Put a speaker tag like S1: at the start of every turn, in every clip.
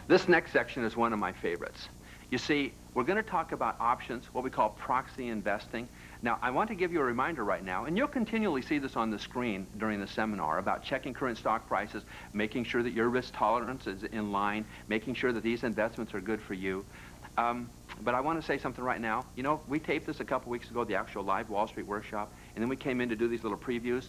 S1: This next section is one of my favorites. You see, we're going to talk about options, what we call proxy investing. Now, I want to give you a reminder right now, and you'll continually see this on the screen during the seminar, about checking current stock prices, making sure that your risk tolerance is in line, making sure that these investments are good for you. But I want to say something right now. You know, we taped this a couple weeks ago, the actual live Wall Street workshop, and then we came in to do these little previews.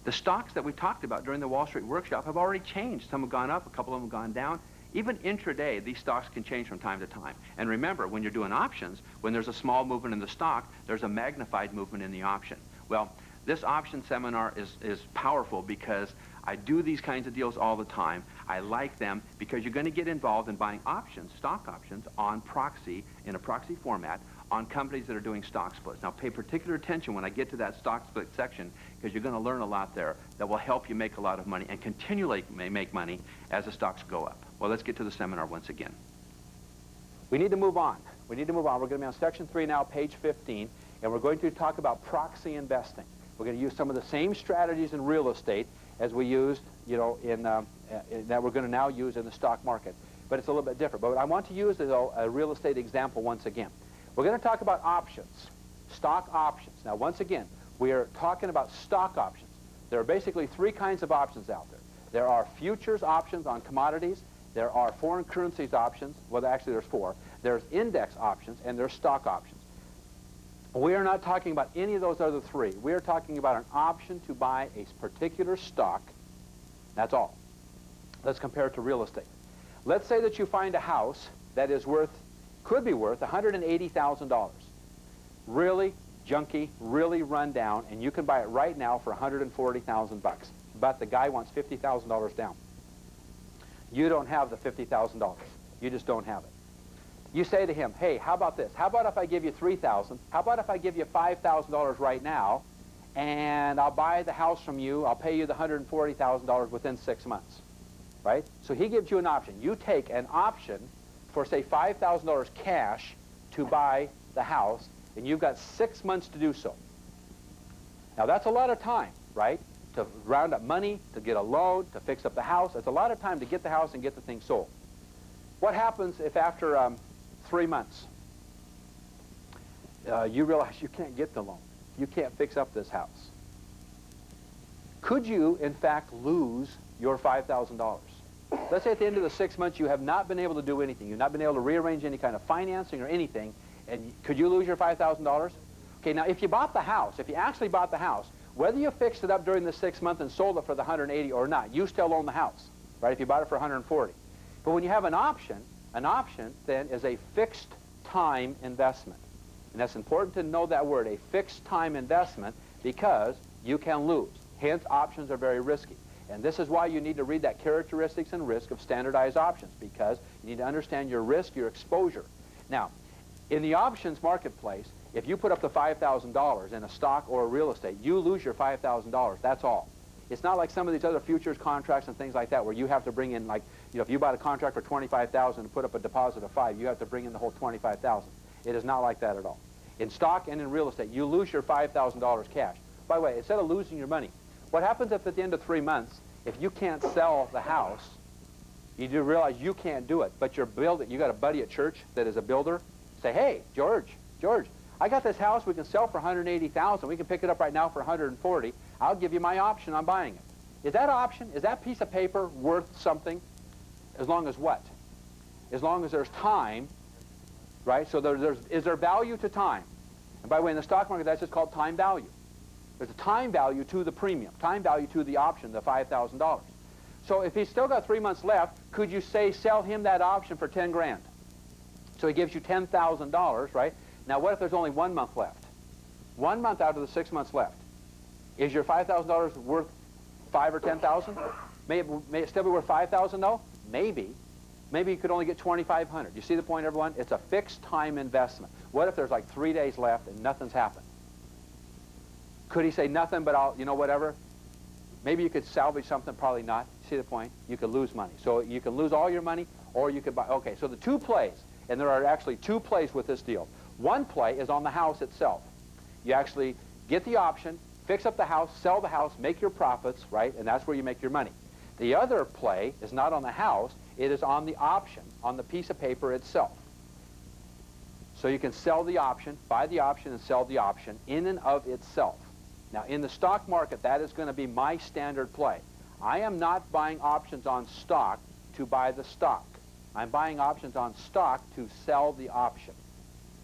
S1: The stocks that we talked about during the Wall Street workshop have already changed. Some have gone up, a couple of them have gone down. Even intraday, these stocks can change from time to time. And remember, when you're doing options, when there's a small movement in the stock, there's a magnified movement in the option. Well, this option seminar is powerful because I do these kinds of deals all the time. I like them because you're going to get involved in buying options, stock options, on proxy, in a proxy format, on companies that are doing stock splits. Now, pay particular attention when I get to that stock split section, because you're going to learn a lot there that will help you make a lot of money and continually make money as the stocks go up. Well, let's get to the seminar once again. We need to move on. We need to move on. We're going to be on section 3 now, page 15, and we're going to talk about proxy investing. We're going to use some of the same strategies in real estate as we used, you know, that we're going to now use in the stock market. But it's a little bit different. But I want to use a real estate example once again. We're going to talk about options, stock options. Now, once again, we are talking about stock options. There are basically 3 kinds of options out there. There are futures options on commodities. There are foreign currencies options. Well, actually, there's 4. There's index options, and there's stock options. We are not talking about any of those other 3. We are talking about an option to buy a particular stock. That's all. Let's compare it to real estate. Let's say that you find a house that is could be worth $180,000. Really junky, really run down, and you can buy it right now for $140,000 bucks. But the guy wants $50,000 down. You don't have the $50,000. You just don't have it. You say to him, hey, how about this? How about if I give you $3,000? How about if I give you $5,000 right now, and I'll buy the house from you, I'll pay you the $140,000 within 6 months, right? So he gives you an option. You take an option for, say, $5,000 cash to buy the house, and you've got 6 months to do so. Now, that's a lot of time, right? To round up money, to get a loan, to fix up the house. It's a lot of time to get the house and get the thing sold. What happens if after 3 months you realize you can't get the loan? You can't fix up this house. Could you, in fact, lose your $5,000? Let's say at the end of the 6 months you have not been able to do anything. You've not been able to rearrange any kind of financing or anything. And could you lose your $5,000? Okay, now if you bought the house, if you actually bought the house, whether you fixed it up during the 6 months and sold it for the $180 or not, you still own the house, right? If you bought it for $140. But when you have an option then is a fixed time investment. And that's important to know that word, a fixed time investment, because you can lose. Hence, options are very risky. And this is why you need to read that characteristics and risk of standardized options, because you need to understand your risk, your exposure. Now, in the options marketplace, if you put up the $5,000 in a stock or a real estate, you lose your $5,000. That's all. It's not like some of these other futures contracts and things like that where you have to bring in, like, you know, if you bought a contract for $25,000 and put up a deposit of $5,000, you have to bring in the whole $25,000. It is not like that at all. In stock and in real estate, you lose your $5,000 cash. By the way, instead of losing your money, what happens if at the end of 3 months, if you can't sell the house, you do realize you can't do it, but you're building, you got a buddy at church that is a builder, say, hey, George, I got this house we can sell for $180,000. We can pick it up right now for $140,000. I'll give you my option on buying it. Is that option, is that piece of paper worth something? As long as what? As long as there's time, right? So is there value to time? And by the way, in the stock market, that's just called time value. There's a time value to the premium, time value to the option, the $5,000. So if he's still got 3 months left, could you say sell him that option for 10 grand? So he gives you $10,000, right? Now what if there's only 1 month left? 1 month out of the 6 months left. Is your $5,000 worth 5 or 10,000? May it still be worth 5,000 though? Maybe. Maybe you could only get 2,500. You see the point, everyone? It's a fixed time investment. What if there's like 3 days left and nothing's happened? Could he say nothing, but I'll, you know, whatever? Maybe you could salvage something, probably not. See the point? You could lose money. So you can lose all your money, or you could buy. Okay, so the 2 plays, and there are actually 2 plays with this deal. One play is on the house itself. You actually get the option, fix up the house, sell the house, make your profits, right? And that's where you make your money. The other play is not on the house, it is on the option, on the piece of paper itself. So you can sell the option, buy the option, and sell the option in and of itself. Now, in the stock market, that is going to be my standard play. I am not buying options on stock to buy the stock. I'm buying options on stock to sell the option,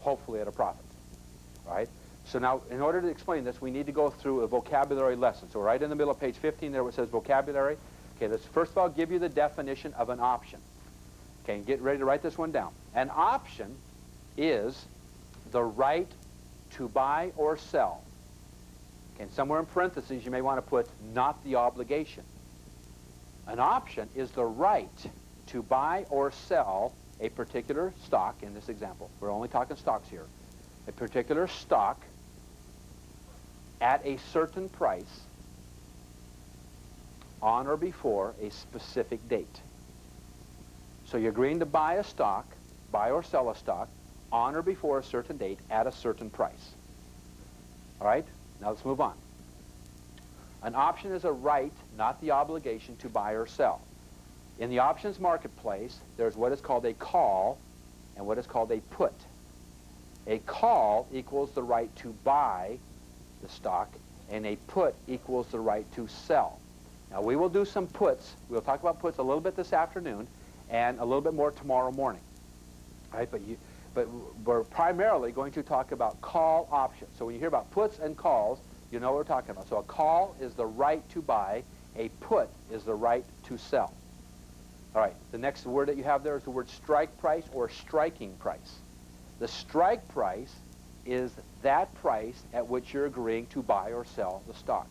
S1: hopefully at a profit. All right? So now, in order to explain this, we need to go through a vocabulary lesson. So right in the middle of page 15 there where it says vocabulary. Okay, let's first of all give you the definition of an option. Okay, get ready to write this one down. An option is the right to buy or sell. Okay, and somewhere in parentheses you may want to put not the obligation. An option is the right to buy or sell a particular stock, in this example. We're only talking stocks here. A particular stock at a certain price on or before a specific date. So you're agreeing to buy a stock, buy or sell a stock, on or before a certain date at a certain price. All right? Now let's move on. An option is a right, not the obligation, to buy or sell. In the options marketplace, there's what is called a call and what is called a put. A call equals the right to buy the stock, and a put equals the right to sell. Now, we will do some puts. We'll talk about puts a little bit this afternoon and a little bit more tomorrow morning. All right? But we're primarily going to talk about call options. So when you hear about puts and calls, you know what we're talking about. So a call is the right to buy. A put is the right to sell. All right, the next word that you have there is the word strike price or striking price. The strike price is that price at which you're agreeing to buy or sell the stock.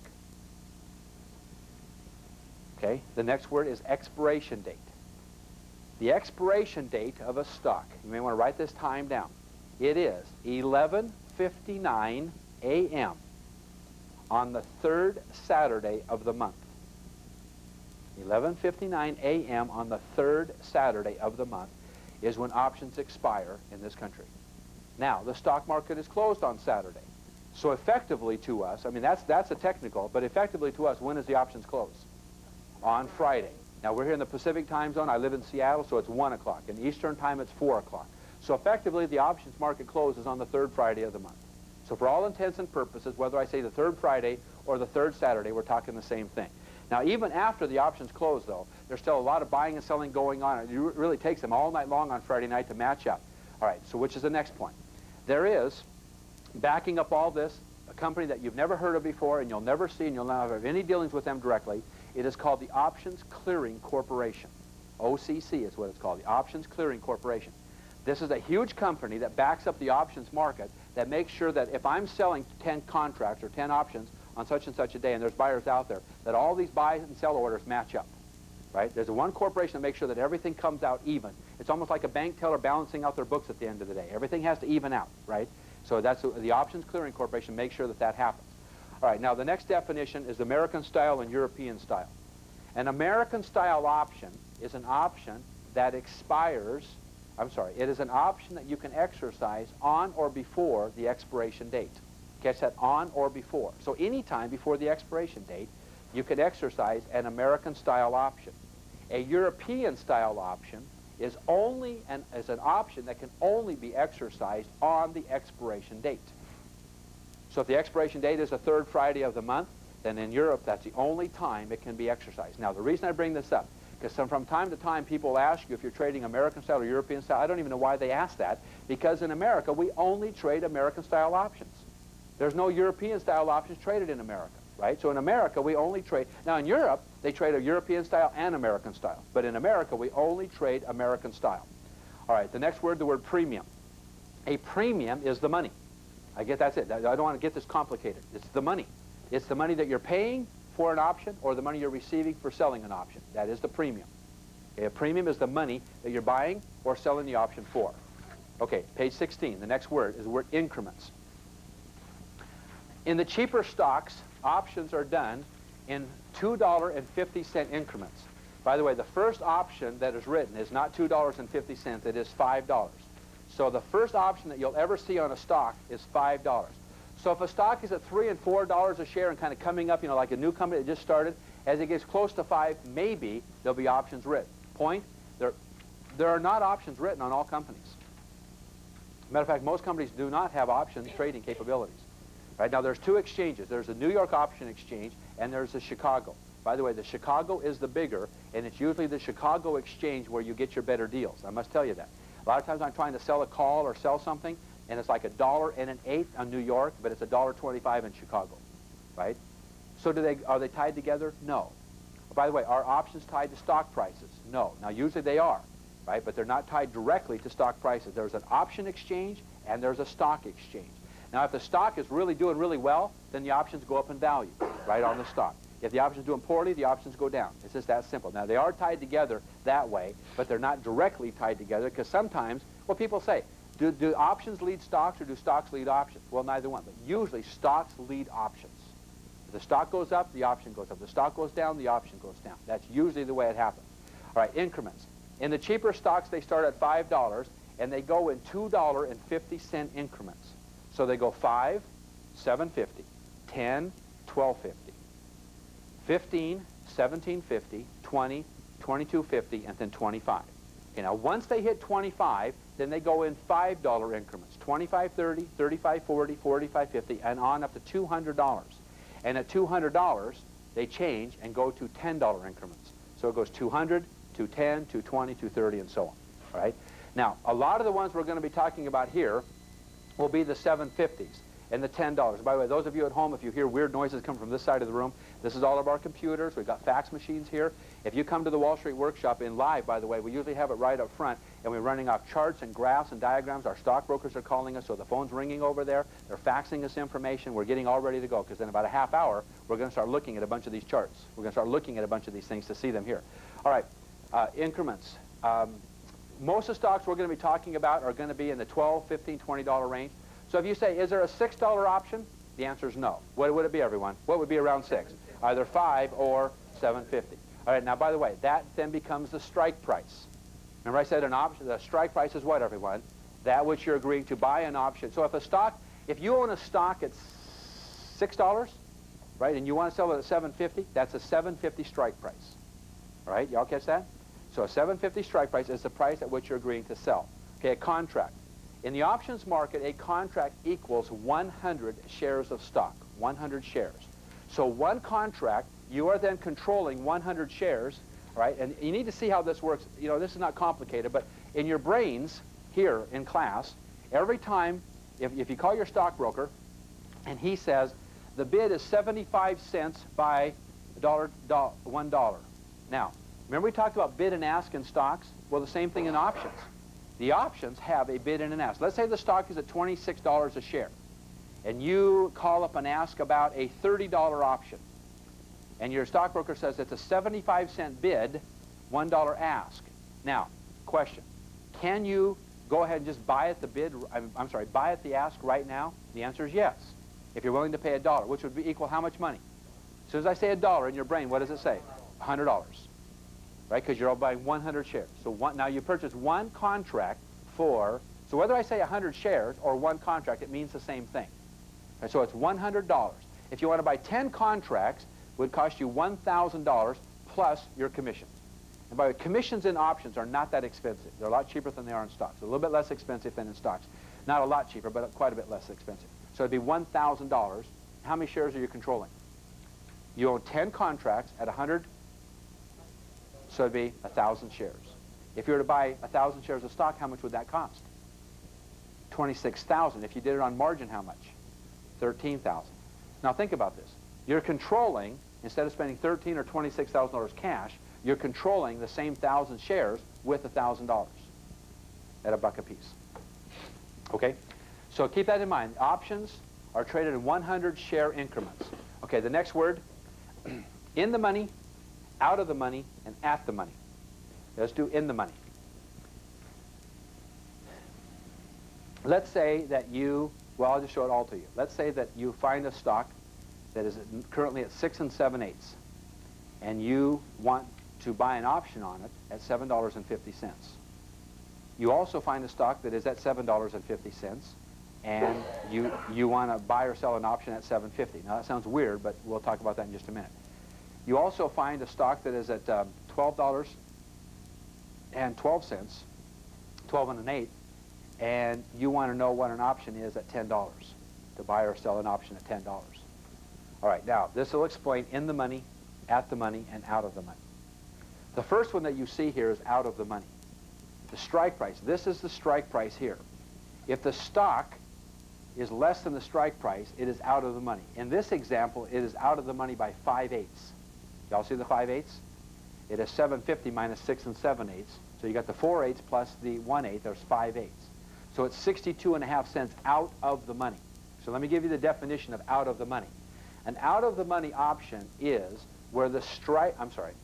S1: Okay, the next word is expiration date. The expiration date of a stock, you may want to write this time down. It is 11:59 a.m. on the third Saturday of the month. 11:59 a.m. on the third Saturday of the month is when options expire in this country. Now, the stock market is closed on Saturday. So effectively to us, I mean, that's a technical, but effectively to us, when does the options close? On Friday. Now, we're here in the Pacific time zone. I live in Seattle, so it's 1 o'clock. In Eastern time, it's 4 o'clock. So effectively, the options market closes on the third Friday of the month. So for all intents and purposes, whether I say the third Friday or the third Saturday, we're talking the same thing. Now, even after the options close, though, there's still a lot of buying and selling going on. It really takes them all night long on Friday night to match up. All right, so which is the next point? There is, backing up all this, a company that you've never heard of before and you'll never see and you'll not have any dealings with them directly. It is called the Options Clearing Corporation. OCC is what it's called, the Options Clearing Corporation. This is a huge company that backs up the options market that makes sure that if I'm selling 10 contracts or 10 options on such and such a day, and there's buyers out there, that all these buy and sell orders match up, right? There's one corporation that makes sure that everything comes out even. It's almost like a bank teller balancing out their books at the end of the day. Everything has to even out, right? So that's the Options Clearing Corporation makes sure that that happens. All right, now the next definition is American style and European style. An American style option is an option that expires, it is an option that you can exercise on or before the expiration date. Catch that, on or before. So any time before the expiration date, you can exercise an American-style option. A European-style option is an option that can only be exercised on the expiration date. So if the expiration date is the third Friday of the month, then in Europe, that's the only time it can be exercised. Now, the reason I bring this up, because from time to time people ask you if you're trading American-style or European-style. I don't even know why they ask that, because in America, we only trade American-style options. There's no European-style options traded in America, right? So in America, we only trade. Now in Europe, they trade a European-style and American-style. But in America, we only trade American-style. All right, the next word, the word premium. A premium is the money. I guess that's it. I don't want to get this complicated. It's the money. It's the money that you're paying for an option or the money you're receiving for selling an option. That is the premium. Okay, a premium is the money that you're buying or selling the option for. Okay, page 16. The next word is the word increments. In the cheaper stocks, options are done in $2.50 increments. By the way, the first option that is written is not $2.50, it is $5. So the first option that you'll ever see on a stock is $5.
S2: So if a stock is at $3 and $4 a share and kind of coming up, you know, like a new company that just started, as it gets close to 5, maybe there'll be options written. Point, there are not options written on all companies. Matter of fact, most companies do not have options trading capabilities. Right now, there's 2 exchanges. There's the New York Option Exchange, and there's the Chicago. By the way, the Chicago is the bigger, and it's usually the Chicago Exchange where you get your better deals. I must tell you that. A lot of times I'm trying to sell a call or sell something, and it's like $1.08 on New York, but it's $1.25 in Chicago, right? So are they tied together? No. By the way, are options tied to stock prices? No. Now, usually they are, right? But they're not tied directly to stock prices. There's an option exchange, and there's a stock exchange. Now, if the stock is really doing really well, then the options go up in value, right, on the stock. If the option's doing poorly, the options go down. It's just that simple. Now, they are tied together that way, but they're not directly tied together, because sometimes, well, people say, do options lead stocks or do stocks lead options? Well, neither one, but usually stocks lead options. If the stock goes up, the option goes up. If the stock goes down, the option goes down. That's usually the way it happens. All right, increments. In the cheaper stocks, they start at $5, and they go in $2.50 increments. So they go 5, $7.50, 10, $12.50, 15, $17.50, 20, $22.50, and then 25. Okay, now once they hit 25, then they go in $5 increments, 25.30, 35.40, 45.50, and on up to $200. And at $200, they change and go to $10 increments. So it goes 200, 210, 220, 230, and so on. All right. Now, a lot of the ones we're going to be talking about here will be the 750s and the $10. By the way, those of you at home, if you hear weird noises come from this side of the room, this is all of our computers. We've got fax machines here. If you come to the Wall Street Workshop in live, by the way, we usually have it right up front, and we're running off charts and graphs and diagrams. Our stockbrokers are calling us, so the phone's ringing over there. They're faxing us information. We're getting all ready to go, because in about a half hour, we're going to start looking at a bunch of these charts. We're going to start looking at a bunch of these things to see them here. All right, increments. Most of the stocks we're going to be talking about are going to be in the $12, $15, $20 range. So if you say, is there a $6 option? The answer is no. What would it be, everyone? What would be around 6? Either 5 or 750. All right, now, by the way, that then becomes the strike price. Remember I said an option, the strike price is what, everyone? That which you're agreeing to buy an option. So if you own a stock at $6, right, and you want to sell it at $7.50, that's a $7.50 strike price. All right, y'all catch that? So a $7.50 strike price is the price at which you're agreeing to sell. Okay, a contract. In the options market, a contract equals 100 shares of stock, 100 shares. So one contract, you are then controlling 100 shares, right? And you need to see how this works. You know, this is not complicated, but in your brains here in class, every time, if you call your stockbroker and he says, the bid is 75 cents by $1. Now, remember we talked about bid and ask in stocks? Well, the same thing in options. The options have a bid and an ask. Let's say the stock is at $26 a share, and you call up and ask about a $30 option. And your stockbroker says it's a 75-cent bid, $1 ask. Now, question, can you go ahead and just buy at the bid, buy at the ask right now? The answer is yes, if you're willing to pay $1, which would be equal how much money? As soon as I say $1 in your brain, what does it say? $100. Right, because you're all buying 100 shares. So now you purchase one contract for, so whether I say 100 shares or one contract, it means the same thing. Right, so it's $100. If you want to buy 10 contracts, it would cost you $1,000 plus your commission. And by the way, commissions in options are not that expensive. They're a lot cheaper than they are in stocks. A little bit less expensive than in stocks. Not a lot cheaper, but quite a bit less expensive. So it'd be $1,000. How many shares are you controlling? You own 10 contracts at 100. So it'd be 1,000 shares. If you were to buy 1,000 shares of stock, how much would that cost? $26,000. If you did it on margin, how much? $13,000. Now think about this. You're controlling, instead of spending $13,000 or $26,000 cash, you're controlling the same 1,000 shares with $1,000 at $1 a piece. Okay? So keep that in mind. Options are traded in 100 share increments. Okay, the next word, in the money, out of the money, and at the money. Let's do in the money. Let's say that you, well, I'll just show it all to you. Let's say that you find a stock that is currently at 6 7/8, and you want to buy an option on it at $7.50. You also find a stock that is at $7.50, and you want to buy or sell an option at $7.50. Now that sounds weird, but we'll talk about that in just a minute. You also find a stock that is at $12.12, 12 and an eighth, and you want to know what an option is at $10, to buy or sell an option at $10. All right, now this will explain in the money, at the money, and out of the money. The first one that you see here is out of the money. The strike price. This is the strike price here. If the stock is less than the strike price, it is out of the money. In this example, it is out of the money by 5/8. Y'all see the 5/8? It is 750 minus 6 7/8. So you got the 4/8 plus the 1/8. There's 5/8. So it's 62.5 cents out of the money. So let me give you the definition of out of the money. An out of the money option is where the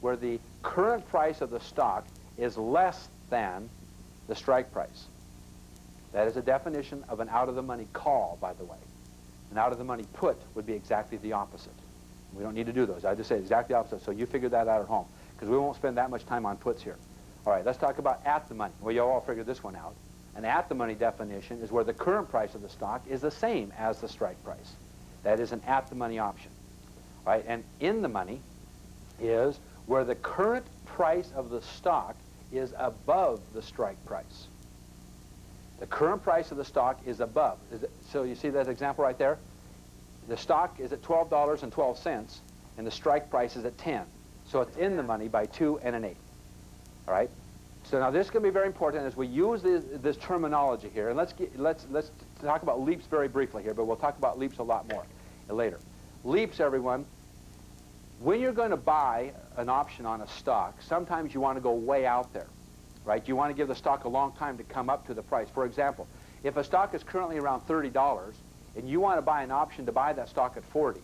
S2: where the current price of the stock is less than the strike price. That is a definition of an out of the money call, by the way. An out of the money put would be exactly the opposite. We don't need to do those. I just say exactly the opposite, so you figure that out at home, because we won't spend that much time on puts here. All right, let's talk about at the money. Well, you all figured this one out. An at the money definition is where the current price of the stock is the same as the strike price. That is an at the money option. All right, and in the money is where the current price of the stock is above the strike price. The current price of the stock is above. So you see that example right there? The stock is at $12.12, and the strike price is at 10. So it's in the money by 2 1/8. All right? So now this is going to be very important as we use this terminology here. And let's talk about leaps very briefly here, but we'll talk about leaps a lot more later. Leaps, everyone, when you're going to buy an option on a stock, sometimes you want to go way out there, right? You want to give the stock a long time to come up to the price. For example, if a stock is currently around $30 and you want to buy an option to buy that stock at 40,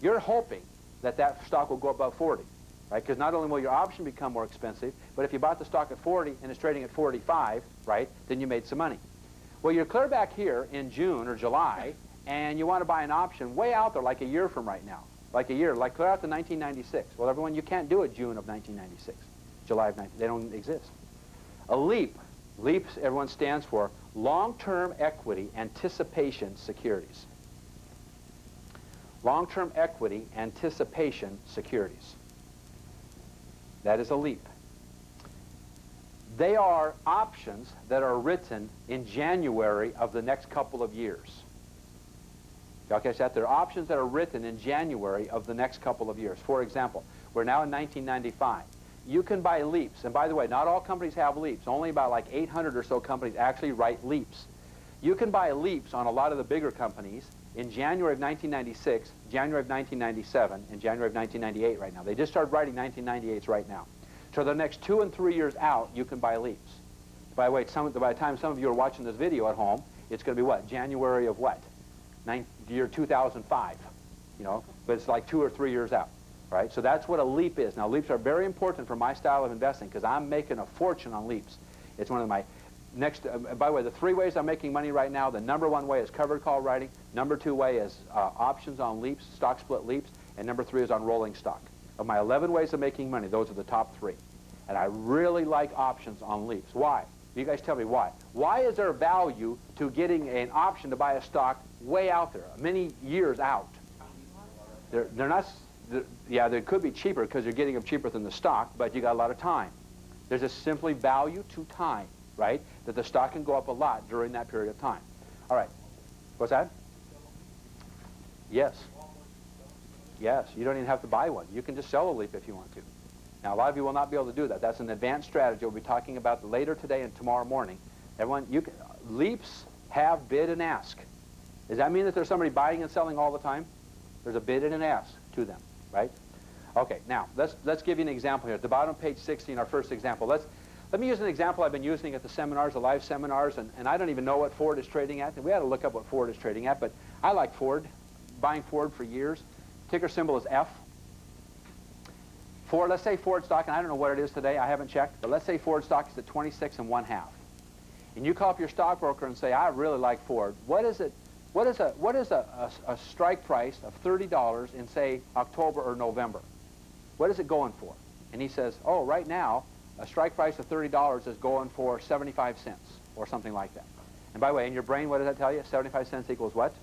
S2: you're hoping that that stock will go above 40, right? Because not only will your option become more expensive, but if you bought the stock at 40 and it's trading at 45, right, then you made some money. Well, you're clear back here in June or July, and you want to buy an option way out there, like a year from right now. Like a year, like clear out to 1996. Well, everyone, you can't do it June of 1996, July of 19, they don't exist. A leap, leaps, everyone stands for long-term equity anticipation securities. Long-term equity anticipation securities. That is a leap. They are options that are written in January of the next couple of years. Y'all catch that? They're options that are written in January of the next couple of years. For example, we're now in 1995. You can buy leaps. And by the way, not all companies have leaps. Only about like 800 or so companies actually write leaps. You can buy leaps on a lot of the bigger companies in January of 1996, January of 1997, and January of 1998 right now. They just started writing 1998s right now. So the next 2 and 3 years out, you can buy leaps. By the way, by the time some of you are watching this video at home, it's going to be what? January of what? Year 2005, you know, but it's like 2 or 3 years out, right? So that's what a leap is. Now, leaps are very important for my style of investing because I'm making a fortune on leaps. It's one of my next, by the way, the 3 ways I'm making money right now, the number 1 way is covered call writing, number 2 way is options on leaps, stock split leaps, and number 3 is on rolling stock. Of my 11 ways of making money, those are the top 3. And I really like options on leaps. Why? You guys tell me why. Why is there value to getting an option to buy a stock way out there, many years out? They're not, yeah, they could be cheaper because you're getting them cheaper than the stock, but you got a lot of time. There's just simply value to time, right? That the stock can go up a lot during that period of time. All right. What's that? Yes. Yes, you don't even have to buy one. You can just sell a leap if you want to. Now, a lot of you will not be able to do that. That's an advanced strategy we'll be talking about later today and tomorrow morning. Everyone, leaps have bid and ask. Does that mean that there's somebody buying and selling all the time? There's a bid and an ask to them, right? Okay, now, let's give you an example here. At the bottom of page 16, our first example. Let me use an example I've been using at the seminars, the live seminars, and I don't even know what Ford is trading at. And we had to look up what Ford is trading at, but I like Ford, buying Ford for years. Ticker symbol is F. Ford, let's say Ford stock, and I don't know what it is today, I haven't checked, but let's say Ford stock is at 26 1/2. And you call up your stockbroker and say, I really like Ford. What is a strike price of $30 in, say, October or November? What is it going for? And he says, oh, right now, a strike price of $30 is going for 75 cents or something like that. And by the way, in your brain, what does that tell you? 75 cents equals what?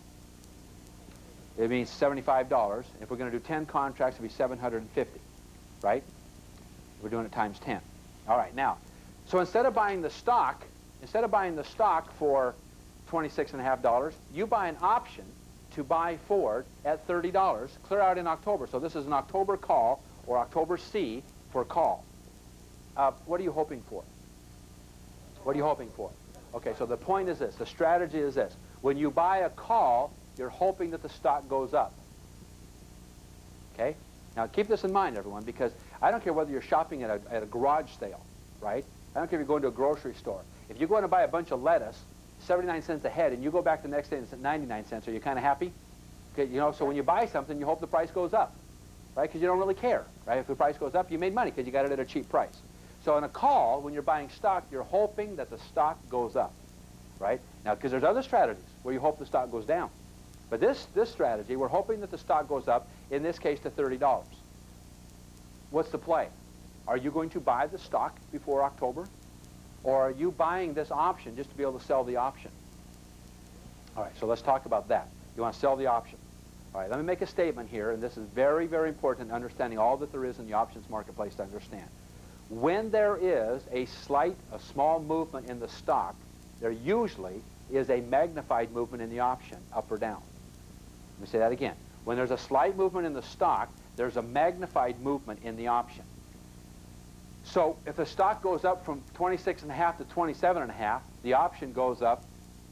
S2: It means $75. If we're going to do 10 contracts, it'd be 750, right? We're doing it times 10. All right, now, so instead of buying the stock for $26.50, you buy an option to buy Ford at $30, clear out in October. So this is an October call, or October C for call. What are you hoping for? What are you hoping for? Okay, so the point is this. The strategy is this. When you buy a call, you're hoping that the stock goes up. Okay? Now keep this in mind, everyone, because I don't care whether you're shopping at a garage sale, right? I don't care if you're going to a grocery store. If you go in to buy a bunch of lettuce, 79 cents a head, and you go back the next day and it's at 99 cents, are you kind of happy? Okay, you know, so when you buy something, you hope the price goes up, right? Because you don't really care, right? If the price goes up, you made money because you got it at a cheap price. So in a call, when you're buying stock, you're hoping that the stock goes up, right? Now, because there's other strategies where you hope the stock goes down. But this strategy, we're hoping that the stock goes up, in this case, to $30. What's the play? Are you going to buy the stock before October? Or are you buying this option just to be able to sell the option? All right, so let's talk about that. You want to sell the option. All right, let me make a statement here, and this is very, very important in understanding all that there is in the options marketplace to understand. When there is a small movement in the stock, there usually is a magnified movement in the option, up or down. Let me say that again. When there's a slight movement in the stock, there's a magnified movement in the option. So if the stock goes up from 26.5 to 27.5, the option goes up,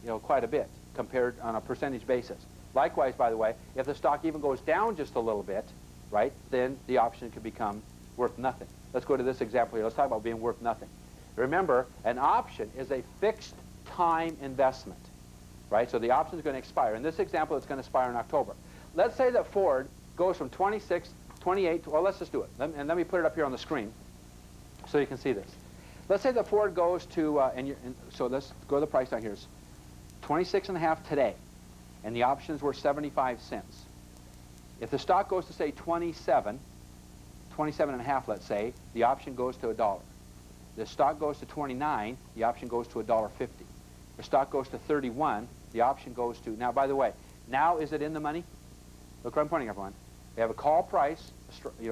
S2: you know, quite a bit compared on a percentage basis. Likewise, by the way, if the stock even goes down just a little bit, right, then the option could become worth nothing. Let's go to this example here. Let's talk about being worth nothing. Remember, an option is a fixed time investment, right? So the option is going to expire. In this example, it's going to expire in October. Let's say that Ford goes from 26, 28, well, let's just do it. And let me put it up here on the screen so you can see this. Let's say that Ford goes to, so let's go to the price down here. It's 26.5 today, and the options were 75 cents. If the stock goes to, say, 27.5, let's say, the option goes to $1. The stock goes to 29, the option goes to $1.50. The stock goes to 31, the option goes to, now, by the way, now is it in the money? Look where I'm pointing, everyone. We have a call price,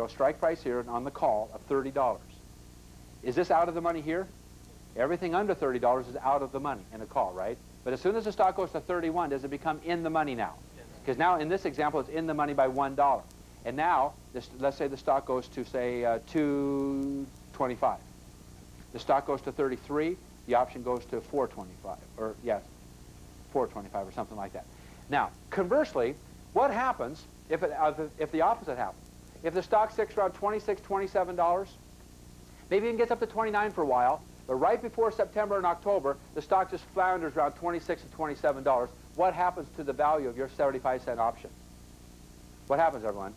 S2: strike price here on the call of $30. Is this out of the money here? Everything under $30 is out of the money in a call, right? But as soon as the stock goes to 31, does it become in the money now? Because now, in this example, it's in the money by $1. And now, let's say the stock goes to, say, $2.25. The stock goes to 33, the option goes to $4.25, or yes, $4.25 or something like that. Now, conversely, what happens if the opposite happens? If the stock sticks around $26, $27, maybe even gets up to 29 for a while, but right before September and October, the stock just flounders around $26 to $27. What happens to the value of your 75-cent option? What happens, everyone?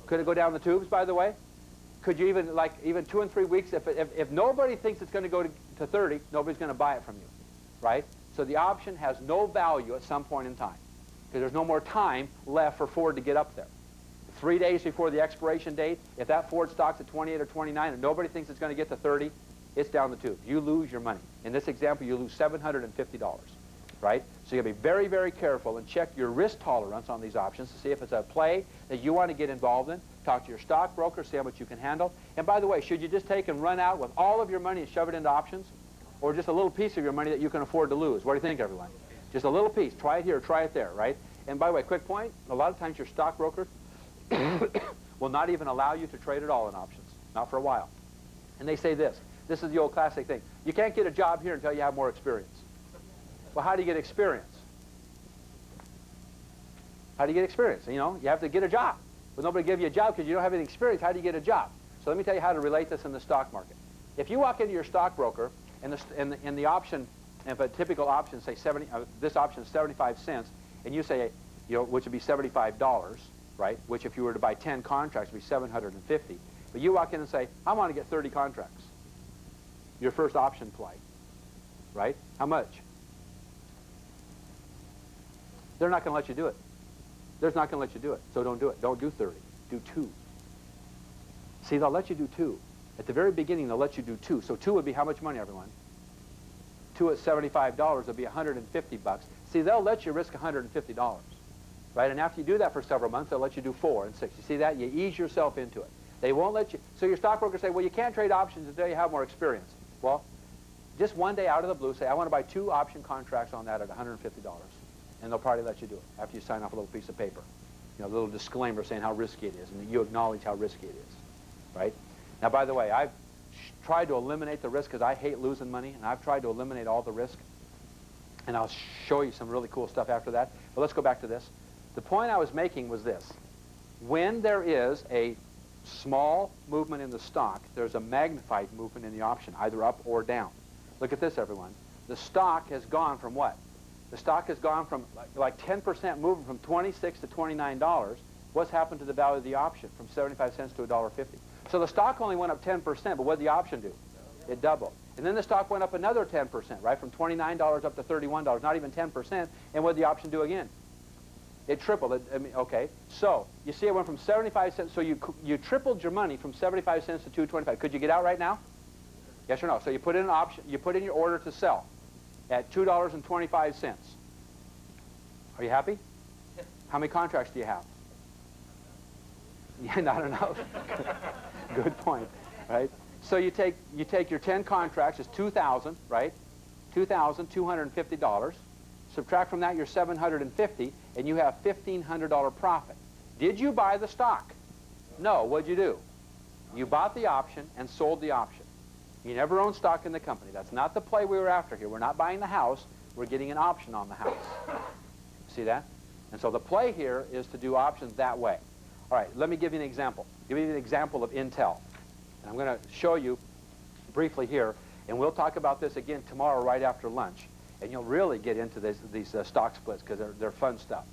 S2: Could it go down the tubes, by the way? Could you even 2 and 3 weeks, if nobody thinks it's going to go to 30, nobody's going to buy it from you, right? So the option has no value at some point in time because there's no more time left for Ford to get up there. 3 days before the expiration date, if that Ford stock's at 28 or 29 and nobody thinks it's going to get to 30, it's down the tube. You lose your money. In this example, you lose $750, right? So you got to be very, very careful and check your risk tolerance on these options to see if it's a play that you want to get involved in. Talk to your stockbroker, see how much you can handle. And by the way, should you just take and run out with all of your money and shove it into options? Or just a little piece of your money that you can afford to lose? What do you think, everyone? Just a little piece. Try it here, try it there, right? And by the way, quick point, a lot of times your stockbroker will not even allow you to trade at all in options, not for a while. And they say this. This is the old classic thing. You can't get a job here until you have more experience. Well, how do you get experience? How do you get experience? You know, you have to get a job. Well, nobody give you a job because you don't have any experience. How do you get a job? So let me tell you how to relate this in the stock market. If you walk into your stockbroker and the option, if a typical option, say this option is 75 cents, and you say, which would be $75, right? Which if you were to buy 10 contracts would be $750. But you walk in and say, I want to get 30 contracts. Your first option play, right? How much? They're not going to let you do it. They're not going to let you do it, so don't do it. Don't do 30. Do 2. See, they'll let you do 2. At the very beginning, they'll let you do 2. So 2 would be how much money, everyone? two at $75, it'll be $150. See, they'll let you risk $150, right? And after you do that for several months, they'll let you do 4 and 6. You see that? You ease yourself into it. They won't let you. So your stockbrokers say, well, you can't trade options until you have more experience. Well, just one day out of the blue, say, I want to buy 2 option contracts on that at $150. And they'll probably let you do it after you sign off a little piece of paper. You know, a little disclaimer saying how risky it is, and that you acknowledge how risky it is, right? Now, by the way, I've tried to eliminate the risk because I hate losing money, and I've tried to eliminate all the risk. And I'll show you some really cool stuff after that. But let's go back to this. The point I was making was this. When there is a small movement in the stock, there's a magnified movement in the option, either up or down. Look at this, everyone. The stock has gone from what? The stock has gone from like 10% moving from $26 to $29. What's happened to the value of the option from 75 cents to $1.50? So the stock only went up 10%, but what did the option do? It doubled. And then the stock went up another 10%, right? From $29 up to $31, not even 10%. And what did the option do again? It tripled. I mean, okay. So you see it went from 75 cents. So you tripled your money from 75 cents to 225. Could you get out right now? Yes or no? So you put in an option. You put in your order to sell at $2.25. Are you happy? Yeah. How many contracts do you have? Yeah, not enough. Good point, right? So you take your 10 contracts, it's 2,000, right? $2,250. Subtract from that your $750, and you have $1,500 profit. Did you buy the stock? No. What'd you do? You bought the option and sold the option. You never owned stock in the company. That's not the play we were after here. We're not buying the house. We're getting an option on the house. See that? And so the play here is to do options that way. All right, let me give you an example. Give you an example of Intel. And I'm going to show you briefly here, and we'll talk about this again tomorrow right after lunch. And you'll really get into these stock splits because they're fun stuff.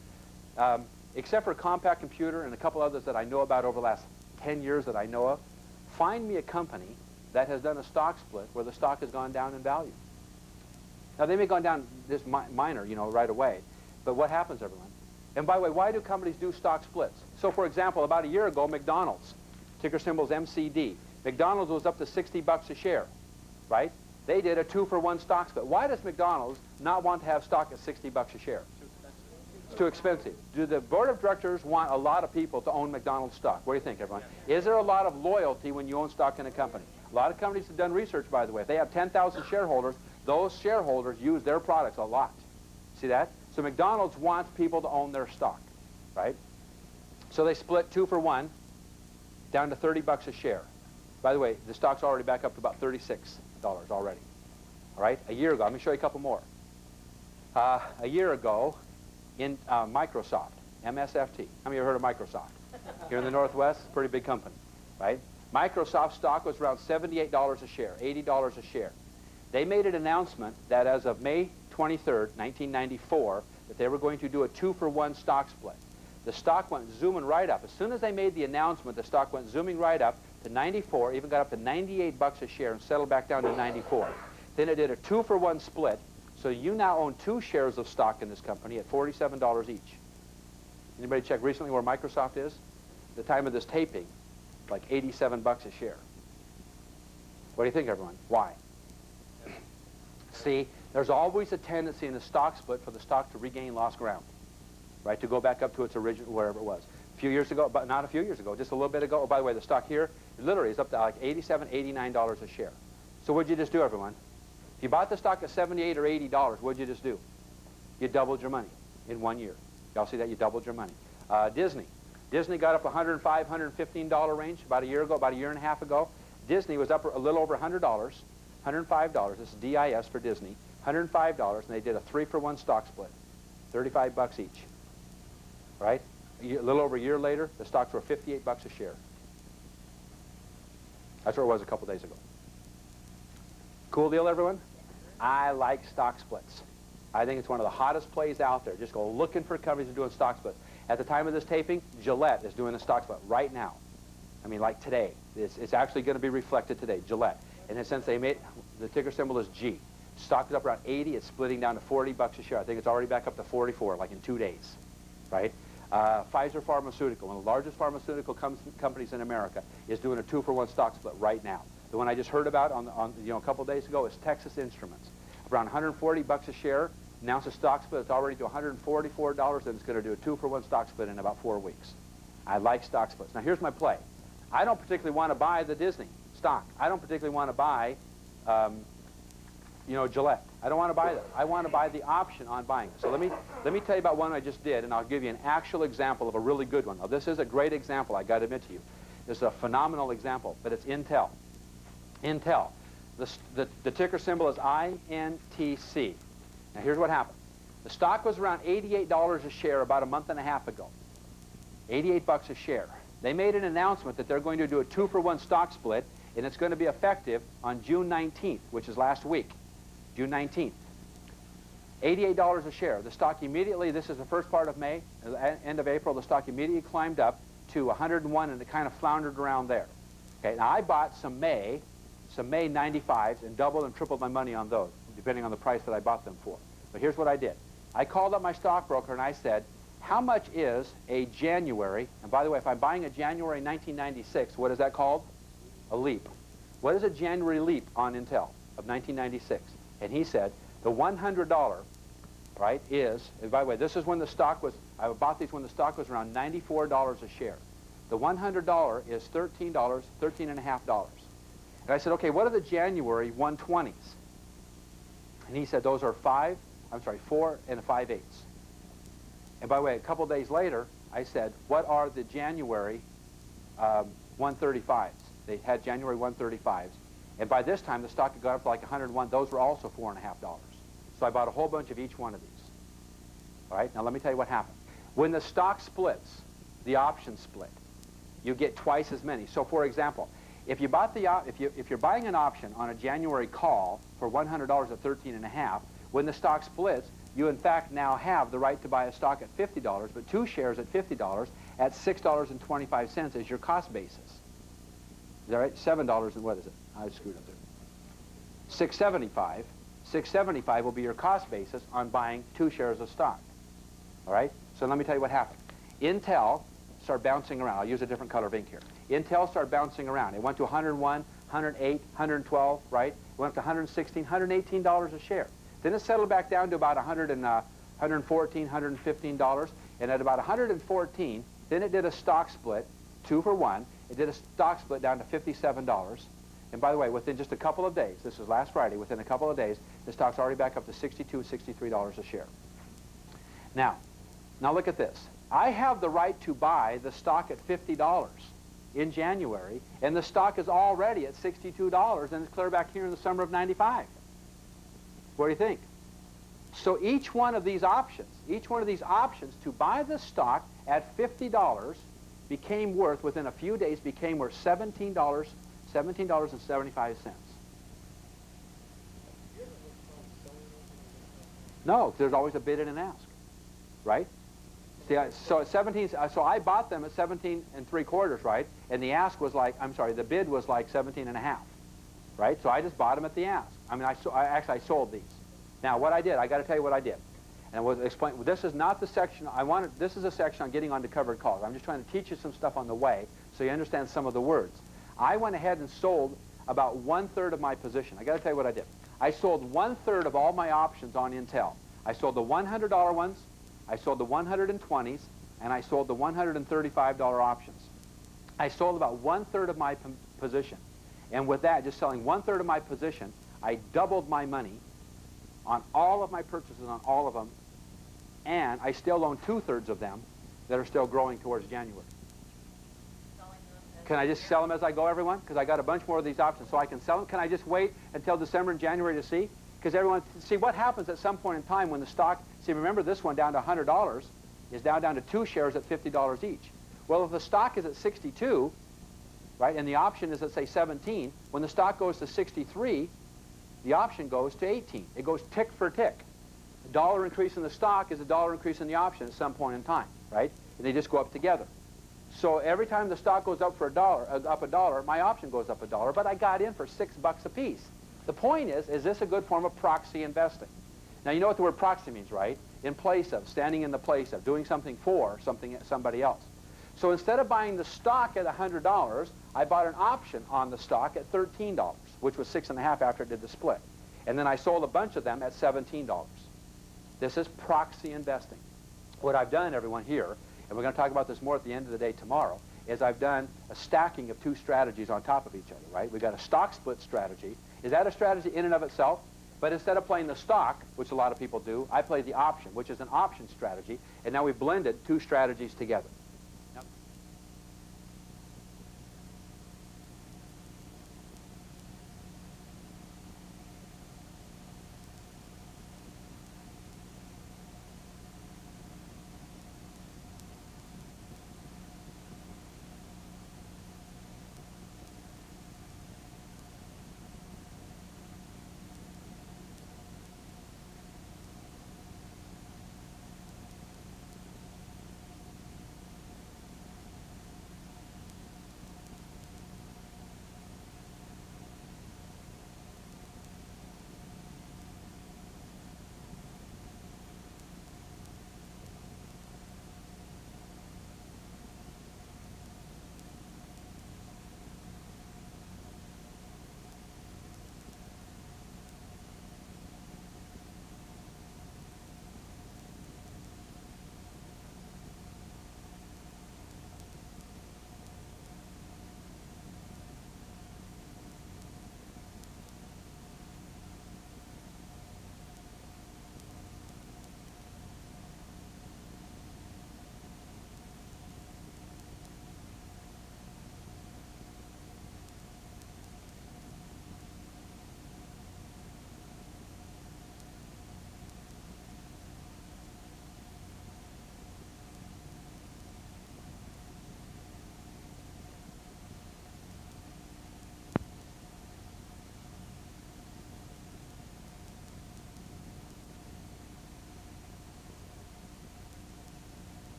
S2: Except for Compaq Computer and a couple others that I know about over the last 10 years that I know of, find me a company that has done a stock split where the stock has gone down in value. Now, they may have gone down this minor, you know, right away. But what happens, everyone? And by the way, why do companies do stock splits? So, for example, about a year ago, McDonald's, ticker symbol's MCD. McDonald's was up to $60 a share, right? They did a 2-for-1 stock split. Why does McDonald's not want to have stock at $60 a share? It's too expensive. Do the board of directors want a lot of people to own McDonald's stock? What do you think, everyone? Is there a lot of loyalty when you own stock in a company? A lot of companies have done research, by the way. If they have 10,000 shareholders, those shareholders use their products a lot. See that? So McDonald's wants people to own their stock, right? So they split 2-for-1 down to $30 a share. By the way, the stock's already back up to about $36 already. All right? A year ago, let me show you a couple more. A year ago, in Microsoft, MSFT. How many of you have heard of Microsoft? Here in the Northwest, pretty big company, right? Microsoft stock was around $78 a share, $80 a share. They made an announcement that as of May 23rd, 1994, that they were going to do a 2-for-1 stock split. The stock went zooming right up. As soon as they made the announcement, the stock went zooming right up to 94, even got up to $98 a share and settled back down to 94. Then it did a 2-for-1 split, so you now own 2 shares of stock in this company at $47 each. Anybody check recently where Microsoft is? At the time of this taping, like $87 a share. What do you think, everyone? Why? See, there's always a tendency in the stock split for the stock to regain lost ground, right? To go back up to its original, wherever it was. A few years ago, but not a few years ago, just a little bit ago. Oh, by the way, the stock here literally is up to like $87, $89 a share. So what'd you just do, everyone? If you bought the stock at $78 or $80, what'd you just do? You doubled your money in 1 year. Y'all see that? You doubled your money. Disney. Disney got up $105, $115 range about a year ago, about a year and a half ago. Disney was up a little over $100, $105. This is DIS for Disney. $105, and they did a 3-for-1 stock split, $35 each. Right? A little over a year later, the stocks were $58 a share. That's where it was a couple days ago. Cool deal, everyone? I like stock splits. I think it's one of the hottest plays out there. Just go looking for companies that are doing stock splits. At the time of this taping, Gillette is doing a stock split right now. I mean, like today. It's actually going to be reflected today, Gillette. And since they made, the ticker symbol is G. Stock is up around 80. It's splitting down to $40 a share. I think it's already back up to 44, like in 2 days, right? Pfizer Pharmaceutical, one of the largest pharmaceutical companies in America, is doing a 2-for-1 stock split right now. The one I just heard about on a couple days ago is Texas Instruments. around 140 bucks a share, announce a stock split. It's already to $144, and it's going to do a 2-for-1 stock split in about 4 weeks. I like stock splits. Now, here's my play. I don't particularly want to buy the Disney stock. I don't particularly want to buy, Gillette. I don't want to buy that. I want to buy the option on buying it. So let me tell you about one I just did, and I'll give you an actual example of a really good one. Now, this is a great example, I got to admit to you. This is a phenomenal example, but it's Intel. Intel. The ticker symbol is INTC. Now, here's what happened. The stock was around $88 a share about a month and a half ago. 88 bucks a share. They made an announcement that they're going to do a 2-for-1 stock split, and it's going to be effective on June 19th, which is last week. June 19th. $88 a share. The stock immediately, this is the first part of May, end of April, the stock immediately climbed up to 101, and it kind of floundered around there. Okay, now I bought some May 95s and doubled and tripled my money on those, depending on the price that I bought them for. But here's what I did. I called up my stockbroker and I said, how much is a January, and by the way, if I'm buying a January 1996, what is that called? A leap. What is a January leap on Intel of 1996? And he said, the $100, right, is, and by the way, this is when the stock was, I bought these when the stock was around $94 a share. The $100 is $13.5. And I said, okay, what are the January 120s? And he said, those are 4 5/8. And by the way, a couple days later, I said, what are the January 135s? They had January 135s. And by this time, the stock had gone up to like 101. Those were also $4.50. So I bought a whole bunch of each one of these. All right, now let me tell you what happened. When the stock splits, the option split, you get twice as many. So for example, if you bought the if you're buying an option on a January call for $100 at 13.5, when the stock splits, you in fact now have the right to buy a stock at $50, but 2 shares at $50 at $6.25 as your cost basis. Is that right? $7 and what is it? I screwed up there. $6.75. $6.75 will be your cost basis on buying 2 shares of stock. All right? So let me tell you what happened. Intel started bouncing around. I'll use a different color of ink here. Intel started bouncing around. It went to 101, 108, 112, right? It went up to 116, $118 a share. Then it settled back down to about $114, $115, and at about 114, then it did a stock split, 2-for-1. It did a stock split down to $57. And by the way, within just a couple of days, this was last Friday, within a couple of days, the stock's already back up to $62, $63 a share. Now look at this. I have the right to buy the stock at $50 in January, and the stock is already at $62, and it's clear back here in the summer of '95. What do you think? So each one of these options to buy the stock at $50 became worth, within a few days, became worth $17.75. No, there's always a bid and an ask, right? See, so at 17, so I bought them at 17 3/4, right? And the ask was like, the bid was like 17.5, right? So I just bought them at the ask. I mean, I sold these. Now, what I did, I got to tell you what I did. And I will explain. This is not the section I wanted. This is a section on getting onto covered calls. I'm just trying to teach you some stuff on the way so you understand some of the words. I went ahead and sold about 1/3 of my position. I got to tell you what I did. I sold 1/3 of all my options on Intel. I sold the $100 ones, I sold the 120s, and I sold the $135 options. I sold about 1/3 of my position. And with that, just selling 1/3 of my position, I doubled my money on all of my purchases on all of them, and I still own 2/3 of them that are still growing towards January. Can I just sell them as I go, everyone? Because I got a bunch more of these options, so I can sell them. Can I just wait until December and January to see? Because everyone, see what happens at some point in time when the stock, see, remember this one down to $100 is down to 2 shares at $50 each. Well, if the stock is at 62, right, and the option is at, say, 17, when the stock goes to 63, the option goes to 18. It goes tick for tick. A $1 increase in the stock is a $1 increase in the option at some point in time, right? And they just go up together. So every time the stock goes up for a dollar, my option goes up $1, but I got in for $6 a piece. The point is this a good form of proxy investing? Now, you know what the word proxy means, right? In place of, standing in the place of, doing something for somebody else. So instead of buying the stock at $100, I bought an option on the stock at $13, which was 6.5 after it did the split. And then I sold a bunch of them at $17. This is proxy investing. What I've done, everyone here, and we're going to talk about this more at the end of the day tomorrow, is I've done a stacking of two strategies on top of each other, right? We've got a stock split strategy. Is that a strategy in and of itself? But instead of playing the stock, which a lot of people do, I play the option, which is an option strategy, and now we've blended two strategies together.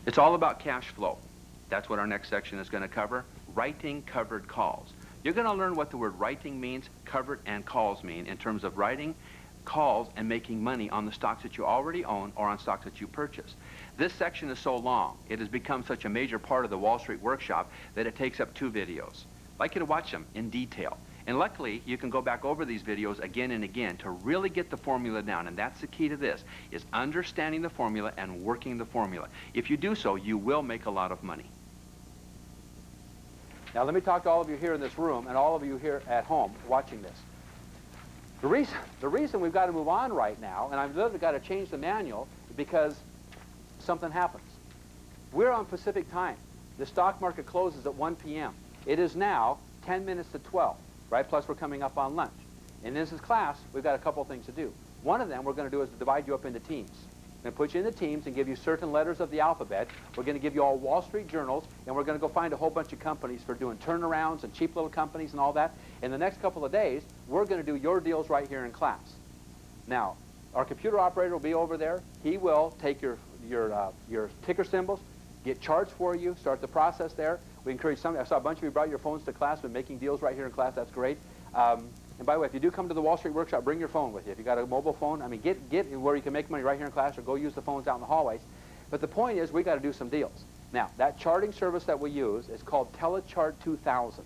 S1: It's all about cash flow. That's what our next section is going to cover. Writing covered calls. You're going to learn what the word writing means, covered and calls mean in terms of writing calls and making money on the stocks that you already own or on stocks that you purchase. This section is so long, it has become such a major part of the Wall Street workshop that it takes up 2 videos. I'd like you to watch them in detail. And luckily, you can go back over these videos again and again to really get the formula down. And that's the key to this, is understanding the formula and working the formula. If you do so, you will make a lot of money.
S2: Now let me talk to all of you here in this room and all of you here at home watching this. The reason we've got to move on right now, and I've literally got to change the manual, is because something happens. We're on Pacific time. The stock market closes at 1 p.m. It is now 10 minutes to 12. Right? Plus we're coming up on lunch. In this class, we've got a couple of things to do. One of them we're going to do is to divide you up into teams. We're going to put you into teams and give you certain letters of the alphabet. We're going to give you all Wall Street journals, and we're going to go find a whole bunch of companies for doing turnarounds and cheap little companies and all that. In the next couple of days, we're going to do your deals right here in class. Now, our computer operator will be over there. He will take your ticker symbols, get charts for you, start the process there. We encourage some. I saw a bunch of you brought your phones to class and making deals right here in class. That's great. And by the way, if you do come to the Wall Street Workshop, bring your phone with you. If you've got a mobile phone, I mean, get where you can make money right here in class, or go use the phones out in the hallways. But the point is, we got to do some deals. Now, that charting service that we use is called Telechart 2000.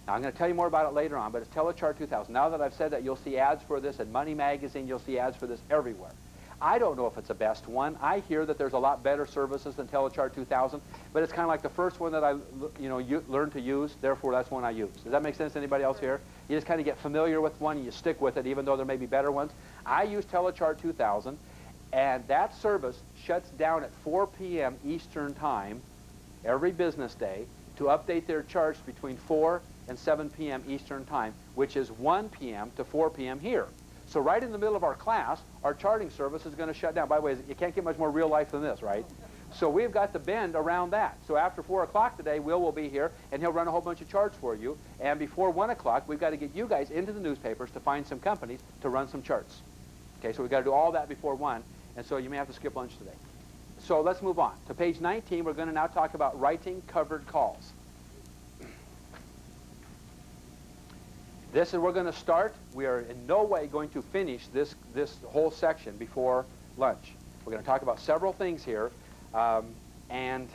S2: Now, I'm going to tell you more about it later on, but it's Telechart 2000. Now that I've said that, you'll see ads for this in Money Magazine. You'll see ads for this everywhere. I don't know if it's the best one. I hear that there's a lot better services than Telechart 2000, but it's kind of like the first one that I learned to use, therefore that's one I use. Does that make sense to anybody else here? You just kind of get familiar with one and you stick with it even though there may be better ones. I use Telechart 2000, and that service shuts down at 4 p.m. Eastern Time every business day to update their charts between 4 and 7 p.m. Eastern Time, which is 1 p.m. to 4 p.m. here. So right in the middle of our class, our charting service is going to shut down. By the way, you can't get much more real life than this, right? So we've got to bend around that. So after 4 o'clock today, Will be here, and he'll run a whole bunch of charts for you. And before 1 o'clock, we've got to get you guys into the newspapers to find some companies to run some charts. Okay, so we've got to do all that before 1, and so you may have to skip lunch today. So let's move on. To page 19, we're going to now talk about writing covered calls. This is where we're going to start. We are in no way going to finish this whole section before lunch. We're going to talk about several things here, and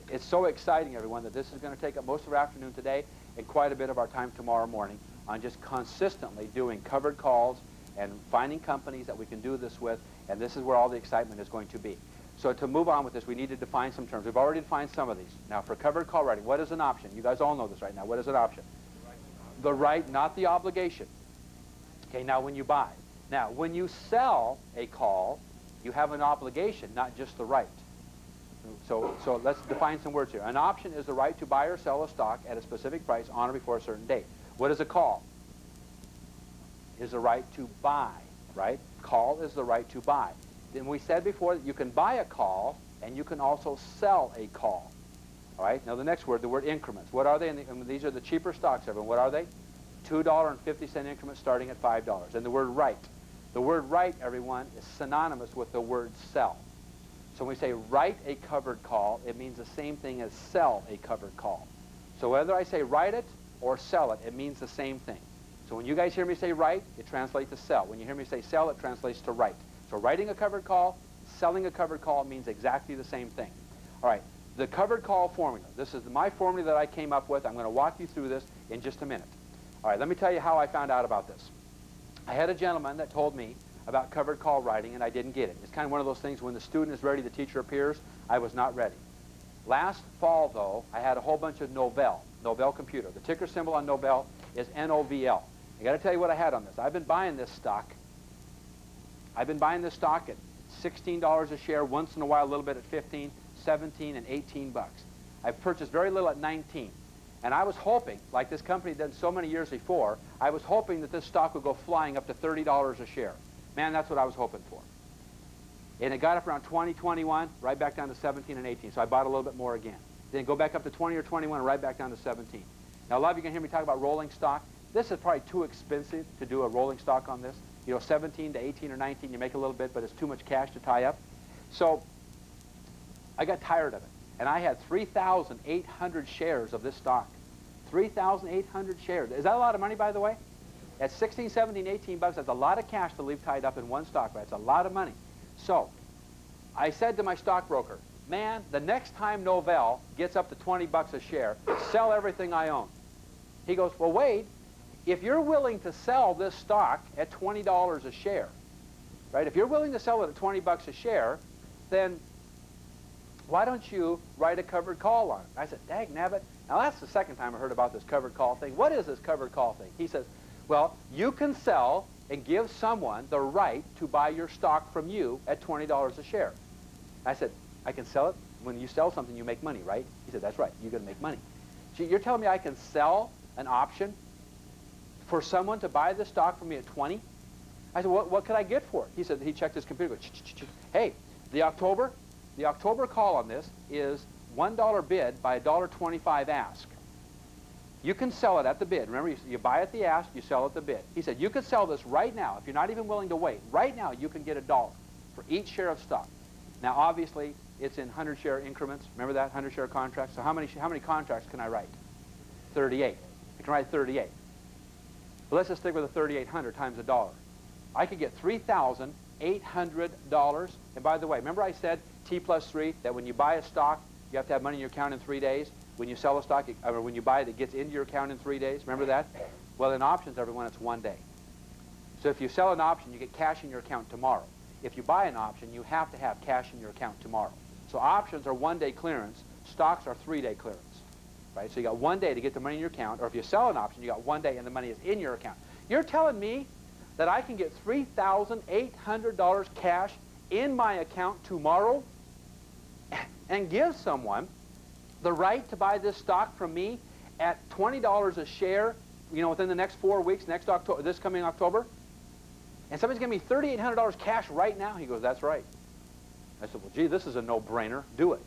S2: it's so exciting, everyone, that this is going to take up most of our afternoon today and quite a bit of our time tomorrow morning on just consistently doing covered calls and finding companies that we can do this with, and this is where all the excitement is going to be. So to move on with this, we need to define some terms. We've already defined some of these. Now, for covered call writing, what is an option? You guys all know this right now. What is an option? The right, not the obligation. Okay, now when you buy. Now, when you sell a call, you have an obligation, not just the right. So let's define some words here. An option is the right to buy or sell a stock at a specific price on or before a certain date. What is a call? Is the right to buy, right? Call is the right to buy. Then we said before that you can buy a call and you can also sell a call. All right, now the next word, the word increments. What are they? And these are the cheaper stocks, everyone. What are they? $2.50 increments starting at $5. And the word right. The word right, everyone, is synonymous with the word sell. So when we say write a covered call, it means the same thing as sell a covered call. So whether I say write it or sell it, it means the same thing. So when you guys hear me say write, it translates to sell. When you hear me say sell, it translates to write. So writing a covered call, selling a covered call means exactly the same thing. All right. The covered call formula. This is my formula that I came up with. I'm going to walk you through this in just a minute. All right, let me tell you how I found out about this. I had a gentleman that told me about covered call writing, and I didn't get it. It's kind of one of those things when the student is ready, the teacher appears. I was not ready. Last fall, though, I had a whole bunch of Novell computer. The ticker symbol on Novell is NOVL. I got to tell you what I had on this. I've been buying this stock. I've been buying this stock at $16 a share, once in a while a little bit at 15, 17, and 18 bucks. I've purchased very little at 19. And I was hoping, like this company had done so many years before, I was hoping that this stock would go flying up to $30 a share. Man, that's what I was hoping for. And it got up around 20, 21, right back down to 17 and 18. So I bought a little bit more again. Then go back up to 20 or 21, and right back down to 17. Now, a lot of you are going to hear me talk about rolling stock. This is probably too expensive to do a rolling stock on this. You know, 17 to 18 or 19, you make a little bit, but it's too much cash to tie up. So I got tired of it. And I had 3,800 shares of this stock. 3,800 shares. Is that a lot of money, by the way? At 16, 17, 18 bucks, that's a lot of cash to leave tied up in one stock. That's a lot of money. So I said to my stockbroker, man, the next time Novell gets up to 20 bucks a share, sell everything I own. He goes, well, Wade, if you're willing to sell this stock at $20 a share, right? If you're willing to sell it at 20 bucks a share, then why don't you write a covered call on it? I said, dag nabbit. Now, that's the second time I heard about this covered call thing. What is this covered call thing? He says, well, you can sell and give someone the right to buy your stock from you at $20 a share. I said, I can sell it? When you sell something, you make money, right? He said, that's right. You're going to make money. So you're telling me I can sell an option for someone to buy the stock from me at 20? I said, what could I get for it? He said, he checked his computer. Hey, the October call on this is $1 bid by $1.25 ask. You can sell it at the bid. Remember, you buy at the ask, you sell at the bid. He said, you could sell this right now. If you're not even willing to wait, right now you can get $1 for each share of stock. Now, obviously, it's in 100-share increments. Remember that, 100-share contracts? So how many contracts can I write? 38. I can write 38. But let's just stick with the 3,800 times $1. I could get $3,800. And by the way, remember I said T+3, that when you buy a stock, you have to have money in your account in 3 days. When you sell a stock, or when you buy it, it gets into your account in 3 days. Remember that? Well, in options, everyone, it's 1 day. So if you sell an option, you get cash in your account tomorrow. If you buy an option, you have to have cash in your account tomorrow. So options are 1 day clearance. Stocks are 3 day clearance. Right? So you got 1 day to get the money in your account, or if you sell an option, you got 1 day and the money is in your account. You're telling me that I can get $3,800 cash in my account tomorrow and give someone the right to buy this stock from me at $20 a share, you know, within the next 4 weeks, next October, this coming October? And somebody's giving me $3,800 cash right now? He goes, that's right. I said, well, gee, this is a no-brainer. Do it.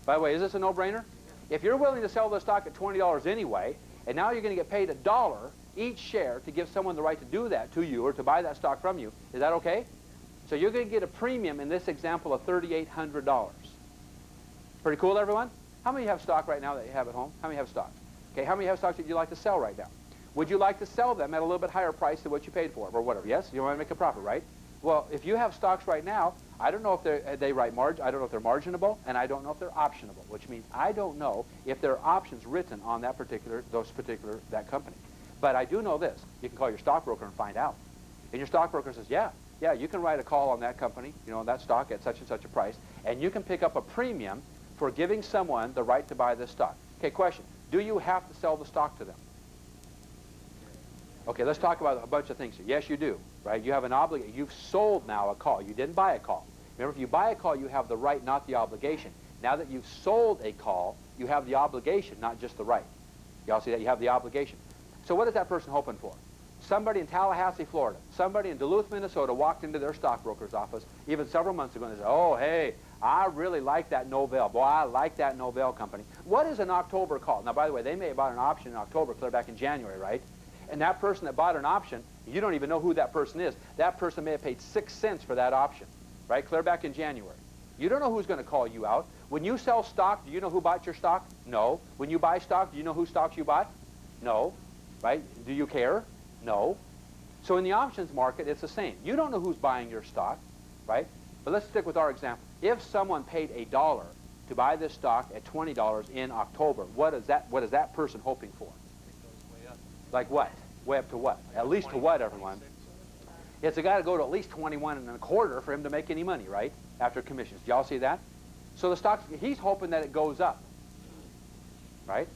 S2: By the way, is this a no-brainer? If you're willing to sell the stock at $20 anyway, and now you're going to get paid $1 each share to give someone the right to do that to you or to buy that stock from you, is that okay? So you're going to get a premium in this example of $3,800. Pretty cool, everyone? How many have stock right now that you have at home? How many have stock? Okay, how many have stocks that you'd like to sell right now? Would you like to sell them at a little bit higher price than what you paid for them or whatever? Yes? You want to make a profit, right? Well, if you have stocks right now, I don't know if they write margin. I don't know if they're marginable, and I don't know if they're optionable, which means I don't know if there are options written on that company. But I do know this: you can call your stockbroker and find out. And your stockbroker says, yeah, you can write a call on that company, on that stock at such and such a price, and you can pick up a premium for giving someone the right to buy this stock. Okay, question: do you have to sell the stock to them? Okay, let's talk about a bunch of things here. Yes, you do, right? You have an obligation. You've sold now a call. You didn't buy a call. Remember, if you buy a call, you have the right, not the obligation. Now that you've sold a call, you have the obligation, not just the right. Y'all see that? You have the obligation. So what is that person hoping for? Somebody in Tallahassee, Florida, somebody in Duluth, Minnesota walked into their stockbroker's office even several months ago and said, oh, hey, I really like that Novell. Boy, I like that Novell company. What is an October call? Now, by the way, they may have bought an option in October, clear back in January, right? And that person that bought an option, you don't even know who that person is. That person may have paid 6 cents for that option, right? Clear back in January. You don't know who's going to call you out. When you sell stock, do you know who bought your stock? No. When you buy stock, do you know whose stocks you bought? No. Right? Do you care? No. So in the options market, it's the same. You don't know who's buying your stock, right? But let's stick with our example. If someone paid $1 to buy this stock at $20 in October, what is that person hoping for? Like what? Way up to what? At least to what, everyone? It's got to go to at least 21 and a quarter for him to make any money, right? After commissions. Do y'all see that? So the stock, he's hoping that it goes up, right?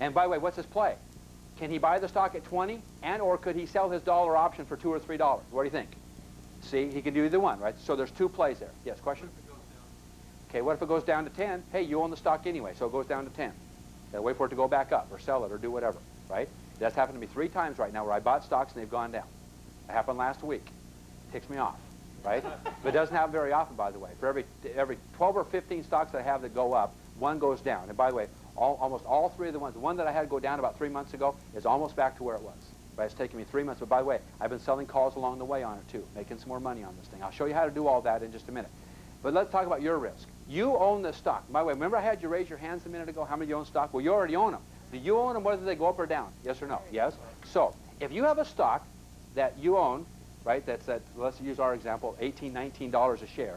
S2: And by the way, what's his play? Can he buy the stock at 20, or could he sell his dollar option for $2 or $3? What do you think? See, he can do either one, right? So there's two plays there. Yes, question? Okay, what if it goes down to 10? Hey, you own the stock anyway, so it goes down to 10. Gotta wait for it to go back up, or sell it, or do whatever, right? That's happened to me 3 times right now where I bought stocks and they've gone down. It happened last week. Ticks me off, right? But it doesn't happen very often, by the way. For every 12 or 15 stocks that I have that go up, one goes down. And by the way, almost all 3 of the ones, the one that I had go down about 3 months ago is almost back to where it was. But it's taken me 3 months. But by the way, I've been selling calls along the way on it too, making some more money on this thing. I'll show you how to do all that in just a minute. But let's talk about your risk. You own this stock. By the way, remember I had you raise your hands a minute ago? How many of you own stock? Well, you already own them. Do you own them whether they go up or down? Yes or no? Yes? So, if you have a stock that you own, right, that's at, let's use our example, $18, $19 a share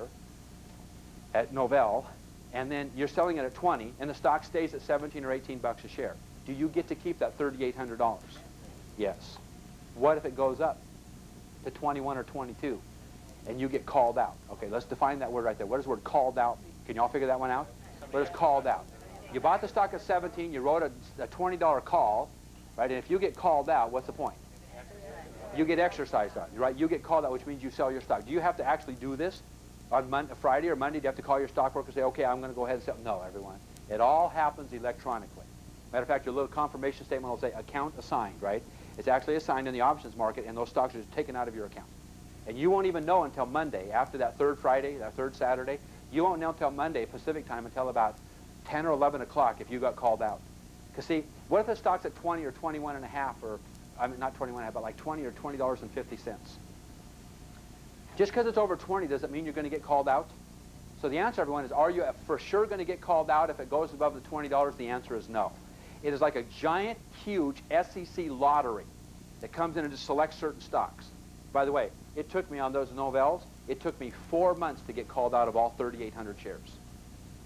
S2: at Novell, and then you're selling it at 20, and the stock stays at 17 or 18 bucks a share, do you get to keep that $3,800? Yes. What if it goes up to 21 or 22, and you get called out? Okay, let's define that word right there. What does the word called out mean? Can you all figure that one out? What is called out? You bought the stock at 17, you wrote a $20 call, right? And if you get called out, what's the point? You get exercised on, right? You get called out, which means you sell your stock. Do you have to actually do this on Friday or Monday? Do you have to call your stockbroker and say, okay, I'm going to go ahead and sell? No, everyone. It all happens electronically. Matter of fact, your little confirmation statement will say account assigned, right? It's actually assigned in the options market, and those stocks are just taken out of your account. And you won't even know until Monday, after that third Friday, that third Saturday. You won't know until Monday, Pacific time, until about 10 or 11 o'clock if you got called out. Because see, what if the stock's at 20 or 21 and a half, or, I mean, not 21 and a half, but like 20 or $20.50? Just because it's over 20 doesn't mean you're going to get called out. So the answer, everyone, is are you for sure going to get called out if it goes above the $20? The answer is no. It is like a giant, huge SEC lottery that comes in and just selects certain stocks. By the way, it took me on those Novells, it took me 4 months to get called out of all 3,800 shares.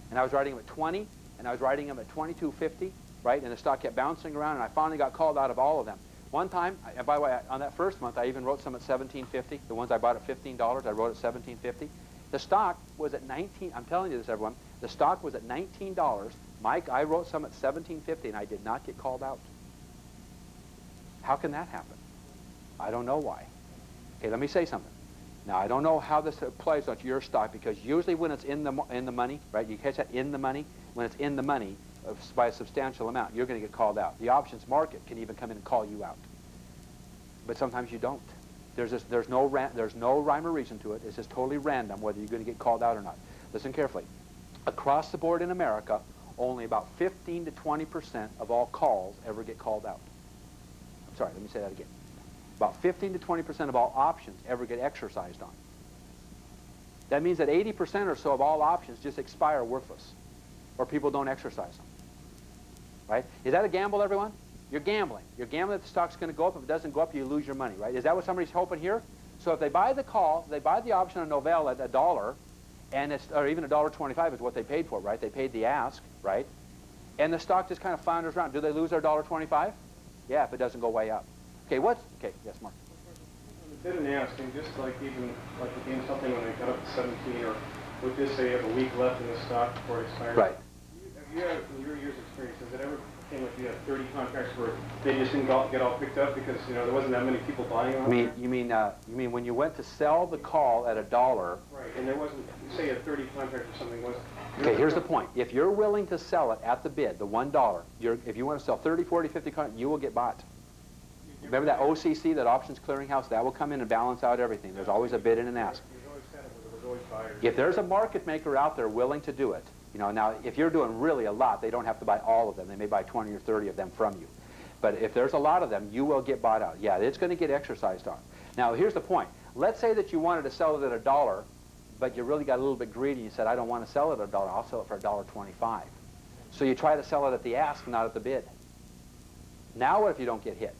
S2: And I was writing them at 20, and I was writing them at 22.50, right? And the stock kept bouncing around, and I finally got called out of all of them. One time, and by the way, on that first month, I even wrote some at $17.50. The ones I bought at $15, I wrote at $17.50. The stock was at 19. I'm telling you this, everyone. The stock was at $19. Mike, I wrote some at $17.50, and I did not get called out. How can that happen? I don't know why. Okay, let me say something. Now, I don't know how this plays on your stock, because usually when it's in the money, right, you catch that in the money? When it's in the money by a substantial amount, you're going to get called out. The options market can even come in and call you out. But sometimes you don't. There's no rhyme or reason to it. It's just totally random whether you're going to get called out or not. Listen carefully. Across the board in America, only about 15 to 20% of all calls ever get called out. I'm sorry, let me say that again. About 15 to 20% of all options ever get exercised on. That means that 80% or so of all options just expire worthless, or people don't exercise them. Right? Is that a gamble, everyone? You're gambling. You're gambling that the stock's going to go up. If it doesn't go up, you lose your money, right? Is that what somebody's hoping here? So if they buy the call, they buy the option on Novell at $1, and it's, or even $1.25 is what they paid for, right? They paid the ask, right? And the stock just kind of flounders around. Do they lose their $1.25? Yeah, if it doesn't go way up. Okay, okay, yes, Mark.
S3: Bid and ask, and just like even like again something when they got up to 17, or would this say you have a week left in the stock before it expires?
S2: Right.
S3: Have you had, in your years' experience, has it ever came like you had 30 contracts where they just didn't get all picked up because there wasn't that many people buying on it?
S2: You mean when you went to sell the call at $1?
S3: Right, and there wasn't, say you had 30 contracts or something, wasn't.
S2: Okay, here's the point. If you're willing to sell it at the bid, the $1, if you want to sell 30, 40, 50 contracts, you will get bought. Remember that OCC, that Options Clearinghouse, that will come in and balance out everything. There's always a bid and an ask. If there's a market maker out there willing to do it, now if you're doing really a lot, they don't have to buy all of them. They may buy 20 or 30 of them from you. But if there's a lot of them, you will get bought out. Yeah, it's going to get exercised on. Now, here's the point. Let's say that you wanted to sell it at $1, but you really got a little bit greedy. You said, I don't want to sell it at $1. I'll sell it for $1.25. So you try to sell it at the ask, not at the bid. Now what if you don't get hit?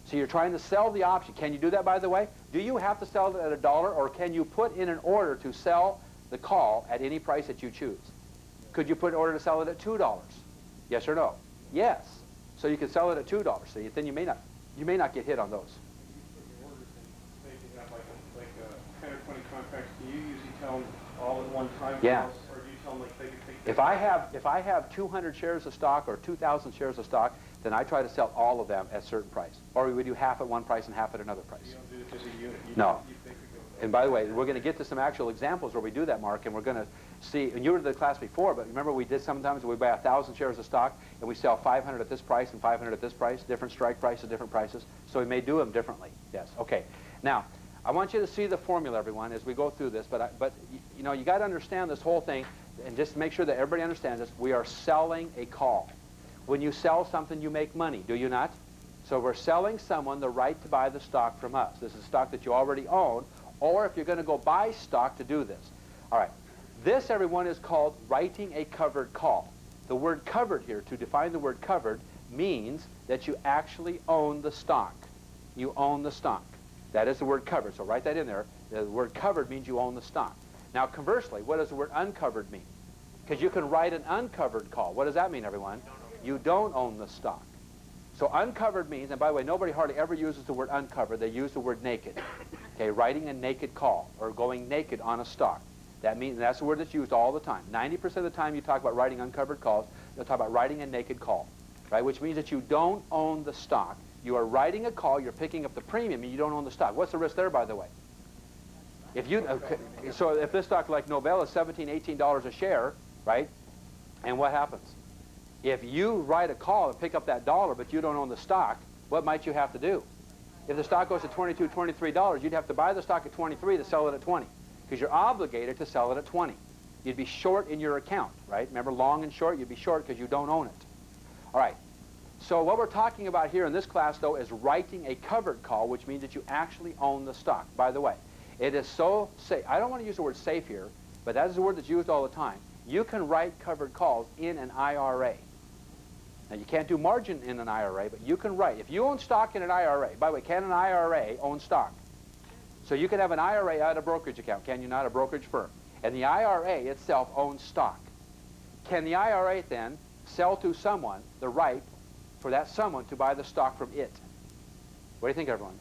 S2: So you're trying to sell the option. Can you do that, by the way? Do you have to sell it at $1, or can you put in an order to sell the call at any price that you choose? Could you put an order to sell it at $2? Yes or no? Yes. So you can sell it at $2. So then you may not get hit on those.
S3: Say you have like 10 or 20 contracts. Do you usually tell them all at one time?
S2: Yeah.
S3: Or do you tell them like they can take?
S2: If I have 200 shares of stock or 2,000 shares of stock, then I try to sell all of them at a certain price. Or we would do half at one price and half at another price.
S3: You don't do it just a unit.
S2: No. And by the way, we're going to get to some actual examples where we do that, Mark, and we're going to see, and you were to the class before, but remember we did sometimes we buy 1,000 shares of stock and we sell 500 at this price and 500 at this price, different strike prices, different prices. So we may do them differently. Yes. Okay. Now, I want you to see the formula, everyone, as we go through this, but you got to understand this whole thing, and just make sure that everybody understands this. We are selling a call. When you sell something, you make money, do you not? So we're selling someone the right to buy the stock from us. This is stock that you already own, or if you're going to go buy stock to do this. All right. This, everyone, is called writing a covered call. The word covered here, to define the word covered, means that you actually own the stock. You own the stock. That is the word covered. So write that in there. The word covered means you own the stock. Now, conversely, what does the word uncovered mean? Because you can write an uncovered call. What does that mean, everyone? You don't own the stock. So uncovered means, and by the way, nobody hardly ever uses the word uncovered. They use the word naked. Okay, writing a naked call or going naked on a stock. That means, and that's the word that's used all the time. 90% of the time you talk about writing uncovered calls, you'll talk about writing a naked call, right? Which means that you don't own the stock. You are writing a call, you're picking up the premium, and you don't own the stock. What's the risk there, by the way? If you, so if this stock like Novell is $17, $18 a share, right? And what happens? If you write a call and pick up that dollar, but you don't own the stock, what might you have to do? If the stock goes to $22, $23, you'd have to buy the stock at 23 to sell it at 20, because you're obligated to sell it at 20. You'd be short in your account, right? Remember, long and short, you'd be short because you don't own it. All right. So what we're talking about here in this class, though, is writing a covered call, which means that you actually own the stock. By the way, it is so safe. I don't want to use the word safe here, but that is the word that's used all the time. You can write covered calls in an IRA. Now, you can't do margin in an IRA, but you can write. If you own stock in an IRA, by the way, can an IRA own stock? So you can have an IRA out of a brokerage account, can you not, a brokerage firm? And the IRA itself owns stock. Can the IRA then sell to someone the right for that someone to buy the stock from it? What do you think, everyone?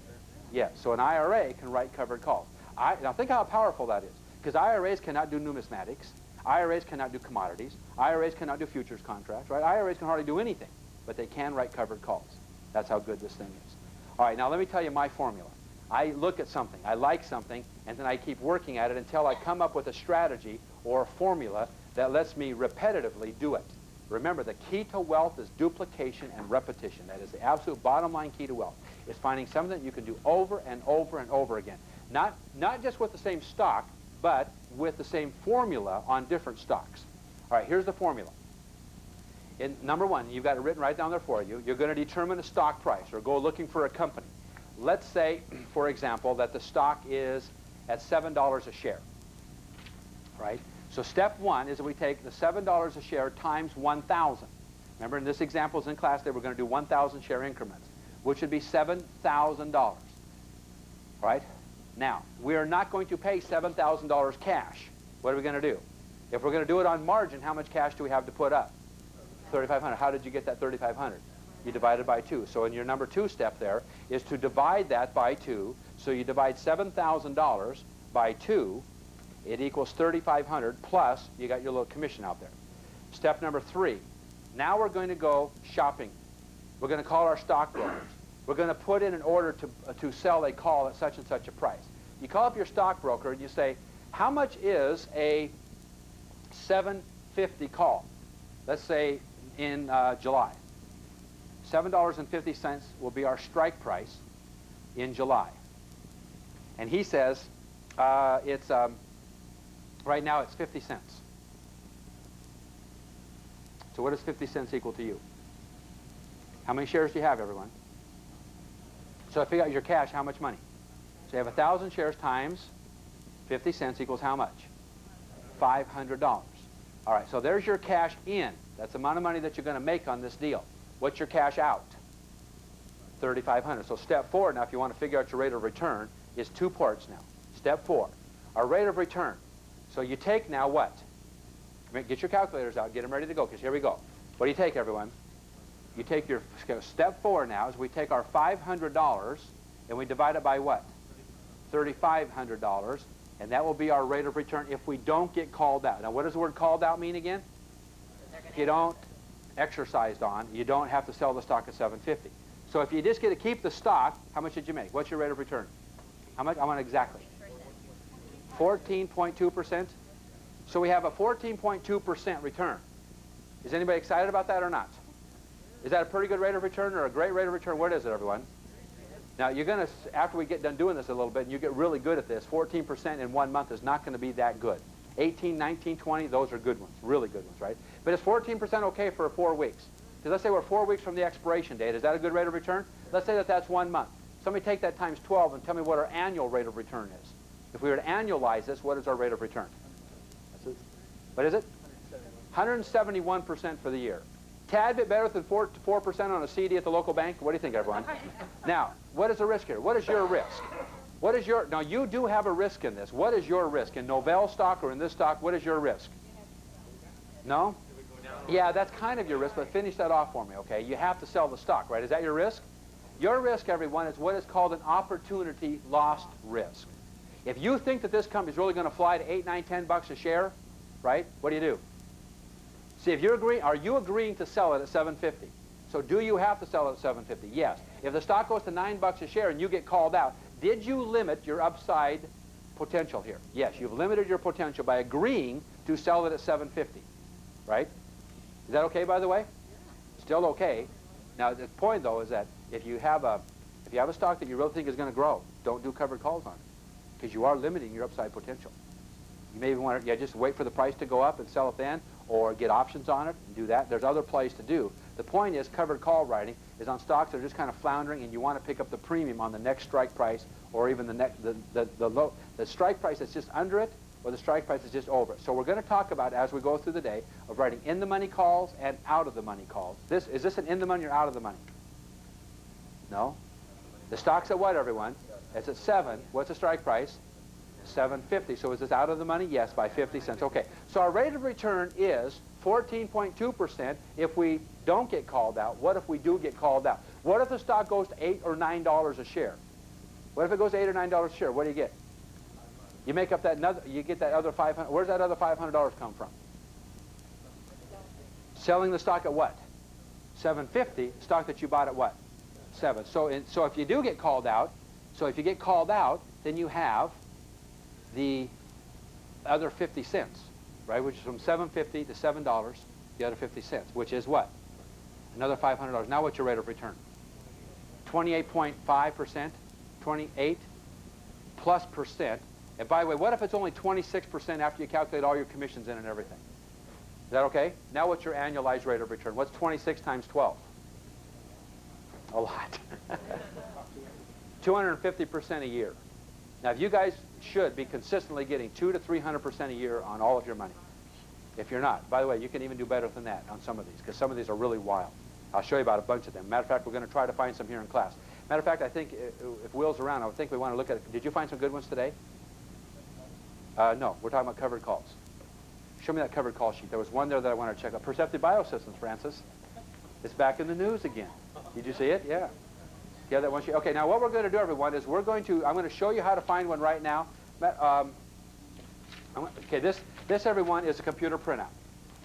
S2: Yeah, so an IRA can write covered calls. Now think how powerful that is, because IRAs cannot do numismatics. IRAs cannot do commodities. IRAs cannot do futures contracts, right? IRAs can hardly do anything, but they can write covered calls. That's how good this thing is. All right, now let me tell you my formula. I look at something, I like something, and then I keep working at it until I come up with a strategy or a formula that lets me repetitively do it. Remember, the key to wealth is duplication and repetition. That is the absolute bottom line key to wealth. It's finding something that you can do over and over and over again. Not just with the same stock, but with the same formula on different stocks. All right, here's the formula. In number one, you've got it written right down there for you. You're going to determine a stock price or go looking for a company. Let's say, for example, that the stock is at $7 a share, right? So step one is that we take the $7 a share times 1,000. Remember, in this example in class today, we're going to do 1,000 share increments, which would be $7,000, right? Now, we are not going to pay $7,000 cash. What are we going to do? If we're going to do it on margin, how much cash do we have to put up? $3,500. How did you get that $3,500? You divide it by 2. So in your number 2 step there is to divide that by 2. So you divide $7,000 by 2. It equals $3,500 plus you got your little commission out there. Step number 3. Now we're going to go shopping. We're going to call our stockbrokers. We're going to put in an order to sell a call at such and such a price. You call up your stockbroker and you say, how much is a 750 call? Let's say in July. $7.50 will be our strike price in July. And he says it's right now it's 50 cents. So what does 50 cents equal to you? How many shares do you have, everyone? So I figure out your cash, how much money? So you have 1,000 shares times 50 cents equals how much? $500. All right, so there's your cash in. That's the amount of money that you're going to make on this deal. What's your cash out? $3,500. So step 4, now if you want to figure out your rate of return, is 2 parts now. Step 4, our rate of return. So you take now what? Get your calculators out, get them ready to go, because here we go. What do you take, everyone? You take your, step 4 now is we take our $500 and we divide it by what? $3,500, and that will be our rate of return if we don't get called out. Now what does the word called out mean again? If you don't exercised on, you don't have to sell the stock at $7.50. So if you just get to keep the stock, how much did you make? What's your rate of return? How much? I want exactly. 14.2%. So we have a 14.2% return. Is anybody excited about that or not? Is that a pretty good rate of return or a great rate of return? What is it, everyone? Now, you're going to, after we get done doing this a little bit and you get really good at this, 14% in 1 month is not going to be that good. 18, 19, 20, those are good ones, really good ones, right? But is 14% okay for 4 weeks? Because let's say we're 4 weeks from the expiration date. Is that a good rate of return? Let's say that that's 1 month. Somebody take that times 12 and tell me what our annual rate of return is. If we were to annualize this, what is our rate of return? What is it? 171% for the year. Tad bit better than 4% on a CD at the local bank. What do you think, everyone? Now, what is the risk here? What is your risk? What is your, now you do have a risk in this. What is your risk? In Novell stock or in this stock, what is your risk? No? Yeah, that's kind of your risk, but finish that off for me, okay? You have to sell the stock, right? Is that your risk? Your risk, everyone, is what is called an opportunity lost risk. If you think that this company is really going to fly to 8, 9, 10 bucks a share, right? What do? See, if you're agreeing, are you agreeing to sell it at $7.50? So do you have to sell it at $7.50? Yes. If the stock goes to 9 bucks a share and you get called out, did you limit your upside potential here? Yes, you've limited your potential by agreeing to sell it at $7.50, right? Is that okay, by the way? Still okay. Now, the point, though, is that if you have a stock that you really think is going to grow, don't do covered calls on it, because you are limiting your upside potential. You may even want to just wait for the price to go up and sell it then, or get options on it and do that. There's other plays to do. The point is, covered call writing is on stocks that are just kind of floundering, and you want to pick up the premium on the next strike price, or even the strike price that's just under it, or the strike price is just over it. So we're going to talk about, as we go through the day, of writing in-the-money calls and out-of-the-money calls. Is this an in-the-money or out-of-the-money? No? The stock's at what, everyone? It's at 7. What's the strike price? $7.50. So is this out of the money? Yes, by 50 cents. Okay. So our rate of return is 14.2% if we don't get called out. What if we do get called out? What if the stock goes to $8 or $9 a share? What if it goes to $8 or $9 a share? What do you get? You make up that another, you get that other $500. Where's that other $500 come from? Selling the stock at what? $7.50. Stock that you bought at what? 7. So if you do get called out, then you have the other 50 cents, right? Which is from $7.50 to $7, the other 50 cents, which is what? Another $500. Now what's your rate of return? 28.5%, 28 plus percent And by the way, what if it's only 26% after you calculate all your commissions in and everything? Is that okay? Now what's your annualized rate of return? What's 26 times 12? A lot. 250% a year. Now, if you guys should be consistently getting 200 to 300% a year on all of your money. If you're not, by the way, you can even do better than that on some of these, because some of these are really wild. I'll show you about a bunch of them. Matter of fact, we're going to try to find some here in class. Matter of fact, I think if Will's around, I would think we want to look at it. Did you find some good ones today? No, we're talking about covered calls. Show me that covered call sheet. There was one there that I wanted to check out. Perceptive Biosystems, Francis. It's back in the news again. Did you see it? Yeah. Yeah, that one sheet. Okay, now what we're going to do, everyone, is I'm going to show you how to find one right now. Okay, this, everyone, is a computer printout.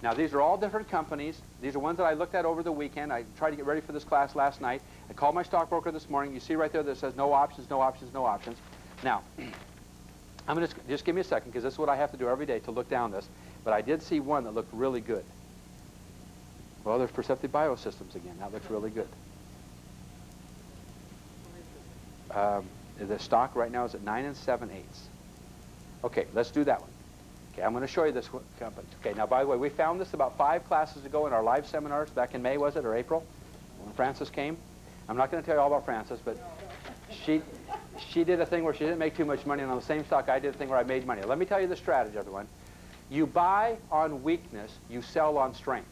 S2: Now, these are all different companies. These are ones that I looked at over the weekend. I tried to get ready for this class last night. I called my stockbroker this morning. You see right there that says no options, no options, no options. Now, I'm going to just give me a second, because this is what I have to do every day to look down this. But I did see one that looked really good. Well, there's Perceptive Biosystems again. That looks really good. The stock right now is at 9 7/8. Okay, let's do that one. Okay, I'm going to show you this company. Okay, now, by the way, we found this about 5 classes ago in our live seminars back in May, was it, or April, when Frances came. I'm not going to tell you all about Frances, but she did a thing where she didn't make too much money, and on the same stock, I did a thing where I made money. Let me tell you the strategy, everyone. You buy on weakness, you sell on strength.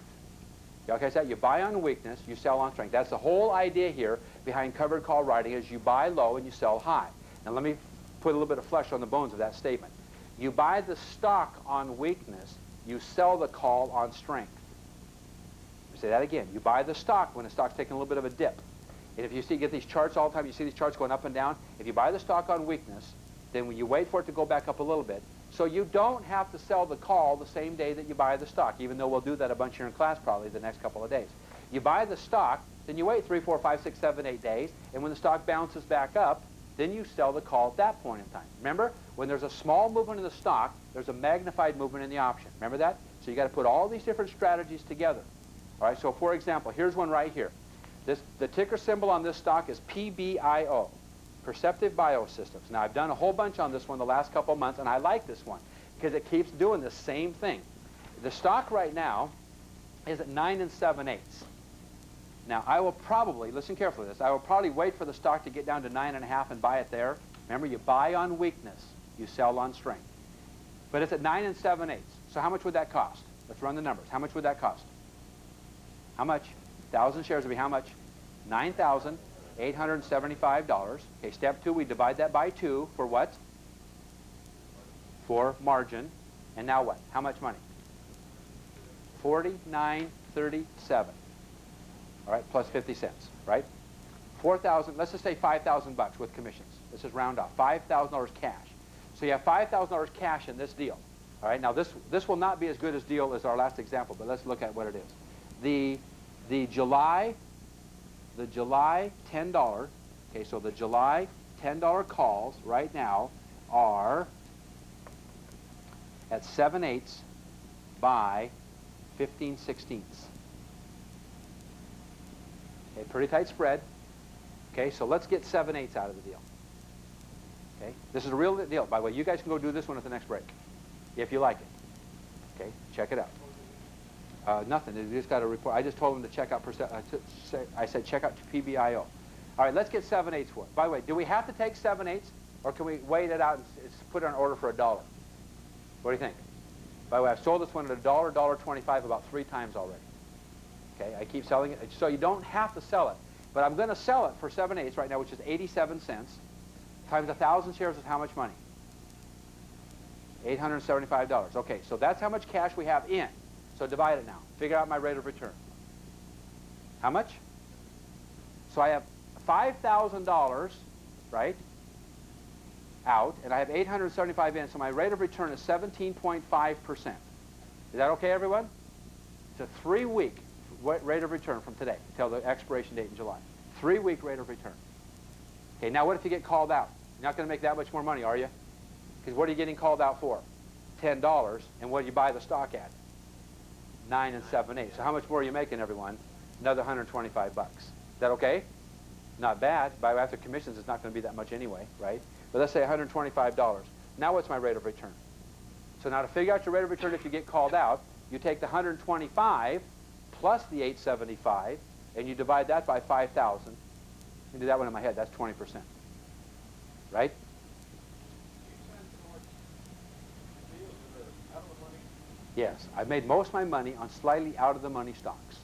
S2: Like I said, you buy on weakness, you sell on strength. That's the whole idea here behind covered call writing, is you buy low and you sell high. Now let me put a little bit of flesh on the bones of that statement. You buy the stock on weakness, you sell the call on strength. Say that again. You buy the stock when the stock's taking a little bit of a dip. And if you get these charts all the time, you see these charts going up and down. If you buy the stock on weakness, then when you wait for it to go back up a little bit, so you don't have to sell the call the same day that you buy the stock, even though we'll do that a bunch here in class probably the next couple of days. You buy the stock, then you wait 3, 4, 5, 6, 7, 8 days, and when the stock bounces back up, then you sell the call at that point in time. Remember, when there's a small movement in the stock, there's a magnified movement in the option. Remember that? So you got to put all these different strategies together. All right, so for example, here's one right here. The ticker symbol on this stock is PBIO. Perceptive Biosystems. Now, I've done a whole bunch on this one the last couple of months, and I like this one because it keeps doing the same thing. The stock right now is at 9 7/8. Now, I will probably, listen carefully to this, I will probably wait for the stock to get down to 9.5 and buy it there. Remember, you buy on weakness, you sell on strength. But it's at 9 7/8. So how much would that cost? Let's run the numbers. How much would that cost? How much? 1,000 shares would be how much? $9,875. Okay, step 2, we divide that by 2 for what? For margin. And now what? How much money? $49.37. All right, plus 50 cents, right? 4,000, let's just say 5,000 bucks with commissions. Let's just round off. $5,000 cash. So you have $5,000 cash in this deal. All right, now this will not be as good a deal as our last example, but let's look at what it is. The July $10, okay, so the July $10 calls right now are at 7/8 by 15/16. Okay, pretty tight spread. Okay, so let's get 7/8 out of the deal. Okay, this is a real deal. By the way, you guys can go do this one at the next break, if you like it. Okay, check it out. Nothing. They just got a report. I just told them to check out. I said check out PBIO. All right, let's get 7/8 for it. By the way, do we have to take 7/8, or can we wait it out and put it on order for $1? What do you think? By the way, I've sold this one at $1, $1.25 about 3 times already. Okay, I keep selling it, so you don't have to sell it. But I'm going to sell it for 7/8 right now, which is 87 cents. Times 1,000 shares is how much money? $875. Okay, so that's how much cash we have in. So divide it now. Figure out my rate of return. How much? So I have $5,000, right, out, and I have 875 in, so my rate of return is 17.5%. Is that okay, everyone? It's a 3-week rate of return from today until the expiration date in July. 3-week rate of return. Okay, now what if you get called out? You're not going to make that much more money, are you? Because what are you getting called out for? $10, and what do you buy the stock at? 9 7/8. So how much more are you making, everyone? Another 125 bucks. Is that okay? Not bad. By after commissions, it's not going to be that much anyway, right? But let's say $125. Now what's my rate of return? So now to figure out your rate of return if you get called out, you take the 125 plus the 875, and you divide that by 5,000. You do that one in my head. That's 20%. Right? Yes. I've made most of my money on slightly out-of-the-money stocks.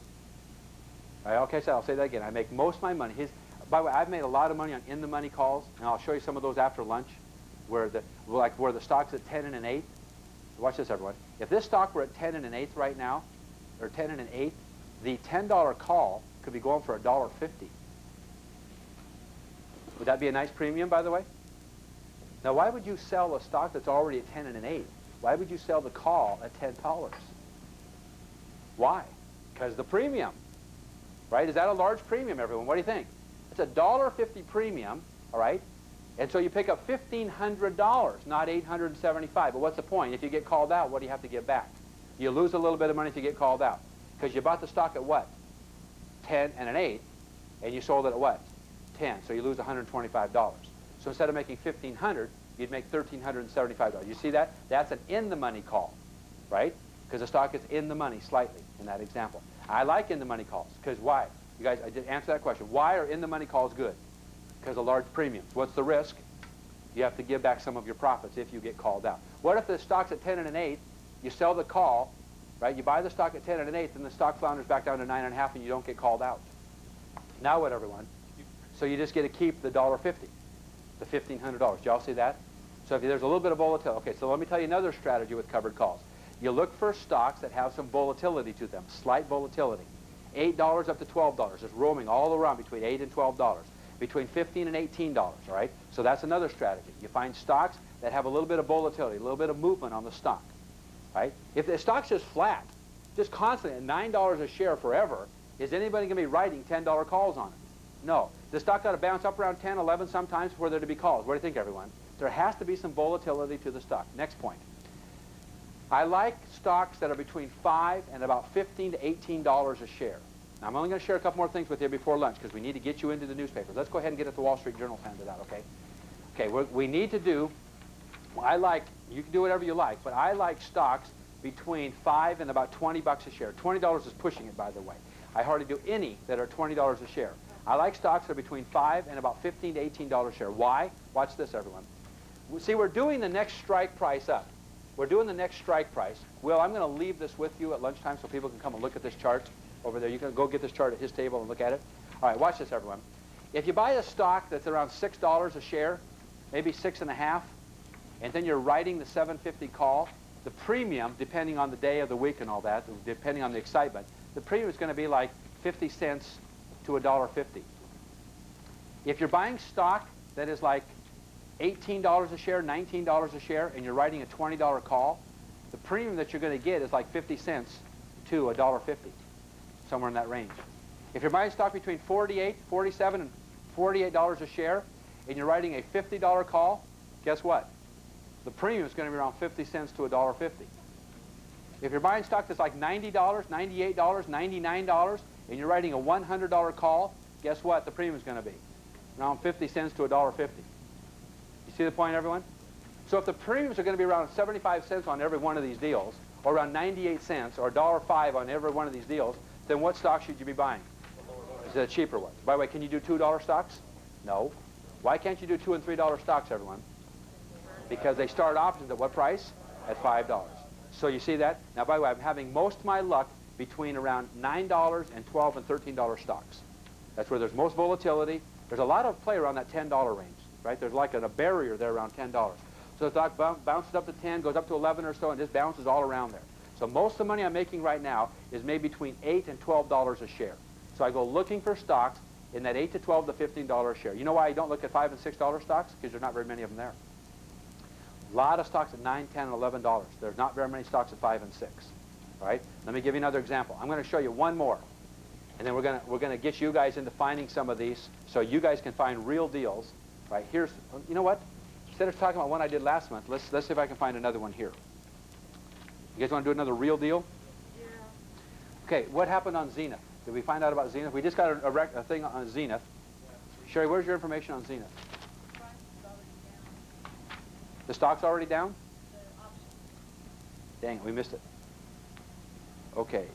S2: All right, okay, so I'll say that again. I make most of my money. By the way, I've made a lot of money on in-the-money calls, and I'll show you some of those after lunch, where the stock's at 10 and an eighth. Watch this, everyone. If this stock were at 10 and an eighth right now, or 10 and an eighth, the $10 call could be going for $1.50. Would that be a nice premium, by the way? Now, why would you sell a stock that's already at 10 and an eighth? Why would you sell the call at $10? Why? Because the premium, right? Is that a large premium, everyone? What do you think? It's a $1.50 premium, all right? And so you pick up $1,500, not $875. But what's the point? If you get called out, what do you have to give back? You lose a little bit of money if you get called out. Because you bought the stock at what? 10 and an eighth, and you sold it at what? 10. So you lose $125. So instead of making $1,500, you'd make $1,375. You see that? That's an in-the-money call, right? Because the stock is in the money slightly in that example. I like in-the-money calls. Because why? You guys, I did answer that question. Why are in-the-money calls good? Because of large premiums. What's the risk? You have to give back some of your profits if you get called out. What if the stock's at 10 and an eighth, you sell the call, right? You buy the stock at 10 and an eighth, and the stock flounders back down to 9 and a half, and you don't get called out. Now what, everyone? So you just get to keep the $1.50, the $1,500. Do y'all see that? So if there's a little bit of volatility. Okay, so let me tell you another strategy with covered calls. You look for stocks that have some volatility to them, slight volatility. $8 up to $12. It's roaming all around between $8 and $12. Between $15 and $18, all right? So that's another strategy. You find stocks that have a little bit of volatility, a little bit of movement on the stock, right? If the stock's just flat, just constantly at $9 a share forever, is anybody going to be writing $10 calls on it? No. The stock got to bounce up around 10, 11 sometimes for there to be calls. What do you think, everyone? There has to be some volatility to the stock. Next point. I like stocks that are between $5 and about $15 to $18 a share. Now, I'm only going to share a couple more things with you before lunch because we need to get you into the newspapers. Let's go ahead and get at the Wall Street Journal handed out, okay? Okay, we need to do, you can do whatever you like, but I like stocks between $5 and about $20 a share. $20 is pushing it, by the way. I hardly do any that are $20 a share. I like stocks that are between $5 and about $15 to $18 a share. Why? Watch this, everyone. See, we're doing the next strike price up. We're doing the next strike price. Will, I'm going to leave this with you at lunchtime so people can come and look at this chart over there. You can go get this chart at his table and look at it. All right, watch this, everyone. If you buy a stock that's around $6 a share, maybe 6.5, and then you're writing the $7.50 call, the premium, depending on the day of the week and all that, depending on the excitement, the premium is going to be like 50 cents to $1.50. If you're buying stock that is like $18 a share, $19 a share, and you're writing a $20 call, the premium that you're going to get is like 50 cents to $1.50, somewhere in that range. If you're buying stock between $47 and $48 a share, and you're writing a $50 call, guess what? The premium is going to be around 50 cents to $1.50. If you're buying stock that's like $90, $98, $99, and you're writing a $100 call, guess what? The premium is going to be around 50 cents to $1.50. You see the point, everyone? So if the premiums are going to be around 75 cents on every one of these deals, or around 98 cents, or $1.05 on every one of these deals, then what stock should you be buying? Is it a cheaper one? By the way, can you do $2 stocks? No. Why can't you do $2 and $3 stocks, everyone? Because they start options at what price? At $5. So you see that? Now, by the way, I'm having most of my luck between around $9 and $12 and $13 stocks. That's where there's most volatility. There's a lot of play around that $10 range, right? There's like a barrier there around $10. So the stock bounces up to 10, goes up to 11 or so, and just bounces all around there. So most of the money I'm making right now is made between $8 and $12 a share. So I go looking for stocks in that $8 to $12 to $15 a share. You know why I don't look at $5 and $6 stocks? Because there's not very many of them there. A lot of stocks at $9, $10, and $11. There's not very many stocks at $5 and $6. All right? Let me give you another example. I'm going to show you one more. And then we're going to get you guys into finding some of these so you guys can find real deals. Right? Here's, you know what? Instead of talking about one I did last month, let's see if I can find another one here. You guys want to do another real deal? Yeah. Okay, what happened on Zenith? Did we find out about Zenith? We just got a thing on Zenith. Sherry, where's your information on Zenith? The stock's already down? Dang, we missed it. Okay.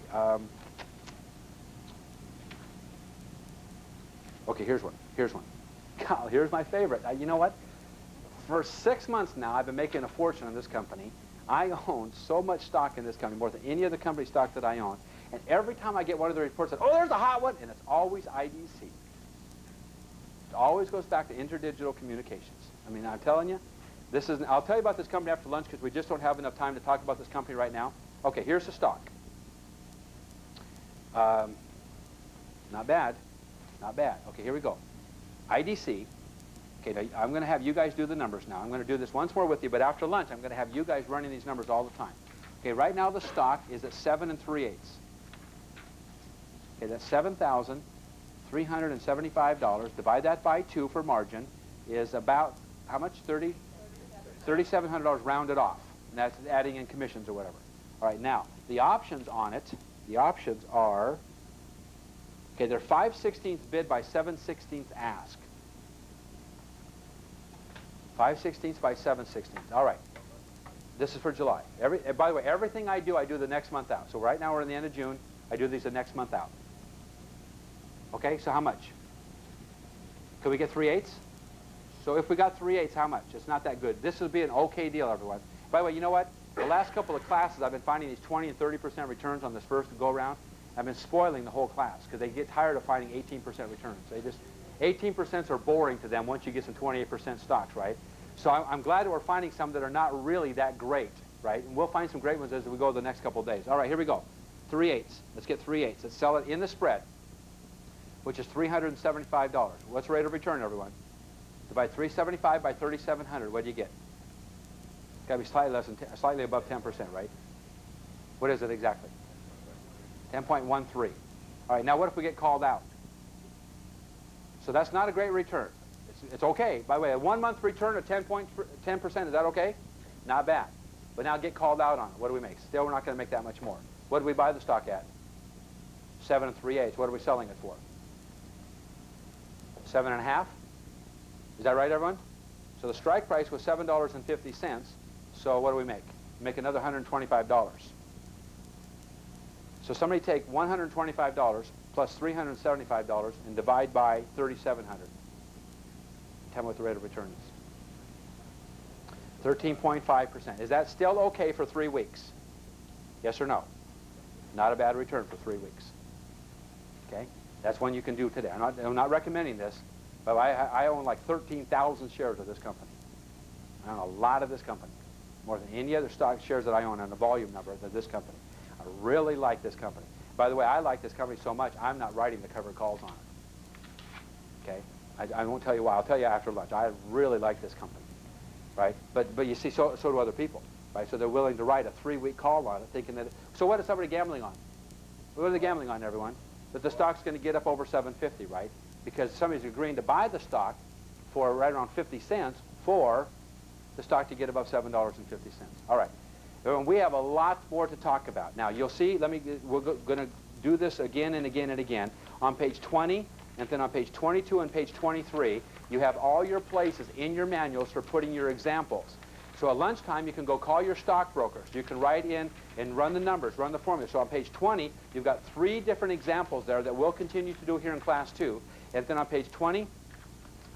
S2: Okay, here's one. Here's one. God, here's my favorite. You know what? For 6 months now, I've been making a fortune on this company. I own so much stock in this company, more than any other company stock that I own. And every time I get one of the reports that, oh, there's a hot one, and it's always IDC. It always goes back to interdigital communications. I mean, I'm telling you, this is. I'll tell you about this company after lunch because we just don't have enough time to talk about this company right now. Okay, here's the stock. Not bad. Not bad. Okay, here we go. IDC. Okay, now I'm going to have you guys do the numbers now. I'm going to do this once more with you, but after lunch, I'm going to have you guys running these numbers all the time. Okay, right now the stock is at 7 3/8. Okay, that's $7,375. Divide that by 2 for margin is about, how much? $3,700 rounded off. And that's adding in commissions or whatever. All right, now, the options on it, the options are, okay, they're 5/16 bid by 7/16 ask. 5/16 by 7/16. All right. This is for July. By the way, everything I do the next month out. So right now we're in the end of June. I do these the next month out. Okay, so how much? Could we get 3/8? So if we got 3/8, how much? It's not that good. This would be an okay deal, everyone. By the way, you know what? The last couple of classes, I've been finding these 20 and 30% returns on this first go-around. I've been spoiling the whole class because they get tired of finding 18% returns. They just 18% are boring to them once you get some 28% stocks, right? So I'm glad that we're finding some that are not really that great, right? And we'll find some great ones as we go the next couple of days. All right, here we go. 3/8. Let's get 3/8. Let's sell it in the spread, which is $375. What's the rate of return, everyone? Divide 375 by 3,700. What do you get? It's got to be slightly less than slightly above 10%, right? What is it exactly? 10.13. All right, now what if we get called out? So that's not a great return. It's okay. By the way, a 1 month return of 10%, is that okay? Not bad. But now get called out on it. What do we make? Still, we're not going to make that much more. What do we buy the stock at? 7 3/8. What are we selling it for? 7.5? Is that right, everyone? So the strike price was $7.50. So what do we make? We make another $125. So somebody take $125 plus $375 and divide by 3,700. Tell me what the rate of return is. 13.5%. Is that still okay for 3 weeks? Yes or no? Not a bad return for 3 weeks. Okay? That's one you can do today. I'm not recommending this, but I own like 13,000 shares of this company. I own a lot of this company. More than any other stock shares that I own on the volume number than this company. I really like this company. By the way, I like this company so much, I'm not writing the covered calls on it. Okay? I won't tell you why. I'll tell you after lunch. I really like this company, right? But you see, so do other people, right? So they're willing to write a 3-week call on it, thinking that. So what is somebody gambling on? What are they gambling on, everyone? That the stock's going to get up over 750, right? Because somebody's agreeing to buy the stock for right around 50 cents for the stock to get above $7.50. All right. We have a lot more to talk about. Now, you'll see, we're going to do this again and again and again. On page 20, and then on page 22 and page 23, you have all your places in your manuals for putting your examples. So at lunchtime, you can go call your stockbrokers. You can write in and run the numbers, run the formula. So on page 20, you've got 3 different examples there that we'll continue to do here in class 2. And then on page 20,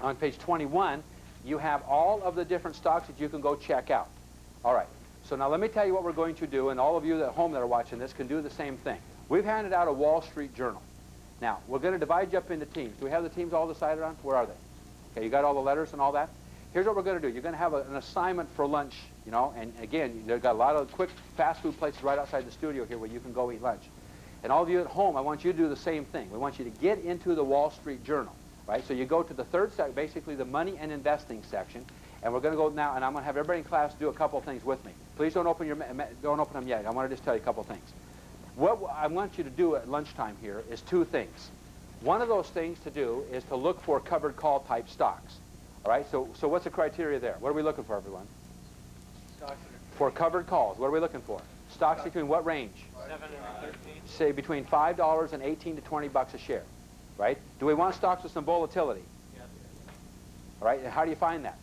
S2: on page 21, you have all of the different stocks that you can go check out. All right. So now let me tell you what we're going to do, and all of you at home that are watching this can do the same thing. We've handed out a Wall Street Journal. Now, we're going to divide you up into teams. Do we have the teams all decided on? Where are they? Okay, you got all the letters and all that? Here's what we're going to do. You're going to have an assignment for lunch, you know, and again, they've got a lot of quick fast food places right outside the studio here where you can go eat lunch. And all of you at home, I want you to do the same thing. We want you to get into the Wall Street Journal, right? So you go to the third section, basically the money and investing section, and we're going to go now, and I'm going to have everybody in class do a couple things with me. Please don't open them yet. I want to just tell you a couple things. What I want you to do at lunchtime here is 2 things. One of those things to do is to look for covered call type stocks. All right, so what's the criteria there? What are we looking for, everyone? For covered calls, what are we looking for? Stocks between what range?
S3: 7 and 13.
S2: Say between $5 and 18 to 20 bucks a share, right? Do we want stocks with some volatility?
S3: Yes.
S2: All right, and how do you find that?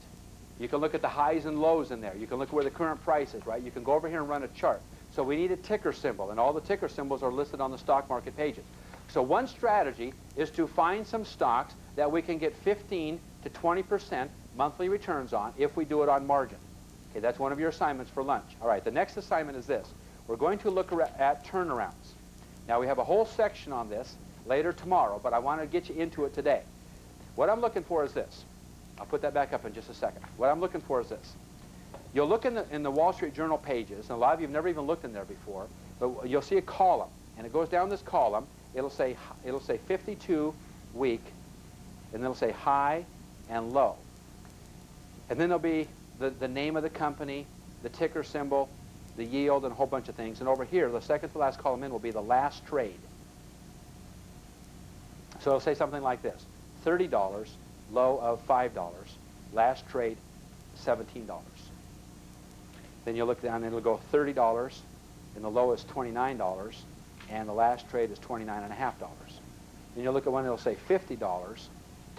S2: You can look at the highs and lows in there. You can look at where the current price is, right? You can go over here and run a chart. So we need a ticker symbol, and all the ticker symbols are listed on the stock market pages. So one strategy is to find some stocks that we can get 15 to 20% monthly returns on if we do it on margin. Okay, that's one of your assignments for lunch. All right, the next assignment is this. We're going to look at turnarounds. Now, we have a whole section on this later tomorrow, but I want to get you into it today. What I'm looking for is this. I'll put that back up in just a second. What I'm looking for is this. You'll look in the Wall Street Journal pages, and a lot of you have never even looked in there before, but you'll see a column, and it goes down this column. It'll say 52 week, and it'll say high and low. And then there'll be the name of the company, the ticker symbol, the yield, and a whole bunch of things. And over here, the second to last column in will be the last trade. So it'll say something like this. $30, low of $5, last trade, $17. Then you look down and it'll go $30, and the low is $29, and the last trade is $29.50. Then you'll look at one that'll say $50,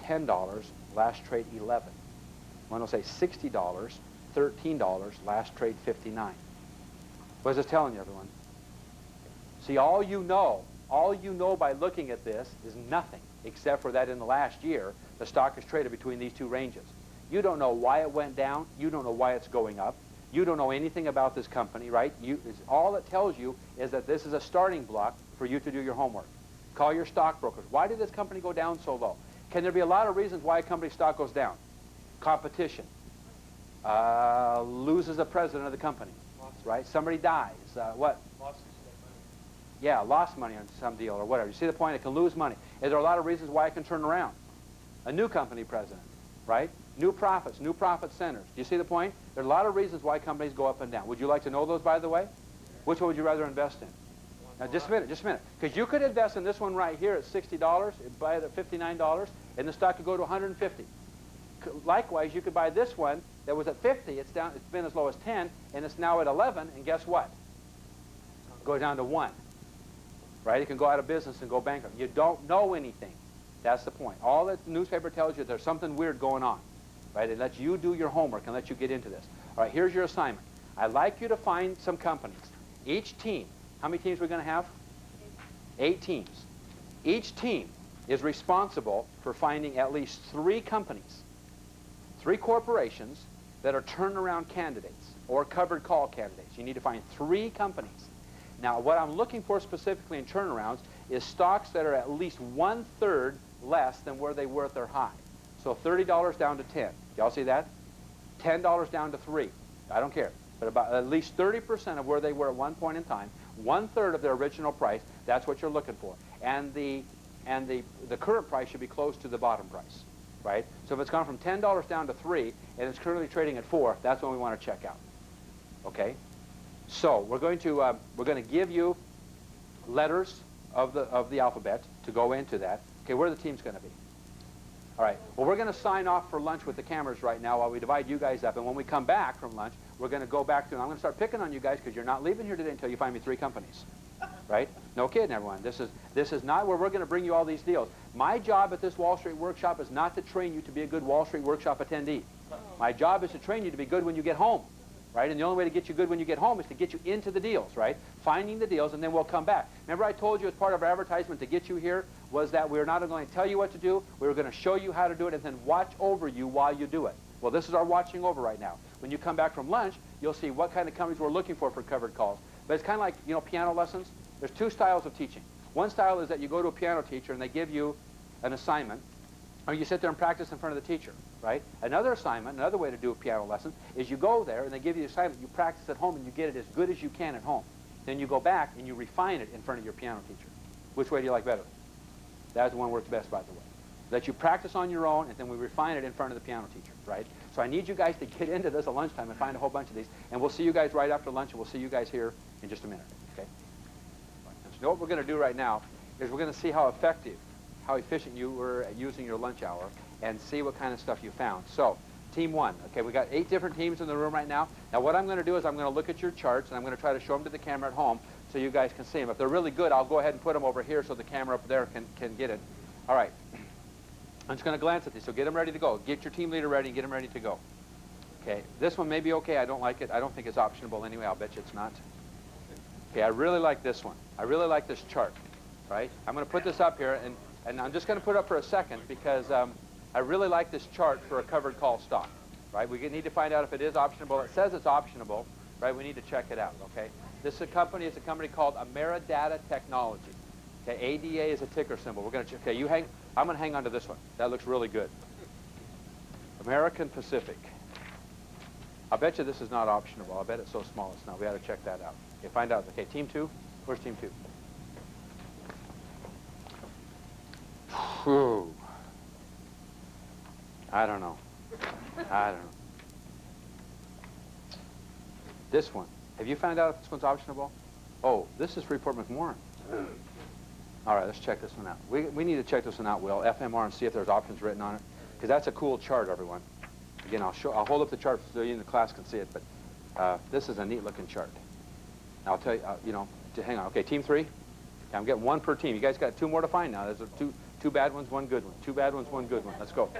S2: $10, last trade $11. One will say $60, $13, last trade $59. What is this telling you, everyone? See, all you know by looking at this is nothing, except for that in the last year, the stock has traded between these two ranges. You don't know why it went down. You don't know why it's going up. You don't know anything about this company, right? All it tells you is that this is a starting block for you to do your homework. Call your stockbrokers. Why did this company go down so low? Can there be a lot of reasons why a company's stock goes down? Competition. Loses the president of the company, right? Somebody dies. What? Yeah, lost money on some deal or whatever. You see the point? It can lose money. Is there a lot of reasons why it can turn around? A new company president, right? New profits, new profit centers. Do you see the point? There are a lot of reasons why companies go up and down. Would you like to know those, by the way? Which one would you rather invest in? Now, just a minute. Because you could invest in this one right here at $60, buy it at $59, and the stock could go to $150. Likewise, you could buy this one that was at 50. It's been as low as 10, and it's now at 11. And guess what? It goes down to 1. Right? It can go out of business and go bankrupt. You don't know anything. That's the point. All that the newspaper tells you, there's something weird going on. Right? It lets you do your homework and let you get into this. All right, here's your assignment. I'd like you to find some companies. Each team, how many teams are we going to have? 8 teams. Each team is responsible for finding at least 3 companies, 3 corporations that are turnaround candidates or covered call candidates. You need to find 3 companies. Now, what I'm looking for specifically in turnarounds is stocks that are at least 1/3 less than where they were at their high. So $30 down to 10. Y'all see that? $10 down to 3. I don't care. But about at least 30% of where they were at one point in time, 1/3 of their original price, that's what you're looking for. And the current price should be close to the bottom price, right? So if it's gone from $10 down to 3 and it's currently trading at 4, that's when we want to check out. Okay? So we're going to give you letters of the alphabet to go into that. Okay, where are the teams going to be? All right. Well, we're going to sign off for lunch with the cameras right now while we divide you guys up. And when we come back from lunch, we're going to go back to, and I'm going to start picking on you guys because you're not leaving here today until you find me 3 companies. Right? No kidding, everyone. This is not where we're going to bring you all these deals. My job at this Wall Street Workshop is not to train you to be a good Wall Street Workshop attendee. My job is to train you to be good when you get home. Right? And the only way to get you good when you get home is to get you into the deals, right? Finding the deals, and then we'll come back. Remember I told you as part of our advertisement to get you here was that we were not going to tell you what to do, we were going to show you how to do it and then watch over you while you do it. Well, this is our watching over right now. When you come back from lunch, you'll see what kind of companies we're looking for covered calls. But it's kind of like, you know, piano lessons. There's 2 styles of teaching. One style is that you go to a piano teacher and they give you an assignment, or you sit there and practice in front of the teacher. Right? Another assignment, another way to do a piano lesson, is you go there and they give you the assignment, you practice at home and you get it as good as you can at home. Then you go back and you refine it in front of your piano teacher. Which way do you like better? That's the one works best, by the way. That you practice on your own and then we refine it in front of the piano teacher, right? So I need you guys to get into this at lunchtime and find a whole bunch of these. And we'll see you guys right after lunch and we'll see you guys here in just a minute, okay? So what we're going to do right now is we're going to see how effective, how efficient you were at using your lunch hour and see what kind of stuff you found. So, team 1. Okay, we got 8 different teams in the room right now. Now, what I'm going to do is I'm going to look at your charts, and I'm going to try to show them to the camera at home so you guys can see them. If they're really good, I'll go ahead and put them over here so the camera up there can get it. All right. I'm just going to glance at these, so get them ready to go. Get your team leader ready and get them ready to go. Okay, this one may be okay. I don't like it. I don't think it's optionable anyway. I'll bet you it's not. Okay, I really like this one. I really like this chart, right? I'm going to put this up here, and I'm just going to put it up for a second because I really like this chart for a covered call stock, right? We need to find out if it is optionable. It says it's optionable, right? We need to check it out, okay? This company is a company called AmeriData Technology. Okay, ADA is a ticker symbol. We're going to check. Okay, I'm going to hang on to this one. That looks really good. American Pacific. I'll bet you this is not optionable. I'll bet it's so small it's not. We ought to check that out. Okay, find out. Okay, team 2. Where's team 2? Whew. I don't know. I don't know. This one. Have you found out if this one's optionable? Oh, this is Freeport McMoran. All right, let's check this one out. We need to check this one out, Will. FMR, and see if there's options written on it. Because that's a cool chart, everyone. Again, I'll hold up the chart so you in the class can see it, but this is a neat-looking chart. Now, I'll tell you, hang on. Okay, team 3. Okay, I'm getting 1 per team. You guys got 2 more to find now. There's two bad ones, 1 good one. 2 bad ones, 1 good one. Let's go.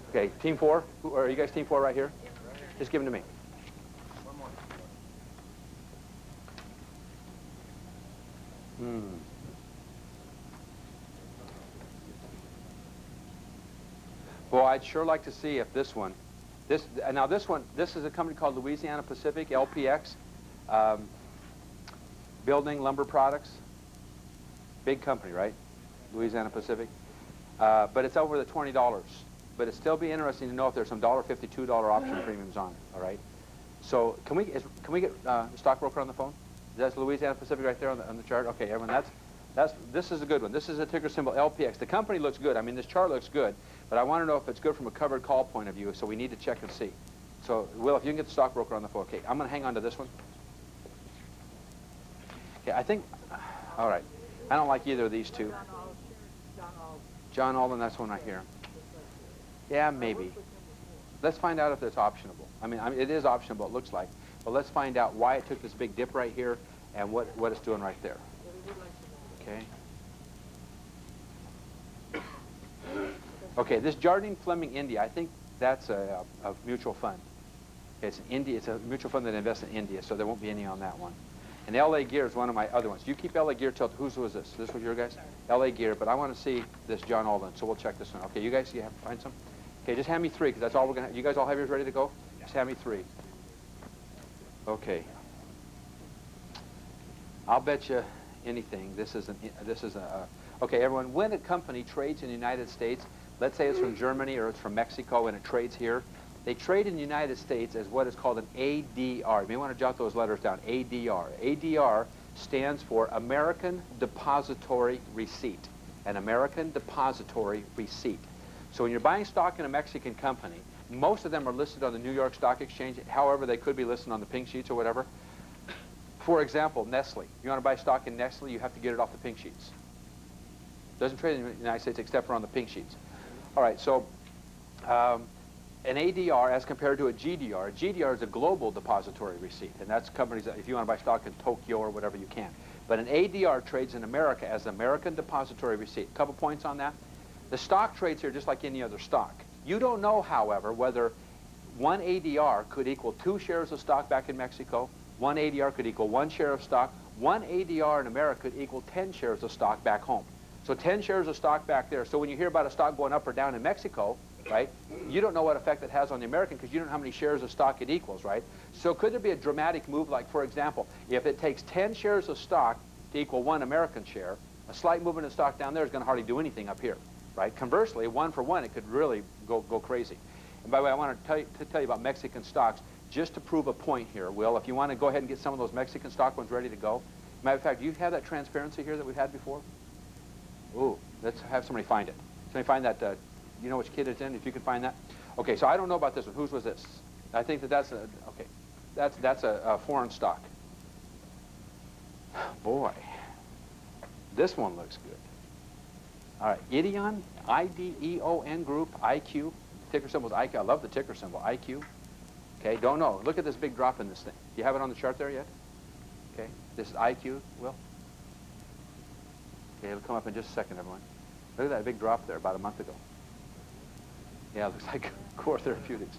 S2: Okay, team 4. Are you guys team 4 right here? Just give them to me. Well, I'd sure like to see if this one, this is a company called Louisiana Pacific, LPX, Building Lumber Products. Big company, right? Louisiana Pacific. But it's over the $20. But it'd still be interesting to know if there's some $1.52 option premiums on it, all right? So can we get the stockbroker on the phone? That's Louisiana Pacific right there on the chart. Okay, everyone, this is a good one. This is a ticker symbol LPX. The company looks good. I mean, this chart looks good, but I want to know if it's good from a covered call point of view. So we need to check and see. So, Will, if you can get the stockbroker on the phone. Okay, I'm going to hang on to this one. Okay, I think. All right, I don't like either of these two. John Alden, that's one right here. Yeah, maybe. Let's find out if it's optionable. I mean, it is optionable, it looks like. But let's find out why it took this big dip right here and what it's doing right there. Okay. Okay, this Jardine Fleming India, I think that's a mutual fund. It's a mutual fund that invests in India, so there won't be any on that one. And LA Gear is one of my other ones. You keep LA Gear till, whose was this? This was your guys? LA Gear, but I want to see this John Alden, so we'll check this one. Okay, you guys, you have to find some? Okay, just hand me 3, because that's all we're going to have. You guys all have yours ready to go? Just hand me 3. Okay. I'll bet you anything. Okay, everyone, when a company trades in the United States, let's say it's from Germany or it's from Mexico and it trades here, they trade in the United States as what is called an ADR. You may want to jot those letters down, ADR. ADR stands for American Depository Receipt, an American Depository Receipt. So when you're buying stock in a Mexican company, most of them are listed on the New York Stock Exchange. However, they could be listed on the pink sheets or whatever. For example, Nestle. You want to buy stock in Nestle, you have to get it off the pink sheets. Doesn't trade in the United States except for on the pink sheets. All right, so an ADR as compared to a GDR. A GDR is a global depository receipt, and that's companies that if you want to buy stock in Tokyo or whatever, you can. But an ADR trades in America as American Depository Receipt. A couple points on that. The stock trades here just like any other stock. You don't know, however, whether one ADR could equal 2 shares of stock back in Mexico, one ADR could equal 1 share of stock, one ADR in America could equal 10 shares of stock back home. So 10 shares of stock back there. So when you hear about a stock going up or down in Mexico, right, you don't know what effect it has on the American because you don't know how many shares of stock it equals, right? So could there be a dramatic move, like, for example, if it takes 10 shares of stock to equal 1 American share, a slight movement in stock down there is going to hardly do anything up here, right? Conversely, 1 for 1, it could really go crazy. And by the way, I want to tell you about Mexican stocks just to prove a point here, Will. If you want to go ahead and get some of those Mexican stock ones ready to go. Matter of fact, do you have that transparency here that we've had before? Ooh, let's have somebody find it. Somebody find that, you know which kid it's in, if you can find that? Okay, so I don't know about this one. Whose was this? I think that's a foreign stock. Boy, this one looks good. All right, Ideon, I-D-E-O-N Group, IQ. Ticker symbol is IQ. I love the ticker symbol, IQ. Okay, don't know. Look at this big drop in this thing. Do you have it on the chart there yet? Okay, this is IQ, Will. Okay, it'll come up in just a second, everyone. Look at that big drop there about a month ago. Yeah, it looks like Core Therapeutics.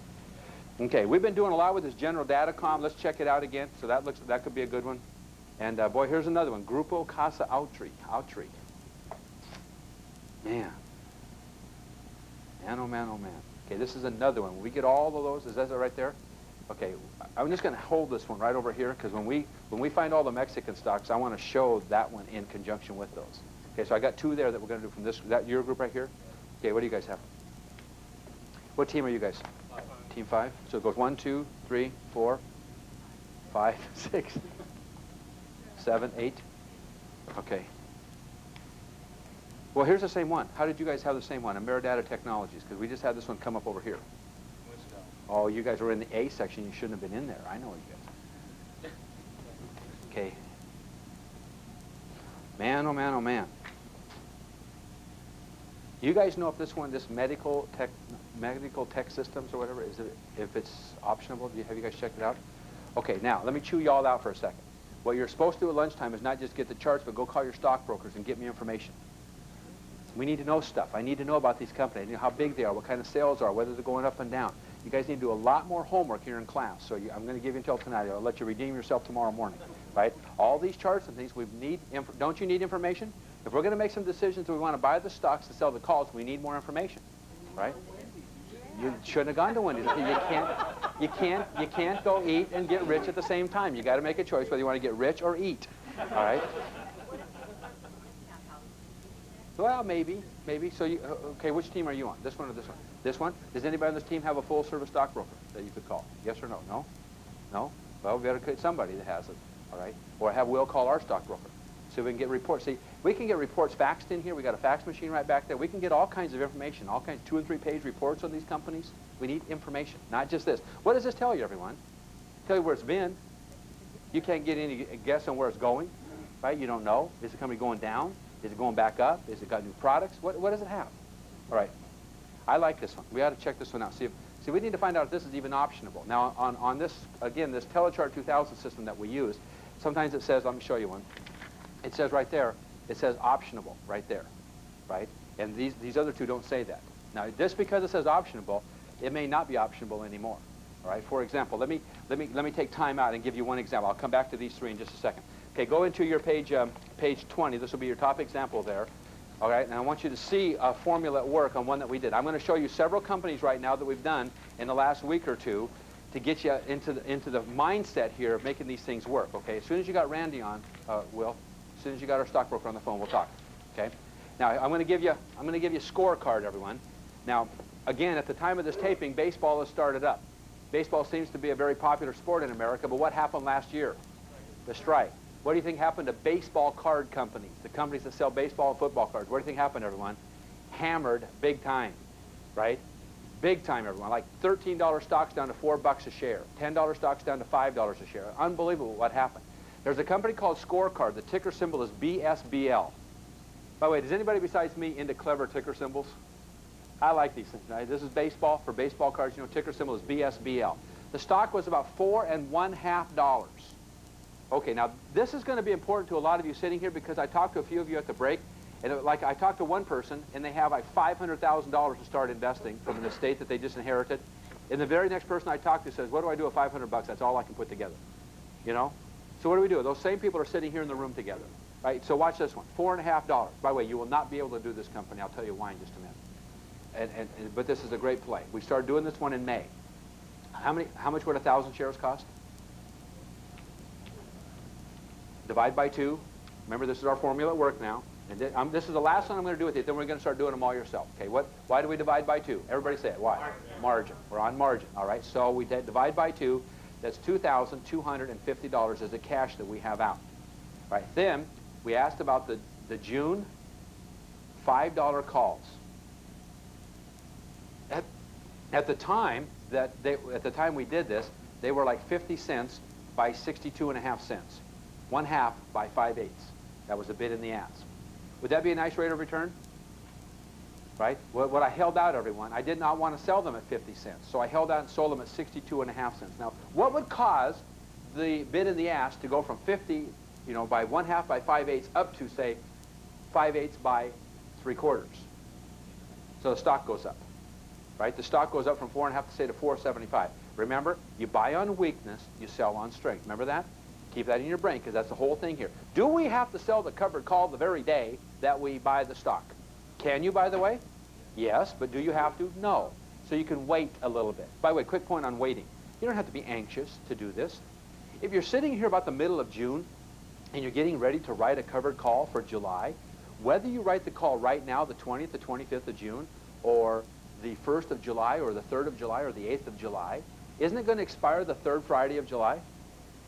S2: Okay, we've been doing a lot with this General Datacom. Let's check it out again. So that could be a good one. And boy, here's another one. Grupo Casa Autry. Man. Man, oh man, oh man. Okay, this is another one. When we get all of those, is that right there? Okay, I'm just going to hold this one right over here because when we find all the Mexican stocks, I want to show that one in conjunction with those. Okay, so I got two there that we're going to do from this. Is that your group right here? Okay, what do you guys have? What team are you guys? Team 5. So it goes 1, 2, 3, 4, 5, 6, 7, 8. Okay. Well, here's the same one. How did you guys have the same one? Ameridata Technologies, because we just had this one come up over here. Oh, you guys were in the A section. You shouldn't have been in there. I know you guys. Okay. Man, oh man, oh man. You guys know if this one, this medical tech systems or whatever, if it's optionable? Have you guys checked it out? Okay, now let me chew you all out for a second. What you're supposed to do at lunchtime is not just get the charts, but go call your stockbrokers and get me information. We need to know stuff. I need to know about these companies, how big they are, what kind of sales are, whether they're going up and down. You guys need to do a lot more homework here in class. So I'm going to give you until tonight. I'll let you redeem yourself tomorrow morning, right? All these charts and things, don't you need information? If we're going to make some decisions that we want to buy the stocks to sell the calls, we need more information, right? You shouldn't have gone to Wendy's. You can't go eat and get rich at the same time. You got to make a choice whether you want to get rich or eat, all right? Well, maybe. So, okay, which team are you on? This one or this one? This one? Does anybody on this team have a full-service stockbroker that you could call? Yes or no? No? No? Well, we got to get somebody that has it, all right? Or have Will call our stockbroker so we can get reports. See, we can get reports faxed in here. We got a fax machine right back there. We can get all kinds of information, all kinds of 2- and 3-page reports on these companies. We need information, not just this. What does this tell you, everyone? Tell you where it's been. You can't get any guess on where it's going, right? You don't know. Is the company going down? Is it going back up? Is it got new products? What does it have? All right. I like this one. We ought to check this one out. See, we need to find out if this is even optionable. Now, on this, again, this Telechart 2000 system that we use, sometimes it says, let me show you one. It says right there, it says optionable right there, right? And these other two don't say that. Now, just because it says optionable, it may not be optionable anymore. All right. For example, let me take time out and give you one example. I'll come back to these three in just a second. Okay, go into your page 20. This will be your top example there. All right, and I want you to see a formula at work on one that we did. I'm going to show you several companies right now that we've done in the last week or two to get you into the mindset here of making these things work. Okay, as soon as you got Randy on, Will, as soon as you got our stockbroker on the phone, we'll talk. Okay. Now I'm going to give you a scorecard, everyone. Now, again, at the time of this taping, baseball has started up. Baseball seems to be a very popular sport in America, but what happened last year? The strike. What do you think happened to baseball card companies, the companies that sell baseball and football cards? What do you think happened, everyone? Hammered big time, right? Big time, everyone. Like $13 stocks down to $4 a share. $10 stocks down to $5 a share. Unbelievable what happened. There's a company called Scorecard. The ticker symbol is BSBL. By the way, does anybody besides me into clever ticker symbols? I like these things. Right? This is baseball. For baseball cards, you know, ticker symbol is BSBL. The stock was about $4.50. Okay, now this is going to be important to a lot of you sitting here because I talked to a few of you at the break, and I talked to one person, and they have like $500,000 to start investing from an estate that they just inherited. And the very next person I talked to says, what do I do with 500 bucks? That's all I can put together. You know? So what do? Those same people are sitting here in the room together. Right? So watch this one. $4.50. By the way, you will not be able to do this company. I'll tell you why in just a minute. But this is a great play. We started doing this one in May. How much would 1,000 shares cost? Divide by 2. Remember, this is our formula at work now. And this is the last one I'm going to do with you. Then we're going to start doing them all yourself. Okay, why do we divide by 2? Everybody say it. Why? Margin. We're on margin. All right, so we divide by 2. That's $2,250 as the cash that we have out. Right, then we asked about the June $5 calls. At the time we did this, they were like 50 cents by 62.5 cents. 1/2 by 5/8. That was a bid in the ask. Would that be a nice rate of return? Right? What I held out, everyone, I did not want to sell them at 50 cents. So I held out and sold them at 62.5 cents. Now, what would cause the bid in the ask to go from 50, you know, by 1/2 by 5/8 up to, say, 5/8 by 3/4? So the stock goes up. right? The stock goes up from 4.5 to say to 4.75. Remember, you buy on weakness, you sell on strength. Remember that? Keep that in your brain because that's the whole thing here. Do we have to sell the covered call the very day that we buy the stock? Can you, by the way? Yes, but do you have to? No. So you can wait a little bit. By the way, quick point on waiting. You don't have to be anxious to do this. If you're sitting here about the middle of June and you're getting ready to write a covered call for July, whether you write the call right now, the 20th, the 25th of June, or the 1st of July, or the 3rd of July, or the 8th of July, isn't it going to expire the 3rd Friday of July?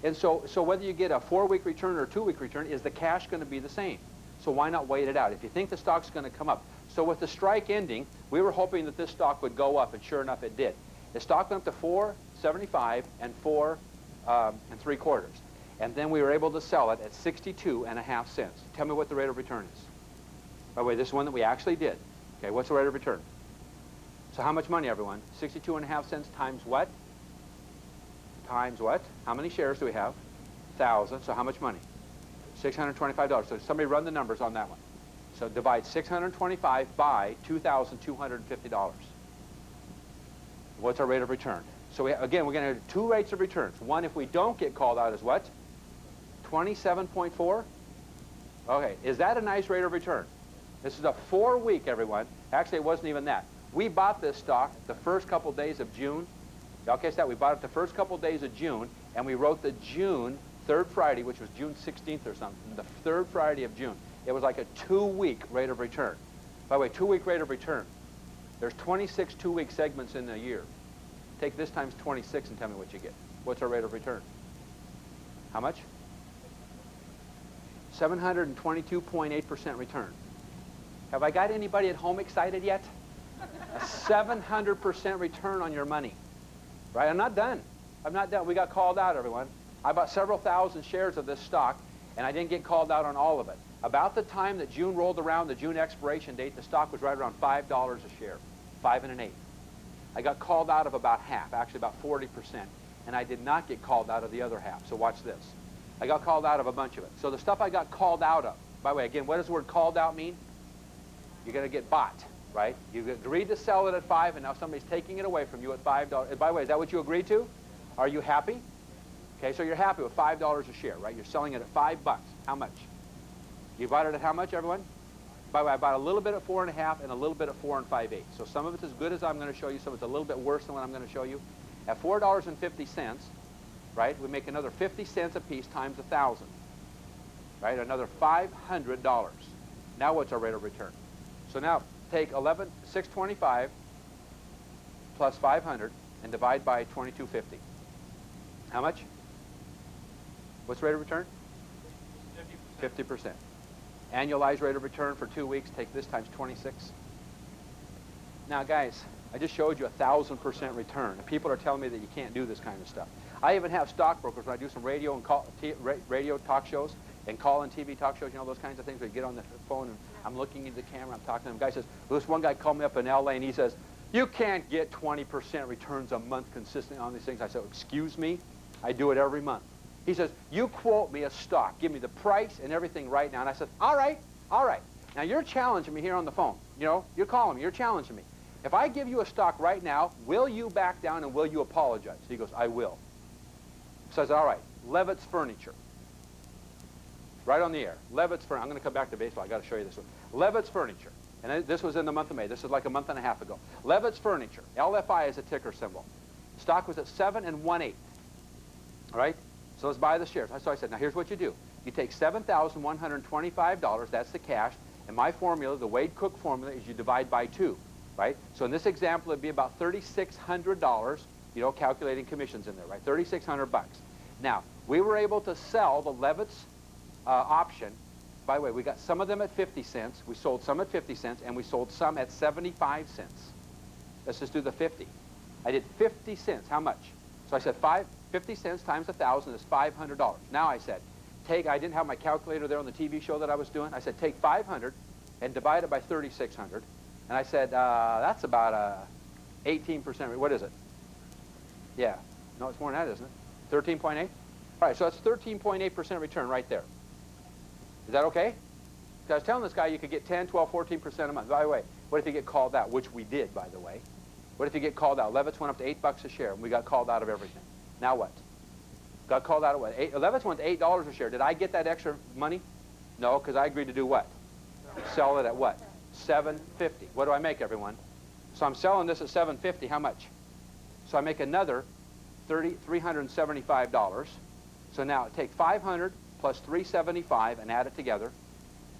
S2: And so whether you get a 4-week return or a 2-week return, is the cash going to be the same? So why not wait it out? If you think the stock's going to come up. So with the strike ending, we were hoping that this stock would go up, and sure enough, it did. The stock went up to 4.75 and 4 3/4. And then we were able to sell it at 62.5 cents. Tell me what the rate of return is. By the way, this is one that we actually did. Okay, what's the rate of return? So how much money, everyone? 62.5 cents times what? Times what? How many shares do we have? 1,000. So how much money? $625. So somebody run the numbers on that one. So divide 625 by $2,250. What's our rate of return? So again, we're going to have 2 rates of returns. One, if we don't get called out, is what? 27.4? Okay, is that a nice rate of return? This is a 4-week, everyone. Actually, it wasn't even that. We bought this stock the first couple days of June. Y'all catch that? We bought it the first couple days of June, and we wrote the June 3rd Friday, which was June 16th or something, the 3rd Friday of June. It was like a 2-week rate of return. By the way, 2-week rate of return. There's 26 2-week segments in a year. Take this times 26 and tell me what you get. What's our rate of return? How much? 722.8% return. Have I got anybody at home excited yet? A 700% return on your money. Right? I'm not done. I'm not done. We got called out, everyone. I bought several thousand shares of this stock, and I didn't get called out on all of it. About the time that June rolled around, the June expiration date, the stock was right around $5 a share, 5 1/8. I got called out of about half, actually about 40%, and I did not get called out of the other half. So watch this. I got called out of a bunch of it. So the stuff I got called out of, by the way, again, what does the word called out mean? You're going to get bought, right? You agreed to sell it at 5, and now somebody's taking it away from you at $5. By the way, is that what you agreed to? Are you happy? Okay, so you're happy with $5 a share, right? You're selling it at $5. How much? You bought it at how much, everyone? By the way, I bought a little bit at 4 1/2 and a little bit at 4 5/8. So some of it's as good as I'm going to show you, some of it's a little bit worse than what I'm going to show you. At $4.50, right, we make another 50 cents a piece times 1,000, right? Another $500. Now what's our rate of return? So now take 625 plus 500 and divide by 2250. How much? What's the rate of return? 50%. Annualized rate of return for 2 weeks, take this times 26. Now, guys, I just showed you 1,000% return. People are telling me that you can't do this kind of stuff. I even have stockbrokers when I do some radio and radio talk shows and call-in TV talk shows, you know, those kinds of things where you get on the phone and I'm looking into the camera, I'm talking to them. Guy says, this one guy called me up in L.A. and he says, you can't get 20% returns a month consistently on these things. I said, excuse me? I do it every month. He says, you quote me a stock. Give me the price and everything right now. And I said, all right, all right. Now, you're challenging me here on the phone. You know, you're calling me. You're challenging me. If I give you a stock right now, will you back down and will you apologize? He goes, I will. Says, all right, Levitt's Furniture. Right on the air. Levitt's Furniture. I'm going to come back to baseball. I got to show you this one. Levitt's Furniture. And this was in the month of May. This is like a month and a half ago. Levitt's Furniture. LFI is a ticker symbol. Stock was at 7 1/8. All right? So let's buy the shares. So I said, now here's what you do. You take $7,125, that's the cash, and my formula, the Wade-Cook formula, is you divide by 2, right? So in this example, it'd be about $3,600, you know, calculating commissions in there, right? $3,600. Now, we were able to sell the Levitt's option. By the way, we got some of them at 50 cents, we sold some at 50 cents, and we sold some at 75 cents. Let's just do the 50. I did 50 cents. How much? So I said 50 cents times 1,000 is $500. Now I said, I didn't have my calculator there on the TV show that I was doing. I said, take 500 and divide it by 3,600. And I said, that's about 18%. What is it? Yeah. No, it's more than that, isn't it? 13.8? All right, so that's 13.8% return right there. Is that okay? Because I was telling this guy you could get 10, 12, 14% a month. By the way, what if you get called out? Which we did, by the way. What if you get called out? Levitt's went up to $8 a share, and we got called out of everything. Now what? Got called out of what? Levitt's went to $8 a share. Did I get that extra money? No, because I agreed to do what? Sell it at what? $7.50. What do I make, everyone? So I'm selling this at $7.50. How much? So I make another $375. So now take $500 plus $375 and add it together.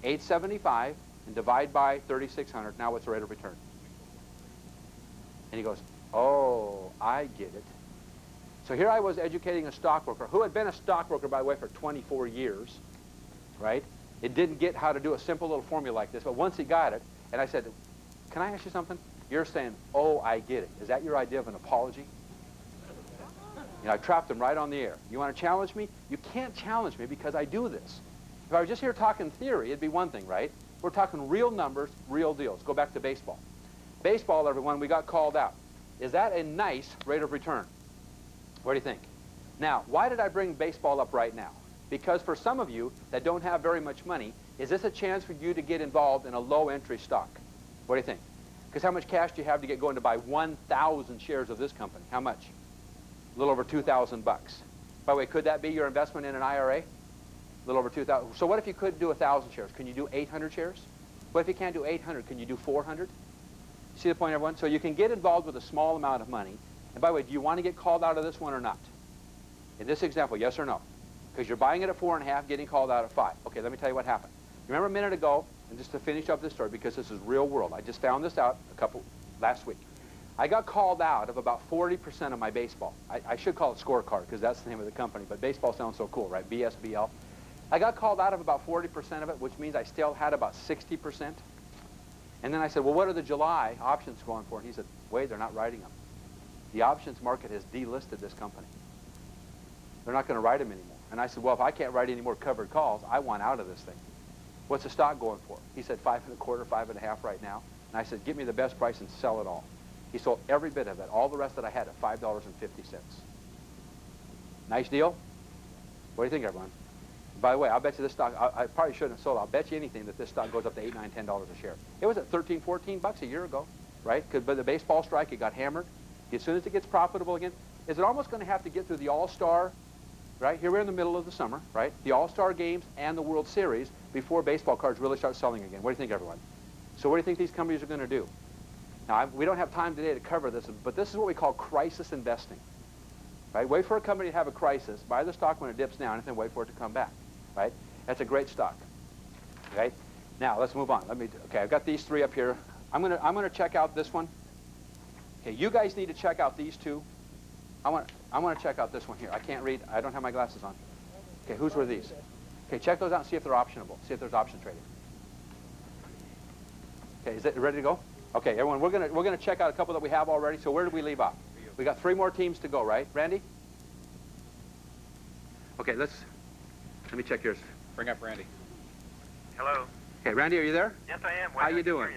S2: $875 and divide by $3,600. Now what's the rate of return? And he goes, oh, I get it. So here I was educating a stockbroker who had been a stockbroker, by the way, for 24 years, right? It didn't get how to do a simple little formula like this, but once he got it, and I said, can I ask you something? You're saying, oh, I get it. Is that your idea of an apology? You know, I trapped him right on the air. You want to challenge me? You can't challenge me because I do this. If I was just here talking theory, it'd be one thing, right? We're talking real numbers, real deals. Go back to baseball. Baseball, everyone, we got called out. Is that a nice rate of return? What do you think? Now, why did I bring baseball up right now? Because for some of you that don't have very much money, is this a chance for you to get involved in a low-entry stock? What do you think? Because how much cash do you have to get going to buy 1,000 shares of this company? How much? A little over 2,000 bucks. By the way, could that be your investment in an IRA? A little over 2,000. So what if you could do 1,000 shares? Can you do 800 shares? What if you can't do 800? Can you do 400? See the point, everyone? So you can get involved with a small amount of money. And by the way, do you want to get called out of this one or not? In this example, yes or no? Because you're buying it at 4.5, getting called out at 5. Okay, let me tell you what happened. Remember a minute ago, and just to finish up this story, because this is real world. I just found this out last week. I got called out of about 40% of my baseball. I should call it scorecard because that's the name of the company, but baseball sounds so cool, right? BSBL. I got called out of about 40% of it, which means I still had about 60%. And then I said, well, what are the July options going for? And he said, wait, they're not writing them. The options market has delisted this company. They're not going to write them anymore. And I said, well, if I can't write any more covered calls, I want out of this thing. What's the stock going for? He said 5.25, 5.5 right now. And I said, give me the best price and sell it all. He sold every bit of it, all the rest that I had at $5.50. Nice deal? What do you think, everyone? By the way, I'll bet you this stock, I probably shouldn't have sold. I'll bet you anything that this stock goes up to $8, $9, $10 a share. It was at 13, 14 bucks a year ago, right? But the baseball strike, it got hammered. As soon as it gets profitable again, is it almost going to have to get through the All-Star, right? Here we're in the middle of the summer, right? The All-Star games and the World Series before baseball cards really start selling again. What do you think, everyone? So what do you think these companies are going to do? Now, we don't have time today to cover this, but this is what we call crisis investing, right? Wait for a company to have a crisis, buy the stock when it dips down, and then wait for it to come back, right? That's a great stock, right? Now, let's move on. Okay, I've got these three up here. I'm gonna check out this one. Okay, you guys need to check out these two. I want to check out this one here. I can't read. I don't have my glasses on. Okay, whose were these? Okay, check those out and see if they're optionable. See if there's option trading. Okay, is it ready to go? Okay, everyone, we're gonna check out a couple that we have already. So where did we leave off? We got 3 more teams to go, right? Randy? Okay, let me check yours.
S4: Bring up Randy.
S5: Hello.
S1: Okay, Randy, are you there?
S5: Yes, I am.
S1: How you doing?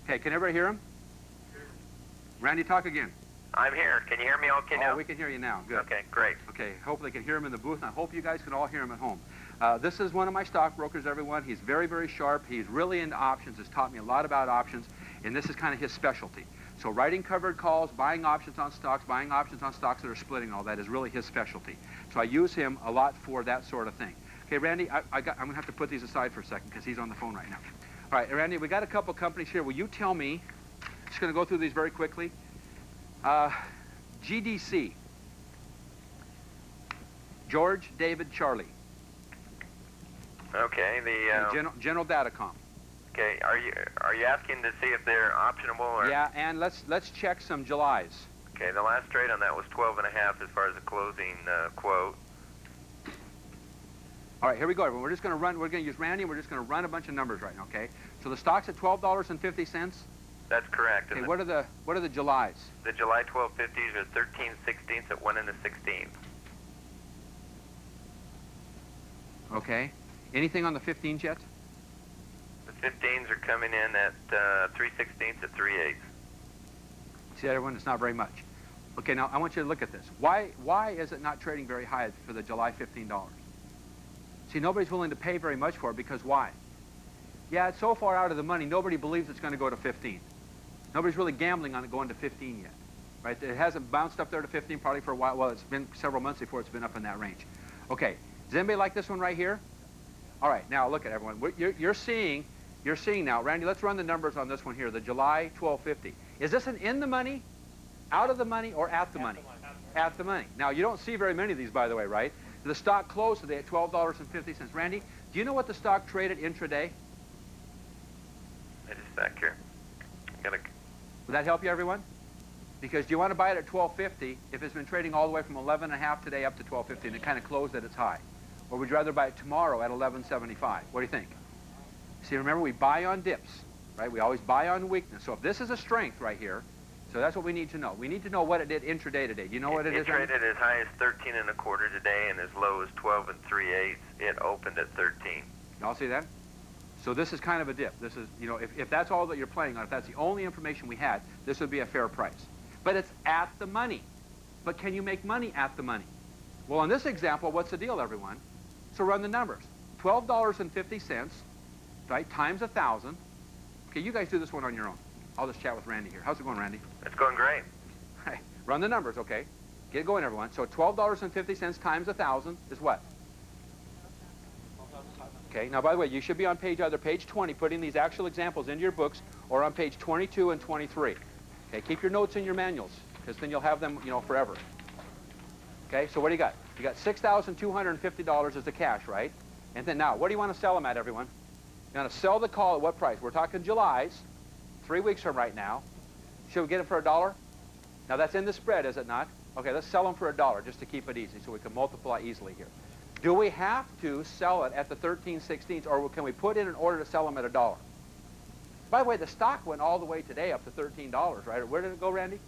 S1: Okay, can everybody hear him? Randy, talk again.
S5: I'm here. Can you hear me okay now?
S1: Oh, we can hear you now. Good.
S5: Okay, great.
S1: Okay, hopefully they can hear him in the booth, and I hope you guys can all hear him at home. This is one of my stockbrokers, everyone. He's very, very sharp. He's really into options. Has taught me a lot about options, and this is kind of his specialty. So writing covered calls, buying options on stocks that are splitting, all that is really his specialty. So I use him a lot for that sort of thing. Okay, Randy, I'm going to have to put these aside for a second because he's on the phone right now. All right, Randy, we got a couple companies here. Will you tell me, just going to go through these very quickly. GDC, George, David, Charlie.
S5: Okay,
S1: General Datacom.
S5: Okay, are you asking to see if they're optionable or?
S1: Yeah, and let's check some Julys.
S5: Okay, the last trade on that was 12.5 as far as the closing quote.
S1: All right, here we go, everyone. We're going to use Randy, and we're just going to run a bunch of numbers right now, okay? So the stock's at $12.50.
S5: That's correct.
S1: Okay, what are the Julys?
S5: The July 12.50s are 13/16 at 1 in the 16th.
S1: Okay. Anything on the 15s yet?
S5: The 15s are coming in at 3/16 at 3/8.
S1: See that, everyone? It's not very much. Okay, now I want you to look at this. Why is it not trading very high for the July $15? See, nobody's willing to pay very much for it because why? Yeah, it's so far out of the money, nobody believes it's going to go to 15.
S2: Nobody's really gambling on it going to 15 yet, right? It hasn't bounced up there to 15 probably for a while. Well, it's been several months before it's been up in that range. Okay, does anybody like this one right here? All right, now look at everyone. You're seeing now, Randy, let's run the numbers on this one here, the July 1250. Is this an in the money, out of the money, or at the money? At the money. Now, you don't see very many of these, by the way, right? The stock closed today at $12.50. Randy, do you know what the stock traded intraday?
S5: I just back here. Gotta.
S2: Would that help you, everyone? Because do you want to buy it at $12.50 if it's been trading all the way from 11.5 today up to $12.50 and it kind of closed at its high? Or would you rather buy it tomorrow at 11.75? What do you think? See, remember, we buy on dips, right? We always buy on weakness. So if this is a strength right here, so that's what we need to know. We need to know what it did intraday today. Do you know what it is?
S5: It traded as high as 13.25 today and as low as 12 3/8. It opened at 13.
S2: Y'all see that? So this is kind of a dip. This is, you know, if that's all that you're playing on, if that's the only information we had, this would be a fair price. But it's at the money. But can you make money at the money? Well, in this example, what's the deal, everyone? So run the numbers. $12.50, right, times 1,000. Okay, you guys do this one on your own. I'll just chat with Randy here. How's it going, Randy?
S5: It's going great.
S2: Right. Run the numbers, okay? Get going, everyone. So $12.50 times 1,000 is what? Okay, now, by the way, you should be on either page 20, putting these actual examples into your books, or on page 22 and 23. Okay, keep your notes in your manuals, because then you'll have them, you know, forever. Okay, so what do you got? You got $6,250 as the cash, right? And then now, what do you want to sell them at, everyone? You want to sell the call at what price? We're talking July's, 3 weeks from right now. Should we get it for $1? Now, that's in the spread, is it not? Okay, let's sell them for $1, just to keep it easy, so we can multiply easily here. Do we have to sell it at the 13/16, or can we put in an order to sell them at $1? By the way, the stock went all the way today up to $13, right? Or where did it go, Randy?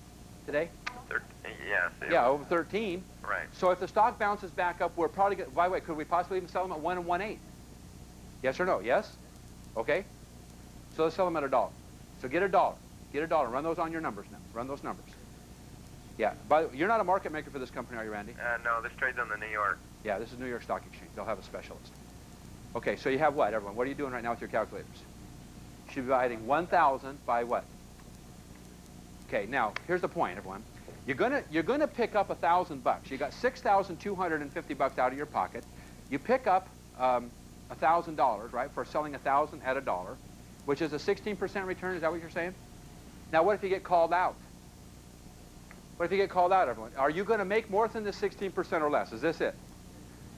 S2: Today?
S5: Yes.
S2: Yeah, over 13.
S5: Right.
S2: So if the stock bounces back up, we're probably going to, by the way, could we possibly even sell them at 1 1/8? Yes or no? Yes? Okay. So let's sell them at $1. So get $1. Get $1. Run those on your numbers now. Run those numbers. Yeah. You're not a market maker for this company, are you, Randy?
S5: No, this trades on the New York.
S2: Yeah, this is New York Stock Exchange. They'll have a specialist. Okay, so you have what, everyone? What are you doing right now with your calculators? You should be dividing 1,000 by what? Okay, now, here's the point, everyone. You're gonna pick up $1,000. You got $6,250 out of your pocket. You pick up $1,000, right, for selling 1,000 at $1, which is a 16% return. Is that what you're saying? Now, what if you get called out? What if you get called out, everyone? Are you going to make more than the 16% or less? Is this it?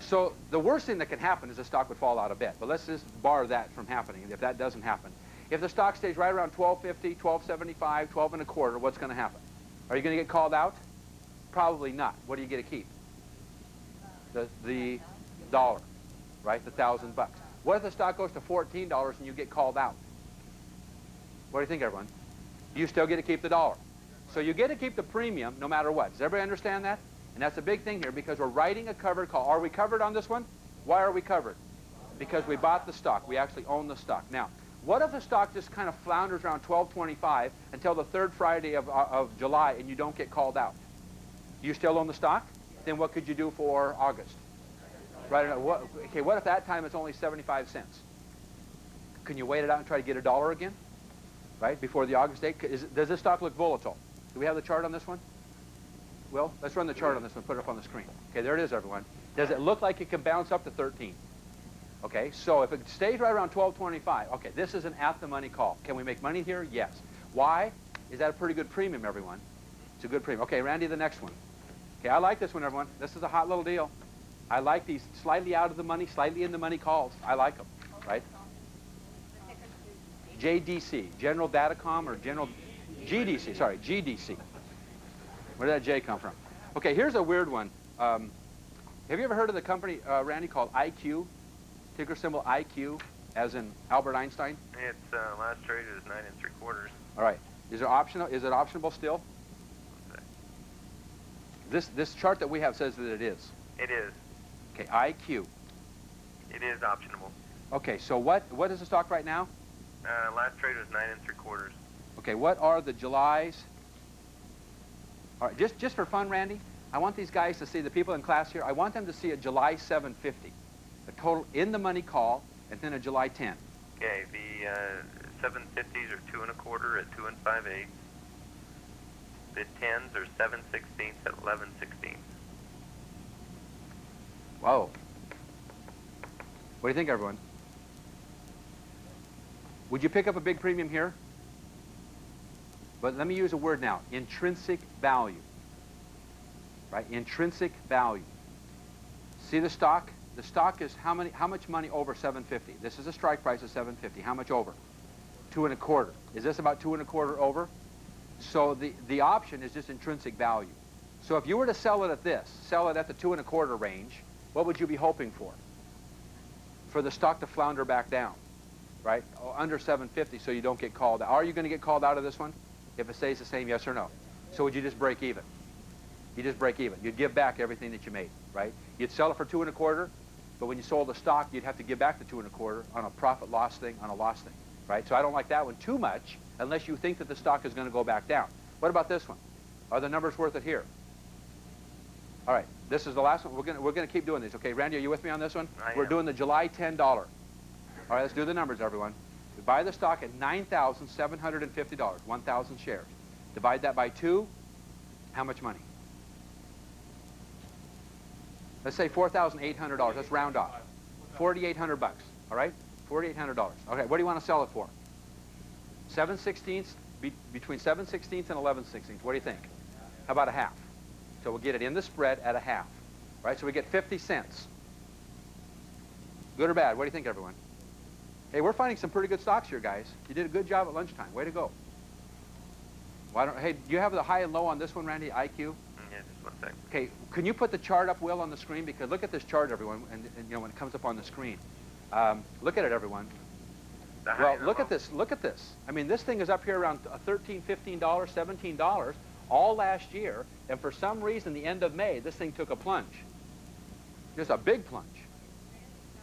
S2: So the worst thing that can happen is the stock would fall out a bit. But let's just bar that from happening if that doesn't happen. If the stock stays right around $12.50, $12.75, $12.25, what's going to happen? Are you going to get called out? Probably not. What do you get to keep? The dollar, right? The $1,000. What if the stock goes to $14 and you get called out? What do you think, everyone? You still get to keep the dollar. So you get to keep the premium no matter what. Does everybody understand that? And that's a big thing here because we're writing a covered call. Are we covered on this one? Why are we covered? Because we bought the stock. We actually own the stock. Now, what if the stock just kind of flounders around $12.25 until the third Friday of July and you don't get called out? You still own the stock? Then what could you do for August? Right? Okay, what if that time it's only 75 cents? Can you wait it out and try to get $1 again? Right, before the August date? Does this stock look volatile? Do we have the chart on this one? Well, let's run the chart on this one, put it up on the screen. Okay, there it is, everyone. Does it look like it can bounce up to 13? Okay, so if it stays right around 12.25, okay, this is an at-the-money call. Can we make money here? Yes. Why? Is that a pretty good premium, everyone? It's a good premium. Okay, Randy, the next one. Okay, I like this one, everyone. This is a hot little deal. I like these slightly out of the money, slightly in the money calls. I like them, right? JDC, General Datacom, or General GDC, sorry, GDC. Where did that J come from? Okay, here's a weird one. Have you ever heard of the company, Randy, called IQ? Ticker symbol IQ, as in Albert Einstein?
S5: It's last trade is 9 3/4.
S2: All right. Is it optionable still? This chart that we have says that it is.
S5: It is.
S2: Okay, IQ.
S5: It is optionable.
S2: Okay, so what is the stock right now?
S5: Last trade was 9 3/4.
S2: Okay, what are the Julys? All right, just for fun, Randy, I want these guys to see, the people in class here, I want them to see a July 750, a total in the money call, and then a July 10.
S5: Okay, the 750s are 2 1/4 at 2 5/8. The 10s are 7/16 at 11/16.
S2: Whoa. What do you think, everyone? Would you pick up a big premium here? But let me use a word now, intrinsic value. Right? Intrinsic value. See the stock? The stock is how much money over 750? This is a strike price of 750. How much over? 2 1/4. Is this about 2 1/4 over? So the option is just intrinsic value. So if you were to sell it at this, sell it at the 2 1/4 range, what would you be hoping for? For the stock to flounder back down, right? Under 750 so you don't get called out. Are you going to get called out of this one? If it stays the same, yes or no? So would you just break even? You just break even. You'd give back everything that you made, right? You'd sell it for 2 1/4, but when you sold the stock, you'd have to give back the 2 1/4 on a profit-loss thing, on a loss thing, right? So I don't like that one too much unless you think that the stock is going to go back down. What about this one? Are the numbers worth it here? All right, this is the last one. We're gonna keep doing these. Okay, Randy, are you with me on this one? We're doing the July $10. All right, let's do the numbers, everyone. We buy the stock at $9,750, 1,000 shares. Divide that by 2. How much money? Let's say $4,800. Let's round off. 4,800 bucks. All right, $4,800. Okay, what do you want to sell it for? 7/16, between 7/16 and 11/16. What do you think? How about a half? So we'll get it in the spread at a half. Right, so we get 50 cents. Good or bad? What do you think, everyone? Hey, we're finding some pretty good stocks here, guys. You did a good job at lunchtime. Way to go. Hey, do you have the high and low on this one, Randy, IQ?
S5: Yeah, just 1 second.
S2: Okay, can you put the chart up, Will, on the screen? Because look at this chart, everyone, and you know, when it comes up on the screen. Look at it, everyone. Well, look at this. Look at this. I mean, this thing is up here around $13, $15, $17 all last year, and for some reason, the end of May, this thing took a plunge. Just a big plunge,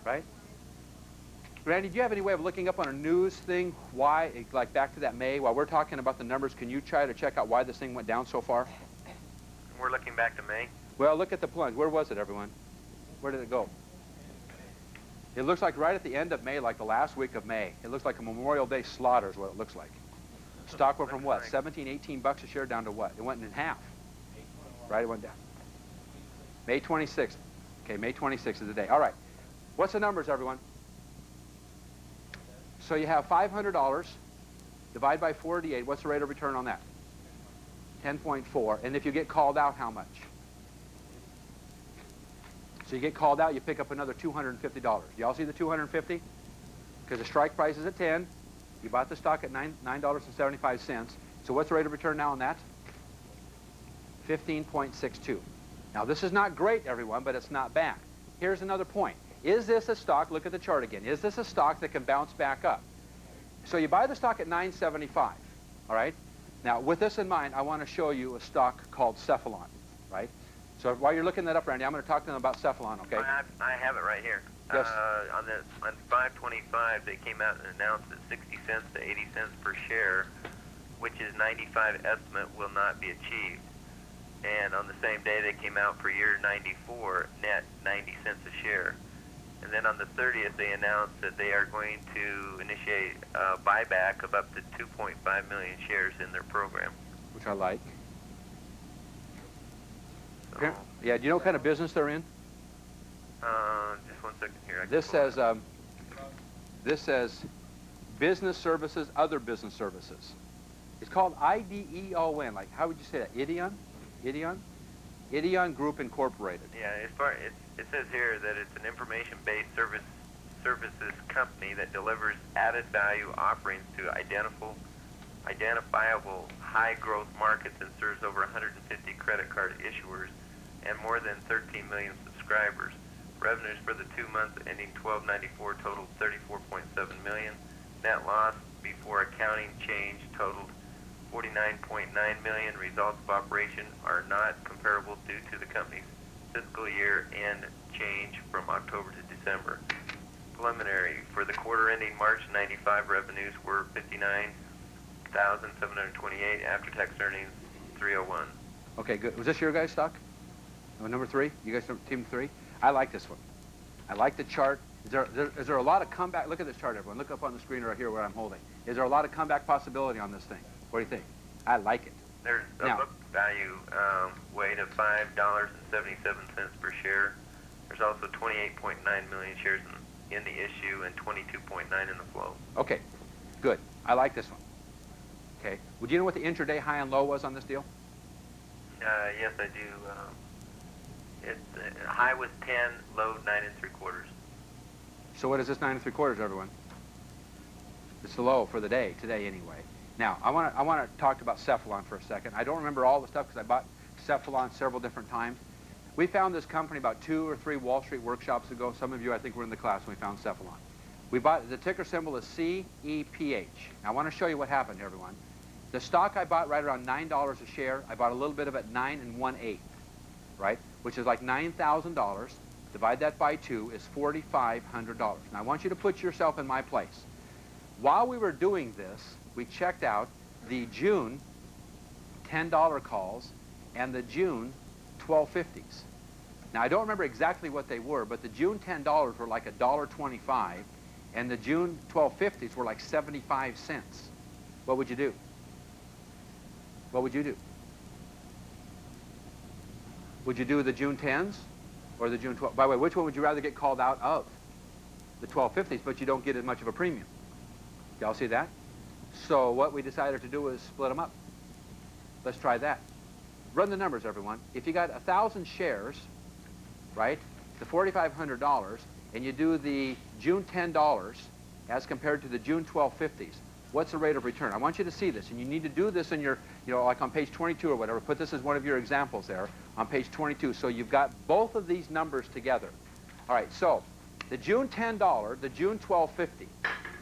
S2: right? Randy, do you have any way of looking up on a news thing why, like back to that May, while we're talking about the numbers, can you try to check out why this thing went down so far?
S5: We're looking back to May.
S2: Well, look at the plunge. Where was it, everyone? Where did it go? It looks like right at the end of May, like the last week of May. It looks like a Memorial Day slaughter is what it looks like. Stock went from what, 17, 18 bucks a share down to what? It went in half. Right, it went down. May 26th. Okay, May 26th is the day. All right. What's the numbers, everyone? So you have $500, divide by 48. What's the rate of return on that? 10.4. And if you get called out, how much? So you get called out, you pick up another $250. Y'all see the 250? Because the strike price is at 10. You bought the stock at $9.75. So what's the rate of return now on that? 15.62. Now this is not great, everyone, but it's not bad. Here's another point. Is this a stock, look at the chart again, is this a stock that can bounce back up? So you buy the stock at $9.75, all right? Now with this in mind, I want to show you a stock called Cephalon, right? So while you're looking that up, Randy, I'm going to talk to them about Cephalon, okay?
S5: I have it right here.
S2: Yes.
S5: On 5/25, they came out and announced that 60 cents to 80 cents per share, which is 95 estimate, will not be achieved. And on the same day, they came out for year 94, net 90 cents a share. And then on the 30th, they announced that they are going to initiate a buyback of up to 2.5 million shares in their program.
S2: Which I like.
S5: So,
S2: Yeah, do you know what kind of business they're in?
S5: just 1 second here.
S2: This says business services, other business services. It's called IDEON. Like, how would you say that? Ideon? Ideon? Ideon Group Incorporated.
S5: Yeah, it says here that it's an information-based services company that delivers added value offerings to identifiable high-growth markets and serves over 150 credit card issuers and more than 13 million subscribers. Revenues for the 2 months ending 12/94 totaled 34.7 million. Net loss before accounting change totaled 49.9 million. Results of operation are not comparable due to the company's fiscal year end change from October to December. Preliminary for the quarter ending March 95, revenues were 59,728. After-tax earnings 301.
S2: Okay, good. Was this your guys' stock? Number 3? You guys team 3? I like this one. I like the chart. Is there a lot of comeback? Look at this chart, everyone. Look up on the screen right here where I'm holding. Is there a lot of comeback possibility on this thing? What do you think? I like it.
S5: There's a
S2: Now-
S5: book value weight of $5.77 per share. There's also 28.9 million shares in the issue and 22.9 in the flow.
S2: Okay, good. I like this one. Okay. Would you know what the intraday high and low was on this deal?
S5: Yes, I do. High was 10, low 9 3/4.
S2: So what is this 9 3/4, everyone? It's the low for the day, today anyway. Now, I want to talk about Cephalon for a second. I don't remember all the stuff because I bought Cephalon several different times. We found this company about 2 or 3 Wall Street workshops ago. Some of you, I think, were in the class when we found Cephalon. We bought, the ticker symbol is CEPH. Now, I want to show you what happened here, everyone. The stock I bought right around $9 a share. I bought a little bit of it 9 1/8, right? Which is like $9,000. Divide that by 2 is $4,500. Now, I want you to put yourself in my place. While we were doing this, we checked out the June $10 calls and the June 1250s. Now, I don't remember exactly what they were, but the June $10 were like $1.25, and the June 1250s were like 75 cents. What would you do? What would you do? Would you do the June 10s or the June 12? By the way, which one would you rather get called out of? The 1250s, but you don't get as much of a premium. Y'all see that? So what we decided to do is split them up. Let's try that. Run the numbers, everyone. If you got 1,000 shares, right, the $4,500, and you do the June $10 as compared to the June 1250s, what's the rate of return? I want you to see this, and you need to do this in your, like on page 22 or whatever. Put this as one of your examples there on page 22. So you've got both of these numbers together. All right, so the June $10, the June 1250.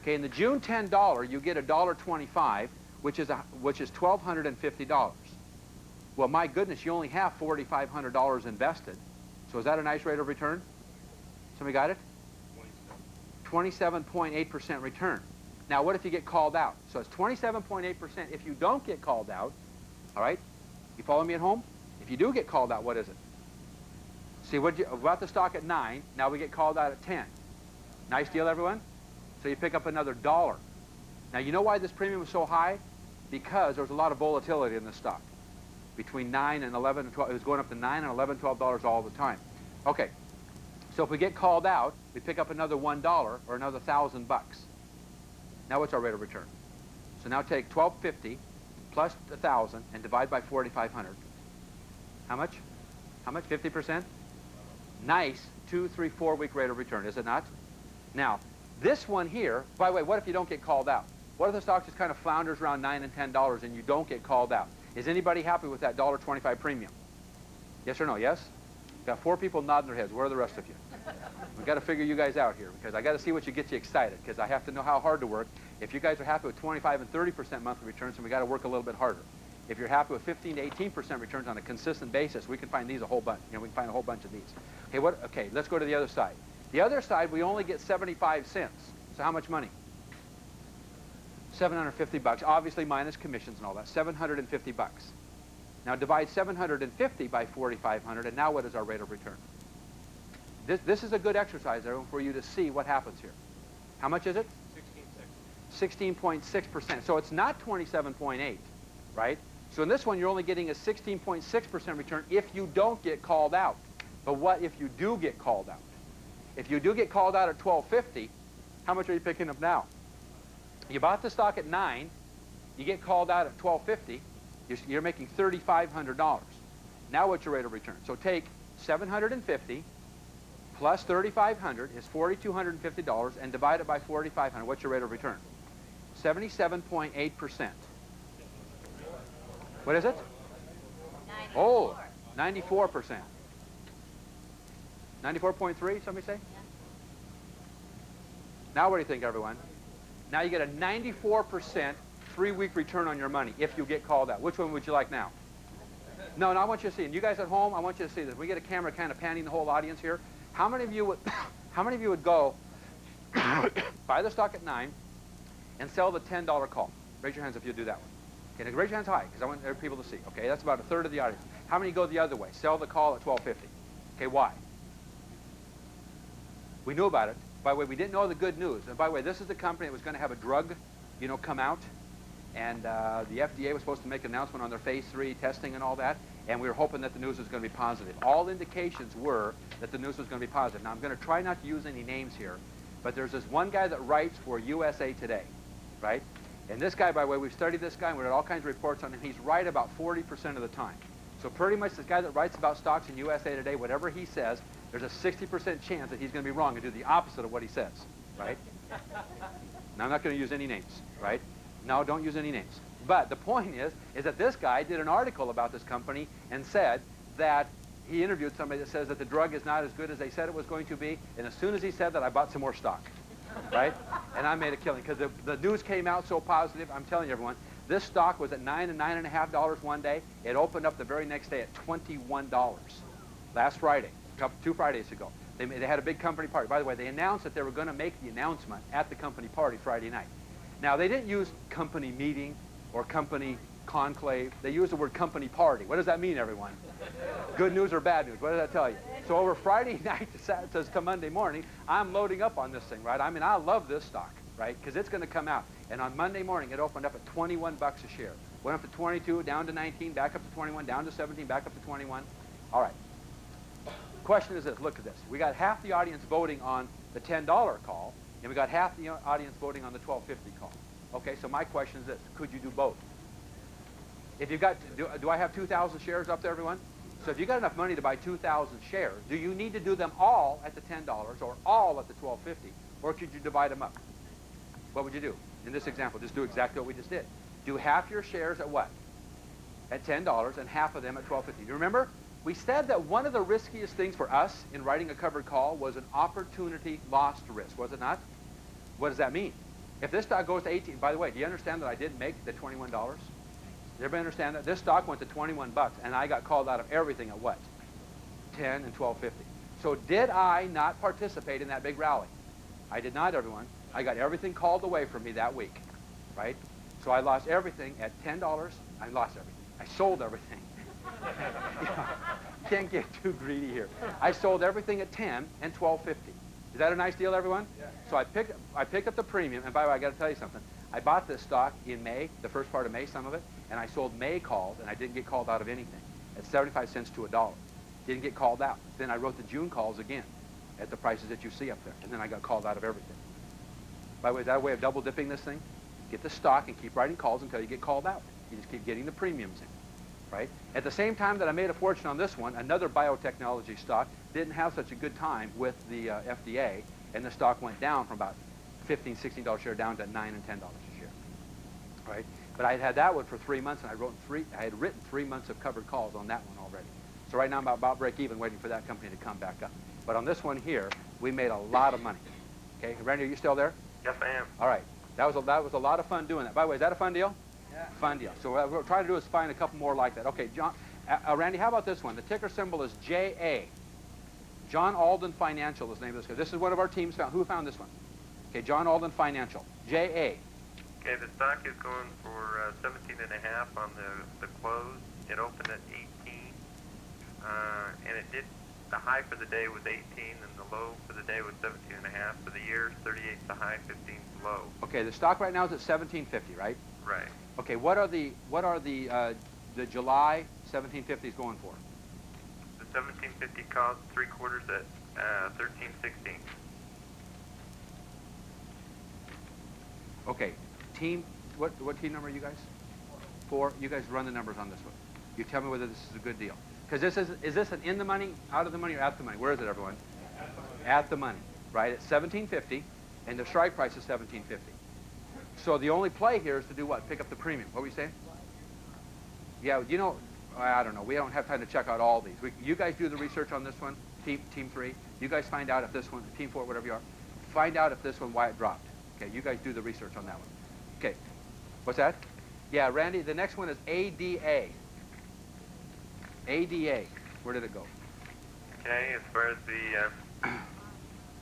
S2: Okay, in the June $10, you get $1.25, which is $1,250. Well, my goodness, you only have $4,500 invested. So is that a nice rate of return? Somebody got it? 27.8% return. Now, what if you get called out? So it's 27.8% if you don't get called out. All right? You follow me at home? If you do get called out, what is it? See, we bought the stock at 9. Now we get called out at 10. Nice deal, everyone? So you pick up another $1. Now, you know why this premium was so high? Because there was a lot of volatility in the stock. Between 9 and 11 and 12. It was going up to 9 and 11, $12 all the time. Okay. So if we get called out, we pick up another $1 or another $1,000 bucks. Now what's our rate of return? So now take 1250 plus 1,000 and divide by 4,500. How much? How much? 50%? Nice 2, 3, 4 week rate of return, is it not? Now, this one here, by the way, what if you don't get called out? What if the stock just kind of flounders around $9 and $10 and you don't get called out? Is anybody happy with that $1.25 premium? Yes or no? Yes? Got 4 people nodding their heads. Where are the rest of you? We've got to figure you guys out here because I got to see what you get you excited because I have to know how hard to work. If you guys are happy with 25 and 30% monthly returns, then we got to work a little bit harder. If you're happy with 15 to 18% returns on a consistent basis, we can find these a whole bunch. We can find a whole bunch of these. Okay, okay, let's go to the other side. The other side, we only get 75 cents. So how much money? 750 bucks, obviously minus commissions and all that. 750 bucks. Now divide 750 by 4,500, and now what is our rate of return? This is a good exercise, everyone, for you to see what happens here. How much is it? 16.6%. So it's not 27.8, right? So in this one, you're only getting a 16.6% return if you don't get called out. But what if you do get called out? If you do get called out at 1250, how much are you picking up now? You bought the stock at 9, you get called out at 1250, you're making $3,500. Now what's your rate of return? So take 750 plus 3,500 is $4,250 and divide it by 4,500. What's your rate of return? 77.8%. What is it?
S4: 94.
S2: Oh, 94%. 94.3, somebody say?
S4: Yeah.
S2: Now what do you think, everyone? Now you get a 94% 3-week return on your money if you get called out. Which one would you like now? No, I want you to see. And you guys at home, I want you to see this. We get a camera kind of panning the whole audience here. How many of you would, how many of you would go buy the stock at 9 and sell the $10 call? Raise your hands if you do that one. Okay, now raise your hands high because I want people to see. Okay, that's about a third of the audience. How many go the other way? Sell the call at 1250. Okay, why? We knew about it. By the way, we didn't know the good news. And by the way, this is the company that was going to have a drug come out, and the FDA was supposed to make an announcement on their phase 3 testing and all that, and we were hoping that the news was going to be positive. All indications were that the news was going to be positive. Now, I'm going to try not to use any names here, but there's this one guy that writes for USA Today, right? And this guy, by the way, we've studied this guy, and we read all kinds of reports on him. He's right about 40% of the time. So pretty much this guy that writes about stocks in USA Today, whatever he says, there's a 60% chance that he's going to be wrong and do the opposite of what he says, right? Now, I'm not going to use any names, right? No, don't use any names. But the point is that this guy did an article about this company and said that he interviewed somebody that says that the drug is not as good as they said it was going to be, and as soon as he said that, I bought some more stock, right? And I made a killing because the news came out so positive. I'm telling you, everyone, this stock was at $9 and $9.50 one day. It opened up the very next day at $21 last Friday, 2 Fridays ago. They had a big company party. By the way, they announced that they were going to make the announcement at the company party Friday night. Now, they didn't use company meeting or company conclave. They used the word company party. What does that mean, everyone? Good news or bad news? What does that tell you? So over Friday night to Monday morning, I'm loading up on this thing, right? I mean, I love this stock, right? Because it's going to come out. And on Monday morning, it opened up at 21 bucks a share. Went up to 22, down to 19, back up to 21, down to 17, back up to 21. All right. Question is this. Look at this. We got half the audience voting on the $10 call, and we got half the audience voting on the $12.50 call. Okay, so my question is this. Could you do both? If you've got, do I have 2,000 shares up there, everyone? So if you got enough money to buy 2,000 shares, do you need to do them all at the $10 or all at the $12.50, or could you divide them up? What would you do? In this example, just do exactly what we just did. Do half your shares at what? At $10 and half of them at $12.50. You remember? We said that one of the riskiest things for us in writing a covered call was an opportunity lost risk, was it not? What does that mean? If this stock goes to 18, by the way, do you understand that I didn't make the $21? Does everybody understand that? This stock went to 21 bucks, and I got called out of everything at what? 10 and 12.50. So did I not participate in that big rally? I did not, everyone. I got everything called away from me that week, right? So I lost everything at $10. I lost everything. I sold everything. Can't get too greedy here. I sold everything at 10 and 12.50. Is that a nice deal, everyone? Yeah. So I picked up the premium, and by the way, I got to tell you something. I bought this stock in May, the first part of May, some of it, and I sold May calls, and I didn't get called out of anything at 75 cents to $1. Didn't get called out. Then I wrote the June calls again at the prices that you see up there, and then I got called out of everything. By the way, is that a way of double dipping this thing? Get the stock and keep writing calls until you get called out. You just keep getting the premiums in. Right? At the same time that I made a fortune on this one, another biotechnology stock didn't have such a good time with the FDA, and the stock went down from about $15, $16 a share down to $9 and $10 a share. Right? But I had that one for 3 months, and I had written 3 months of covered calls on that one already. So right now I'm about break even, waiting for that company to come back up. But on this one here, we made a lot of money. Okay, Randy, are you still there?
S5: Yes, I am.
S2: All right. That was a lot of fun doing that. By the way, is that a fun deal? Yeah. Fun deal. So what we're trying to do is find a couple more like that. Okay, John, Randy, how about this one? The ticker symbol is JA. John Alden Financial is the name of this guy. This is one of our teams found. Who found this one? Okay, John Alden Financial. JA.
S5: Okay, the stock is going for 17.5 on the close. It opened at 18, and it did. The high for the day was 18, and the low for the day was 17.5. For the year, 38 is the high, 15 is the low.
S2: Okay, the stock right now is at 17.50, right?
S5: Right.
S2: Okay, what are the July 17.50s going for?
S5: The 1750 cost 3/4 at 13.16.
S2: Okay, team. What team number are you guys? 4. You guys run the numbers on this one. You tell me whether this is a good deal. Because is this an in the money, out of the money, or at the money? Where is it, everyone? At the money, right? It's 17.50, and the strike price is 17.50. So the only play here is to do what? Pick up the premium. What were you saying? Yeah, you know, I don't know. We don't have time to check out all these. You guys do the research on this one, team 3. You guys find out if this one, team 4, whatever you are, find out if this one, why it dropped. Okay, you guys do the research on that one. Okay, what's that? Yeah, Randy, the next one is ADA. ADA, where did it go?
S5: Okay, as far as the...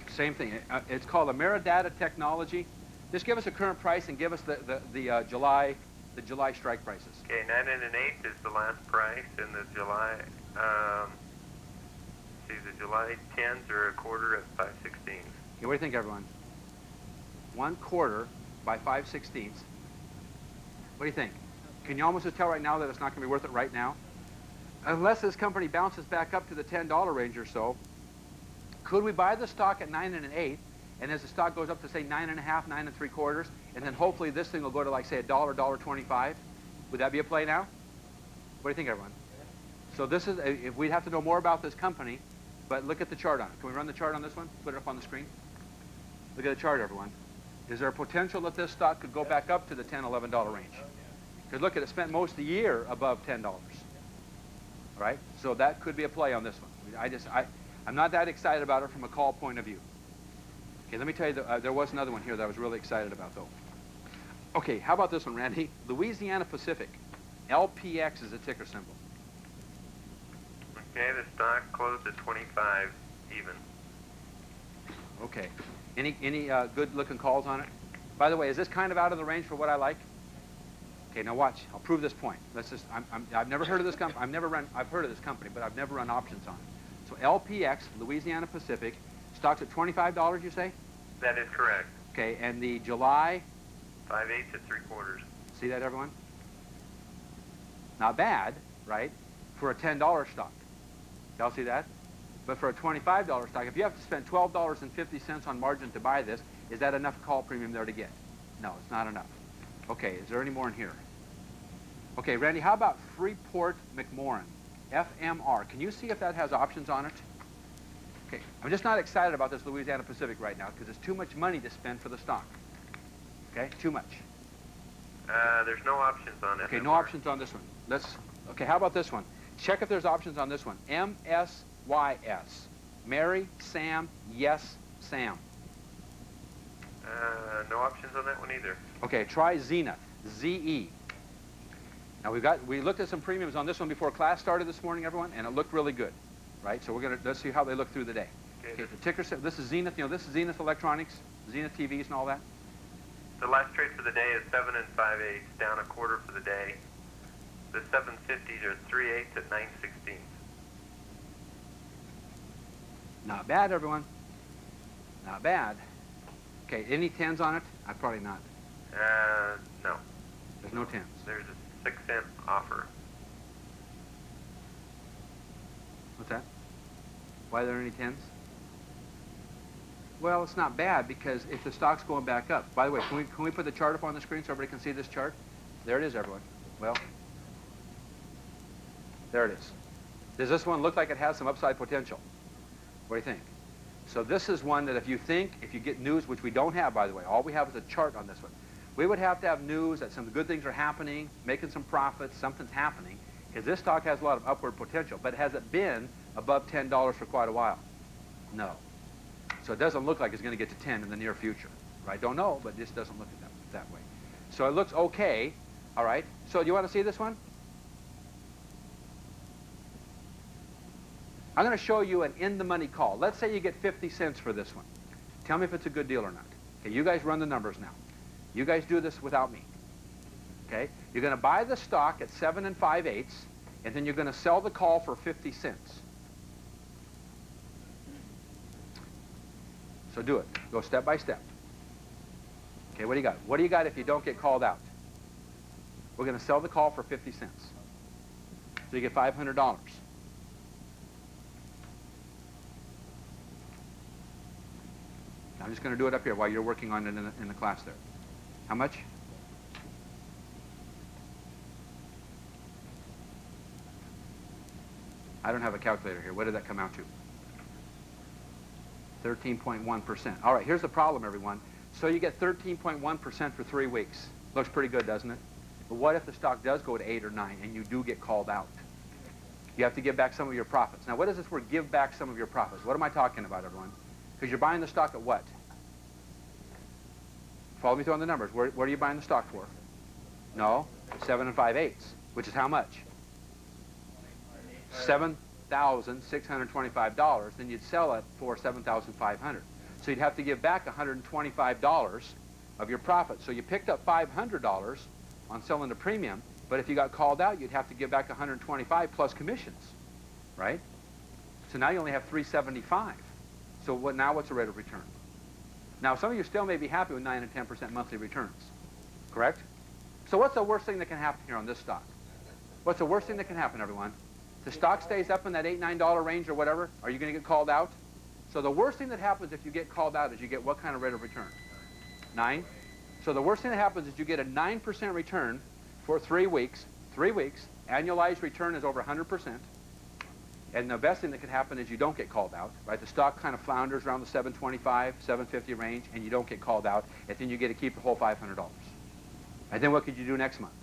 S2: Same thing. It's called Ameridata Technology. Just give us a current price and give us the July strike prices.
S5: Okay, 9 1/8 is the last price, and the July, the July 10s are 1/4 at 5/16.
S2: Okay, what do you think, everyone? 1/4 by 5/16. What do you think? Can you almost just tell right now that it's not going to be worth it right now? Unless this company bounces back up to the $10 range or so, could we buy the stock at 9 1/8, and as the stock goes up to say 9 1/2, 9 3/4, and then hopefully this thing will go to like say $1, $1.25? Would that be a play now? What do you think, everyone? So this is, if we'd have to know more about this company, but look at the chart on it. Can we run the chart on this one? Put it up on the screen. Look at the chart, everyone. Is there a potential that this stock could go back up to the $10, $11 range? Because look, it spent most of the year above $10. Right? So that could be a play on this one. I'm not that excited about it from a call point of view. Okay, let me tell you, there was another one here that I was really excited about, though. Okay, how about this one, Randy? Louisiana Pacific. LPX is a ticker symbol.
S5: Okay, the stock closed at 25 even.
S2: Okay. Any good-looking calls on it? By the way, is this kind of out of the range for what I like? Okay, now watch. I'll prove this point. Let's just. I've never heard of this company. I've heard of this company, but I've never run options on it. So LPX, Louisiana Pacific, stocks at $25. You say?
S5: That is correct.
S2: Okay, and the July.
S5: 5/8 to 3/4.
S2: See that, everyone? Not bad, right? For a $10 stock. Y'all see that? But for a $25 stock, if you have to spend $12.50 on margin to buy this, is that enough call premium there to get? No, it's not enough. Okay, is there any more in here? Okay, Randy, how about Freeport McMoran? FMR. Can you see if that has options on it? Okay, I'm just not excited about this Louisiana Pacific right now because it's too much money to spend for the stock. Okay, too much.
S5: There's no options on it.
S2: Okay, no options on this one. Okay, how about this one? Check if there's options on this one. MSYS. Mary, Sam, Yes, Sam.
S5: No options on that one either.
S2: Okay, try Zenith. ZE. Now we looked at some premiums on this one before class started this morning, everyone, and it looked really good, right? So let's see how they look through the day. Okay, the ticker. This is Zenith. This is Zenith Electronics, Zenith TVs, and all that.
S5: The last trade for the day is 7 5/8, down 1/4 for the day. The 750s are 3/8 at 9/16.
S2: Not bad, everyone. Not bad. Okay, any 10s on it? Probably not.
S5: No.
S2: There's no 10s.
S5: There's a 6-cent offer.
S2: What's that? Why are there any 10s? Well, it's not bad because if the stock's going back up. By the way, can we put the chart up on the screen so everybody can see this chart? There it is, everyone. Well, there it is. Does this one look like it has some upside potential? What do you think? So this is one that if you get news, which we don't have, by the way, all we have is a chart on this one. We would have to have news that some good things are happening, making some profits, something's happening, because this stock has a lot of upward potential. But has it been above $10 for quite a while? No. So it doesn't look like it's going to get to 10 in the near future. Right? Don't know, but this doesn't look that way. So it looks okay. All right. So do you want to see this one? I'm going to show you an in-the-money call. Let's say you get 50 cents for this one. Tell me if it's a good deal or not. Okay, you guys run the numbers now. You guys do this without me. Okay? You're going to buy the stock at 7 5/8, and then you're going to sell the call for 50 cents. So do it. Go step by step. Okay, what do you got? What do you got if you don't get called out? We're going to sell the call for 50 cents. So you get $500. I'm just going to do it up here while you're working on it in the class there. How much? I don't have a calculator here. What did that come out to? 13.1%. All right, here's the problem, everyone. So you get 13.1% for 3 weeks. Looks pretty good, doesn't it? But what if the stock does go to 8 or 9 and you do get called out? You have to give back some of your profits. Now, what is this word, give back some of your profits? What am I talking about, everyone? Because you're buying the stock at what? Follow me through on the numbers. What are you buying the stock for? No, 7 5/8, which is how much? $7,625. Then you'd sell it for $7,500. So you'd have to give back $125 of your profit. So you picked up $500 on selling the premium, but if you got called out, you'd have to give back $125 plus commissions, right? So now you only have $375. So now what's the rate of return? Now, some of you still may be happy with 9 and 10% monthly returns, correct? So what's the worst thing that can happen here on this stock? What's the worst thing that can happen, everyone? The stock stays up in that $8, $9 range or whatever. Are you going to get called out? So the worst thing that happens if you get called out is you get what kind of rate of return? 9? So the worst thing that happens is you get a 9% return for 3 weeks. 3 weeks. Annualized return is over 100%. And the best thing that could happen is you don't get called out, right? The stock kind of flounders around the 725, 750 range, and you don't get called out, and then you get to keep the whole $500. And then what could you do next month?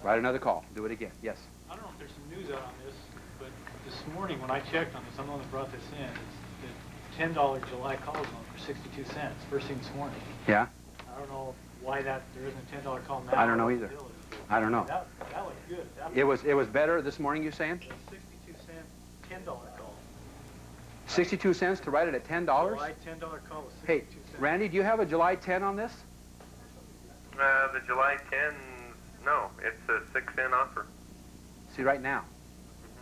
S2: Write another call. Do it again. Yes?
S4: I don't know if there's some news out on this, but this morning when I checked on this, I'm the one that brought this in, it's the $10 July call zone for 62 cents, first thing this morning.
S2: Yeah?
S4: I don't know why there isn't a $10 call now.
S2: I don't know either. I don't know.
S4: That looked good.
S2: It was better this morning, you saying?
S4: 62 cent, $10 call.
S2: 62 cents to write it at $10?
S4: July $10 call was 62
S2: Hey,
S4: cents.
S2: Randy, do you have a July 10 on this?
S5: The July 10, no, it's a 6-cent offer.
S2: See, right now.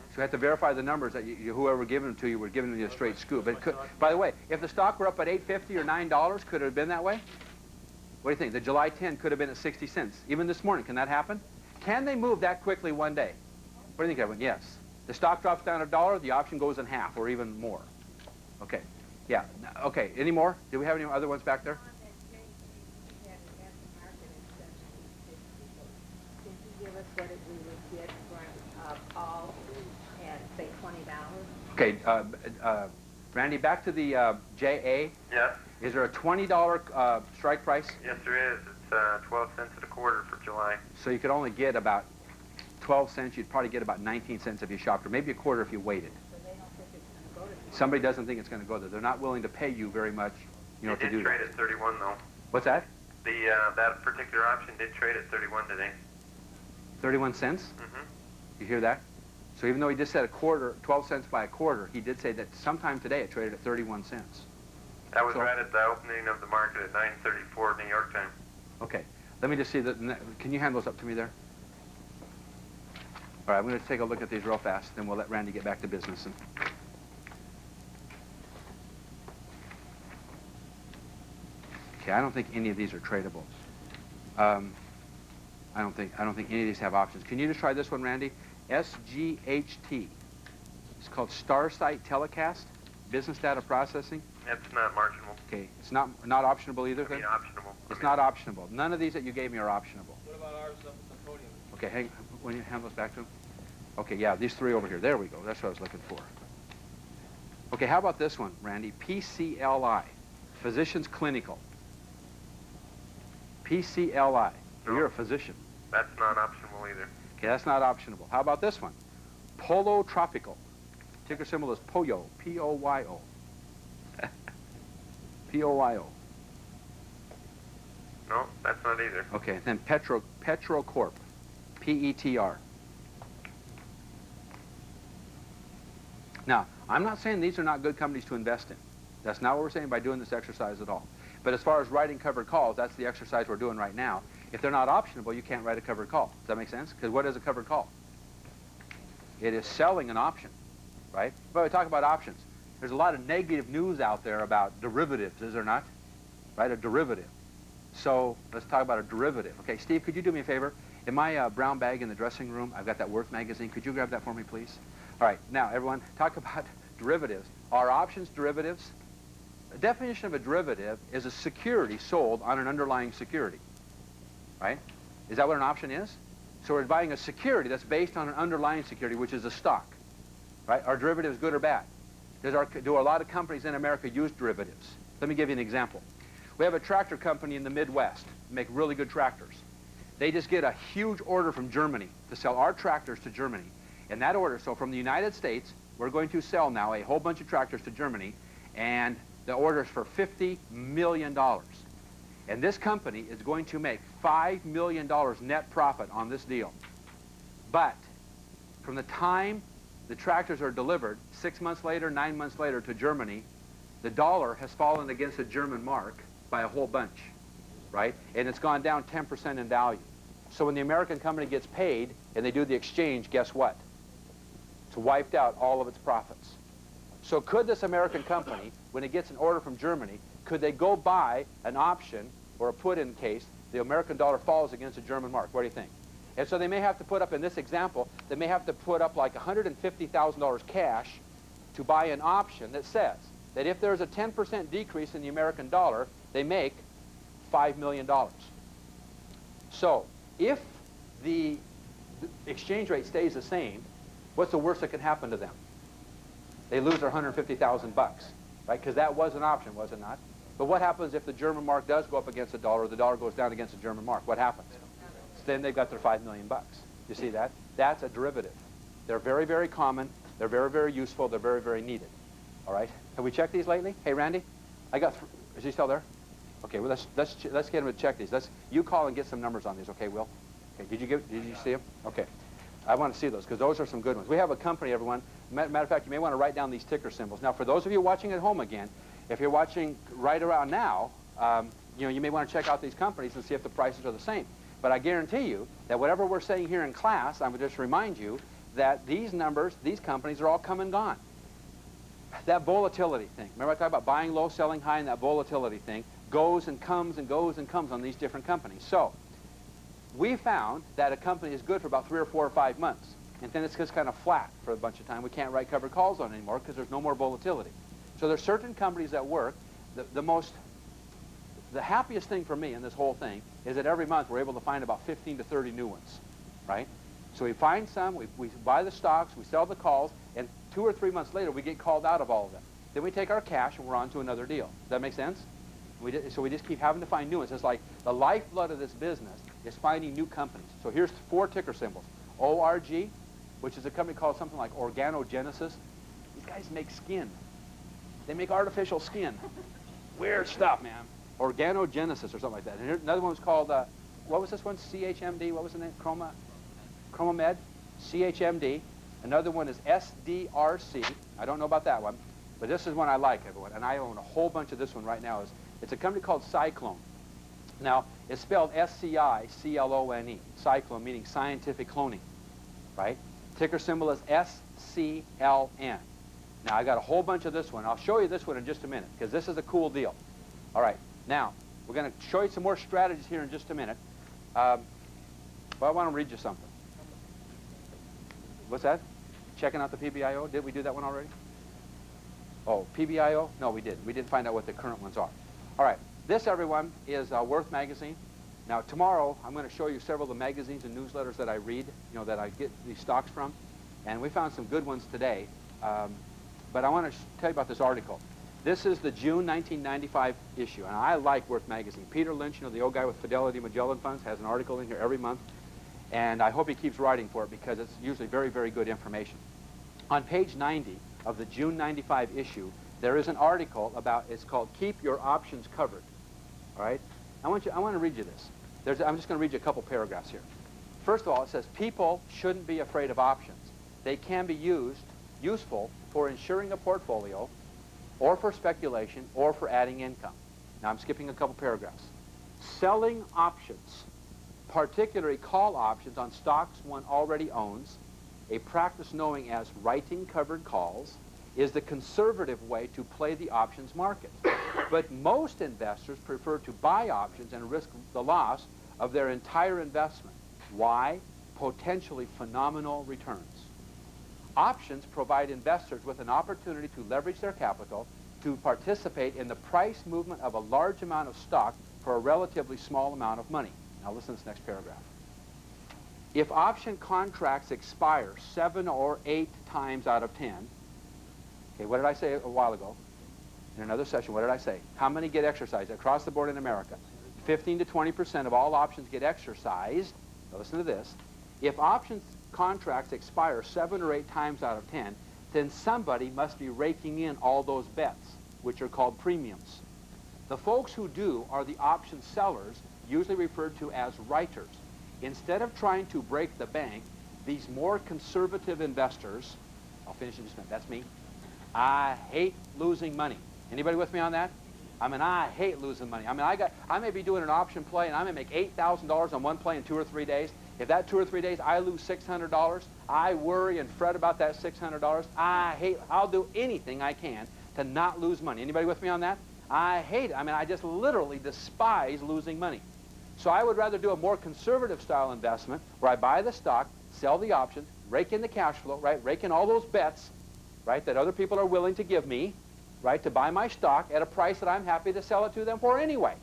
S2: So you have to verify the numbers that whoever giving them to you were giving you a straight scoop. But it could, by the way, if the stock were up at $8.50 or $9, could it have been that way? What do you think? The July 10 could have been at 60 cents. Even this morning, can that happen? Can they move that quickly one day? What do you think, everyone? Yes. The stock drops down $1, the option goes in half or even more. Okay. Yeah. Okay. Any more? Do we have any other ones back there?
S6: What we would get from Paul at, say, $20.
S2: Okay, Randy, back to the JA.
S5: Yes.
S2: Is there a $20 strike price?
S5: Yes, there is. It's 12 cents at a quarter for July.
S2: So you could only get about 12 cents. You'd probably get about 19 cents if you shopped, or maybe a quarter if you waited.
S6: So they don't think it's going to go to
S2: Somebody doesn't think it's going to go there. They're not willing to pay you very much, you know,
S5: It
S2: to do
S5: did trade
S2: that.
S5: at 31, though.
S2: What's that?
S5: That particular option did trade at 31 today.
S2: 31 cents?
S5: Mm-hmm.
S2: You hear that? So even though he just said a quarter, 12 cents by a quarter, he did say that sometime today it traded at 31 cents.
S5: That was
S2: So-
S5: right at the opening of the market at 9:34 New York time.
S2: Okay. Let me just see that. Can you hand those up to me there? All right, I'm going to take a look at these real fast, then we'll let Randy get back to business. Okay, I don't think any of these are tradable. I don't think any of these have options. Can you just try this one, Randy? SGHT. It's called Starsight Telecast, Business Data Processing.
S5: That's not marginable.
S2: Okay, it's not optionable either.
S5: I mean,
S2: Then?
S5: optionable.
S2: It's not optionable. None of these that you gave me are optionable.
S3: What about ours up at the podium?
S2: Okay, hang. When you hand those back to him. Okay, yeah, these three over here. There we go. That's what I was looking for. Okay, how about this one, Randy? PCLI, Physicians Clinical. PCLI.
S5: No.
S2: You're a physician.
S5: That's not optionable either.
S2: Okay, that's not optionable. How about this one? Polo Tropical. Ticker symbol is POYO. P-O-Y-O. P-O-Y-O.
S5: No, that's not either.
S2: Okay, then Petrocorp. P-E-T-R. Now, I'm not saying these are not good companies to invest in. That's not what we're saying by doing this exercise at all. But as far as writing covered calls, that's the exercise we're doing right now. If they're not optionable, you can't write a covered call. Does that make sense? Because what is a covered call? It is selling an option, right? But we talk about options. There's a lot of negative news out there about derivatives, is there not? Right, a derivative. So let's talk about a derivative. Okay, Steve, could you do me a favor? In my brown bag in the dressing room, I've got that Worth magazine. Could you grab that for me, please? All right, now, everyone, talk about derivatives. Are options derivatives? The definition of a derivative is a security sold on an underlying security, right? Is that what an option is? So we're buying a security that's based on an underlying security, which is a stock, right? Are derivatives good or bad? Do a lot of companies in America use derivatives? Let me give you an example. We have a tractor company in the Midwest, make really good tractors. They just get a huge order from Germany to sell our tractors to Germany. And that order, so from the United States, we're going to sell now a whole bunch of tractors to Germany, and the order is for $50 million. And this company is going to make $5 million net profit on this deal. But from the time the tractors are delivered, 6 months later, 9 months later to Germany, the dollar has fallen against the German mark by a whole bunch, right? And it's gone down 10% in value. So when the American company gets paid and they do the exchange, guess what? It's wiped out all of its profits. So could this American company, when it gets an order from Germany, could they go buy an option or a put in case the American dollar falls against the German mark? What do you think? And so they may have to put up, in this example, they may have to put up like $150,000 cash to buy an option that says that if there's a 10% decrease in the American dollar, they make $5 million. So if the exchange rate stays the same, what's the worst that can happen to them? They lose their 150,000 bucks, right? Because that was an option, was it not? But what happens if the German mark does go up against the dollar, or the dollar goes down against the German mark? What happens? Then they've got their 5 million bucks. You see that? That's a derivative. They're very, very common. They're very, very useful. They're very, very needed. All right? Have we checked these lately? Hey, Randy, I got. Is he still there? Okay. Well, let's get him to check these. You call and get some numbers on these. Okay, Will? Okay. Did you see them? Okay. I want to see those because those are some good ones. We have a company, everyone. Matter of fact, you may want to write down these ticker symbols. Now, for those of you watching at home again, if you're watching right around now, you may want to check out these companies and see if the prices are the same. But I guarantee you that whatever we're saying here in class, I would just remind you that these numbers, these companies are all come and gone. That volatility thing, remember I talked about buying low, selling high, and that volatility thing goes and comes and goes and comes on these different companies. So we found that a company is good for about 3 or 4 or 5 months. And then it's just kind of flat for a bunch of time. We can't write covered calls on it anymore because there's no more volatility. So there's certain companies that work. The happiest thing for me in this whole thing is that every month we're able to find about 15 to 30 new ones, right? So we find some, we buy the stocks, we sell the calls, and 2 or 3 months later we get called out of all of them. Then we take our cash and we're on to another deal. Does that make sense? So we just keep having to find new ones. It's like the lifeblood of this business is finding new companies. So here's 4 ticker symbols. ORG, which is a company called something like Organogenesis. These guys make skin. They make artificial skin. Weird stuff, man. Organogenesis or something like that. And another one was called, what was this one? CHMD, what was the name? Chromamed, CHMD. Another one is SDRC. I don't know about that one, but this is one I like, everyone. And I own a whole bunch of this one right now. It's a company called Cyclone. Now, it's spelled SCICLONE. Cyclone meaning scientific cloning, right? Ticker symbol is SCLN. Now, I got a whole bunch of this one. I'll show you this one in just a minute because this is a cool deal. All right. Now, we're going to show you some more strategies here in just a minute. But I want to read you something. What's that? Checking out the PBIO? Did we do that one already? Oh, PBIO? No, we didn't. We didn't find out what the current ones are. All right. This, everyone, is Worth Magazine. Now, tomorrow, I'm going to show you several of the magazines and newsletters that I read, that I get these stocks from. And we found some good ones today. But I want to tell you about this article. This is the June 1995 issue, and I like Worth Magazine. Peter Lynch, the old guy with Fidelity Magellan Funds, has an article in here every month, and I hope he keeps writing for it because it's usually very, very good information. On page 90 of the June 95 issue, there is an article about, it's called Keep Your Options Covered. All right? I want to read you this. I'm just going to read you a couple paragraphs here. First of all, it says, people shouldn't be afraid of options. They can be useful for insuring a portfolio, or for speculation, or for adding income. Now, I'm skipping a couple paragraphs. Selling options, particularly call options on stocks one already owns, a practice known as writing covered calls, is the conservative way to play the options market. But most investors prefer to buy options and risk the loss of their entire investment. Why? Potentially phenomenal returns. Options provide investors with an opportunity to leverage their capital to participate in the price movement of a large amount of stock for a relatively small amount of money. Now listen to this next paragraph. If option contracts expire 7 or 8 times out of 10, okay, what did I say a while ago? In another session, what did I say? How many get exercised across the board in America? 15 to 20% of all options get exercised. Now listen to this. If options contracts expire 7 or 8 times out of 10, then somebody must be raking in all those bets, which are called premiums. The folks who do are the option sellers, usually referred to as writers. Instead of trying to break the bank, these more conservative investors, I'll finish in just a minute, that's me, I hate losing money. Anybody with me on that? I hate losing money. I may be doing an option play and I may make $8,000 on one play in 2 or 3 days. If that 2 or 3 days I lose $600, I worry and fret about that $600. I'll do anything I can to not lose money. Anybody with me on that? I hate it. I mean, I just literally despise losing money. So I would rather do a more conservative style investment where I buy the stock, sell the options, rake in the cash flow, right? Rake in all those bets, right, that other people are willing to give me, right, to buy my stock at a price that I'm happy to sell it to them for anyway.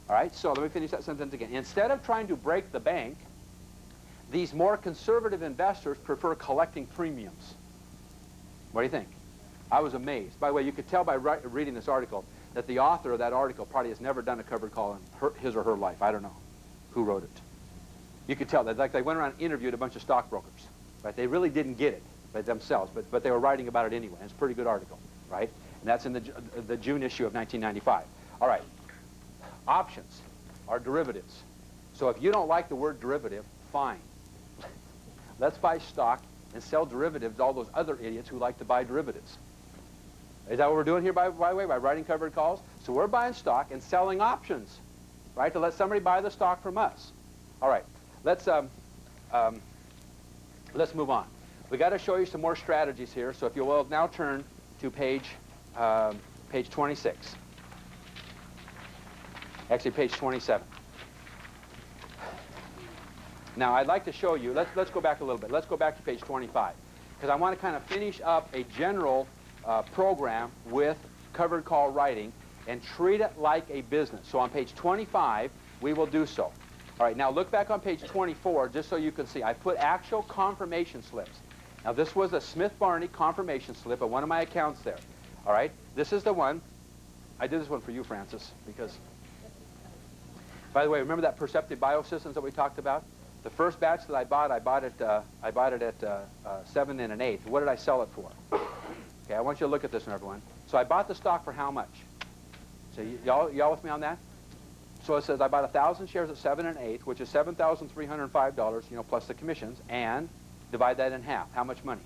S2: All right, so let me finish that sentence again. Instead of trying to break the bank, these more conservative investors prefer collecting premiums. What do you think? I was amazed. By the way, you could tell by reading this article that the author of that article probably has never done a covered call in his or her life. I don't know who wrote it. You could tell that, like, they went around and interviewed a bunch of stockbrokers, right? They really didn't get it by themselves, but they were writing about it anyway. It's a pretty good article, right? And that's in the June issue of 1995. All right. Options are derivatives. So if you don't like the word derivative, fine. Let's buy stock and sell derivatives to all those other idiots who like to buy derivatives. Is that what we're doing here, by the way, by writing covered calls? So we're buying stock and selling options, right, to let somebody buy the stock from us. All right, let's move on. We got to show you some more strategies here. So if you will now turn to page 26. Actually, page 27. Now, I'd like to show you, let's go back a little bit. Let's go back to page 25, because I want to kind of finish up a general program with covered call writing and treat it like a business. So on page 25, we will do so. All right, now look back on page 24 just so you can see. I put actual confirmation slips. Now, this was a Smith-Barney confirmation slip of one of my accounts there. All right, this is the one. I did this one for you, Francis, because, by the way, remember that Perceptive Biosystems that we talked about? The first batch that I bought it at 7 1/8. What did I sell it for? Okay, I want you to look at this one, everyone. So I bought the stock for how much? So y'all with me on that? So it says I bought 1,000 shares at 7 1/8, which is $7,305, plus the commissions, and divide that in half. How much money?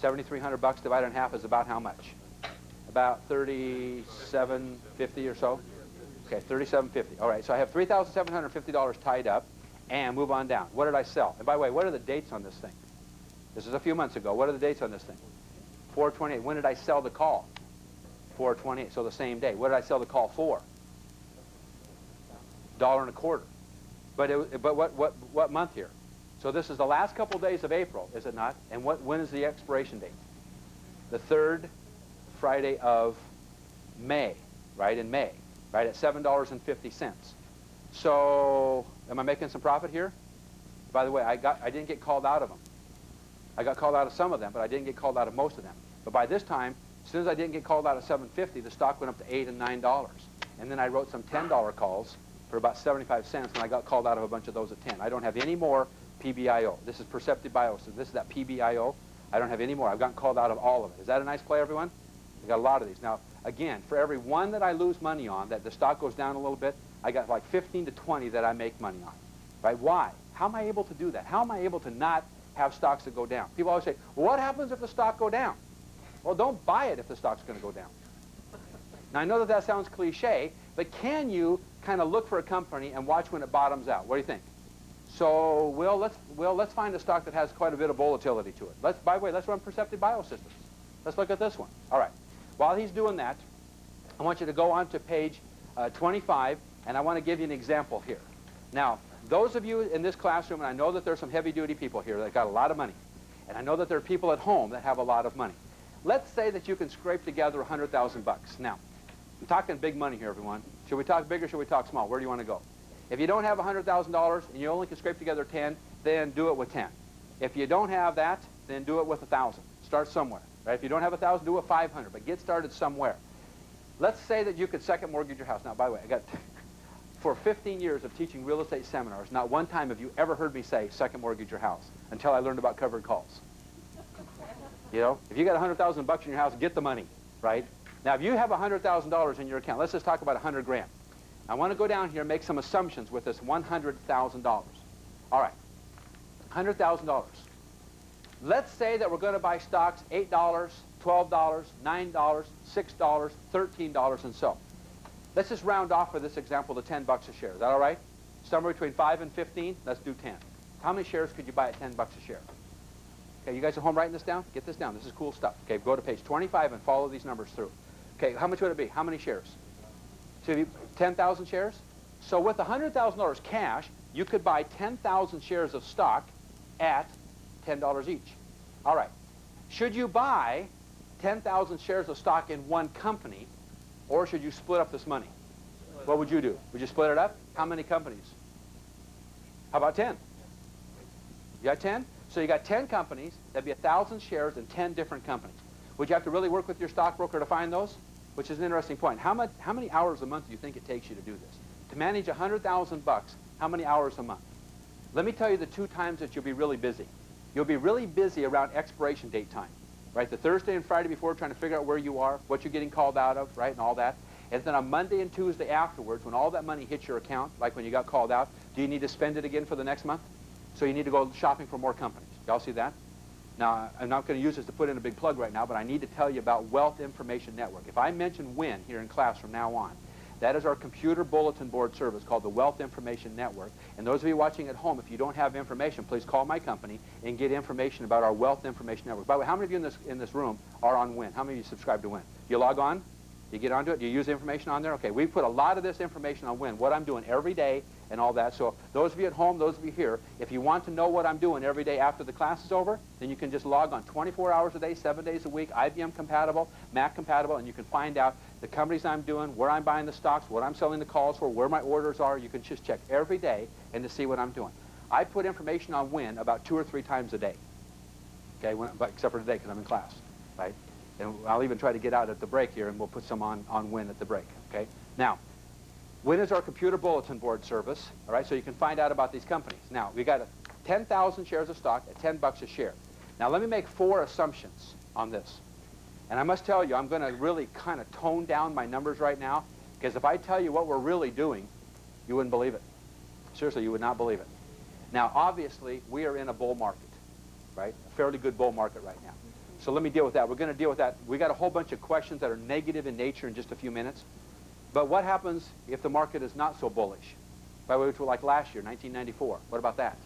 S2: $7,300 divided in half is about how much? About $3,750 or so. Okay, $3,750. All right, so I have $3,750 tied up, and move on down. What did I sell? And by the way, what are the dates on this thing? This is a few months ago. What are the dates on this thing? 4/28. When did I sell the call? 4/28. So the same day. What did I sell the call for? $1.25. But what month here? So this is the last couple days of April, is it not? And when is the expiration date? The third Friday of May, right? In May, right? At $7.50. So, am I making some profit here? By the way, I didn't get called out of them. I got called out of some of them, but I didn't get called out of most of them. But by this time, as soon as I didn't get called out of $7.50, the stock went up to $8 and $9. And then I wrote some $10 calls for about 75 cents, and I got called out of a bunch of those at 10. I don't have any more PBIO. This is Perceptive Biosystems. This is that PBIO. I don't have any more. I've gotten called out of all of it. Is that a nice play, everyone? I got a lot of these. Now, again, for every one that I lose money on, that the stock goes down a little bit, I got like 15 to 20 that I make money on. Right? Why? How am I able to do that? How am I able to not have stocks that go down? People always say, well, what happens if the stock go down? Well, don't buy it if the stock's going to go down. Now, I know that sounds cliche, but can you kind of look for a company and watch when it bottoms out? What do you think? So, let's find a stock that has quite a bit of volatility to it. By the way, let's run Perceptive Biosystems. Let's look at this one. All right. While he's doing that, I want you to go on to page 25, and I want to give you an example here. Now, those of you in this classroom, and I know that there's some heavy-duty people here that got a lot of money, and I know that there are people at home that have a lot of money. Let's say that you can scrape together $100,000. Now, I'm talking big money here, everyone. Should we talk big or should we talk small? Where do you want to go? If you don't have $100,000 and you only can scrape together 10, then do it with 10. If you don't have that, then do it with 1,000. Start somewhere. Right? If you don't have 1,000, do it 500, but get started somewhere. Let's say that you could second mortgage your house. Now, by the way, for 15 years of teaching real estate seminars, not one time have you ever heard me say second mortgage your house until I learned about covered calls. You know, if you got $100,000 in your house, get the money, right? Now, if you have $100,000 in your account, let's just talk about 100 grand. I want to go down here and make some assumptions with this $100,000. All right, $100,000. Let's say that we're going to buy stocks $8, $12, $9, $6, $13, and so. Let's just round off for this example to $10 a share. Is that all right? Somewhere between 5 and 15, let's do 10. How many shares could you buy at $10 a share? Okay, you guys at home writing this down? Get this down. This is cool stuff. Okay, go to page 25 and follow these numbers through. Okay, how much would it be? How many shares? So if you 10,000 shares? So with $100,000 cash, you could buy 10,000 shares of stock at $10 each. All right. Should you buy 10,000 shares of stock in one company, or should you split up this money? What would you do? Would you split it up? How many companies? How about 10? You got 10? So you got 10 companies. That'd be 1,000 shares in 10 different companies. Would you have to really work with your stockbroker to find those? Which is an interesting point. How many hours a month do you think it takes you to do this? To manage 100,000 bucks, how many hours a month? Let me tell you the two times that you'll be really busy. You'll be really busy around expiration date time, right? The Thursday and Friday before, trying to figure out where you are, what you're getting called out of, right, and all that. And then on Monday and Tuesday afterwards, when all that money hits your account, like when you got called out, do you need to spend it again for the next month? So you need to go shopping for more companies. Y'all see that? Now, I'm not going to use this to put in a big plug right now, but I need to tell you about Wealth Information Network. If I mention WIN here in class from now on, that is our computer bulletin board service called the Wealth Information Network. And those of you watching at home, if you don't have information, please call my company and get information about our Wealth Information Network. By the way, how many of you in this room are on WIN? How many of you subscribe to WIN? You log on? You get onto it? Do you use the information on there? Okay, we put a lot of this information on WIN, what I'm doing every day and all that. So those of you at home, those of you here, if you want to know what I'm doing every day after the class is over, then you can just log on 24 hours a day, 7 days a week, IBM compatible, Mac compatible, and you can find out the companies I'm doing, where I'm buying the stocks, what I'm selling the calls for, where my orders are. You can just check every day and to see what I'm doing. I put information on WIN about 2 or 3 times a day, okay, except for today because I'm in class, right? And I'll even try to get out at the break here, and we'll put some on WIN at the break, okay? Now, WIN is our computer bulletin board service, all right, so you can find out about these companies. Now, we got 10,000 shares of stock at 10 bucks a share. Now, let me make 4 assumptions on this. And I must tell you, I'm going to really kind of tone down my numbers right now, because if I tell you what we're really doing, you wouldn't believe it. Seriously, you would not believe it. Now, obviously, we are in a bull market, right? A fairly good bull market right now. So let me deal with that. We're going to deal with that. We got a whole bunch of questions that are negative in nature in just a few minutes. But what happens if the market is not so bullish? By the way, like last year, 1994. What about that?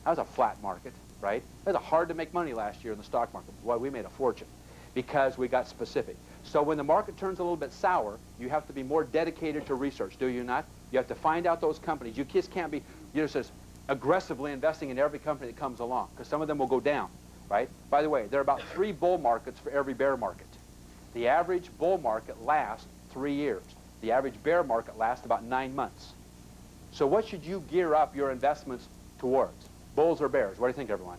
S2: That was a flat market, right? It was hard to make money last year in the stock market. Boy, we made a fortune because we got specific. So when the market turns a little bit sour, you have to be more dedicated to research, do you not? You have to find out those companies. You just can't be just aggressively investing in every company that comes along, because some of them will go down. Right? By the way, there are about 3 bull markets for every bear market. The average bull market lasts 3 years. The average bear market lasts about 9 months. So what should you gear up your investments towards? Bulls or bears? What do you think, everyone?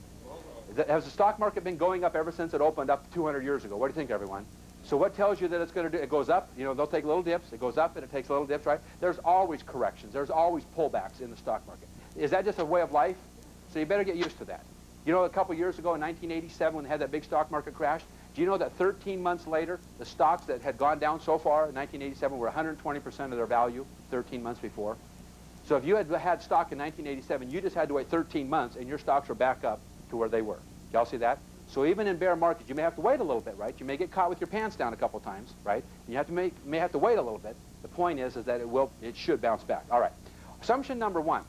S2: Has the stock market been going up ever since it opened up 200 years ago? What do you think, everyone? So what tells you that it's going to do? It goes up. You know, they'll take little dips. It goes up and it takes little dips, right? There's always corrections. There's always pullbacks in the stock market. Is that just a way of life? So you better get used to that. You know, a couple years ago in 1987 when they had that big stock market crash, do you know that 13 months later, the stocks that had gone down so far in 1987 were 120% of their value 13 months before? So if you had had stock in 1987, you just had to wait 13 months and your stocks were back up to where they were. Y'all see that? So even in bear markets, you may have to wait a little bit, right? You may get caught with your pants down a couple times, right? And you have to may have to wait a little bit. The point is that it should bounce back. All right. Assumption number 1.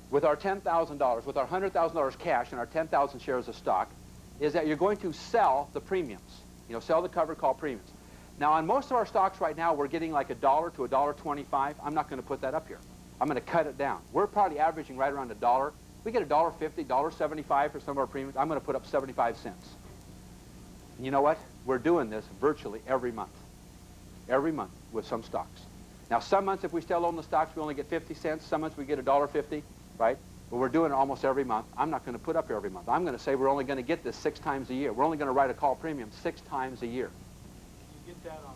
S2: With our $10,000, with our $100,000 cash and our 10,000 shares of stock, is that you're going to sell the premiums. You know, sell the covered call premiums. Now, on most of our stocks right now, we're getting like $1 to $1.25. I'm not going to put that up here. I'm going to cut it down. We're probably averaging right around $1. We get $1.50, $1.75 for some of our premiums. I'm going to put up 75 cents. And you know what? We're doing this virtually every month. Every month with some stocks. Now, some months, if we still own the stocks, we only get 50 cents. Some months, we get $1.50. Right? But we're doing it almost every month. I'm not going to put up every month. I'm going to say we're only going to get this 6 times a year. We're only going to write a call premium 6 times a year.
S4: Can you get that on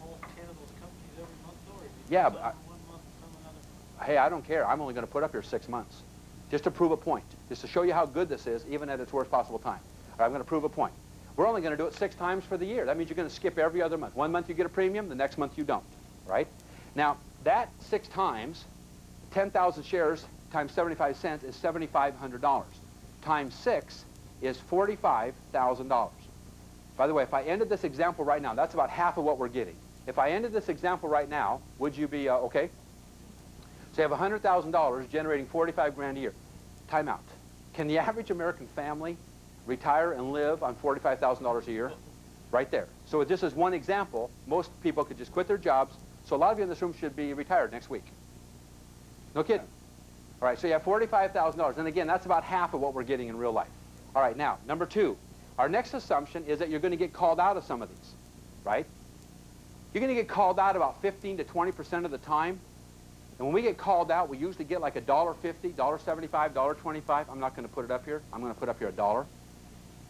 S4: all 10 of those companies every month, though? Or
S2: Yeah,
S4: some
S2: but
S4: one month, some another?
S2: Hey, I don't care. I'm only going to put up here 6 months. Just to prove a point. Just to show you how good this is, even at its worst possible time. All right, I'm going to prove a point. We're only going to do it 6 times for the year. That means you're going to skip every other month. One month you get a premium, the next month you don't. Right? Now, that 6 times, 10,000 shares, times 75 cents is $7,500. Times 6 is $45,000. By the way, if I ended this example right now, that's about half of what we're getting. If I ended this example right now, would you be okay? So you have $100,000 generating 45 grand a year. Time out. Can the average American family retire and live on $45,000 a year? right there. So this is one example. Most people could just quit their jobs. So a lot of you in this room should be retired next week. No kidding. All right, so you have $45,000. And again, that's about half of what we're getting in real life. All right, now, number two. Our next assumption is that you're going to get called out of some of these, right? You're going to get called out about 15 to 20% of the time. And when we get called out, we usually get like $1.50, $1.75, $1.25. I'm not going to put it up here. I'm going to put up here $1.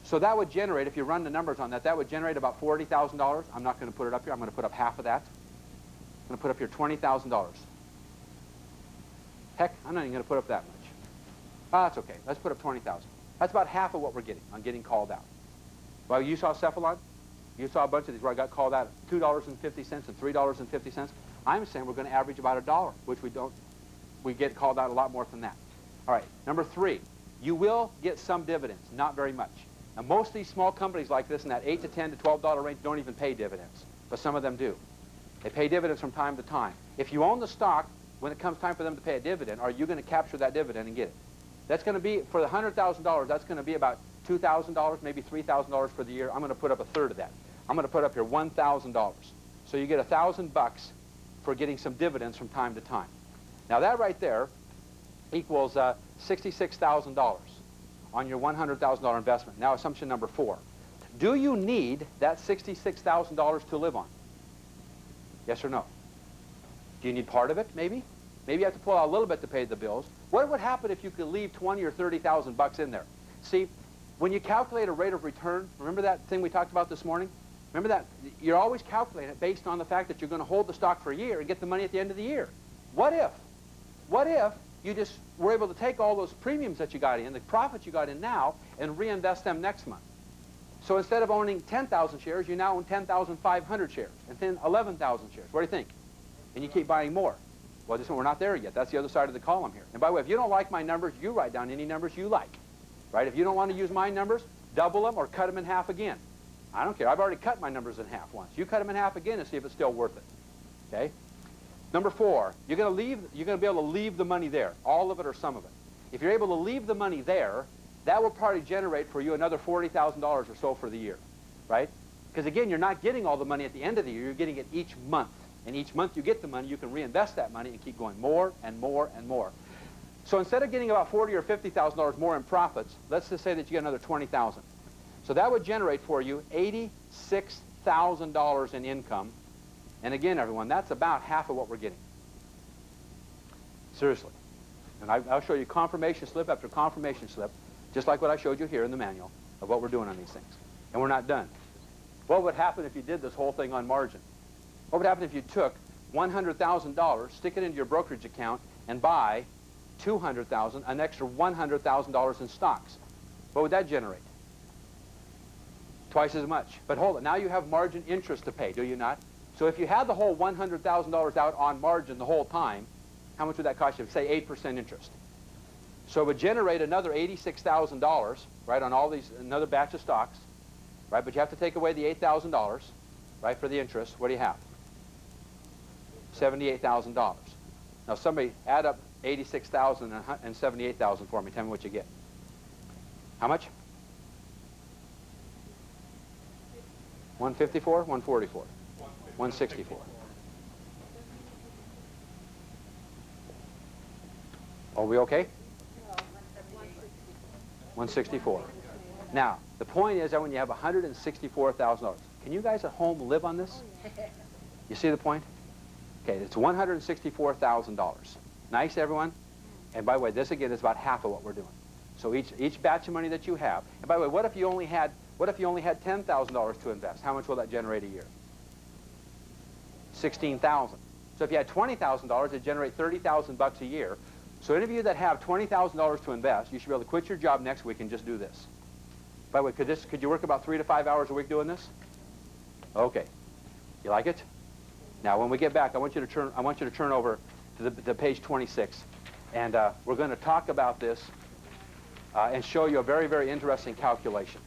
S2: So that would generate, if you run the numbers on that, that would generate about $40,000. I'm not going to put it up here. I'm going to put up half of that. I'm going to put up here $20,000. Heck, I'm not even going to put up that much. That's okay. Let's put up $20,000. That's about half of what we're getting on getting called out. Well, you saw Cephalon? You saw a bunch of these where I got called out at $2.50 and $3.50. I'm saying we're going to average about $1, which we get called out a lot more than that. All right, number three, you will get some dividends, not very much. Now, most of these small companies like this in that $8 to $10 to $12 range don't even pay dividends, but some of them do. They pay dividends from time to time. If you own the stock, when it comes time for them to pay a dividend, are you going to capture that dividend and get it? That's going to be, for the $100,000, that's going to be about $2,000, maybe $3,000 for the year. I'm going to put up a third of that. I'm going to put up here $1,000. So you get $1,000 for getting some dividends from time to time. Now that right there equals $66,000 on your $100,000 investment. Now assumption number four. Do you need that $66,000 to live on? Yes or no? Do you need part of it, maybe? Maybe you have to pull out a little bit to pay the bills. What would happen if you could leave 20 or 30,000 bucks in there? See, when you calculate a rate of return, remember that thing we talked about this morning? Remember that? You're always calculating it based on the fact that you're going to hold the stock for a year and get the money at the end of the year. What if you just were able to take all those premiums that you got in, the profits you got in now, and reinvest them next month? So instead of owning 10,000 shares, you now own 10,500 shares, and then 11,000 shares. What do you think? And you keep buying more. Well, we're not there yet. That's the other side of the column here. And by the way, if you don't like my numbers, you write down any numbers you like. Right? If you don't want to use my numbers, double them or cut them in half again. I don't care. I've already cut my numbers in half once. You cut them in half again and see if it's still worth it. Okay? Number four, you're going to be able to leave the money there, all of it or some of it. If you're able to leave the money there, that will probably generate for you another $40,000 or so for the year. Right? Because again, you're not getting all the money at the end of the year. You're getting it each month. And each month you get the money, you can reinvest that money and keep going more and more and more. So instead of getting about $40,000 or $50,000 more in profits, let's just say that you get another $20,000. So that would generate for you $86,000 in income. And again, everyone, that's about half of what we're getting. Seriously. And I'll show you confirmation slip after confirmation slip, just like what I showed you here in the manual of what we're doing on these things. And we're not done. What would happen if you did this whole thing on margin? What would happen if you took $100,000, stick it into your brokerage account, and buy $200,000, an extra $100,000 in stocks? What would that generate? Twice as much. But hold it. Now you have margin interest to pay, do you not? So if you had the whole $100,000 out on margin the whole time, how much would that cost you? Say 8% interest. So it would generate another $86,000, right, on all these, another batch of stocks, right? But you have to take away the $8,000, right, for the interest. What do you have? $78,000. Now somebody add up 86,000 and 78,000 for me. Tell me what you get. How much? 154, 144, 164. Are we okay? 164. Now, the point is that when you have $164,000, can you guys at home live on this? You see the point? Okay, it's $164,000. Nice, everyone? And by the way, this again is about half of what we're doing. So each batch of money that you have, and by the way, what if you only had $10,000 to invest? How much will that generate a year? $16,000. So if you had $20,000, it'd generate $30,000 a year. So any of you that have $20,000 to invest, you should be able to quit your job next week and just do this. By the way, could you work about 3 to 5 hours a week doing this? Okay. You like it? Now, when we get back, I want you to turn over to the page 26, and we're going to talk about this and show you a very, very interesting calculation.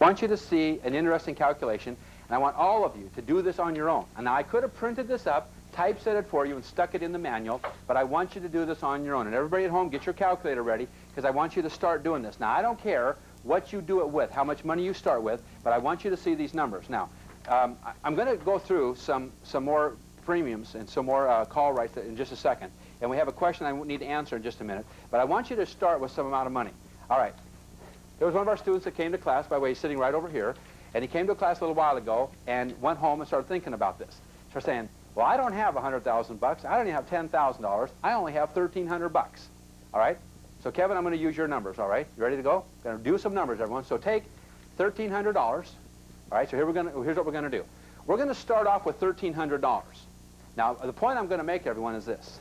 S2: want you to see an interesting calculation, and I want all of you to do this on your own. And now I could have printed this up, typeset it for you, and stuck it in the manual, but I want you to do this on your own. And everybody at home, get your calculator ready, because I want you to start doing this. Now, I don't care what you do it with, how much money you start with, but I want you to see these numbers. Now, I'm going to go through some more premiums and some more call rights in just a second. And we have a question I need to answer in just a minute. But I want you to start with some amount of money. All right. There was one of our students that came to class, by the way, he's sitting right over here. And he came to class a little while ago and went home and started thinking about this. Started saying, well, I don't have $100,000. I don't even have $10,000. I only have $1,300. All right? So, Kevin, I'm going to use your numbers, all right? You ready to go? Going to do some numbers, everyone. So take $1,300. All right, so here's what we're going to do. We're going to start off with $1,300. Now, the point I'm going to make, everyone, is this.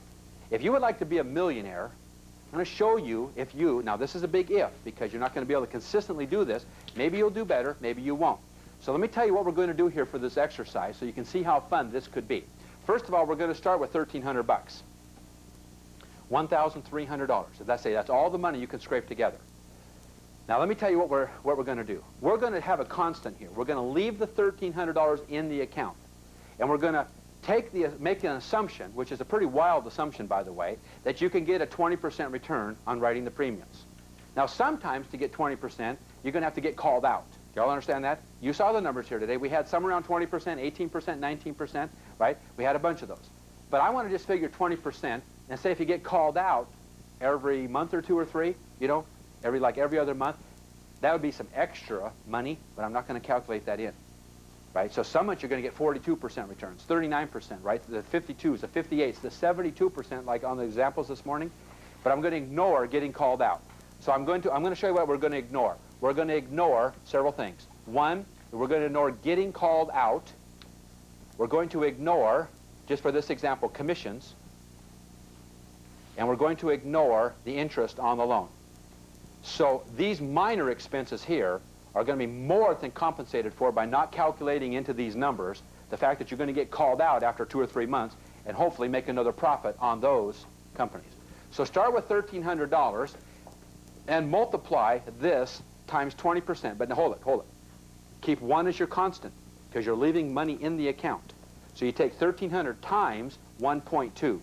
S2: If you would like to be a millionaire, I'm going to show you if you, now this is a big if, because you're not going to be able to consistently do this. Maybe you'll do better, maybe you won't. So let me tell you what we're going to do here for this exercise so you can see how fun this could be. First of all, we're going to start with $1,300. $1,300. That's all the money you can scrape together. Now let me tell you what we're going to do. We're going to have a constant here. We're going to leave the $1,300 in the account. And we're going to make an assumption, which is a pretty wild assumption, by the way, that you can get a 20% return on writing the premiums. Now, sometimes to get 20%, you're going to have to get called out. You all understand that? You saw the numbers here today. We had some around 20%, 18%, 19%, right? We had a bunch of those. But I want to just figure 20% and say if you get called out every month or two or three, you know, every other month, that would be some extra money, but I'm not going to calculate that in. Right? So some months you're going to get 42% returns, 39%, right? The 52s, the 58s, the 72%, like on the examples this morning. But I'm going to ignore getting called out. So I'm going to show you what we're going to ignore. We're going to ignore several things. One, we're going to ignore getting called out. We're going to ignore, just for this example, commissions. And we're going to ignore the interest on the loan. So these minor expenses here are going to be more than compensated for by not calculating into these numbers the fact that you're going to get called out after 2 or 3 months and hopefully make another profit on those companies. So start with $1,300 and multiply this times 20%. But now hold it. Keep 1 as your constant because you're leaving money in the account. So you take 1,300 times 1.2.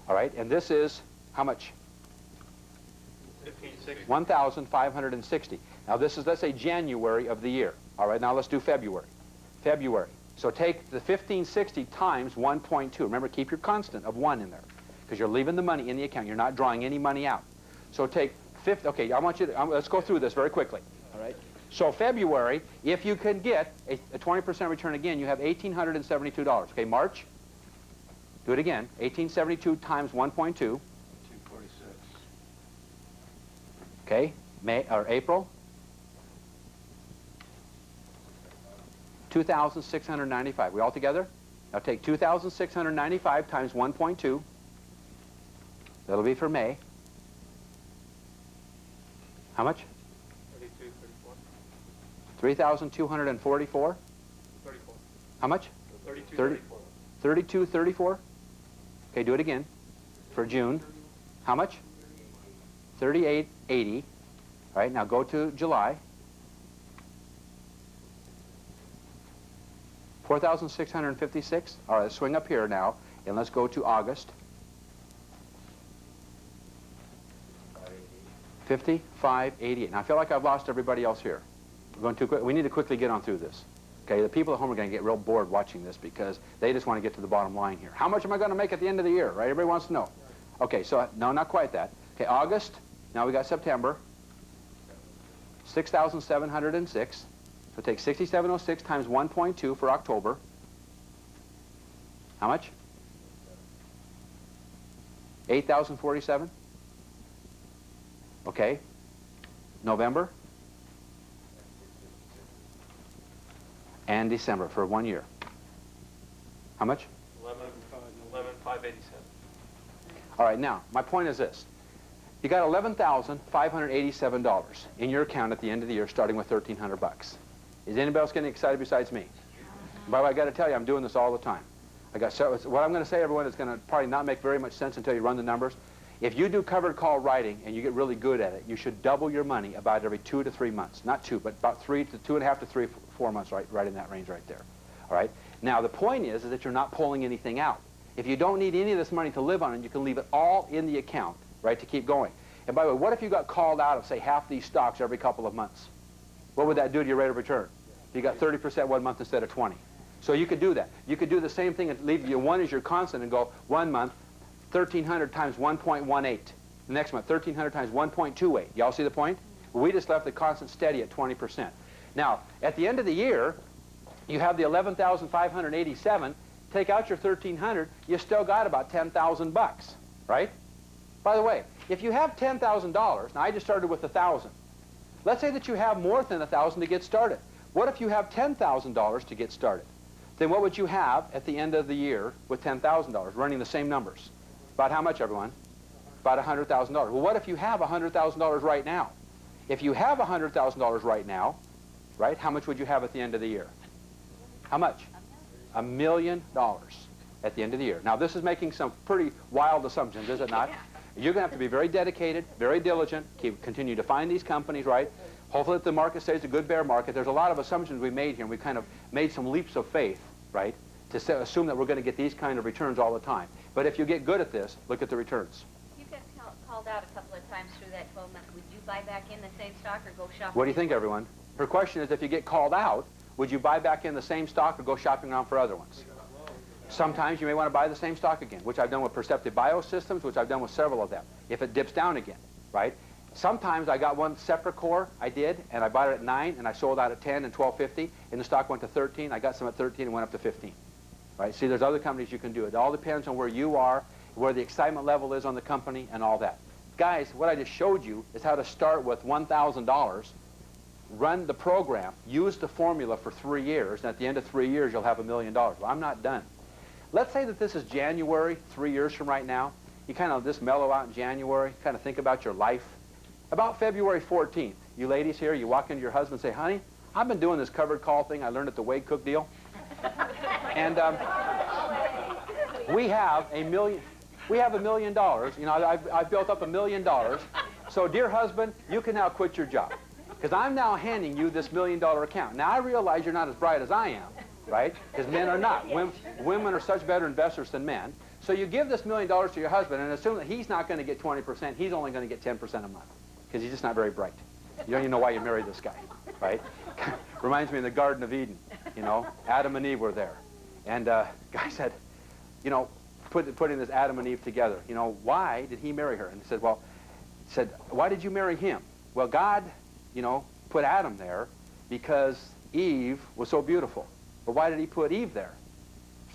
S2: All right, and this is how much? 1,560. Now this is, let's say, January of the year. All right, now let's do February. So take the 1,560 times 1.2. Remember, keep your constant of 1 in there because you're leaving the money in the account. You're not drawing any money out. So take okay, I want you to, let's go through this very quickly. All right. So February, if you can get a 20% return again, you have $1,872. Okay, March, do it again. 1,872 times 1.2. Okay, April, 2,695. We all together? Now take 2,695 times 1.2. That'll be for May. How much?
S3: 32.34.
S2: 3,244.
S3: 34.
S2: How much?
S3: 32.34.
S2: 32.34. Okay, do it again. For June. How much? 38.80. All right, now go to July. 4,656. All right, let's swing up here now, and let's go to August. 55.88. Now I feel like I've lost everybody else here. We're going too quick. We need to quickly get on through this. Okay, the people at home are going to get real bored watching this because they just want to get to the bottom line here. How much am I going to make at the end of the year? Right? Everybody wants to know. Okay, so no, not quite that. Okay, August. Now we got September. 6,706. So take 6,706 times 1.2 for October. How much? 8,047. Okay. November. And December for 1 year. How much?
S3: 11,587.
S2: All right, now, my point is this. You got $11,587 in your account at the end of the year, starting with $1,300. Is anybody else getting excited besides me? By the way, I got to tell you, I'm doing this all the time. What I'm going to say, everyone, is going to probably not make very much sense until you run the numbers. If you do covered call writing and you get really good at it, you should double your money about every 2 to 3 months. Not 2, but about 2.5 to 3, 4 months, right in that range right there. All right? Now, the point is that you're not pulling anything out. If you don't need any of this money to live on, and you can leave it all in the account, right, to keep going. And by the way, what if you got called out of, say, half these stocks every couple of months? What would that do to your rate of return? You got 30% 1 month instead of 20. So you could do that. You could do the same thing and leave your 1 as your constant and go 1 month, 1,300 times 1.18. The next month, 1,300 times 1.28. Y'all see the point? We just left the constant steady at 20%. Now, at the end of the year, you have the 11,587. Take out your 1,300, you still got about 10,000 bucks, right? By the way, if you have $10,000, now I just started with 1,000. Let's say that you have more than 1,000 to get started. What if you have $10,000 to get started? Then what would you have at the end of the year with $10,000, running the same numbers? About how much, everyone? About $100,000. Well, what if you have $100,000 right now? If you have $100,000 right now, right, how much would you have at the end of the year? How much? $1 million at the end of the year. Now, this is making some pretty wild assumptions, is it not? You're going to have to be very dedicated, very diligent, continue to find these companies, right? Hopefully that the market stays a good bear market. There's a lot of assumptions we made here, and we kind of made some leaps of faith, right, to assume that we're going to get these kind of returns all the time. But if you get good at this, look at the returns.
S7: You got called out a couple of times through that 12 months. Would you buy back in the same stock or go shopping?
S2: What do you think, everyone? Her question is, if you get called out, would you buy back in the same stock or go shopping around for other ones? Sometimes you may want to buy the same stock again, which I've done with Perceptive Biosystems, which I've done with several of them, if it dips down again, right? Sometimes I got one separate core, I did, and I bought it at 9, and I sold out at 10 and 12.50, and the stock went to 13. I got some at 13 and went up to 15, right? See, there's other companies you can do it. It all depends on where you are, where the excitement level is on the company, and all that. Guys, what I just showed you is how to start with $1,000, run the program, use the formula for 3 years, and at the end of 3 years, you'll have $1 million. Well, I'm not done. Let's say that this is January, 3 years from right now. You kind of just mellow out in January, kind of think about your life. About February 14th, you ladies here, you walk into your husband and say, honey, I've been doing this covered call thing I learned at the Wade Cook deal. And we have $1 million. We have $1 million. You know, I've built up $1 million. So, dear husband, you can now quit your job. Because I'm now handing you this $1 million account. Now, I realize you're not as bright as I am, right? Because men are not. Women are such better investors than men. So you give this $1 million to your husband and assume that he's not going to get 20%. He's only going to get 10% a month. Because he's just not very bright. You don't even know why you married this guy, right? Reminds me of the Garden of Eden, you know. Adam and Eve were there. And guy said, you know, putting this Adam and Eve together, you know, why did he marry her? And he said, well, why did you marry him? Well, God, you know, put Adam there because Eve was so beautiful. But why did he put Eve there?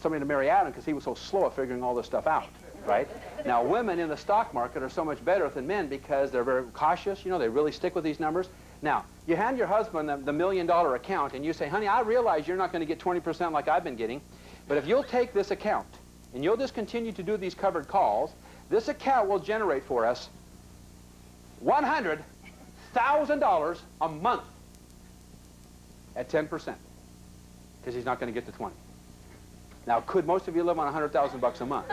S2: Somebody to marry Adam because he was so slow at figuring all this stuff out, right? Now, women in the stock market are so much better than men because they're very cautious. You know, they really stick with these numbers. Now, you hand your husband the $1 million account and you say, honey, I realize you're not going to get 20% like I've been getting, but if you'll take this account and you'll just continue to do these covered calls, this account will generate for us $100,000 a month at 10%, because he's not going to get to 20. Now, could most of you live on 100,000 bucks a month?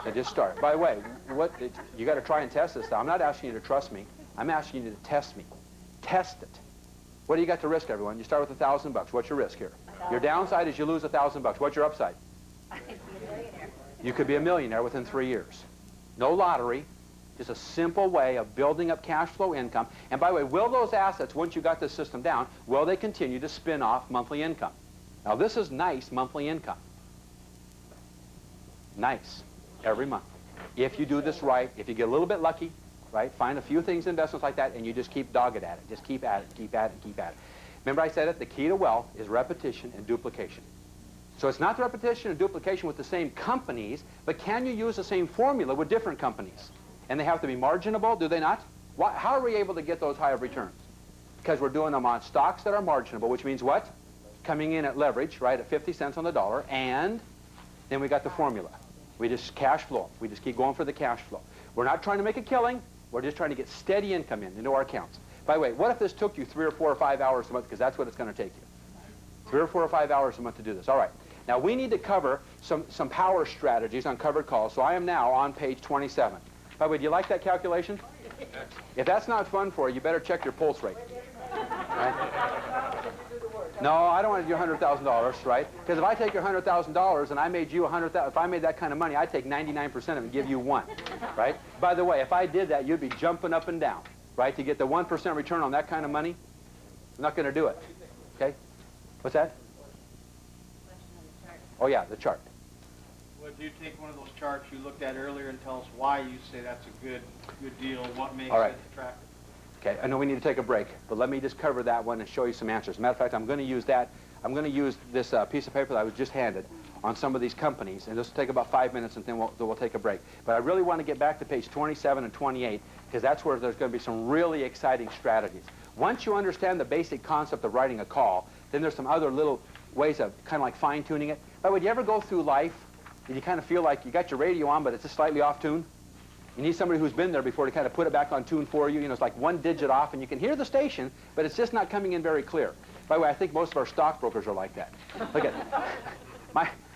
S2: They just start. By the way, you got to try and test this. I'm not asking you to trust me. I'm asking you to test me. Test it. What do you got to risk, everyone? You start with 1,000 bucks. What's your risk here? Your downside is you lose 1,000 bucks. What's your upside?
S6: I could be a millionaire.
S2: You could be a millionaire within 3 years. No lottery. Just a simple way of building up cash flow income. And by the way, will those assets, once you got this system down, will they continue to spin off monthly income? Now, this is nice monthly income. Nice. Every month. If you do this right, if you get a little bit lucky, right, find a few things, investments like that, and you just keep dogged at it. Just keep at it, keep at it, keep at it. Remember I said it, the key to wealth is repetition and duplication. So it's not the repetition and duplication with the same companies, but can you use the same formula with different companies? And they have to be marginable, do they not? How are we able to get those higher returns? Because we're doing them on stocks that are marginable, which means what? Coming in at leverage, right, at 50 cents on the dollar, and then we got the formula. We just cash flow. We just keep going for the cash flow. We're not trying to make a killing. We're just trying to get steady income into our accounts. By the way, what if this took you 3 or 4 or 5 hours a month? Because that's what it's going to take you. 3 or 4 or 5 hours a month to do this. All right. Now, we need to cover some power strategies on covered calls. So I am now on page 27. By the way, do you like that calculation? If that's not fun for you, you better check your pulse rate. Right? No, I don't want to do $100,000, right? Because if I take your $100,000 and I made you $100,000, if I made that kind of money, I'd take 99% of it and give you 1, right? By the way, if I did that, you'd be jumping up and down, right? To get the 1% return on that kind of money, I'm not going to do it, okay? What's that? Oh, yeah, the chart.
S8: Would you take one of those charts you looked at earlier and tell us why you say that's a good deal, what makes
S2: All right.
S8: it attractive?
S2: Okay, I know we need to take a break, but let me just cover that one and show you some answers. Matter of fact, I'm going to use that. I'm going to use this piece of paper that I was just handed on some of these companies, and this will take about 5 minutes, and then we'll take a break. But I really want to get back to page 27 and 28, because that's where there's going to be some really exciting strategies. Once you understand the basic concept of writing a call, then there's some other little ways of kind of like fine-tuning it. By the way, do you ever go through life and you kind of feel like you got your radio on, but it's just slightly off tune? You need somebody who's been there before to kind of put it back on tune for you. You know, it's like 1 digit off, and you can hear the station, but it's just not coming in very clear. By the way, I think most of our stockbrokers are like that. Look at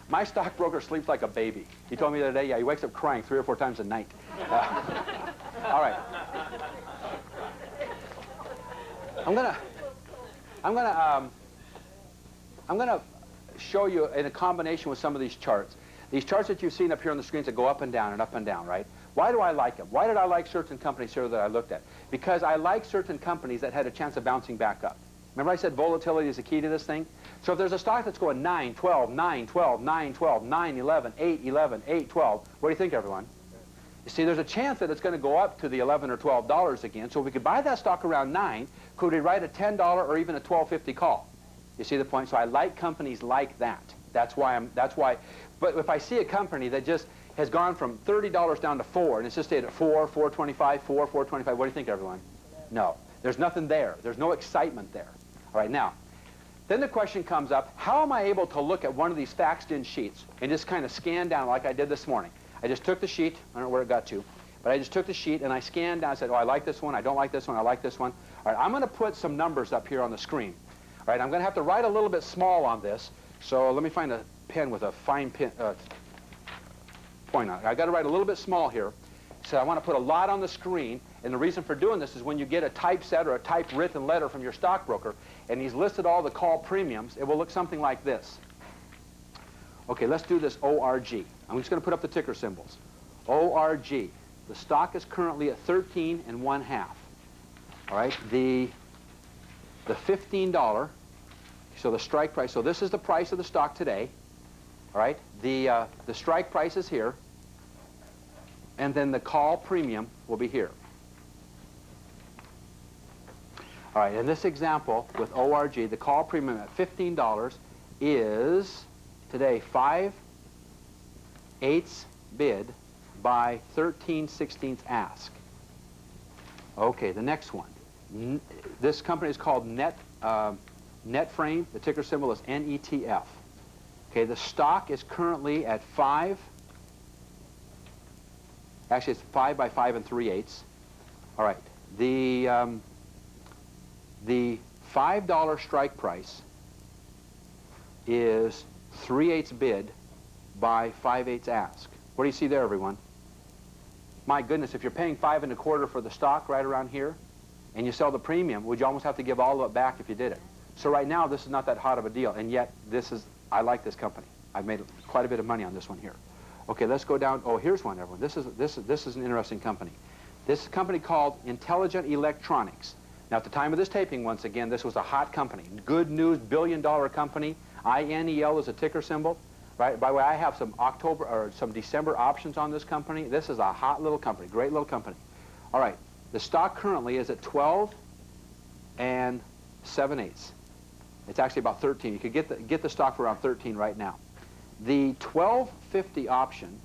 S2: my stockbroker sleeps like a baby. He told me the other day, yeah, he wakes up crying 3 or 4 times a night. All right. I'm gonna show you in a combination with some of these charts. These charts that you've seen up here on the screens that go up and down, right? Why do I like them? Why did I like certain companies here that I looked at? Because I like certain companies that had a chance of bouncing back up. Remember I said volatility is the key to this thing? So if there's a stock that's going 9, 12, 9, 12, 9, 12, 9, 11, 8, 11, 8, 12, what do you think, everyone? You see, there's a chance that it's going to go up to the $11 or $12 again. So if we could buy that stock around 9, could we write a $10 or even a $12.50 call? You see the point? So I like companies like that. That's why. But if I see a company that just has gone from $30 down to 4, and it's just stayed at 4, 4.25, 4, 4.25, what do you think, everyone? No. There's nothing there. There's no excitement there. All right, now, then the question comes up, how am I able to look at one of these faxed-in sheets and just kind of scan down like I did this morning? I just took the sheet. I don't know where it got to, but I just took the sheet and I scanned down. I said, oh, I like this one. I don't like this one. I like this one. All right, I'm going to put some numbers up here on the screen. All right, I'm going to have to write a little bit small on this, so let me find a pen with a fine point on it. I've got to write a little bit small here. So I want to put a lot on the screen, and the reason for doing this is when you get a typeset or a typewritten letter from your stockbroker, and he's listed all the call premiums, it will look something like this. Okay, let's do this ORG. I'm just going to put up the ticker symbols. ORG. The stock is currently at 13 1/2. All right, the $15, so the strike price, so this is the price of the stock today. All right, the strike price is here, and then the call premium will be here. All right, in this example with ORG, the call premium at $15 is today 5/8 bid by 13/16 ask. Okay, the next one. This company is called Netframe. The ticker symbol is NETF. Okay, the stock is currently at 5. Actually, it's 5 by 5 3/8. All right, the $5 strike price is 3/8 bid by 5/8 ask. What do you see there, everyone? My goodness, if you're paying 5 1/4 for the stock right around here, and you sell the premium, would you almost have to give all of it back if you did it? So right now, this is not that hot of a deal, and yet I like this company. I've made quite a bit of money on this one here. Okay, let's go down. Oh, here's one, everyone. This is an interesting company. This is a company called Intelligent Electronics. Now, at the time of this taping, once again, this was a hot company. Good news, billion-dollar company. INEL is a ticker symbol. Right? By the way, I have some December options on this company. This is a hot little company, great little company. All right, the stock currently is at 12 7/8. It's actually about 13. You could get the stock for around 13 right now. The 12.50 option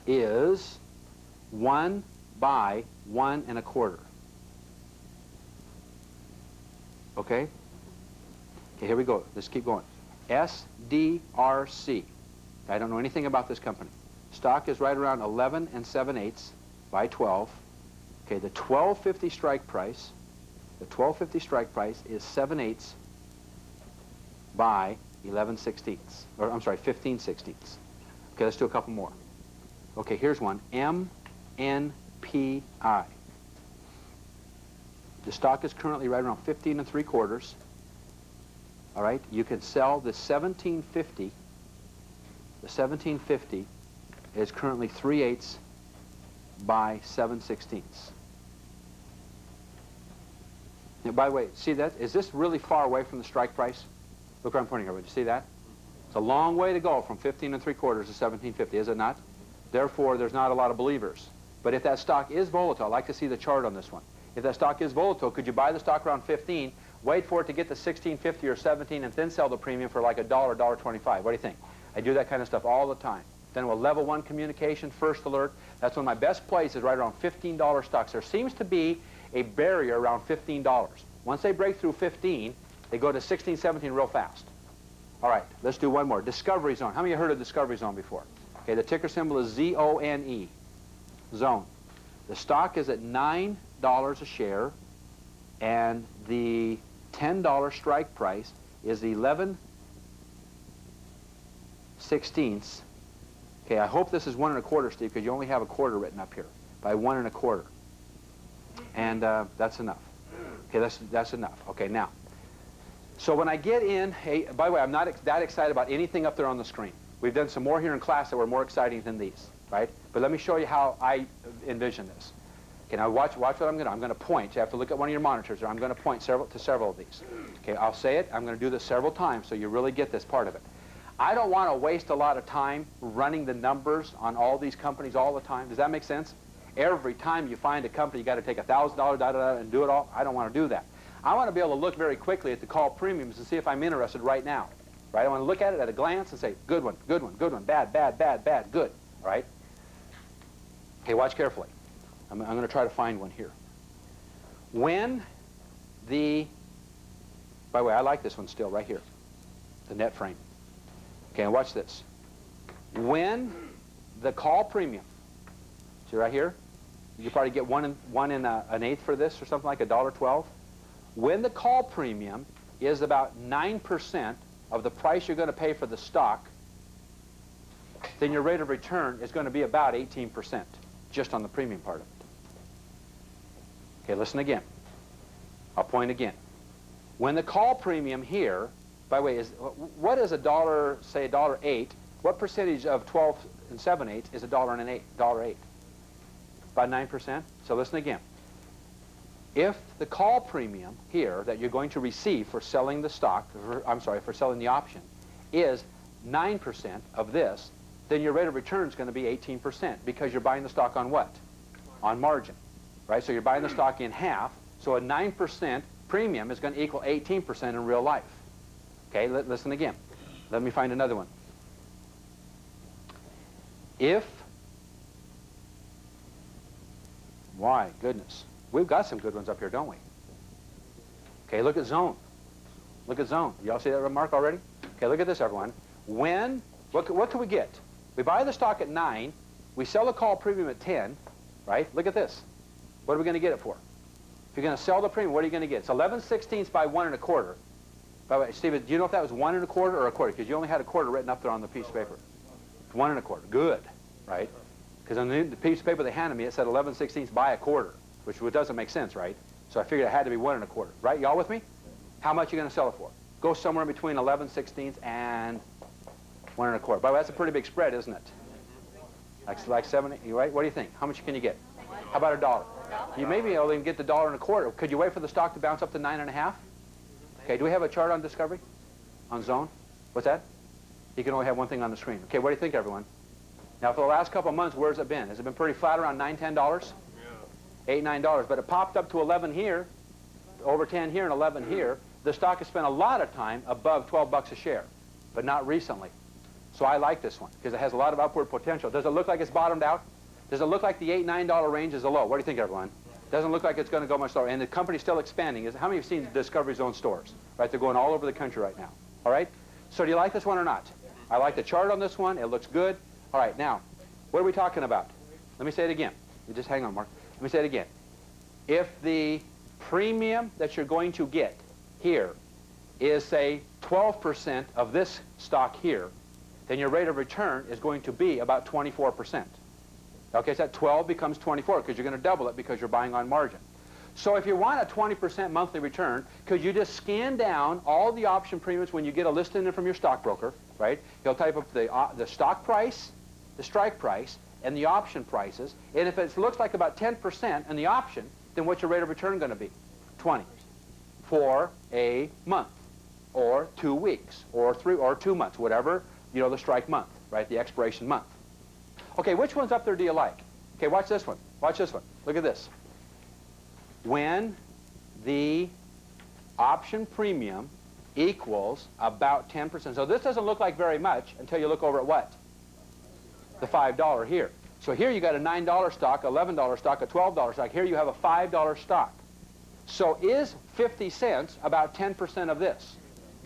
S2: is 1 by 1 1/4. Okay? Okay, here we go. Let's keep going. SDRC. I don't know anything about this company. Stock is right around 11 7/8 by 12. Okay, the 12.50 strike price. The 12.50 strike price is 7/8 by 11/16. Or I'm sorry, 15/16. Okay, let's do a couple more. Okay, here's one. MNPI. The stock is currently right around 15 3/4. All right, you can sell the 1750. The 1750 is currently 3/8 by 7/16. Now, by the way, see that? Is this really far away from the strike price? Look where I'm pointing over. Do you see that? It's a long way to go from 15 3/4 to 1750, is it not? Therefore, there's not a lot of believers. But if that stock is volatile, I'd like to see the chart on this one. If that stock is volatile, could you buy the stock around 15, wait for it to get to 16.50 or 17, and then sell the premium for like $1, $1.25? What do you think? I do that kind of stuff all the time. Then with level 1 communication, first alert, that's one of my best plays is right around $15 stocks. There seems to be a barrier around $15. Once they break through 15, they go to 16, 17 real fast. All right, let's do one more. Discovery Zone. How many of you heard of Discovery Zone before? Okay, the ticker symbol is ZONE. Zone. The stock is at $9 a share, and the $10 strike price is 11/16. Okay, I hope this is 1 1/4, Steve, because you only have a quarter written up here. By 1 1/4. And that's enough. Okay, that's enough. Okay, now. So when I get in, hey, by the way, I'm not that excited about anything up there on the screen. We've done some more here in class that were more exciting than these, right? But let me show you how I envision this. Okay, now watch what I'm going to do. I'm going to point. You have to look at one of your monitors, or I'm going to point to several of these. Okay, I'll say it. I'm going to do this several times so you really get this part of it. I don't want to waste a lot of time running the numbers on all these companies all the time. Does that make sense? Every time you find a company, you got to take $1,000, and do it all. I don't want to do that. I want to be able to look very quickly at the call premiums and see if I'm interested right now. Right? I want to look at it at a glance and say, good one, good one, good one, bad, bad, bad, bad, good. All right? Okay, watch carefully. I'm going to try to find one here. When the, by the way, I like this one still right here, the net frame. Okay, and watch this. When the call premium, see right here, you probably get one in an eighth for this or something like $1.12. When the call premium is about 9% of the price you're going to pay for the stock, then your rate of return is going to be about 18%, just on the premium part of it. Okay, listen again. I'll point again. When the call premium here, by the way, is what is $1, say $1.08? What percentage of 12 7/8 is $1.08? About 9%. So listen again. If the call premium here that you're going to receive for selling the stock, for selling the option, is 9% of this, then your rate of return is going to be 18% because you're buying the stock on what? On margin, right? So you're buying the stock in half, so a 9% premium is going to equal 18% in real life. Okay, listen again. Let me find another one. My goodness. We've got some good ones up here, don't we? Okay, look at zone. Look at zone. Y'all see that remark already? Okay, look at this, everyone. What can we get? We buy the stock at 9. We sell the call premium at 10, right? Look at this. What are we going to get it for? If you're going to sell the premium, what are you going to get? It's 11/16 by 1 1/4. By the way, Steve, do you know if that was 1 1/4 or a quarter? Because you only had a quarter written up there on the piece of paper. 1 1/4. Good, right? Because on the piece of paper they handed me, it said 11/16 by a quarter, which doesn't make sense, right? So I figured it had to be 1 1/4. Right? Y'all with me? How much are you going to sell it for? Go somewhere between 11/16 and 1 1/4. By the way, that's a pretty big spread, isn't it? Like 7, right? What do you think? How much can you get? How about $1? You may be able to even get the $1.25. Could you wait for the stock to bounce up to 9.5? Okay, do we have a chart on Discovery? On zone? What's that? You can only have one thing on the screen. Okay, what do you think, everyone? Now, for the last couple of months, where's it been? Has it been pretty flat around $9, $10? Yeah. $8, $9. But it popped up to 11 here, over 10 here, and 11 here. The stock has spent a lot of time above 12 bucks a share, but not recently. So I like this one because it has a lot of upward potential. Does it look like it's bottomed out? Does it look like the $8, $9 range is a low? What do you think, everyone? Doesn't look like it's going to go much lower. And the company's still expanding. How many have seen the Discovery Zone stores? Right, they're going all over the country right now. All right? So do you like this one or not? I like the chart on this one. It looks good. All right, now, what are we talking about? Let me say it again. You just hang on, Mark. Let me say it again. If the premium that you're going to get here is, say, 12% of this stock here, then your rate of return is going to be about 24%. Okay, so that 12 becomes 24 because you're going to double it because you're buying on margin. So if you want a 20% monthly return, could you just scan down all the option premiums when you get a listing in from your stockbroker, right? He'll type up the stock price, the strike price, and the option prices. And if it looks like about 10% in the option, then what's your rate of return going to be? 20 for a month, or 2 weeks, or 3 or 2 months, whatever, you know, the strike month, right? The expiration month. Okay, which ones up there do you like? Okay, watch this one. Watch this one. Look at this. When the option premium equals about 10%. So this doesn't look like very much until you look over at what? The $5 here. So here you got a $9 stock, $11 stock, a $12 stock. Here you have a $5 stock. So is 50 cents about 10% of this?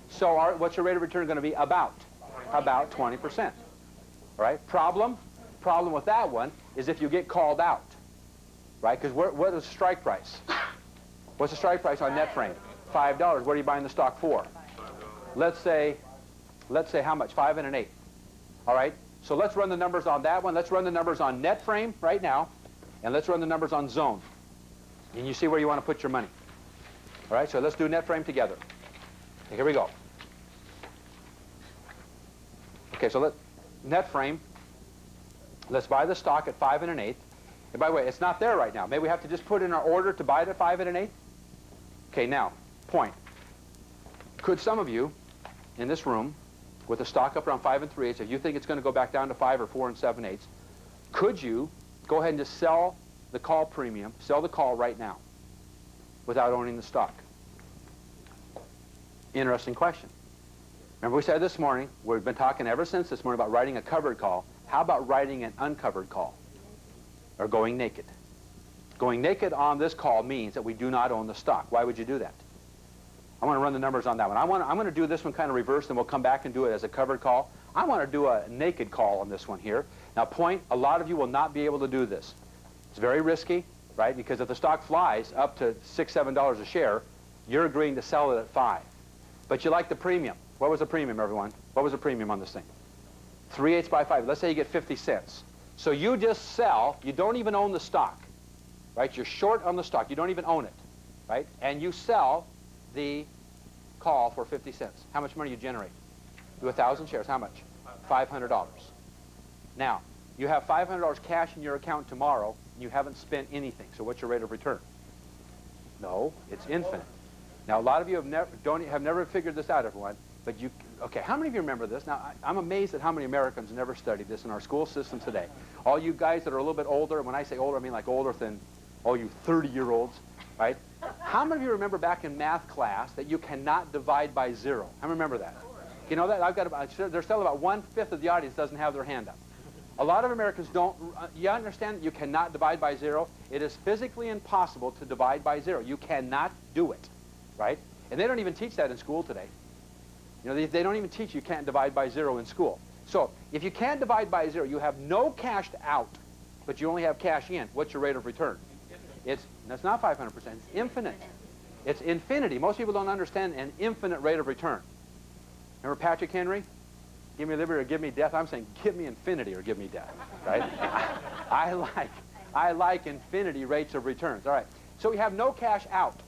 S2: So what's your rate of return going to be? About 20%. All right? Problem with that one is if you get called out. Right? Because what is the strike price? What's the strike price on net frame? $5. What are you buying the stock for? Let's say how much? 5 1/8. All right? So let's run the numbers on that one. Let's run the numbers on net frame right now. And let's run the numbers on zone. And you see where you want to put your money. All right? So let's do net frame together. Okay, here we go. Okay, so net frame. Let's buy the stock at 5 1/8. And by the way, it's not there right now. Maybe we have to just put in our order to buy it at 5 1/8. Okay, now, point. Could some of you in this room, with a stock up around 5 3/8, if you think it's going to go back down to 5 or 4 7/8, could you go ahead and just sell the call premium, sell the call right now, without owning the stock? Interesting question. Remember we said this morning, we've been talking ever since this morning about writing a covered call. How about writing an uncovered call? Or going naked. Going naked on this call means that we do not own the stock. Why would you do that? I want to run the numbers on that one. I'm going to do this one kind of reverse, and we'll come back and do it as a covered call. I want to do a naked call on this one here. Now, point, a lot of you will not be able to do this. It's very risky, right? Because if the stock flies up to $6, $7 a share, you're agreeing to sell it at 5. But you like the premium. What was the premium, everyone? What was the premium on this thing? 3/8 by 5. Let's say you get 50 cents. So you just sell, you don't even own the stock, right? You're short on the stock, you don't even own it, right? And you sell the call for 50 cents. How much money you generate? Do 1,000 shares, how much? $500. Now, you have $500 cash in your account tomorrow, and you haven't spent anything. So what's your rate of return? No, it's infinite. Now, a lot of you have never figured this out, everyone. But okay, how many of you remember this? Now, I'm amazed at how many Americans never studied this in our school system today. All you guys that are a little bit older, and when I say older, I mean like older than all you 30-year-olds, right? How many of you remember back in math class that you cannot divide by 0? I remember that. You know that? There's still about 1/5 of the audience doesn't have their hand up. A lot of Americans don't. You understand that you cannot divide by 0? It is physically impossible to divide by 0. You cannot do it, right? And they don't even teach that in school today. You know, they don't even teach you can't divide by 0 in school. So if you can't divide by 0, you have no cash out, but you only have cash in. What's your rate of return? That's not 500%. It's infinite. It's infinity. Most people don't understand an infinite rate of return. Remember Patrick Henry? Give me liberty or give me death. I'm saying give me infinity or give me death. Right? I like infinity rates of returns. All right. So we have no cash out.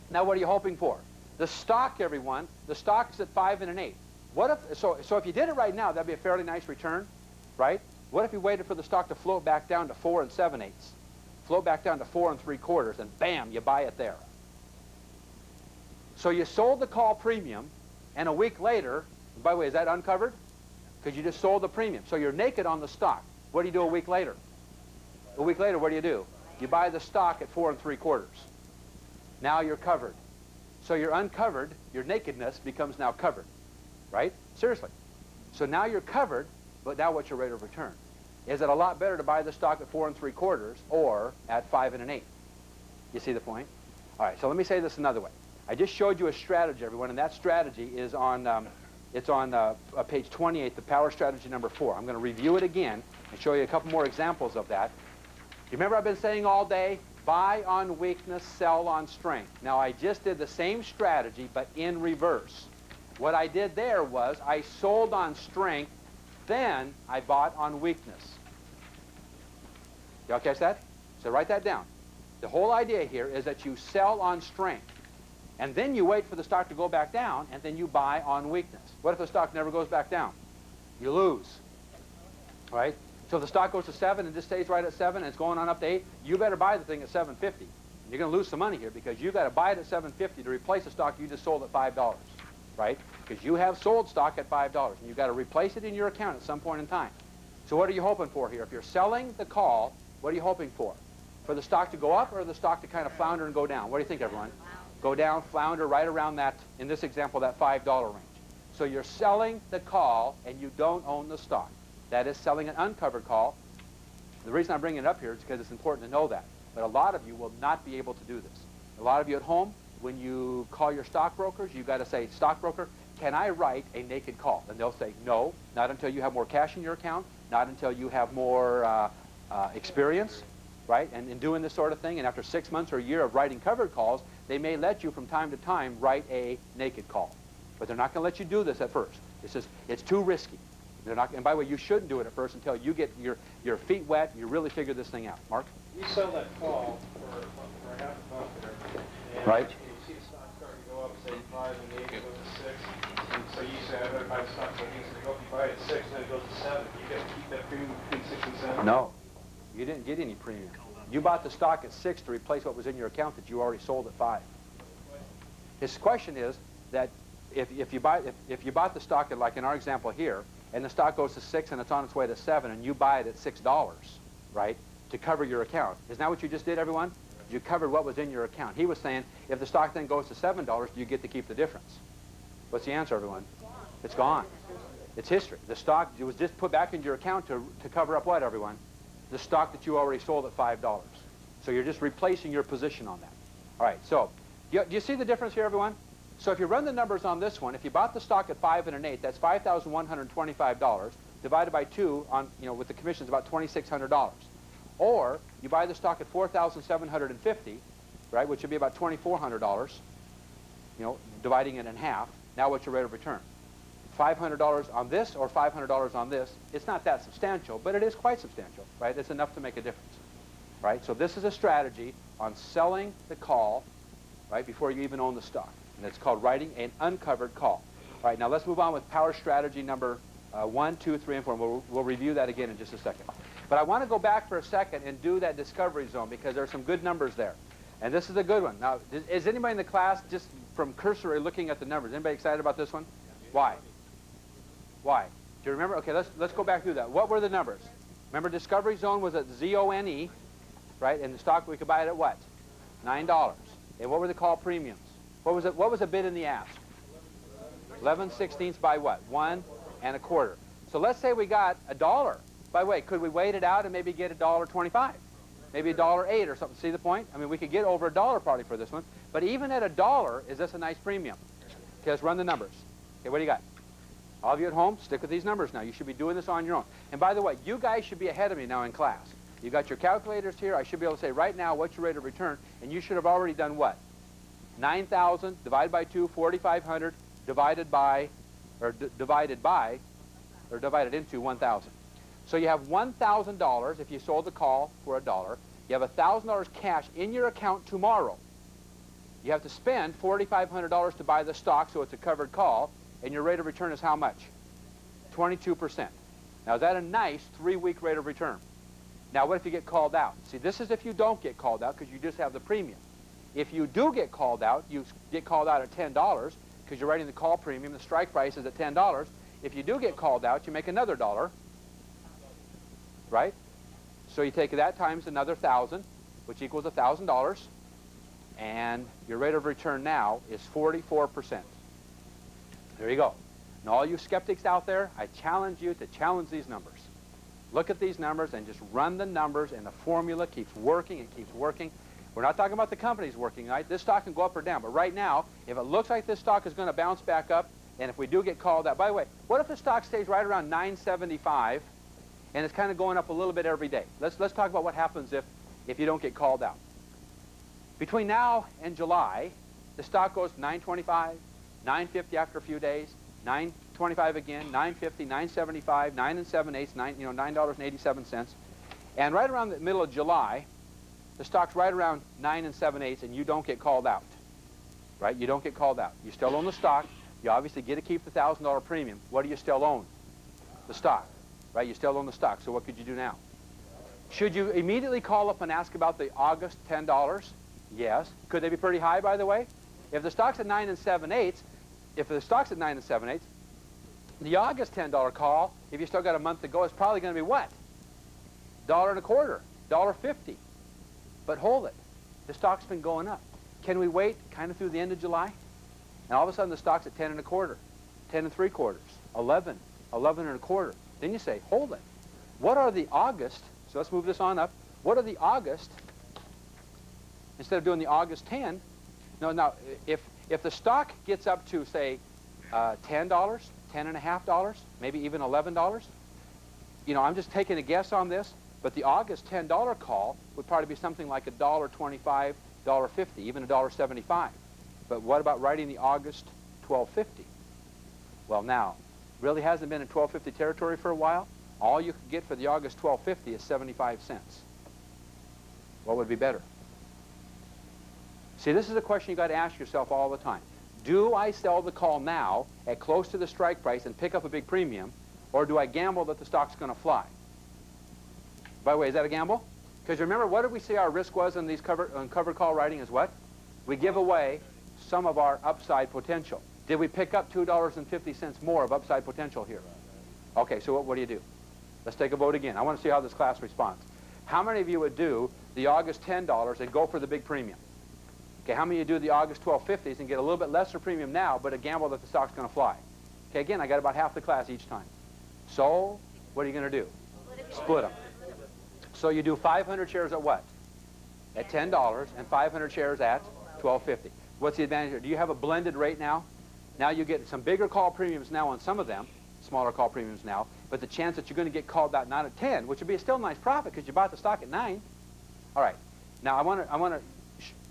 S2: Now what are you hoping for? The stock, everyone, the stock is at 5 1/8. What if, so if you did it right now, that'd be a fairly nice return, right? What if you waited for the stock to float back down to 4 7/8? Float back down to 4 3/4, and bam, you buy it there. So you sold the call premium, and a week later, by the way, is that uncovered? Because you just sold the premium. So you're naked on the stock. What do you do a week later? A week later, what do? You buy the stock at 4 3/4. Now you're covered. So you're uncovered, your nakedness becomes now covered, right? Seriously. So now you're covered, but now what's your rate of return? Is it a lot better to buy the stock at 4 3/4 or at 5 1/8? You see the point? All right, so let me say this another way. I just showed you a strategy, everyone, and that strategy is on, page 28, the power strategy number 4. I'm going to review it again and show you a couple more examples of that. You remember I've been saying all day, buy on weakness, sell on strength. Now, I just did the same strategy, but in reverse. What I did there was I sold on strength, then I bought on weakness. Y'all catch that? So write that down. The whole idea here is that you sell on strength, and then you wait for the stock to go back down, and then you buy on weakness. What if the stock never goes back down? You lose, right? So if the stock goes to 7 and just stays right at 7 and it's going on up to 8, you better buy the thing at 7.50. You're going to lose some money here because you've got to buy it at 7.50 to replace the stock you just sold at $5, right? Because you have sold stock at $5, and you've got to replace it in your account at some point in time. So what are you hoping for here? If you're selling the call, what are you hoping for? For the stock to go up or the stock to kind of flounder and go down? What do you think, everyone? Go down, flounder, right around that, in this example, that $5 range. So you're selling the call and you don't own the stock. That is selling an uncovered call. The reason I'm bringing it up here is because it's important to know that. But a lot of you will not be able to do this. A lot of you at home, when you call your stockbrokers, you've got to say, stockbroker, can I write a naked call? And they'll say, no, not until you have more cash in your account, not until you have more experience, right, and in doing this sort of thing. And after 6 months or a year of writing covered calls, they may let you from time to time write a naked call. But they're not going to let you do this at first. It's just, it's too risky. They're not, and by the way, you shouldn't do it at first until you get your feet wet and you really figure this thing out. Mark?
S3: You sell that call for half a buck there, and
S2: Right.
S3: you see the stock starting to go up, say 5 and 8, it goes to 6, and so you say, I better buy the stock, so things to go up, you buy it at 6, and then it goes to 7. You get to keep that premium between 6 and 7?
S2: No, you didn't get any premium. You bought the stock at 6 to replace what was in your account that you already sold at 5. His question is that if you bought the stock at, like in our example here, and the stock goes to 6 and it's on its way to 7, and you buy it at $6, right, to cover your account. Isn't that what you just did, everyone? You covered what was in your account. He was saying, if the stock then goes to $7, do you get to keep the difference? What's the answer, everyone? It's gone. It's history. The stock, it was just put back into your account to cover up what, everyone? The stock that you already sold at $5. So you're just replacing your position on that. All right, so do you see the difference here, everyone? So if you run the numbers on this one, if you bought the stock at 5 and an 8, that's $5,125 divided by 2 on, with the commissions about $2,600. Or you buy the stock at $4,750, right, which would be about $2,400, dividing it in half. Now what's your rate of return? $500 on this or $500 on this? It's not that substantial, but it is quite substantial, right? It's enough to make a difference, right? So this is a strategy on selling the call, right, before you even own the stock. And it's called writing an uncovered call. All right, now let's move on with power strategy number 1, 2, 3, and 4. We'll review that again in just a second. But I want to go back for a second and do that discovery zone because there are some good numbers there. And this is a good one. Now, is anybody in the class, just from cursory looking at the numbers, anybody excited about this one? Why? Why? Do you remember? Okay, let's go back through that. What were the numbers? Remember, discovery zone was at ZONE, right? And the stock, we could buy it at what? $9. And what were the call premiums? What was a bid in the ask? 11/16 by what? 1 1/4. So let's say we got $1. By the way, could we wait it out and maybe get $1.25? Maybe $1.08 or something. See the point? I mean, we could get over $1 probably for this one. But even at $1, is this a nice premium? Okay, let's run the numbers. Okay, what do you got? All of you at home, stick with these numbers now. You should be doing this on your own. And by the way, you guys should be ahead of me now in class. You got your calculators here. I should be able to say right now what's your rate of return, and you should have already done what? 9,000 divided by 2, 4,500 divided into 1,000. So you have $1,000 if you sold the call for $1. You have $1,000 cash in your account tomorrow. You have to spend $4,500 to buy the stock, so it's a covered call, and your rate of return is how much? 22%. Now, is that a nice 3-week rate of return? Now, what if you get called out? See, this is if you don't get called out because you just have the premium. If you do get called out, you get called out at $10 because you're writing the call premium. The strike price is at $10. If you do get called out, you make another $1, right? So you take that times another 1,000, which equals $1,000, and your rate of return now is 44%. There you go. And all you skeptics out there, I challenge you to challenge these numbers. Look at these numbers and just run the numbers, and the formula keeps working and keeps working. We're not talking about the companies working, right? This stock can go up or down, but right now, if it looks like this stock is going to bounce back up, and if we do get called out, by the way, what if the stock stays right around 975, and it's kind of going up a little bit every day? Let's talk about what happens if you don't get called out. Between now and July, the stock goes 925, 950 after a few days, 925 again, 950, 975, 9 7/8, $9.87. And right around the middle of July, the stock's right around 9 7/8, and you don't get called out. Right? You don't get called out. You still own the stock. You obviously get to keep the $1,000 premium. What do you still own? The stock. Right? You still own the stock. So what could you do now? Should you immediately call up and ask about the August $10? Yes. Could they be pretty high, by the way? If the stock's at 9 7/8, the August $10 call, if you still got a month to go, is probably going to be what? $1.25, $1.50. But hold it. The stock's been going up. Can we wait kind of through the end of July? And all of a sudden the stock's at 10 1/4, 10 3/4, 11, 11 1/4. Then you say, hold it. What are the August? So let's move this on up. What are the August? Instead of doing the August 10, now if the stock gets up to say $10, $10.50, maybe even $11, I'm just taking a guess on this, but the August $10 call would probably be something like $1.25, $1.50, even $1.75. But what about writing the August $12.50? Well, now, really hasn't been in $12.50 territory for a while. All you could get for the August $12.50 is 75 cents. What would be better? See, this is a question you've got to ask yourself all the time. Do I sell the call now at close to the strike price and pick up a big premium, or do I gamble that the stock's going to fly? By the way, is that a gamble? Because remember, what did we say our risk was in these covered call writing is what? We give away some of our upside potential. Did we pick up $2.50 more of upside potential here? Okay, so what do you do? Let's take a vote again. I want to see how this class responds. How many of you would do the August $10 and go for the big premium? Okay, how many of you do the August $12.50s and get a little bit lesser premium now, but a gamble that the stock's going to fly? Okay, again, I got about half the class each time. So, what are you going to do? Split them. So you do 500 shares at what? At $10, and 500 shares at $12.50. What's the advantage here? Do you have a blended rate now? Now you get some bigger call premiums now on some of them, smaller call premiums now, but the chance that you're going to get called out not at 10, which would be a still nice profit because you bought the stock at 9. All right. Now I want to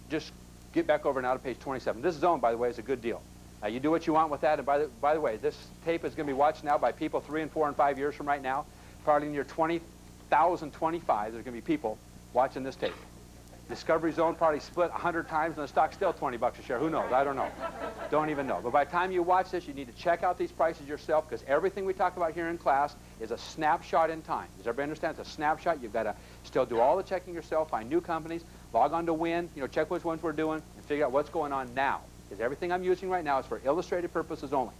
S2: just get back over now to page 27. This zone, by the way, is a good deal. You do what you want with that. And by the way, this tape is going to be watched now by people 3 and 4 and 5 years from right now. Probably in your 20,025, there's going to be people watching this tape. Discovery Zone probably split 100 times and the stock's still 20 bucks a share. Who knows? I don't know. Don't even know. But by the time you watch this, you need to check out these prices yourself because everything we talk about here in class is a snapshot in time. Does everybody understand? It's a snapshot. You've got to still do all the checking yourself, find new companies, log on to Win, check which ones we're doing, and figure out what's going on now. Because everything I'm using right now is for illustrative purposes only.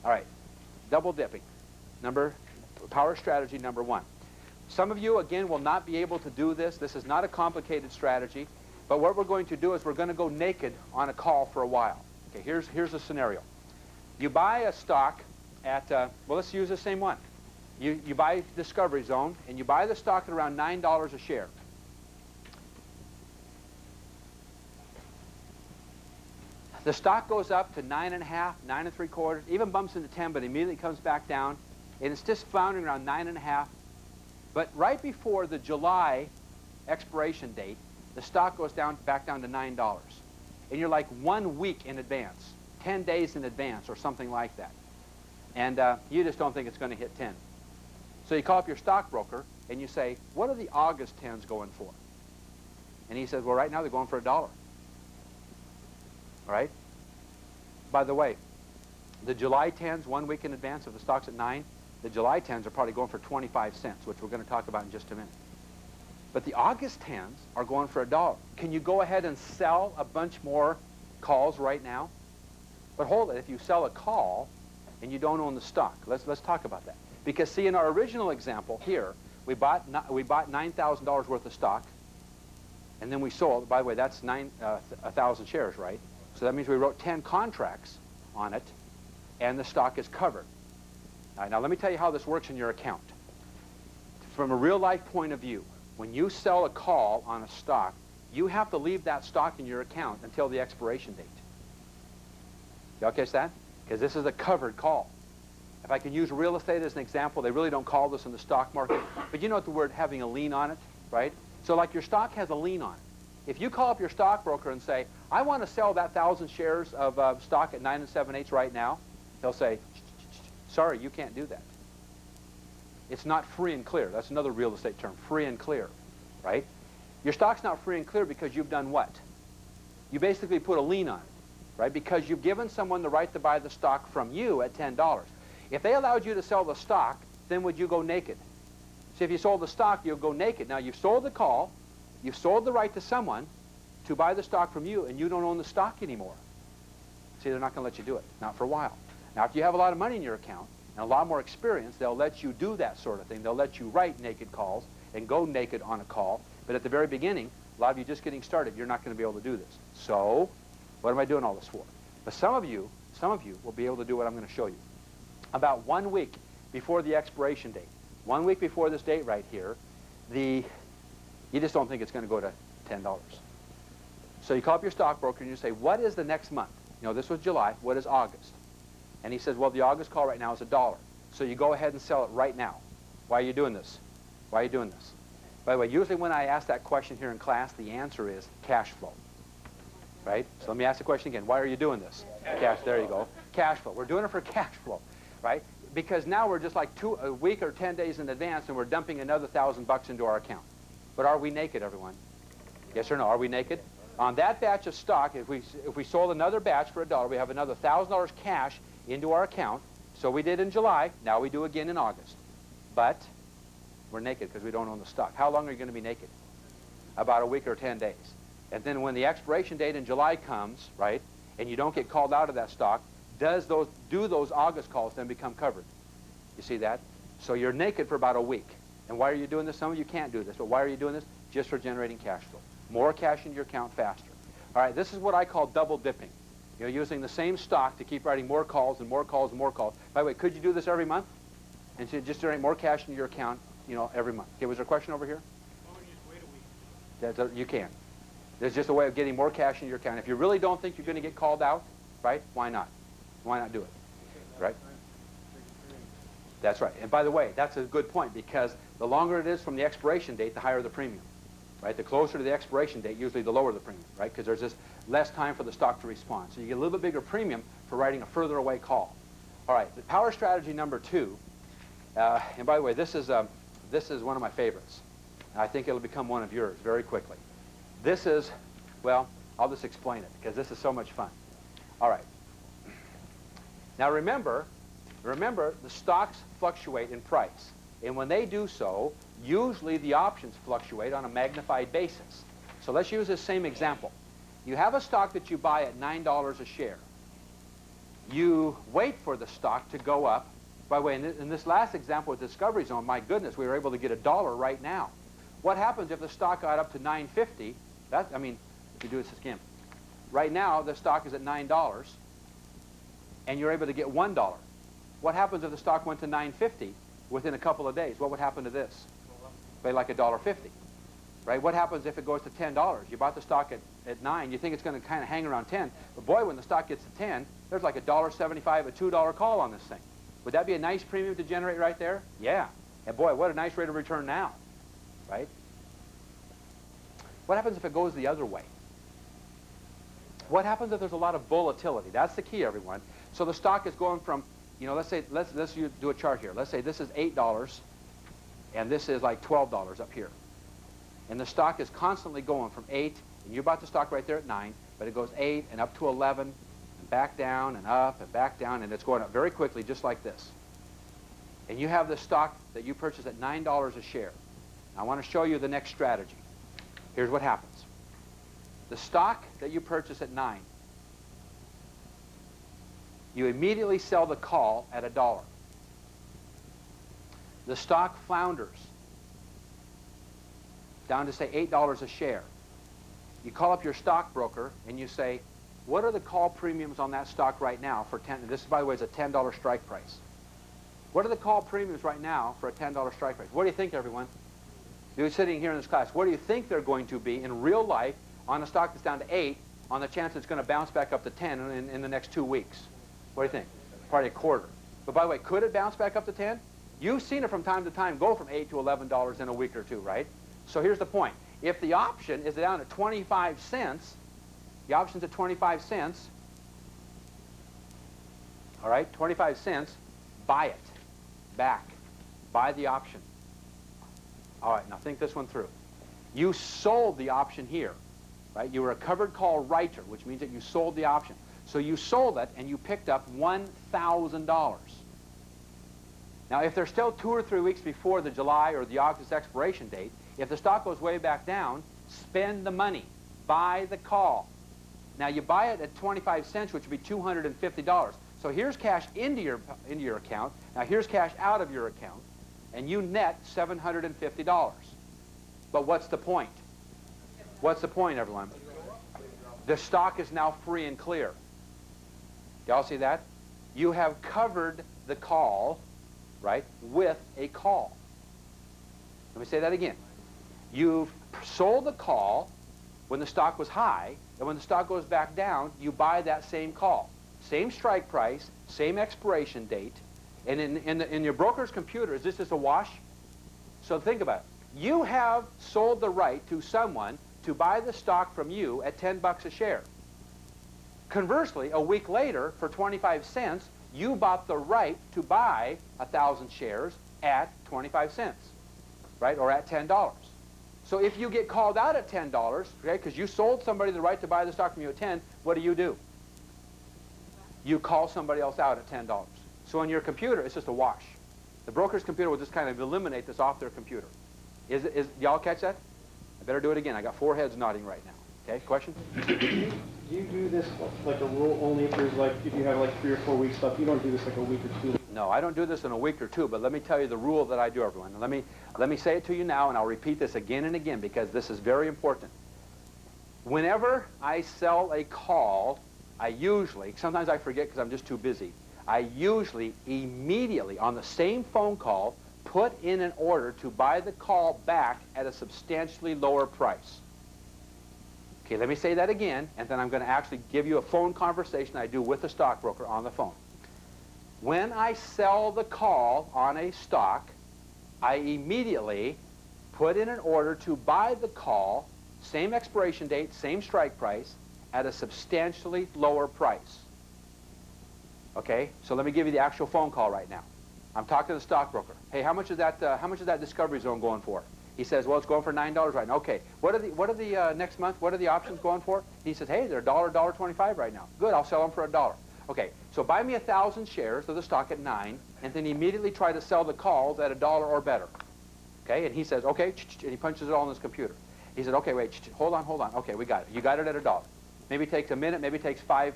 S2: All right. Double dipping. Power strategy number 1. Some of you, again, will not be able to do this. This is not a complicated strategy. But what we're going to do is we're going to go naked on a call for a while. Okay, here's a scenario. You buy a stock at, well, let's use the same one. You buy Discovery Zone, and you buy the stock at around $9 a share. The stock goes up to 9.5, 9 3/4, even bumps into 10, but immediately comes back down. And it's just floundering around 9.5. But right before the July expiration date, the stock goes back down to $9. And you're like 1 week in advance, 10 days in advance or something like that. And you just don't think it's going to hit 10. So you call up your stockbroker and you say, what are the August 10s going for? And he says, well, right now they're going for $1. All right? By the way, the July 10s, 1 week in advance, if the stock's at 9, the July 10s are probably going for 25 cents, which we're going to talk about in just a minute. But the August 10s are going for $1. Can you go ahead and sell a bunch more calls right now? But hold it, if you sell a call and you don't own the stock, let's talk about that. Because see, in our original example here, we bought $9,000 worth of stock, and then we sold. By the way, that's 1,000 shares, right? So that means we wrote 10 contracts on it, and the stock is covered. All right, now let me tell you how this works in your account. From a real-life point of view, when you sell a call on a stock, you have to leave that stock in your account until the expiration date. Y'all catch that? Because this is a covered call. If I can use real estate as an example, they really don't call this in the stock market, but you know what the word having a lien on it, right? So like your stock has a lien on it. If you call up your stockbroker and say, I want to sell that 1,000 shares of stock at 9 7/8 right now, he'll say, sorry, you can't do that. it's not free and clear. That's another real estate term, free and clear, right? Your stock's not free and clear because you've done what? You basically put a lien on it, right? Because you've given someone the right to buy the stock from you at $10. If they allowed you to sell the stock, then would you go naked? See, if you sold the stock, you'll go naked. Now, you've sold the call, you've sold the right to someone to buy the stock from you, and you don't own the stock anymore. See, they're not going to let you do it, not for a while. Now, if you have a lot of money in your account and a lot more experience, they'll let you do that sort of thing. They'll let you write naked calls and go naked on a call. But at the very beginning, a lot of you just getting started, you're not going to be able to do this. So, what am I doing all this for? But some of you will be able to do what I'm going to show you. About 1 week before the expiration date, 1 week before this date right here, you just don't think it's going to go to $10. So you call up your stockbroker and you say, what is the next month? You know, this was July. What is August? And he says, well, the August call right now is $1. So you go ahead and sell it right now. Why are you doing this? Why are you doing this? By the way, usually when I ask that question here in class, the answer is cash flow. Right? So let me ask the question again. Why are you doing this? Cash. There you go. Cash flow. We're doing it for cash flow. Right? Because now we're just like a week or 10 days in advance and we're dumping another $1,000 into our account. But are we naked, everyone? Yes or no? Are we naked? On that batch of stock, if we sold another batch for $1, we have another $1,000 cash into our account. So we did in July. Now we do again in August. But we're naked because we don't own the stock. How long are you going to be naked? About a week or 10 days. And then when the expiration date in July comes, right, and you don't get called out of that stock, do those August calls then become covered? You see that? So you're naked for about a week. And why are you doing this? Some of you can't do this, but why are you doing this? Just for generating cash flow. More cash into your account faster. All right, this is what I call double dipping. You're using the same stock to keep writing more calls and more calls and more calls. By the way, could you do this every month? And so just generate more cash into your account, you know, every month. Okay, was there a question over here?
S4: Why would you just wait a week?
S2: You can. There's just a way of getting more cash in your account. If you really don't think you're going to get called out, right, why not? Why not do it? Right? That's right. And by the way, that's a good point because the longer it is from the expiration date, the higher the premium. Right? The closer to the expiration date, usually the lower the premium, right? Because there's just less time for the stock to respond. So you get a little bit bigger premium for writing a further away call. All right, the power strategy number 2, and by the way, this is one of my favorites. I think it'll become one of yours very quickly. This is, well, I'll just explain it because this is so much fun. All right. Now remember, the stocks fluctuate in price. And when they do so, usually the options fluctuate on a magnified basis. So let's use this same example. You have a stock that you buy at $9 a share. You wait for the stock to go up. By the way, in this last example with Discovery Zone, my goodness, we were able to get $1 right now. What happens if the stock got up to $9.50? I mean, if you do this again. Right now, the stock is at $9, and you're able to get $1. What happens if the stock went to $9.50 within a couple of days? What would happen to this? By like $1.50, right? What happens if it goes to $10? You bought the stock at 9. You think it's going to kind of hang around 10. But boy, when the stock gets to 10, there's like $1.75, a $2 call on this thing. Would that be a nice premium to generate right there? Yeah. And boy, what a nice rate of return now, right? What happens if it goes the other way? What happens if there's a lot of volatility? That's the key, everyone. So the stock is going from, you know, let's do a chart here. Let's say this is $8, and this is like $12 up here. And the stock is constantly going from 8, and you bought the stock right there at 9, but it goes 8 and up to 11, and back down and up and back down, and it's going up very quickly, just like this. And you have the stock that you purchased at $9 a share. I want to show you the next strategy. Here's what happens. The stock that you purchase at 9, you immediately sell the call at $1. The stock flounders down to, say, $8 a share. You call up your stockbroker and you say, what are the call premiums on that stock right now for 10? This, by the way, is a $10 strike price. What are the call premiums right now for a $10 strike price? What do you think, everyone? You're sitting here in this class. What do you think they're going to be in real life on a stock that's down to 8 on the chance it's going to bounce back up to 10 in the next 2 weeks? What do you think? Probably a quarter. But by the way, could it bounce back up to 10? You've seen it from time to time go from $8 to $11 in a week or two, right? So here's the point. If the option is down at 25 cents, the option's at 25 cents, all right, 25 cents, buy it back. buy the option. All right, now think this one through. You sold the option here, right? You were a covered call writer, which means that you sold the option. So you sold it and you picked up $1,000. Now, if they're still 2 or 3 weeks before the July or the August expiration date, if the stock goes way back down, spend the money. Buy the call. Now, you buy it at 25 cents, which would be $250. So here's cash into your account. Now, here's cash out of your account. And you net $750. But what's the point? What's the point, everyone? The stock is now free and clear. Y'all see that? You have covered the call, right, with a call. Let me say that again. You've sold the call when the stock was high, and when the stock goes back down, you buy that same call. Same strike price, same expiration date, and in your broker's computer, is this just a wash? So think about it. You have sold the right to someone to buy the stock from you at 10 bucks a share. Conversely, a week later, for 25 cents, you bought the right to buy 1,000 shares at 25 cents, right, or at $10. So if you get called out at $10, okay, because you sold somebody the right to buy the stock from you at 10, what do? You call somebody else out at $10. So on your computer, it's just a wash. The broker's computer will just kind of eliminate this off their computer. Y'all catch that? I better do it again. I got 4 heads nodding right now. Okay, question?
S3: Do you do this like a rule only if there's like, if you have like 3 or 4 weeks left? You don't do this like a week or 2?
S2: No, I don't do this in a week or 2, but let me tell you the rule that I do, everyone. Let me say it to you now, and I'll repeat this again and again because this is very important. Whenever I sell a call, I usually, sometimes I forget because I'm just too busy, I usually immediately on the same phone call put in an order to buy the call back at a substantially lower price. Okay, let me say that again, and then I'm going to actually give you a phone conversation I do with the stockbroker on the phone. When I sell the call on a stock, I immediately put in an order to buy the call, same expiration date, same strike price, at a substantially lower price. Okay, so let me give you the actual phone call right now. I'm talking to the stockbroker. Hey, how much is that Discovery Zone going for? He says, well, it's going for $9 right now. Okay, what are the next month? What are the options going for? He says, hey, they're $1, $1.25 right now. Good, I'll sell them for $1. Okay, so buy me 1,000 shares of the stock at 9, and then immediately try to sell the calls at $1 or better. Okay, and he says, okay, and he punches it all in his computer. He said, okay, wait, hold on. Okay, we got it. You got it at $1. Maybe it takes a minute, maybe it takes 5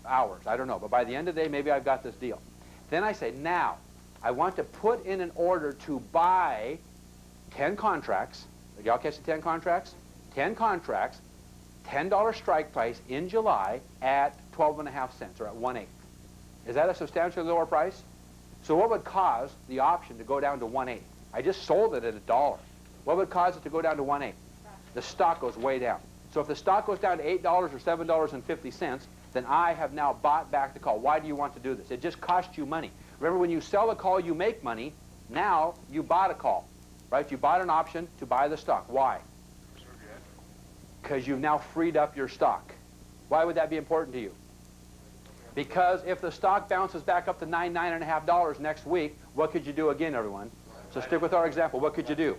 S2: hours. I don't know, but by the end of the day, maybe I've got this deal. Then I say, now, I want to put in an order to buy 10 contracts. Did y'all catch the 10 contracts? 10 contracts, $10 strike price in July at 12.5 cents, or at 1/8. Is that a substantially lower price? So what would cause the option to go down to 1/8? I just sold it at $1. What would cause it to go down to 1/8? The stock goes way down. So if the stock goes down to $8 or $7.50, then I have now bought back the call. Why do you want to do this? It just costs you money. Remember, when you sell a call, you make money. Now you bought a call, right? You bought an option to buy the stock. Why? Because you've now freed up your stock. Why would that be important to you? Because if the stock bounces back up to $9.5 next week, what could you do again, everyone? So stick with our example. What could you do?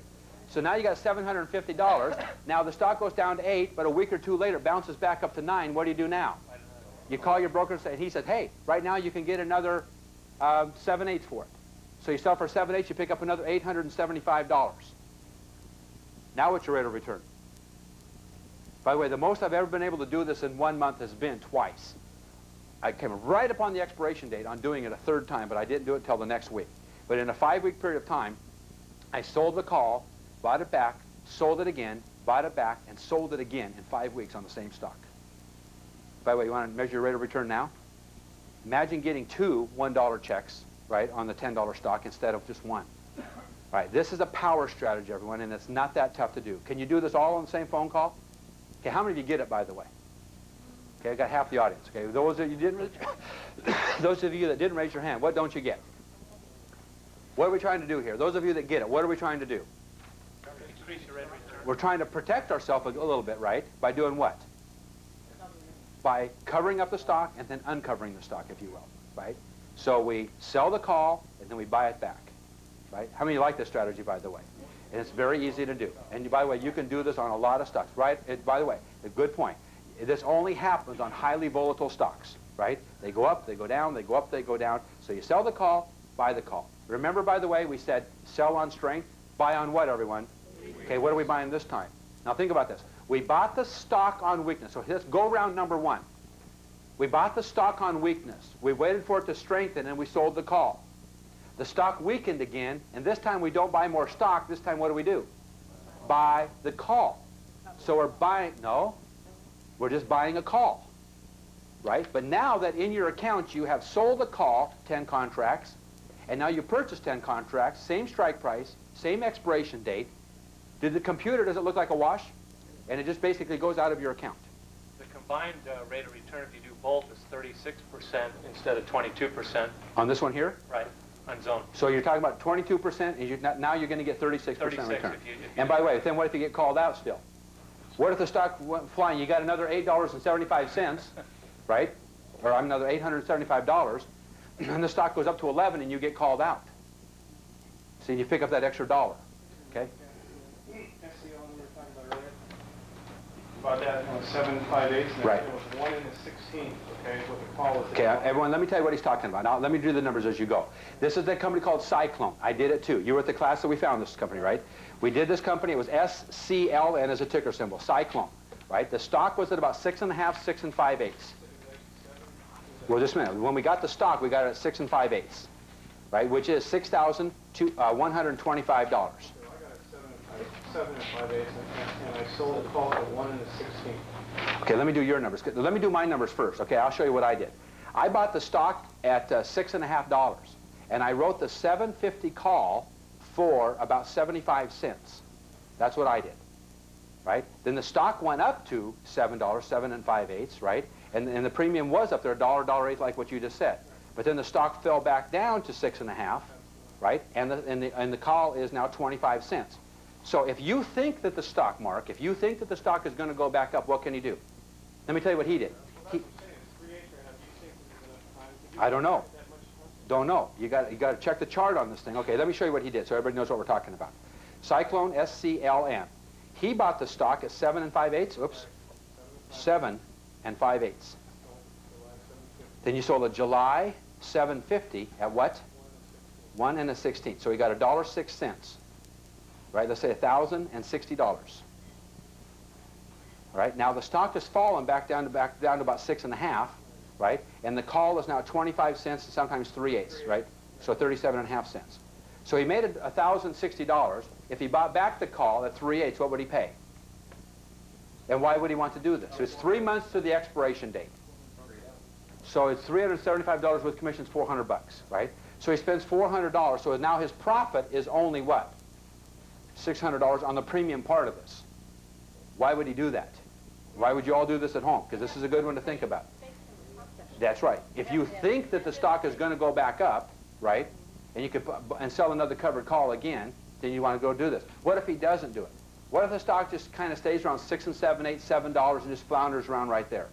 S2: So now you got $750. Now the stock goes down to 8, but a week or 2 later it bounces back up to 9. What do you do now? You call your broker and he said, hey, right now you can get another 7/8 for it. So you sell for 7/8, you pick up another $875. Now what's your rate of return? By the way, the most I've ever been able to do this in 1 month has been twice. I came right upon the expiration date on doing it a 3rd time, but I didn't do it until the next week. But in a 5-week period of time, I sold the call, bought it back, sold it again, bought it back, and sold it again in 5 weeks on the same stock. By the way, you want to measure your rate of return now? Imagine getting 2 $1 checks, right, on the $10 stock instead of just 1. All right, this is a power strategy, everyone, and it's not that tough to do. Can you do this all on the same phone call? Okay, how many of you get it, by the way? Okay, I got half the audience. Okay, those of you those of you that didn't raise your hand, what don't you get? What are we trying to do here? Those of you that get it, what are we trying to do?
S4: Increase your rate of return.
S2: We're trying to protect ourselves a little bit, right? By doing what? By covering up the stock and then uncovering the stock, if you will, right? So we sell the call and then we buy it back. right? How many like this strategy, by the way? And it's very easy to do. And by the way, you can do this on a lot of stocks, right? By the way, a good point. This only happens on highly volatile stocks, right? They go up, they go down, they go up, they go down. So you sell the call, buy the call. Remember, by the way, we said sell on strength, buy on what, everyone? Okay, what are we buying this time? Now think about this. We bought the stock on weakness. So let's go round number one. We bought the stock on weakness. We waited for it to strengthen, and we sold the call. The stock weakened again, and this time we don't buy more stock. This time what do? Buy the call. So we're buying, no, we're just buying a call, right? But now that in your account you have sold the call, 10 contracts, and now you purchased 10 contracts, same strike price, same expiration date. Does it look like a wash? And it just basically goes out of your account.
S9: The combined rate of return if you do both is 36% instead of 22%.
S2: On this one here?
S9: Right, on zone.
S2: So you're talking about 22%, and now you're going to get 36%
S9: 36
S2: return.
S9: if you
S2: And by the way, then what if you get called out still? What if the stock went flying? You got another $8.75, right? Or another $875, and the stock goes up to 11 and you get called out. See, you pick up that extra dollar, okay?
S3: SCL we were talking about earlier. About that, 758, and
S2: Right.
S3: it was 1 in the 16th, okay, what the call was.
S2: Okay, everyone, let me tell you what he's talking about. Now, let me do the numbers as you go. This is the company called Cyclone. I did it too. You were at the class that we found this company, right? We did this company. It was SCLN as a ticker symbol, Cyclone, right? The stock was at about 6.5, 6 5/8. Well, just a minute. When we got the stock, we got it at 6 5/8, right? Which is $6,125.
S3: I got it 7 and 5/8, and I sold the call at 1 in the 16th.
S2: Okay, let me do your numbers. Let me do my numbers first. Okay, I'll show you what I did. I bought the stock at $6.50, and I wrote the 750 call for about 75 cents. That's what I did, right? Then the stock went up to $7, 7 5/8, right? And the premium was up there, $1.08, like what you just said. But then the stock fell back down to 6.5, right? And the call is now 25 cents. So if you think that the stock, Mark, if you think that the stock is going to go back up, what can you do? Let me tell you what he did. I don't know. Don't know. You got to check the chart on this thing. Okay, let me show you what he did so everybody knows what we're talking about. Cyclone, SCLN. He bought the stock at 7 5/8. Oops. 7 5/8. Then you sold a July 750 at what? 1 1/16. So he got $1.06. Right? Let's say $1,060. Right? Now the stock has fallen back down to about 6.5. Right? And the call is now 25 cents and sometimes 3/8, right? So 37.5 cents. So he made $1,060. If he bought back the call at 3/8, what would he pay? And why would he want to do this? So it's 3 months to the expiration date. So it's $375 with commissions, $400, right? So he spends $400. So now his profit is only what? $600 on the premium part of this. Why would he do that? Why would you all do this at home? Because this is a good one to think about. That's right. If you think that the stock is going to go back up, right, and you could sell another covered call again, then you want to go do this. What if he doesn't do it? What if the stock just kind of stays around 6 and 7, 8, $7 and just flounders around right there?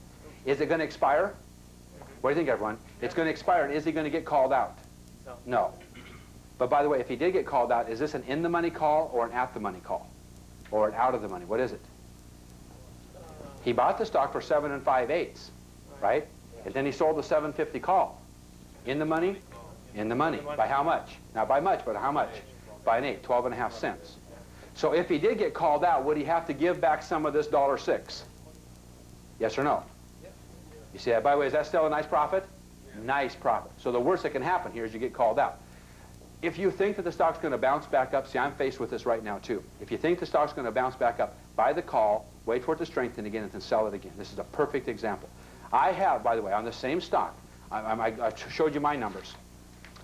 S2: Is it going to expire? What do you think, everyone? It's going to expire, and is he going to get called out? No. But by the way, if he did get called out, is this an in-the-money call or an at-the-money call? Or an out-of-the-money? What is it? He bought the stock for 7 5/8, right? And then he sold the 750 call. In the money? In the money. By how much? Not by much, but how much? By an 8, 12.5 cents. So if he did get called out, would he have to give back some of this $1.06? Yes or no? You see that? By the way, is that still a nice profit? Nice profit. So the worst that can happen here is you get called out. If you think that the stock's going to bounce back up, see, I'm faced with this right now too. If you think the stock's going to bounce back up, buy the call, wait for it to strengthen again, and then sell it again. This is a perfect example. I have, by the way, on the same stock, I showed you my numbers.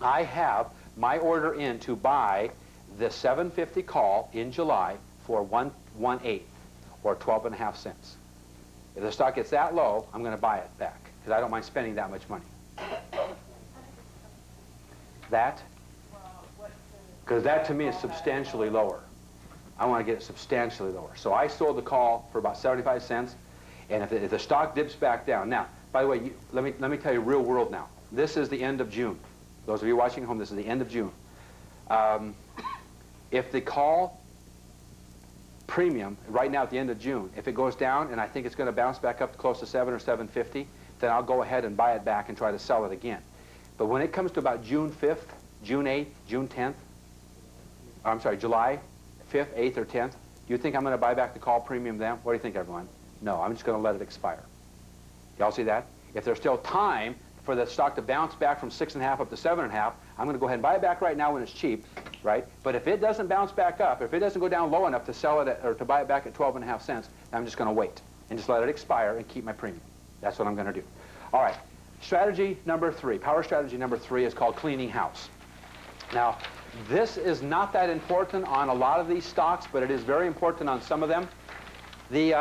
S2: I have my order in to buy the 750 call in July for 1/1/8, or 12.5 cents. If the stock gets that low, I'm going to buy it back because I don't mind spending that much money. That, because that to me is substantially lower. I want to get it substantially lower. So I sold the call for about 75 cents, and if the stock dips back down. Now, by the way, let me tell you real world now. This is the end of June. Those of you watching at home, this is the end of June. If the call premium right now at the end of June, if it goes down and I think it's going to bounce back up to close to 7 or 750, then I'll go ahead and buy it back and try to sell it again. But when it comes to about June 5th, June 8th, June 10th, I'm sorry, July 5th, 8th, or 10th, do you think I'm going to buy back the call premium then? What do you think, everyone? No, I'm just going to let it expire. Y'all see that? If there's still time for the stock to bounce back from 6.5 up to 7.5, I'm going to go ahead and buy it back right now when it's cheap, right? But if it doesn't bounce back up, if it doesn't go down low enough to sell it at, or to buy it back at 12.5 cents, I'm just going to wait and just let it expire and keep my premium. That's what I'm going to do. All right. Strategy number 3, power strategy number 3 is called cleaning house. Now, this is not that important on a lot of these stocks, but it is very important on some of them. The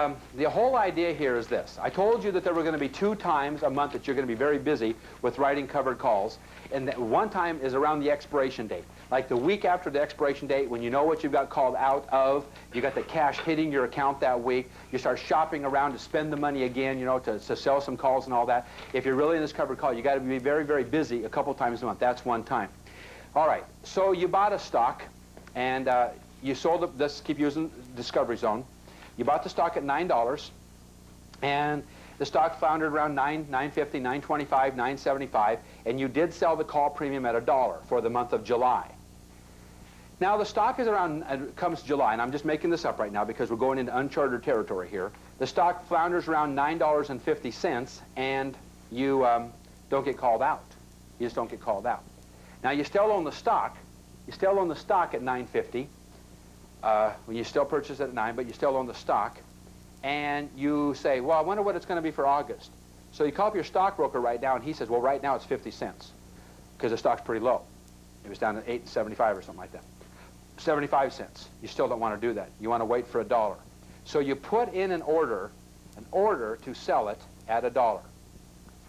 S2: whole idea here is this. I told you that there were going to be 2 times a month that you're going to be very busy with writing covered calls, and that one time is around the expiration date. Like the week after the expiration date, when you know what you've got called out of, you got the cash hitting your account that week, you start shopping around to spend the money again, you know, to sell some calls and all that. If you're really in this covered call, you got to be very, very busy a couple times a month. That's one time. All right, so you bought a stock, and you sold it. Let's keep using Discovery Zone. You bought the stock at $9, and the stock floundered around $9.50, $9.25, $9.75, and you did sell the call premium at $1 for the month of July. Now the stock is around, comes July, and I'm just making this up right now because we're going into uncharted territory here. The stock flounders around $9.50, and you don't get called out. You just don't get called out. Now you still own the stock. You still own the stock at $9.50. When you still purchase it at 9, but you still own the stock, and you say, well, I wonder what it's going to be for August. So you call up your stockbroker right now, and he says, well, right now it's 50 cents because the stock's pretty low. It was down at $8.75 or something like that. 75 cents. You still don't want to do that. You want to wait for $1. So you put in an order to sell it at $1. All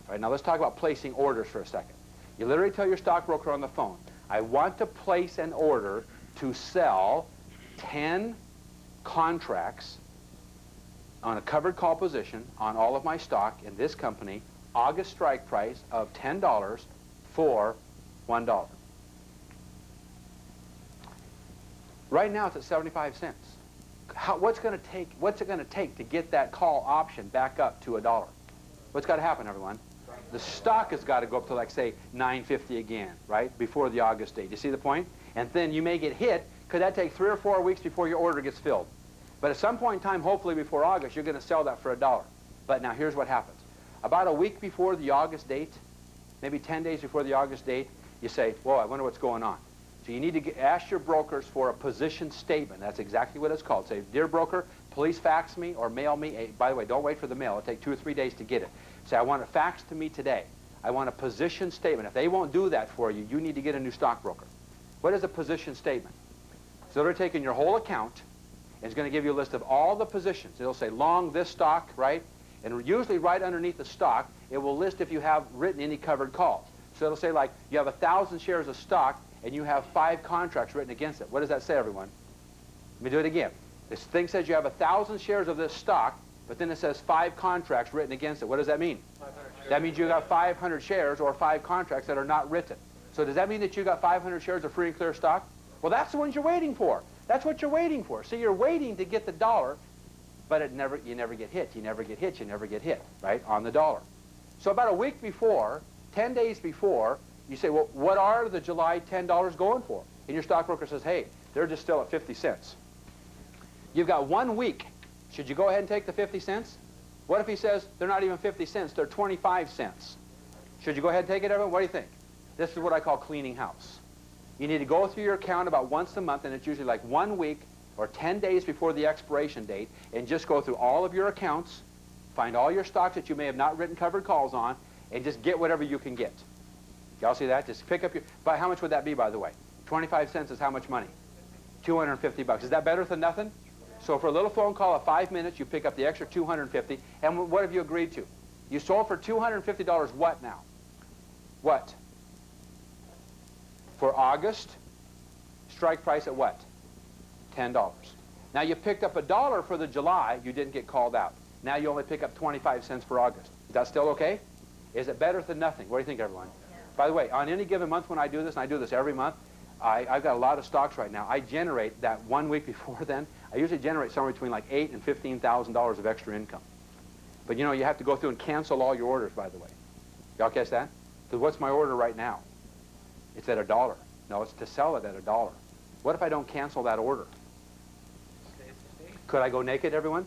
S2: right, now let's talk about placing orders for a second. You literally tell your stockbroker on the phone, I want to place an order to sell 10 contracts on a covered call position on all of my stock in this company, August strike price of $10 for $1. Right now it's at 75 cents. What's it going to take to get that call option back up to $1? What's got to happen, everyone? The stock has got to go up to, like, say, $9.50 again, right, before the August date. You see the point? And then you may get hit. Could that take 3 or 4 weeks before your order gets filled? But at some point in time, hopefully before August, you're going to sell that for $1. But now here's what happens. About a week before the August date, maybe 10 days before the August date, you say, whoa, I wonder what's going on. So you need to ask your brokers for a position statement. That's exactly what it's called. Say, dear broker, please fax me or mail me. By the way, don't wait for the mail. It'll take 2 or 3 days to get it. Say, I want it faxed to me today. I want a position statement. If they won't do that for you, you need to get a new stockbroker. What is a position statement? So they're taking your whole account, and it's going to give you a list of all the positions. It'll say long this stock, right? And usually right underneath the stock, it will list if you have written any covered calls. So it'll say, like, you have 1,000 shares of stock, and you have 5 contracts written against it. What does that say, everyone? Let me do it again. This thing says you have 1,000 shares of this stock, but then it says 5 contracts written against it. What does that mean? That means you got 500 shares or 5 contracts that are not written. So does that mean that you got 500 shares of free and clear stock? Well, that's the ones you're waiting for. That's what you're waiting for. So you're waiting to get the $1, but you never get hit. You never get hit. You never get hit, right, on the $1. So about a week before, 10 days before, you say, well, what are the July $10 going for? And your stockbroker says, hey, they're just still at 50 cents. You've got 1 week. Should you go ahead and take the 50 cents? What if he says they're not even 50 cents, they're 25 cents? Should you go ahead and take it, everyone? What do you think? This is what I call cleaning house. You need to go through your account about once a month, and it's usually like 1 week or 10 days before the expiration date, and just go through all of your accounts, find all your stocks that you may have not written covered calls on, and just get whatever you can get. Y'all see that? Just pick up your... But how much would that be, by the way? 25 cents is how much money? $250. Is that better than nothing? So for a little phone call of 5 minutes, you pick up the extra $250. And what have you agreed to? You sold for $250 what now? What? For August, strike price at what? $10. Now you picked up $1 for the July, you didn't get called out. Now you only pick up 25 cents for August. Is that still okay? Is it better than nothing? What do you think, everyone? Yeah. By the way, on any given month when I do this, and I do this every month, I've got a lot of stocks right now. I generate that 1 week before then. I usually generate somewhere between like $8,000 and $15,000 of extra income. But you know, you have to go through and cancel all your orders, by the way. Y'all catch that? Because what's my order right now? It's at $1. No, it's to sell it at $1. What if I don't cancel that order? Could I go naked, everyone?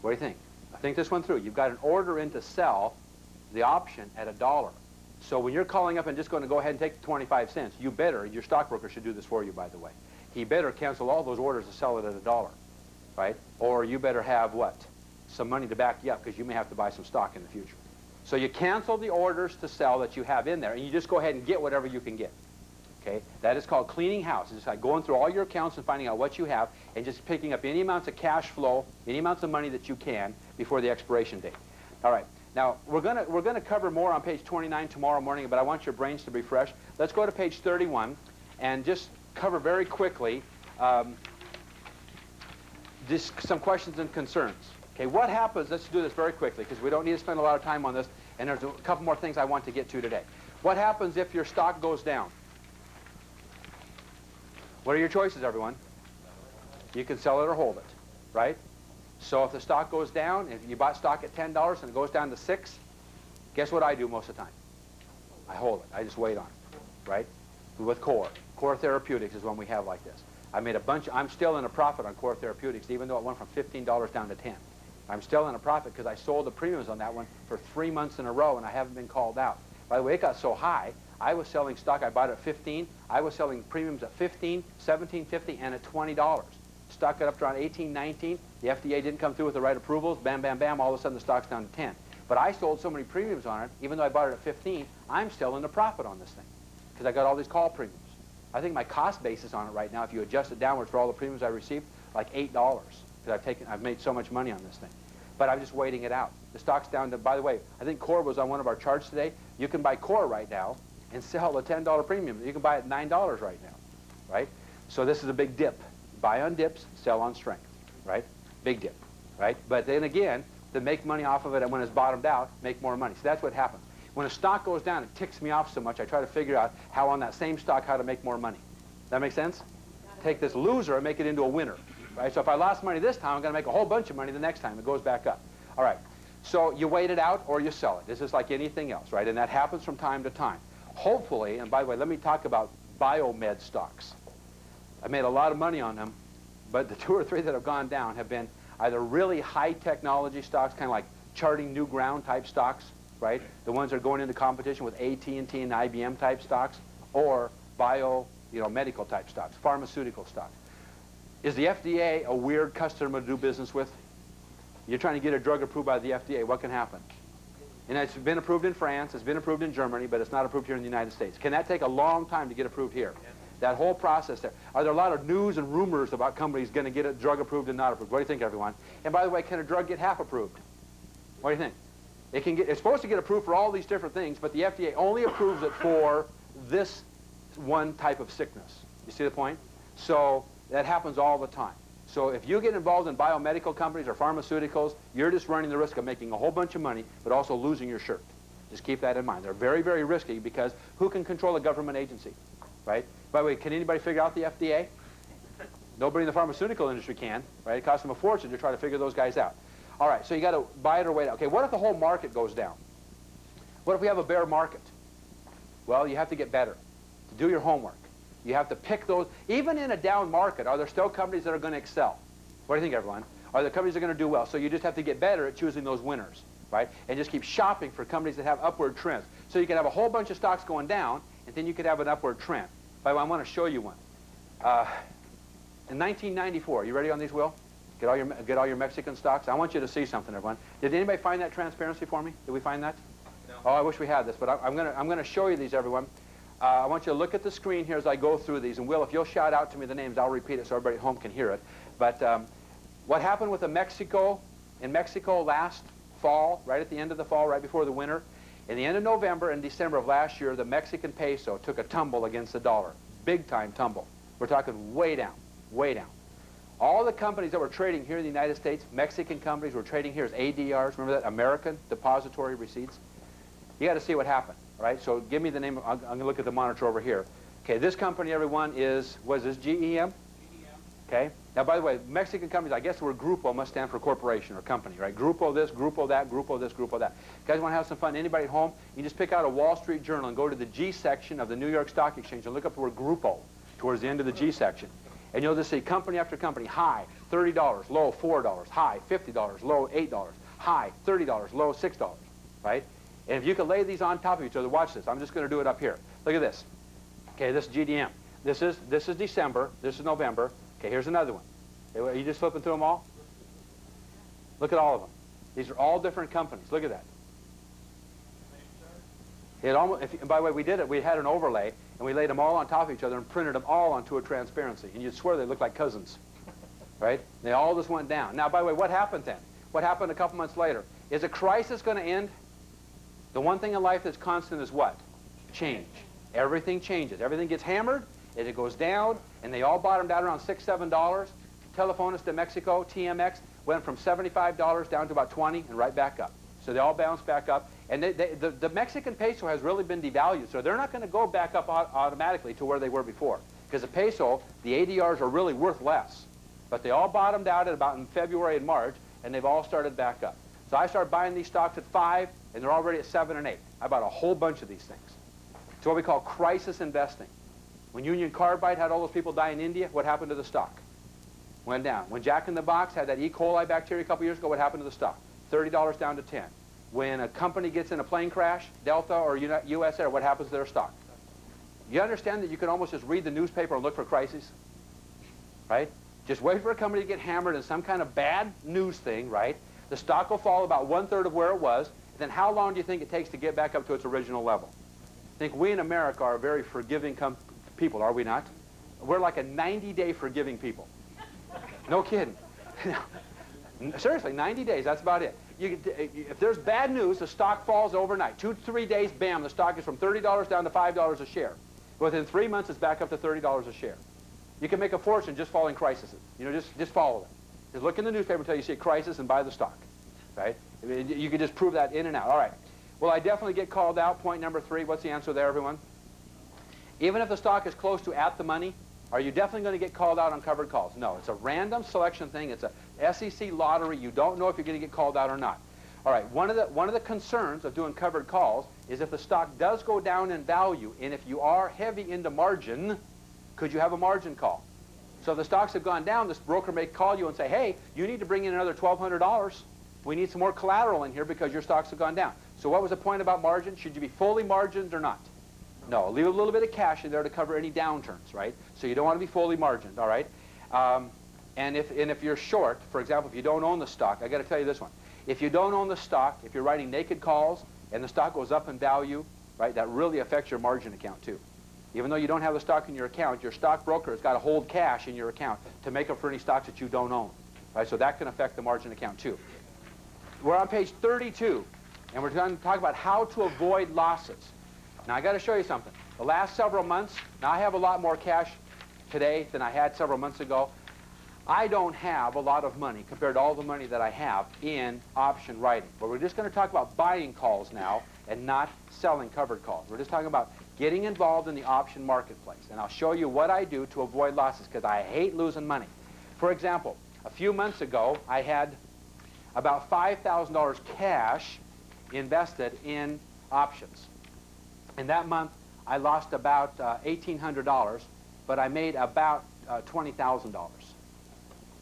S2: What do you think? Think this one through. You've got an order in to sell the option at $1. So when you're calling up and just going to go ahead and take the 25 cents, you better, your stockbroker should do this for you, by the way. He better cancel all those orders to sell it at $1, right? Or you better have what? Some money to back you up, because you may have to buy some stock in the future. So you cancel the orders to sell that you have in there, and you just go ahead and get whatever you can get. Okay? That is called cleaning house. It's just like going through all your accounts and finding out what you have and just picking up any amounts of cash flow, any amounts of money that you can before the expiration date. All right. Now, we're gonna cover more on page 29 tomorrow morning, but I want your brains to be fresh. Let's go to page 31 and just cover very quickly just some questions and concerns. Okay, what happens, let's do this very quickly because we don't need to spend a lot of time on this, and there's a couple more things I want to get to today. What happens if your stock goes down? What are your choices, everyone? You can sell it or hold it, right? So if the stock goes down, if you bought stock at $10 and it goes down to $6, guess what I do most of the time? I hold it. I just wait on it, right? With Core. Core Therapeutics is one we have like this. I made a bunch. I'm still in a profit on Core Therapeutics, even though it went from $15 down to $10. I'm still in a profit because I sold the premiums on that one for 3 months in a row, and I haven't been called out. By the way, it got so high, I was selling stock. I bought it at 15. I was selling premiums at 15, 17.50, and at $20. Stock got up to around 18, 19. The FDA didn't come through with the right approvals. Bam, bam, bam. All of a sudden, the stock's down to 10. But I sold so many premiums on it, even though I bought it at 15, I'm still in a profit on this thing because I got all these call premiums. I think my cost basis on it right now, if you adjust it downwards for all the premiums I received, like $8 because I've made so much money on this thing. But I'm just waiting it out. The stock's down to, by the way, I think Core was on one of our charts today. You can buy Core right now and sell the $10 premium. You can buy it at $9 right now, right? So this is a big dip. Buy on dips, sell on strength, right? Big dip, right? But then again, to make money off of it and when it's bottomed out, make more money. So that's what happens. When a stock goes down, it ticks me off so much, I try to figure out how on that same stock, how to make more money. That make sense? Take this loser and make it into a winner, right? So if I lost money this time, I'm going to make a whole bunch of money the next time. It goes back up. All right. So you wait it out or you sell it. This is like anything else, right? And that happens from time to time. Hopefully, and by the way, let me talk about biomed stocks. I made a lot of money on them, but the 2 or 3 that have gone down have been either really high technology stocks, kind of like charting new ground type stocks, right? The ones that are going into competition with AT&T and IBM type stocks, or medical type stocks, pharmaceutical stocks. Is the FDA a weird customer to do business with? You're trying to get a drug approved by the FDA. What can happen? And it's been approved in France, it's been approved in Germany, but it's not approved here in the United States. Can that take a long time to get approved here? That whole process there. Are there a lot of news and rumors about companies going to get a drug approved and not approved? What do you think, everyone? And by the way, can a drug get half approved? What do you think? It's supposed to get approved for all these different things, but the FDA only approves it for this one type of sickness. You see the point? So that happens all the time. So if you get involved in biomedical companies or pharmaceuticals, you're just running the risk of making a whole bunch of money, but also losing your shirt. Just keep that in mind. They're very, very risky because who can control a government agency, right? By the way, can anybody figure out the FDA? Nobody in the pharmaceutical industry can, right? It costs them a fortune to try to figure those guys out. All right, so you got to buy it or wait out. Okay, what if the whole market goes down? What if we have a bear market? Well, you have to get better. To do your homework. You have to pick those. Even in a down market, are there still companies that are going to excel? What do you think, everyone? Are there companies that are going to do well? So you just have to get better at choosing those winners, right? And just keep shopping for companies that have upward trends. So you can have a whole bunch of stocks going down, and then you could have an upward trend. By the way, I want to show you one. In 1994, you ready on these, Will? Get all your Mexican stocks. I want you to see something, everyone. Did anybody find that transparency for me? Did we find that? No. Oh, I wish we had this, but I'm going to show you these, everyone. I want you to look at the screen here as I go through these. And Will, if you'll shout out to me the names, I'll repeat it so everybody at home can hear it. But what happened with in Mexico last fall, right at the end of the fall, right before the winter, in the end of November and December of last year, the Mexican peso took a tumble against the dollar. Big time tumble. We're talking way down, way down. All the companies that were trading here in the United States, Mexican companies were trading here as ADRs. Remember that? American Depository Receipts. You got to see what happened. Right, so give me the name. I'm going to look at the monitor over here. Okay, this company, everyone, was this GEM? Okay. Now, by the way, Mexican companies, I guess the word Grupo must stand for corporation or company, right? Grupo this, Grupo that, Grupo this, Grupo that. You guys want to have some fun? Anybody at home? You just pick out a Wall Street Journal and go to the G section of the New York Stock Exchange and look up the word Grupo towards the end of the G section. And you'll just see company after company, high, $30, low, $4, high, $50, low, $8, high, $30, low, $6, right? And if you could lay these on top of each other, watch this. I'm just going to do it up here. Look at this. Okay, this is GDM. This is December. This is November. Okay, here's another one. Okay, are you just flipping through them all? Look at all of them. These are all different companies. Look at that. It almost, and by the way, we did it. We had an overlay, and we laid them all on top of each other and printed them all onto a transparency. And you'd swear they looked like cousins, right? They all just went down. Now, by the way, what happened then? What happened a couple months later? Is a crisis going to end? The one thing in life that's constant is what? Change. Everything changes. Everything gets hammered, and it goes down, and they all bottomed out around $6, $7. Telefones de Mexico, TMX, went from $75 down to about 20 and right back up. So they all bounced back up. And the Mexican peso has really been devalued, so they're not going to go back up automatically to where they were before. Because the peso, the ADRs are really worth less. But they all bottomed out at about in February and March, and they've all started back up. So I started buying these stocks at 5, and they're already at 7 and 8. I bought a whole bunch of these things. It's what we call crisis investing. When Union Carbide had all those people die in India, what happened to the stock? Went down. When Jack in the Box had that E. coli bacteria a couple years ago, what happened to the stock? $30 down to 10. When a company gets in a plane crash, Delta or US Air, what happens to their stock? You understand that you can almost just read the newspaper and look for crises? Right? Just wait for a company to get hammered in some kind of bad news thing, right? The stock will fall about 1/3 of where it was. Then how long do you think it takes to get back up to its original level? I think we in America are very forgiving people, are we not? We're like a 90-day forgiving people. No kidding. Seriously, 90 days, that's about it. If there's bad news, the stock falls overnight. 2 to 3 days, bam, the stock is from $30 down to $5 a share. Within 3 months, it's back up to $30 a share. You can make a fortune just following crises. You know, just follow them. Just look in the newspaper until you see a crisis and buy the stock, right? I mean, you can just prove that in and out. All right. Will I definitely get called out? Point number 3. What's the answer there, everyone? Even if the stock is close to at the money, are you definitely going to get called out on covered calls? No, it's a random selection thing. It's a SEC lottery. You don't know if you're going to get called out or not. All right, one of the concerns of doing covered calls is if the stock does go down in value, and if you are heavy into margin, could you have a margin call? So if the stocks have gone down, this broker may call you and say, hey, you need to bring in another $1,200. We need some more collateral in here because your stocks have gone down. So what was the point about margin? Should you be fully margined or not? No, leave a little bit of cash in there to cover any downturns, right? So you don't want to be fully margined, all right? And if you're short, for example, if you don't own the stock, I got to tell you this one. If you don't own the stock, if you're writing naked calls and the stock goes up in value, right, that really affects your margin account too. Even though you don't have the stock in your account, your stockbroker has got to hold cash in your account to make up for any stocks that you don't own, right? So that can affect the margin account too. We're on page 32, and we're going to talk about how to avoid losses. Now, I got to show you something. The last several months, now I have a lot more cash today than I had several months ago. I don't have a lot of money compared to all the money that I have in option writing. But we're just going to talk about buying calls now and not selling covered calls. We're just talking about getting involved in the option marketplace. And I'll show you what I do to avoid losses because I hate losing money. For example, a few months ago, I had about $5,000 cash invested in options. In that month, I lost about $1,800, but I made about $20,000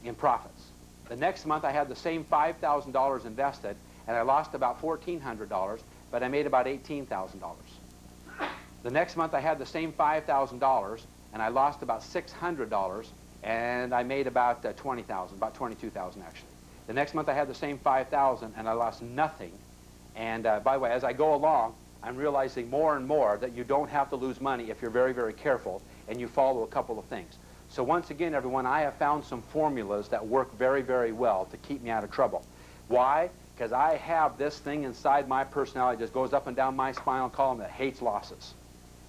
S2: in profits. The next month, I had the same $5,000 invested, and I lost about $1,400, but I made about $18,000. The next month, I had the same $5,000, and I lost about $600, and I made about $20,000, about $22,000 actually. The next month, I had the same $5,000, and I lost nothing. And by the way, as I go along, I'm realizing more and more that you don't have to lose money if you're very, very careful and you follow a couple of things. So once again, everyone, I have found some formulas that work very, very well to keep me out of trouble. Why? Because I have this thing inside my personality that just goes up and down my spinal column that hates losses.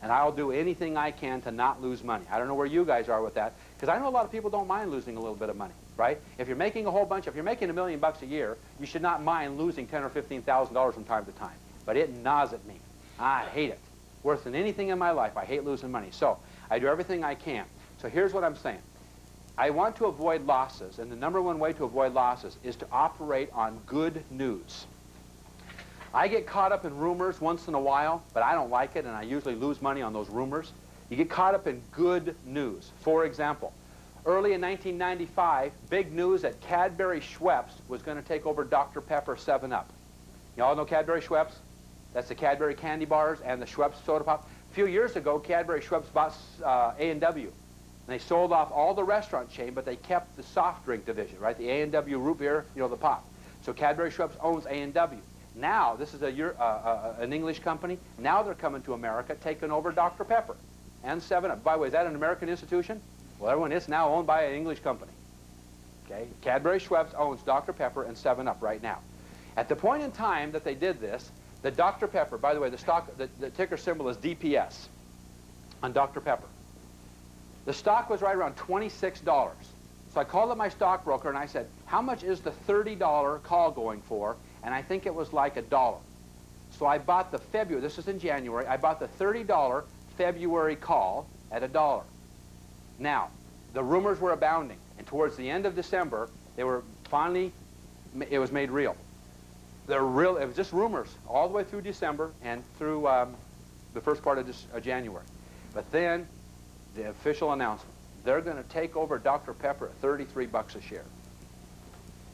S2: And I'll do anything I can to not lose money. I don't know where you guys are with that, because I know a lot of people don't mind losing a little bit of money, right? If you're making a whole bunch, if you're making $1 million a year, you should not mind losing $10,000 or $15,000 from time to time. But it gnaws at me. I hate it. Worse than anything in my life, I hate losing money. So I do everything I can. So here's what I'm saying. I want to avoid losses, and the number one way to avoid losses is to operate on good news. I get caught up in rumors once in a while, but I don't like it, and I usually lose money on those rumors. You get caught up in good news. For example, early in 1995, big news that Cadbury Schweppes was going to take over Dr. Pepper 7-Up. You all know Cadbury Schweppes? That's the Cadbury candy bars and the Schweppes soda pop. A few years ago, Cadbury Schweppes bought A&W. And they sold off all the restaurant chain, but they kept the soft drink division, right? The A&W root beer, you know, the pop. So Cadbury Schweppes owns A&W. Now, this is an English company. Now they're coming to America, taking over Dr. Pepper and 7-Up. By the way, is that an American institution? Well, everyone is now owned by an English company. Okay? Cadbury Schweppes owns Dr. Pepper and 7-Up right now. At the point in time that they did this, the Dr. Pepper, by the way, the ticker symbol is DPS on Dr. Pepper. The stock was right around $26. So I called up my stockbroker and I said, how much is the $30 call going for? And I think it was like $1. So I bought the February, this is in January, I bought the $30 February call at $1. Now, the rumors were abounding. And towards the end of December, they were finally, it was made real. It was just rumors all the way through December and through the first part of January. But then, the official announcement, they're going to take over Dr. Pepper at $33 a share.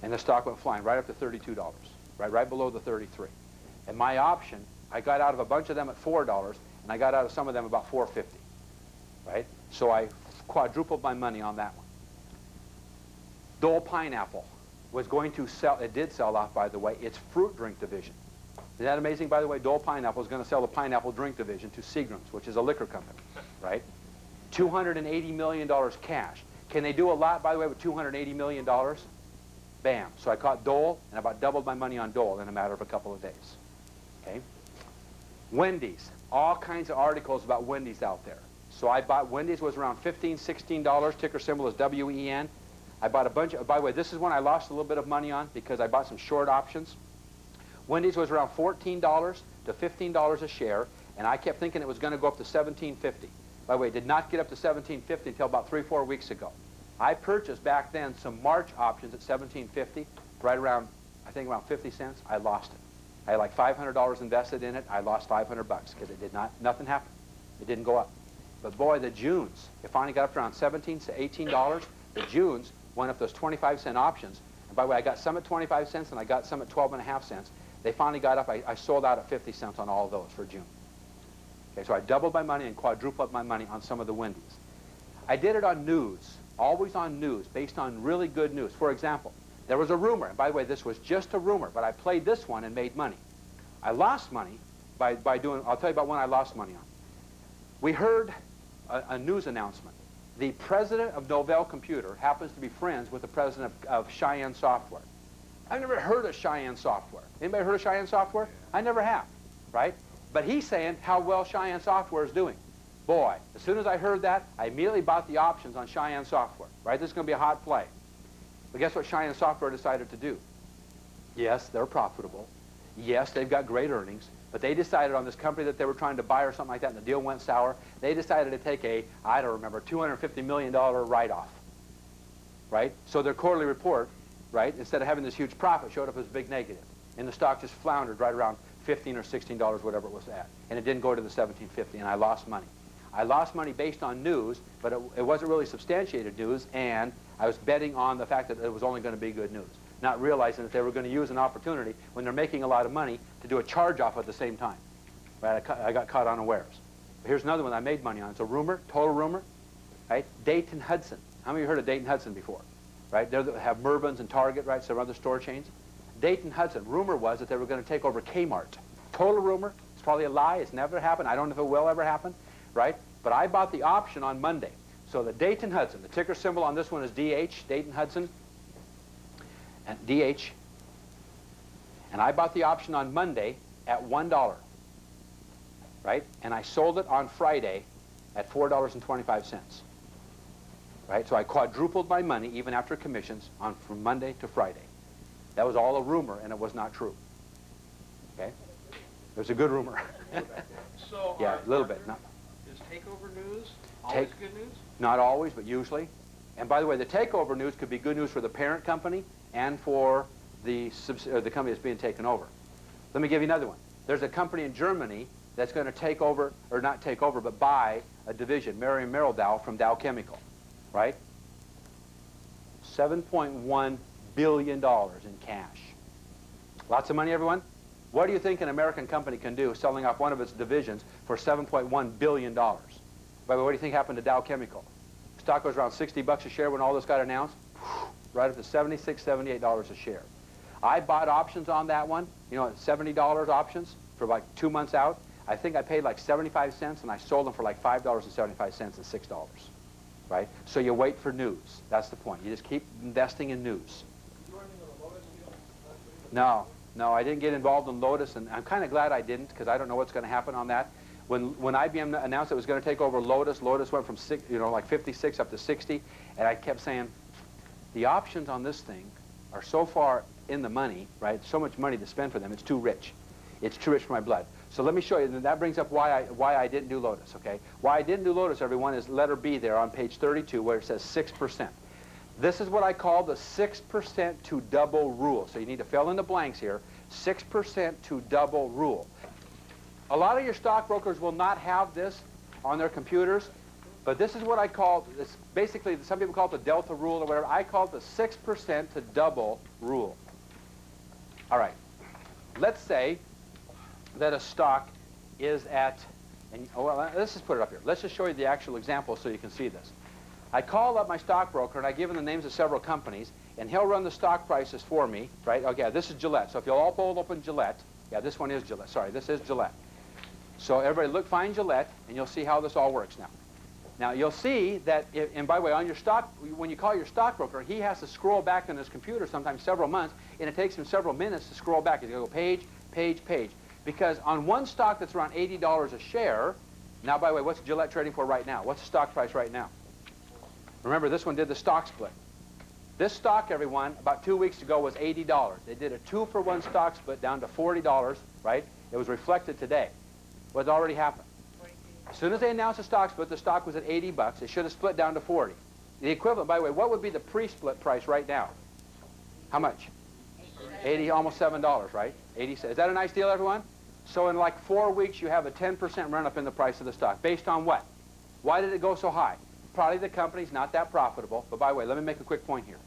S2: And the stock went flying right up to $32, right below the 33. And my option, I got out of a bunch of them at $4, and I got out of some of them about $4.50, right? So I quadrupled my money on that one. Dole Pineapple was going to sell, it did sell off, by the way, its fruit drink division. Isn't that amazing, by the way? Dole Pineapple is going to sell the pineapple drink division to Seagram's, which is a liquor company, right? $280 million cash. Can they do a lot, by the way, with $280 million? Bam. So I caught Dole, and I about doubled my money on Dole in a matter of a couple of days. Okay? Wendy's. All kinds of articles about Wendy's out there. So I bought, Wendy's was around $15, $16. Ticker symbol is WEN. I bought a bunch of, by the way, this is one I lost a little bit of money on because I bought some short options. Wendy's was around $14 to $15 a share, and I kept thinking it was going to go up to $17.50. By the way, it did not get up to $17.50 until about 3-4 weeks ago. I purchased back then some March options at $17.50, right around, I think around 50 cents. I lost it. I had like $500 invested in it. I lost $500 because it did not, nothing happened. It didn't go up. But boy, the Junes, it finally got up to around $17 to $18. The Junes went up those 25-cent options. And by the way, I got some at 25 cents and I got some at 12.5 cents. They finally got up. I sold out at 50 cents on all of those for June. Okay, so I doubled my money and quadrupled my money on some of the Wendy's. I did it on news, always on news, based on really good news. For example, there was a rumor, and by the way, this was just a rumor, but I played this one and made money. I lost money by doing, I'll tell you about one I lost money on. We heard a news announcement. The president of Novell Computer happens to be friends with the president of Cheyenne Software. I've never heard of Cheyenne Software. Anybody heard of Cheyenne Software? I never have, right? But he's saying how well Cheyenne Software is doing. Boy, as soon as I heard that, I immediately bought the options on Cheyenne Software, right? This is going to be a hot play. But guess what Cheyenne Software decided to do? Yes, they're profitable. Yes, they've got great earnings. But they decided on this company that they were trying to buy or something like that, and the deal went sour. They decided to take a, I don't remember, $250 million write-off, right? So their quarterly report, right, instead of having this huge profit, showed up as a big negative. And the stock just floundered right around $15 or $16, whatever it was at. And it didn't go to the $17.50, and I lost money. I lost money based on news, but it wasn't really substantiated news, and I was betting on the fact that it was only going to be good news, not realizing that they were going to use an opportunity when they're making a lot of money to do a charge-off at the same time. Right? I got caught unawares. But here's another one I made money on. It's a rumor, total rumor. Right? Dayton Hudson. How many of you heard of Dayton Hudson before? Right? They have Mervyn's and Target, right? Some other store chains. Dayton Hudson. Rumor was that they were going to take over Kmart. Total rumor. It's probably a lie. It's never happened. I don't know if it will ever happen. Right? But I bought the option on Monday. So the Dayton Hudson, the ticker symbol on this one is DH, Dayton Hudson, and DH. And I bought the option on Monday at $1, right? And I sold it on Friday at $4.25, right? So I quadrupled my money even after commissions from Monday to Friday. That was all a rumor, and it was not true. Okay? It was a good rumor.
S8: So
S2: yeah, a little bit. No.
S8: Is Is takeover news always good news?
S2: Not always, but usually. And by the way, the takeover news could be good news for the parent company and for the company that's being taken over. Let me give you another one. There's a company in Germany that's going to take over, or not take over, but buy a division, Mary Merrill Dow, from Dow Chemical, right? $7.1 billion in cash. Lots of money, everyone? What do you think an American company can do selling off one of its divisions for $7.1 billion? By the way, what do you think happened to Dow Chemical? Stock was around 60 bucks a share when all this got announced, right up to $76, $78 a share. I bought options on that one, you know, $70 options for like 2 months out. I think I paid like 75 cents, and I sold them for like $5.75 and $6, right? So you wait for news. That's the point. You just keep investing in news. No, I didn't get involved in Lotus, and I'm kind of glad I didn't, because I don't know what's going to happen on that. When IBM announced it was going to take over Lotus went from like 56 up to 60, and I kept saying, the options on this thing are so far in the money, right? So much money to spend for them. It's too rich. It's too rich for my blood. So let me show you, and that brings up why I didn't do Lotus, okay? Why I didn't do Lotus, everyone, is letter B there on page 32, where it says 6%. This is what I call the 6% to double rule. So you need to fill in the blanks here. 6% to double rule. A lot of your stockbrokers will not have this on their computers, but this is what I call, it's basically, some people call it the delta rule or whatever. I call it the 6% to double rule. All right. Let's say that a stock is at, let's just put it up here. Let's just show you the actual example so you can see this. I call up my stockbroker and I give him the names of several companies, and he'll run the stock prices for me, right? Okay, this is Gillette. So if you'll all pull open Gillette, yeah, this one is Gillette. Sorry, this is Gillette. So everybody find Gillette, and you'll see how this all works now. Now you'll see that, and by the way, on your when you call your stockbroker, he has to scroll back on his computer sometimes several months, and it takes him several minutes to scroll back. He's going to go page, page, page. Because on one stock that's around $80 a share, now by the way, what's Gillette trading for right now? What's the stock price right now? Remember, this one did the stock split. This stock, everyone, about 2 weeks ago was $80. They did a 2-for-1 stock split down to $40, right? It was reflected today. What's already happened? As soon as they announced the stock split, the stock was at 80 bucks. It should have split down to 40. The equivalent, by the way, what would be the pre-split price right now? How much? 80, almost $7, right? 80. Is that a nice deal, everyone? So in like 4 weeks, you have a 10% run-up in the price of the stock. Based on what? Why did it go so high? Probably the company's not that profitable. But by the way, let me make a quick point here.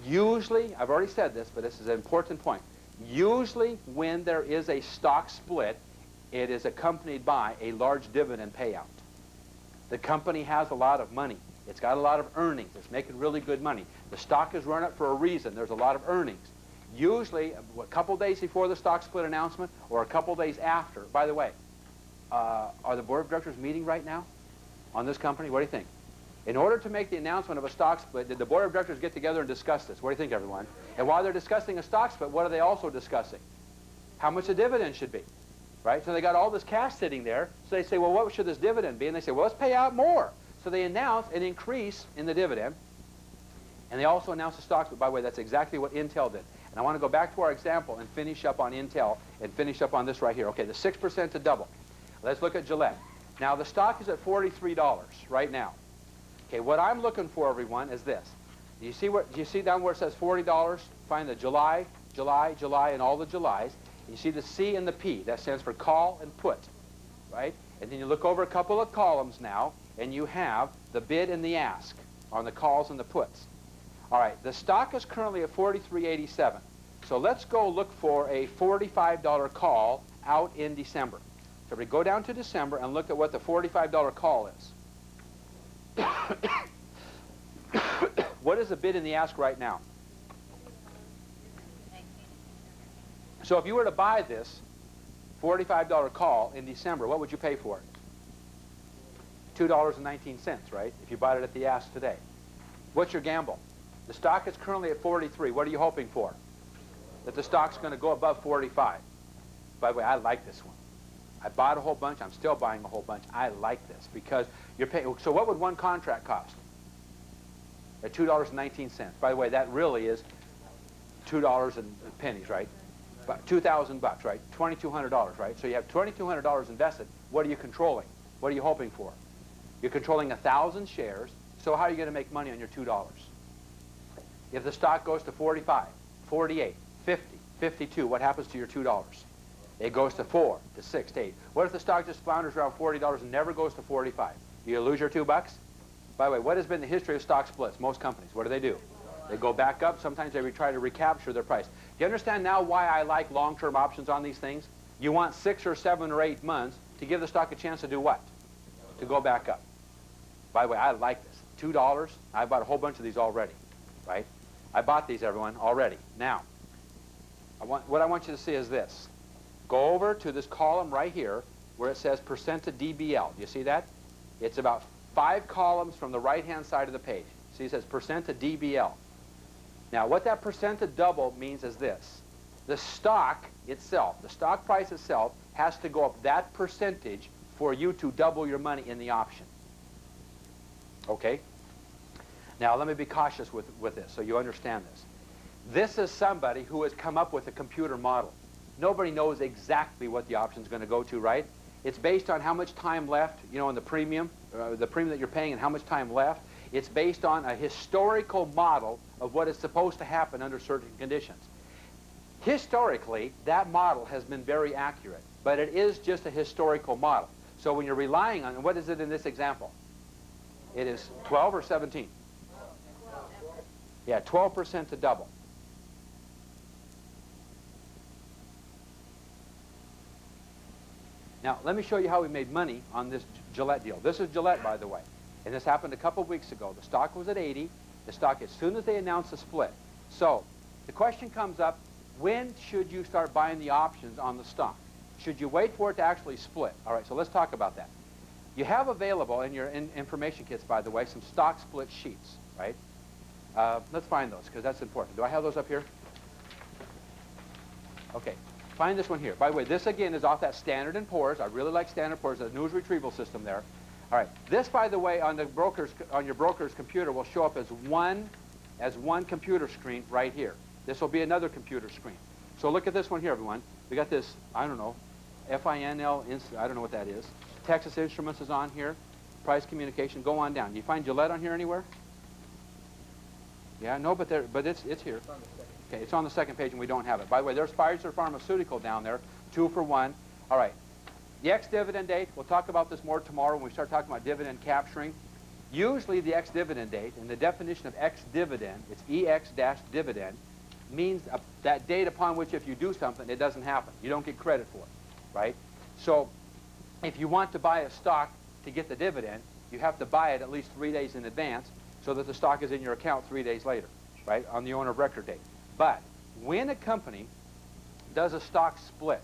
S2: Usually, I've already said this, but this is an important point. Usually, when there is a stock split, it is accompanied by a large dividend payout. The company has a lot of money. It's got a lot of earnings. It's making really good money. The stock is run up for a reason. There's a lot of earnings. Usually, a couple days before the stock split announcement or a couple days after. By the way, are the board of directors meeting right now on this company? What do you think? In order to make the announcement of a stock split, did the board of directors get together and discuss this? What do you think, everyone? And while they're discussing a stock split, what are they also discussing? How much the dividend should be, right? So they got all this cash sitting there. So they say, well, what should this dividend be? And they say, well, let's pay out more. So they announce an increase in the dividend. And they also announced the stock split. By the way, that's exactly what Intel did. And I want to go back to our example and finish up on Intel and finish up on this right here. Okay, the 6% to double. Let's look at Gillette. Now, the stock is at $43 right now. Okay, what I'm looking for, everyone, is this. Do you see down where it says $40? Find the July, July, July, and all the Julys. You see the C and the P. That stands for call and put, right? And then you look over a couple of columns now, and you have the bid and the ask on the calls and the puts. All right, the stock is currently at $43.87. So let's go look for a $45 call out in December. So we go down to December and look at what the $45 call is. What is the bid and the ask right now? So if you were to buy this $45 call in December, what would you pay for it? $2.19, right? If you bought it at the ask today. What's your gamble? The stock is currently at 43. What are you hoping for? That the stock's going to go above 45. By the way, I like this one. I bought a whole bunch. I'm still buying a whole bunch. I like this because you're paying. So what would one contract cost? At $2.19. By the way, that really is $2 and pennies, right? About $2,000 bucks, right? $2,200, right? So you have $2,200 invested. What are you controlling? What are you hoping for? You're controlling 1,000 shares, so how are you going to make money on your $2? If the stock goes to 45, 48, 50, 52, what happens to your $2? It goes to 4, to 6, to 8. What if the stock just flounders around $40 and never goes to 45? Do you lose your $2? By the way, what has been the history of stock splits? Most companies, what do? They go back up. Sometimes they try to recapture their price. Do you understand now why I like long-term options on these things? You want 6 or 7 or 8 months to give the stock a chance to do what? To go back up. By the way, I like this. $2, I bought a whole bunch of these already, right? I bought these, everyone, already. Now, what I want you to see is this. Go over to this column right here where it says percent to DBL. Do you see that? It's about 5 columns from the right-hand side of the page. See, it says percent to DBL. Now, what that percent to double means is this. The stock itself, the stock price itself, has to go up that percentage for you to double your money in the option. Okay? Now, let me be cautious with this so you understand this. This is somebody who has come up with a computer model. Nobody knows exactly what the option is going to go to, right? It's based on how much time left, you know, in the premium that you're paying and how much time left. It's based on a historical model of what is supposed to happen under certain conditions. Historically, that model has been very accurate, but it is just a historical model. So when you're relying on, what is it in this example? It is 12 or 17? Yeah, 12% to double. Now, let me show you how we made money on this Gillette deal. This is Gillette, by the way. And this happened a couple of weeks ago. The stock was at 80. The stock, as soon as they announced the split. So, the question comes up, when should you start buying the options on the stock? Should you wait for it to actually split? All right, so let's talk about that. You have available in your information kits, by the way, some stock split sheets, right? Let's find those, because that's important. Do I have those up here? Okay. Find this one here. By the way, this again is off that Standard & Poor's. I really like Standard & Poor's, the news retrieval system there. All right. This, by the way, on your broker's computer will show up as one computer screen right here. This will be another computer screen. So look at this one here, everyone. We got this, I don't know, FINL, I don't know what that is. Texas Instruments is on here. Price Communication. Go on down. Do you find Gillette on here anywhere? Yeah, no, but it's here. Okay, it's on the second page and we don't have it. By the way, there's Pfizer Pharmaceutical down there, 2 for 1. All right, the ex-dividend date, we'll talk about this more tomorrow when we start talking about dividend capturing. Usually the ex-dividend date, and the definition of ex-dividend, it's EX-dividend, means that date upon which if you do something, it doesn't happen. You don't get credit for it, right? So if you want to buy a stock to get the dividend, you have to buy it at least 3 days in advance so that the stock is in your account 3 days later, right, on the owner of record date. But when a company does a stock split,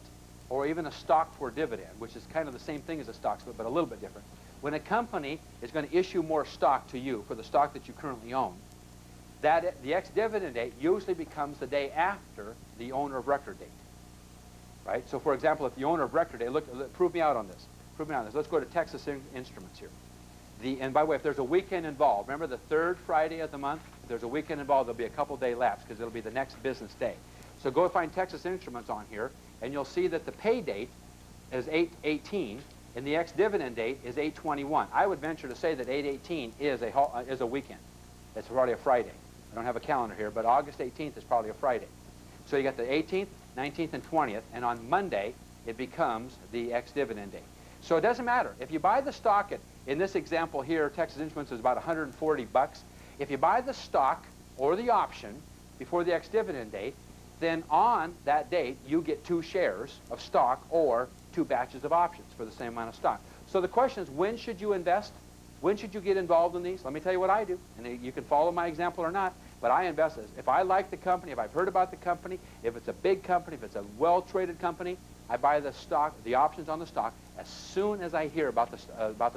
S2: or even a stock for dividend, which is kind of the same thing as a stock split, but a little bit different, when a company is going to issue more stock to you for the stock that you currently own, the ex-dividend date usually becomes the day after the owner of record date, right? So, for example, if the owner of record date, prove me out on this. Prove me out on this. Let's go to Texas Instruments here. And by the way, if there's a weekend involved, remember the third Friday of the month? If there's a weekend involved, there'll be a couple-day lapse because it'll be the next business day. So go find Texas Instruments on here, and you'll see that the pay date is 8/18, and the ex-dividend date is 8/21. I would venture to say that 8/18 is a weekend. It's probably a Friday. I don't have a calendar here, but August 18th is probably a Friday. So you got the 18th, 19th, and 20th, and on Monday, it becomes the ex-dividend date. So it doesn't matter. If you buy the stock at, in this example here, Texas Instruments is about 140 bucks. If you buy the stock or the option before the ex-dividend date, then on that date, you get 2 shares of stock or 2 batches of options for the same amount of stock. So the question is, when should you invest? When should you get involved in these? Let me tell you what I do, and you can follow my example or not, but I invest as if I like the company, if I've heard about the company, if it's a big company, if it's a well-traded company, I buy the stock, the options on the stock, as soon as I hear about the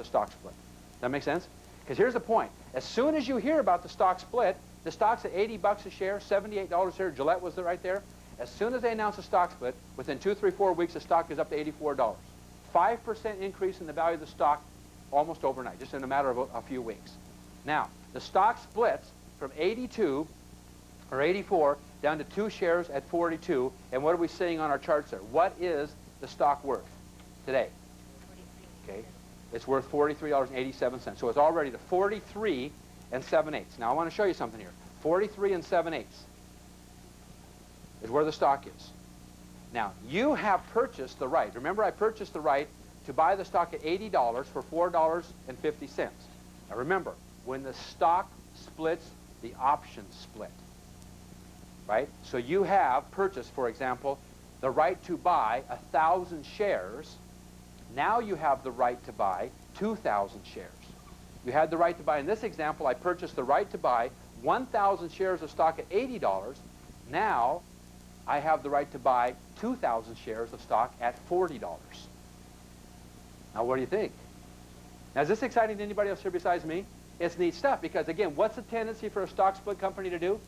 S2: stock split. Does that make sense? Because here's the point. As soon as you hear about the stock split, the stock's at 80 bucks a share, $78 a share. Gillette was right there. As soon as they announce a stock split, within 2, 3, 4 weeks, the stock is up to $84. 5% increase in the value of the stock almost overnight, just in a matter of a few weeks. Now, the stock splits from 82 or 84 down to 2 shares at 42. And what are we seeing on our charts there? What is the stock worth today? Okay. it's worth $43.87. So it's already to 43 7/8. Now I want to show you something here. 43 7/8 is where the stock is. Now, you have purchased the right. Remember, I purchased the right to buy the stock at $80 for $4.50. Now remember, when the stock splits, the options split. Right? So you have purchased, for example, the right to buy 1,000 shares. Now you have the right to buy 2,000 shares. You had the right to buy, in this example, I purchased the right to buy 1,000 shares of stock at $80. Now I have the right to buy 2,000 shares of stock at $40. Now what do you think? Now is this exciting to anybody else here besides me? It's neat stuff because, again, what's the tendency for a stock split company to do?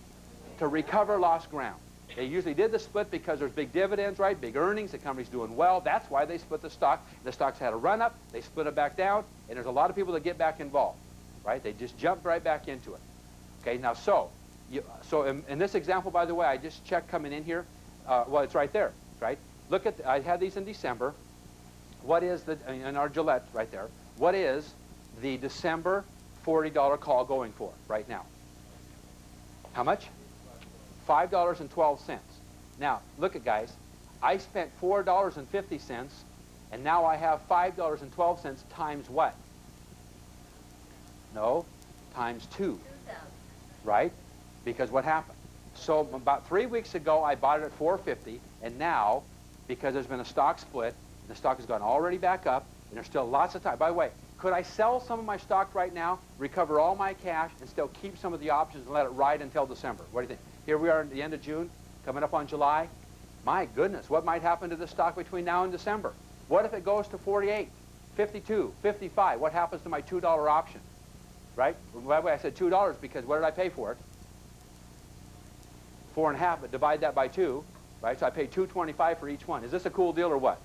S2: To recover lost ground. They usually did the split because there's big dividends, right? Big earnings, the company's doing well. That's why they split the stock. The stock's had a run up, they split it back down, and there's a lot of people that get back involved, right? They just jump right back into it. Okay, now in this example, by the way, I just checked coming in here. Well, it's right there, right? Look at, I had these in December. What is in our Gillette right there, what is the December $40 call going for right now? How much? $5.12. Now, look at, guys, I spent $4.50, and now I have $5.12 times what? No, times 2. Right? Because what happened? So about 3 weeks ago, I bought it at $4.50, and now, because there's been a stock split, the stock has gone already back up, and there's still lots of time. By the way, could I sell some of my stock right now, recover all my cash, and still keep some of the options and let it ride until December? What do you think? Here we are at the end of June, coming up on July. My goodness, what might happen to the stock between now and December? What if it goes to 48, 52, 55? What happens to my $2 option? Right? By the way, I said $2 because what did I pay for it? 4.5, but divide that by 2, right? So I paid $2.25 for each one. Is this a cool deal or what?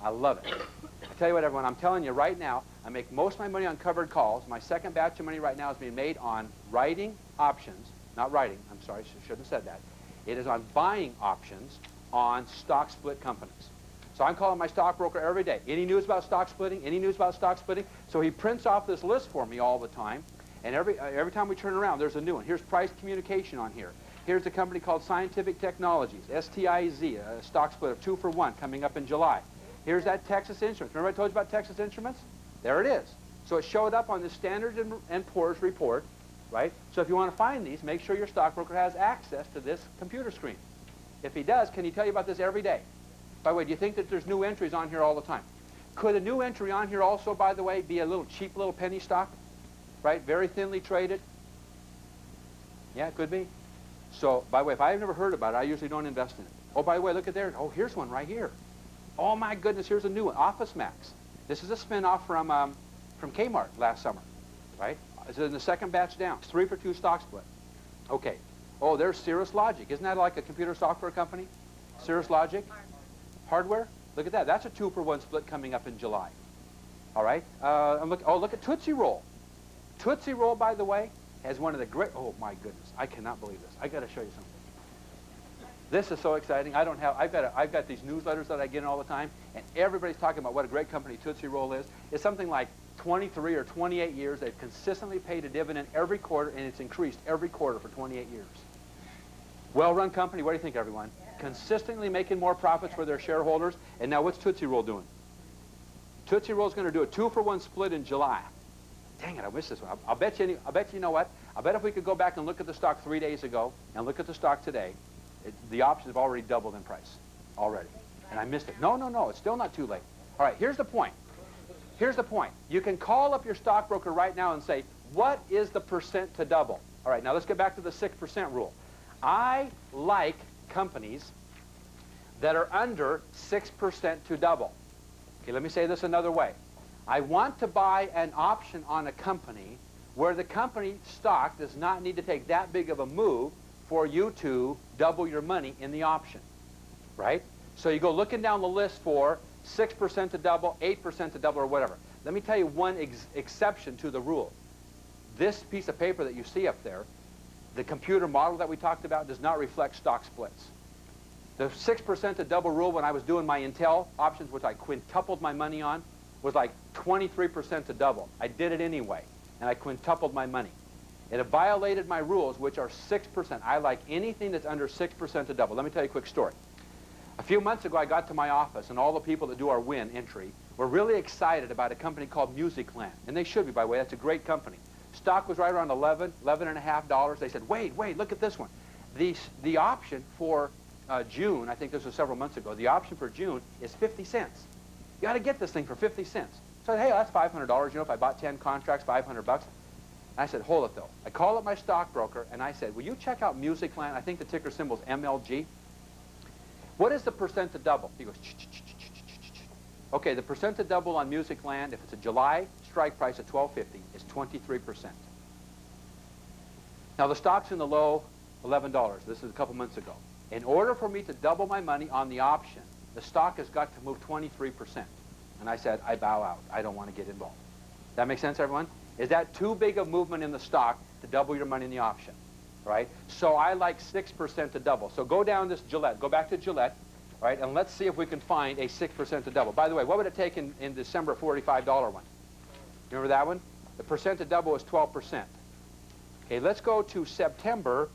S2: I love it. I tell you what, everyone, I'm telling you right now, I make most of my money on covered calls. My second batch of money right now is being made on writing options. Not writing, I'm sorry, shouldn't have said that. It is on buying options on stock split companies. So I'm calling my stockbroker every day. Any news about stock splitting? Any news about stock splitting? So he prints off this list for me all the time. And every time we turn around, there's a new one. Here's Price Communication on here. Here's a company called Scientific Technologies, STIZ, a stock split of 2 for 1 coming up in July. Here's that Texas Instruments. Remember I told you about Texas Instruments? There it is. So it showed up on the Standard & Poor's report, right? So if you want to find these, make sure your stockbroker has access to this computer screen. If he does, can he tell you about this every day? By the way, do you think that there's new entries on here all the time? Could a new entry on here also, by the way, be a little cheap little penny stock? Right? Very thinly traded? Yeah, it could be. So, by the way, if I've never heard about it, I usually don't invest in it. Oh, by the way, look at there. Oh, here's one right here. Oh, my goodness, here's a new one. Office Max. This is a spin-off from Kmart last summer, right? It's in the second batch down. It's 3 for 2 stock split. Okay. Oh, there's Cirrus Logic. Isn't that like a computer software company? Cirrus Logic? Hardware? Look at that. That's a 2 for 1 split coming up in July. All right. Look at Tootsie Roll. Tootsie Roll, by the way, has one of the great... Oh, my goodness. I cannot believe this. I got to show you something. This is so exciting. I've got these newsletters that I get in all the time, and everybody's talking about what a great company Tootsie Roll is. It's something like 23 or 28 years. They've consistently paid a dividend every quarter, and it's increased every quarter for 28 years. Well-run company. What do you think, everyone? Yeah. Consistently making more profits for their shareholders. And now what's Tootsie Roll doing? Tootsie Roll's going to do a 2 for 1 split in July. Dang it, I missed this one. I'll bet you know what? I bet if we could go back and look at the stock 3 days ago and look at the stock today, the options have already doubled in price already. And I missed it. No, it's still not too late. All right, here's the point. Here's the point. You can call up your stockbroker right now and say, what is the percent to double? All right, now let's get back to the 6% rule. I like companies that are under 6% to double. Okay, let me say this another way. I want to buy an option on a company where the company stock does not need to take that big of a move for you to double your money in the option, right? So you go looking down the list for 6% to double, 8% to double, or whatever. Let me tell you one exception to the rule. This piece of paper that you see up there, the computer model that we talked about, does not reflect stock splits. The 6% to double rule when I was doing my Intel options, which I quintupled my money on, was like 23% to double. I did it anyway, and I quintupled my money. It violated my rules, which are 6%. I like anything that's under 6% to double. Let me tell you a quick story. A few months ago, I got to my office, and all the people that do our win entry were really excited about a company called Musicland. And they should be, by the way. That's a great company. Stock was right around $11.5. They said, wait, look at this one. The option for June, I think this was several months ago, the option for June is 50 cents. You ought to get this thing for 50 cents. So I said, hey, that's $500. You know, if I bought 10 contracts, $500. I said, hold it, though. I called up my stockbroker, and I said, will you check out Musicland? I think the ticker symbol is MLG. What is the percent to double? He goes, okay, the percent to double on Musicland, if it's a July strike price at $12.50, is 23%. Now, the stock's in the low $11. This is a couple months ago. In order for me to double my money on the option, the stock has got to move 23%. And I said, I bow out. I don't want to get involved. That make sense, everyone? Is that too big a movement in the stock to double your money in the option? Right? So I like 6% to double. So go down this Gillette. Go back to Gillette. Right? And let's see if we can find a 6% to double. By the way, what would it take in December $45 one? Remember that one? The percent to double is 12%. Okay, let's go to September.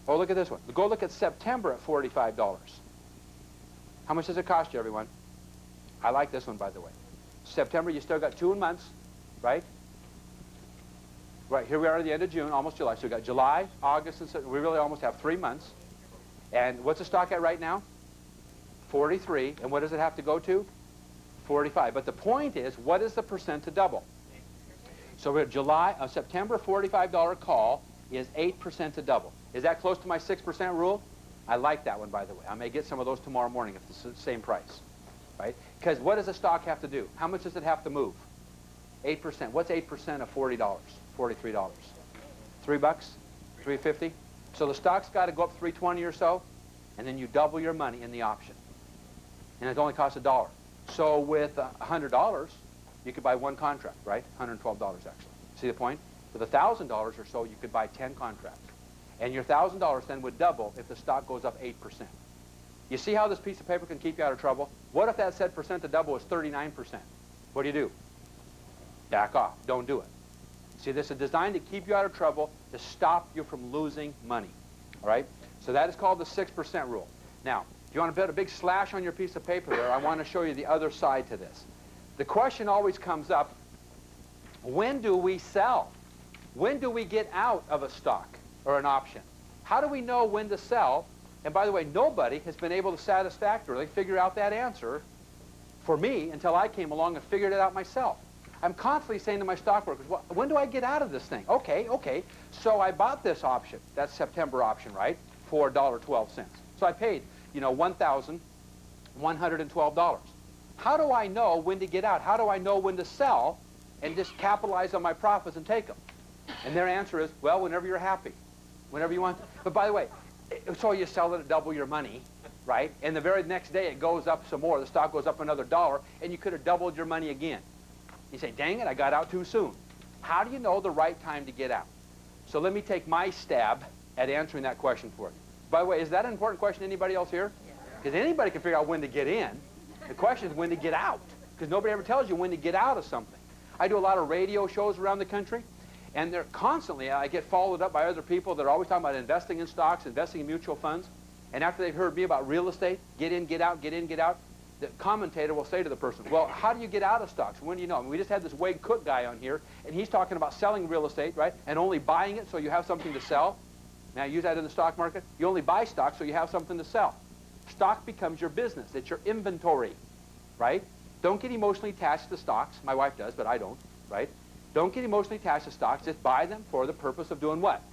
S2: Oh, look at this one. Go look at September at $45. How much does it cost you, everyone? I like this one, by the way. September, you still got 2 months, right? Right, here we are at the end of June, almost July. So we've got July, August, and September. We really almost have 3 months. And what's the stock at right now? 43. And what does it have to go to? 45. But the point is, what is the percent to double? So we're at September $45 call is 8% to double. Is that close to my 6% rule? I like that one, by the way. I may get some of those tomorrow morning if it's the same price. Right? Because what does a stock have to do? How much does it have to move? 8%. What's 8% of $40? $43. $3? $3.50? So the stock's got to go up $3.20 or so, and then you double your money in the option. And it only costs $1. So with $100, you could buy 1 contract, right? $112 actually. See the point? With $1,000 or so, you could buy 10 contracts. And your $1,000 then would double if the stock goes up 8%. You see how this piece of paper can keep you out of trouble? What if that said percent to double is 39%? What do? Back off. Don't do it. See, this is designed to keep you out of trouble, to stop you from losing money. All right? So that is called the 6% rule. Now, if you want to put a big slash on your piece of paper there, I want to show you the other side to this. The question always comes up, when do we sell? When do we get out of a stock or an option? How do we know when to sell? And by the way, nobody has been able to satisfactorily figure out that answer for me until I came along and figured it out myself. I'm constantly saying to my stockbrokers, well, when do I get out of this thing? Okay. So I bought this option, that September option, right, for $1.12. So I paid, $1,112. How do I know when to get out? How do I know when to sell and just capitalize on my profits and take them? And their answer is, well, whenever you're happy, whenever you want. But by the way, so you sell it at double your money, right? And the very next day it goes up some more. The stock goes up another $1, and you could have doubled your money again. You say, dang it, I got out too soon. How do you know the right time to get out? So let me take my stab at answering that question for you. By the way, is that an important question to anybody else here? Because anybody can figure out when to get in. The question is when to get out, because nobody ever tells you when to get out of something. I do a lot of radio shows around the country, and they're constantly, I get followed up by other people that are always talking about investing in stocks, investing in mutual funds, and after they've heard me about real estate, get in, get out, get in, get out, the commentator will say to the person, well, how do you get out of stocks? When do you know? I mean, we just had this Wade Cook guy on here, and he's talking about selling real estate, right, and only buying it so you have something to sell. Now, use that in the stock market. You only buy stock so you have something to sell. Stock becomes your business. It's your inventory, right? Don't get emotionally attached to stocks. My wife does, but I don't, right? Don't get emotionally attached to stocks. Just buy them for the purpose of doing what?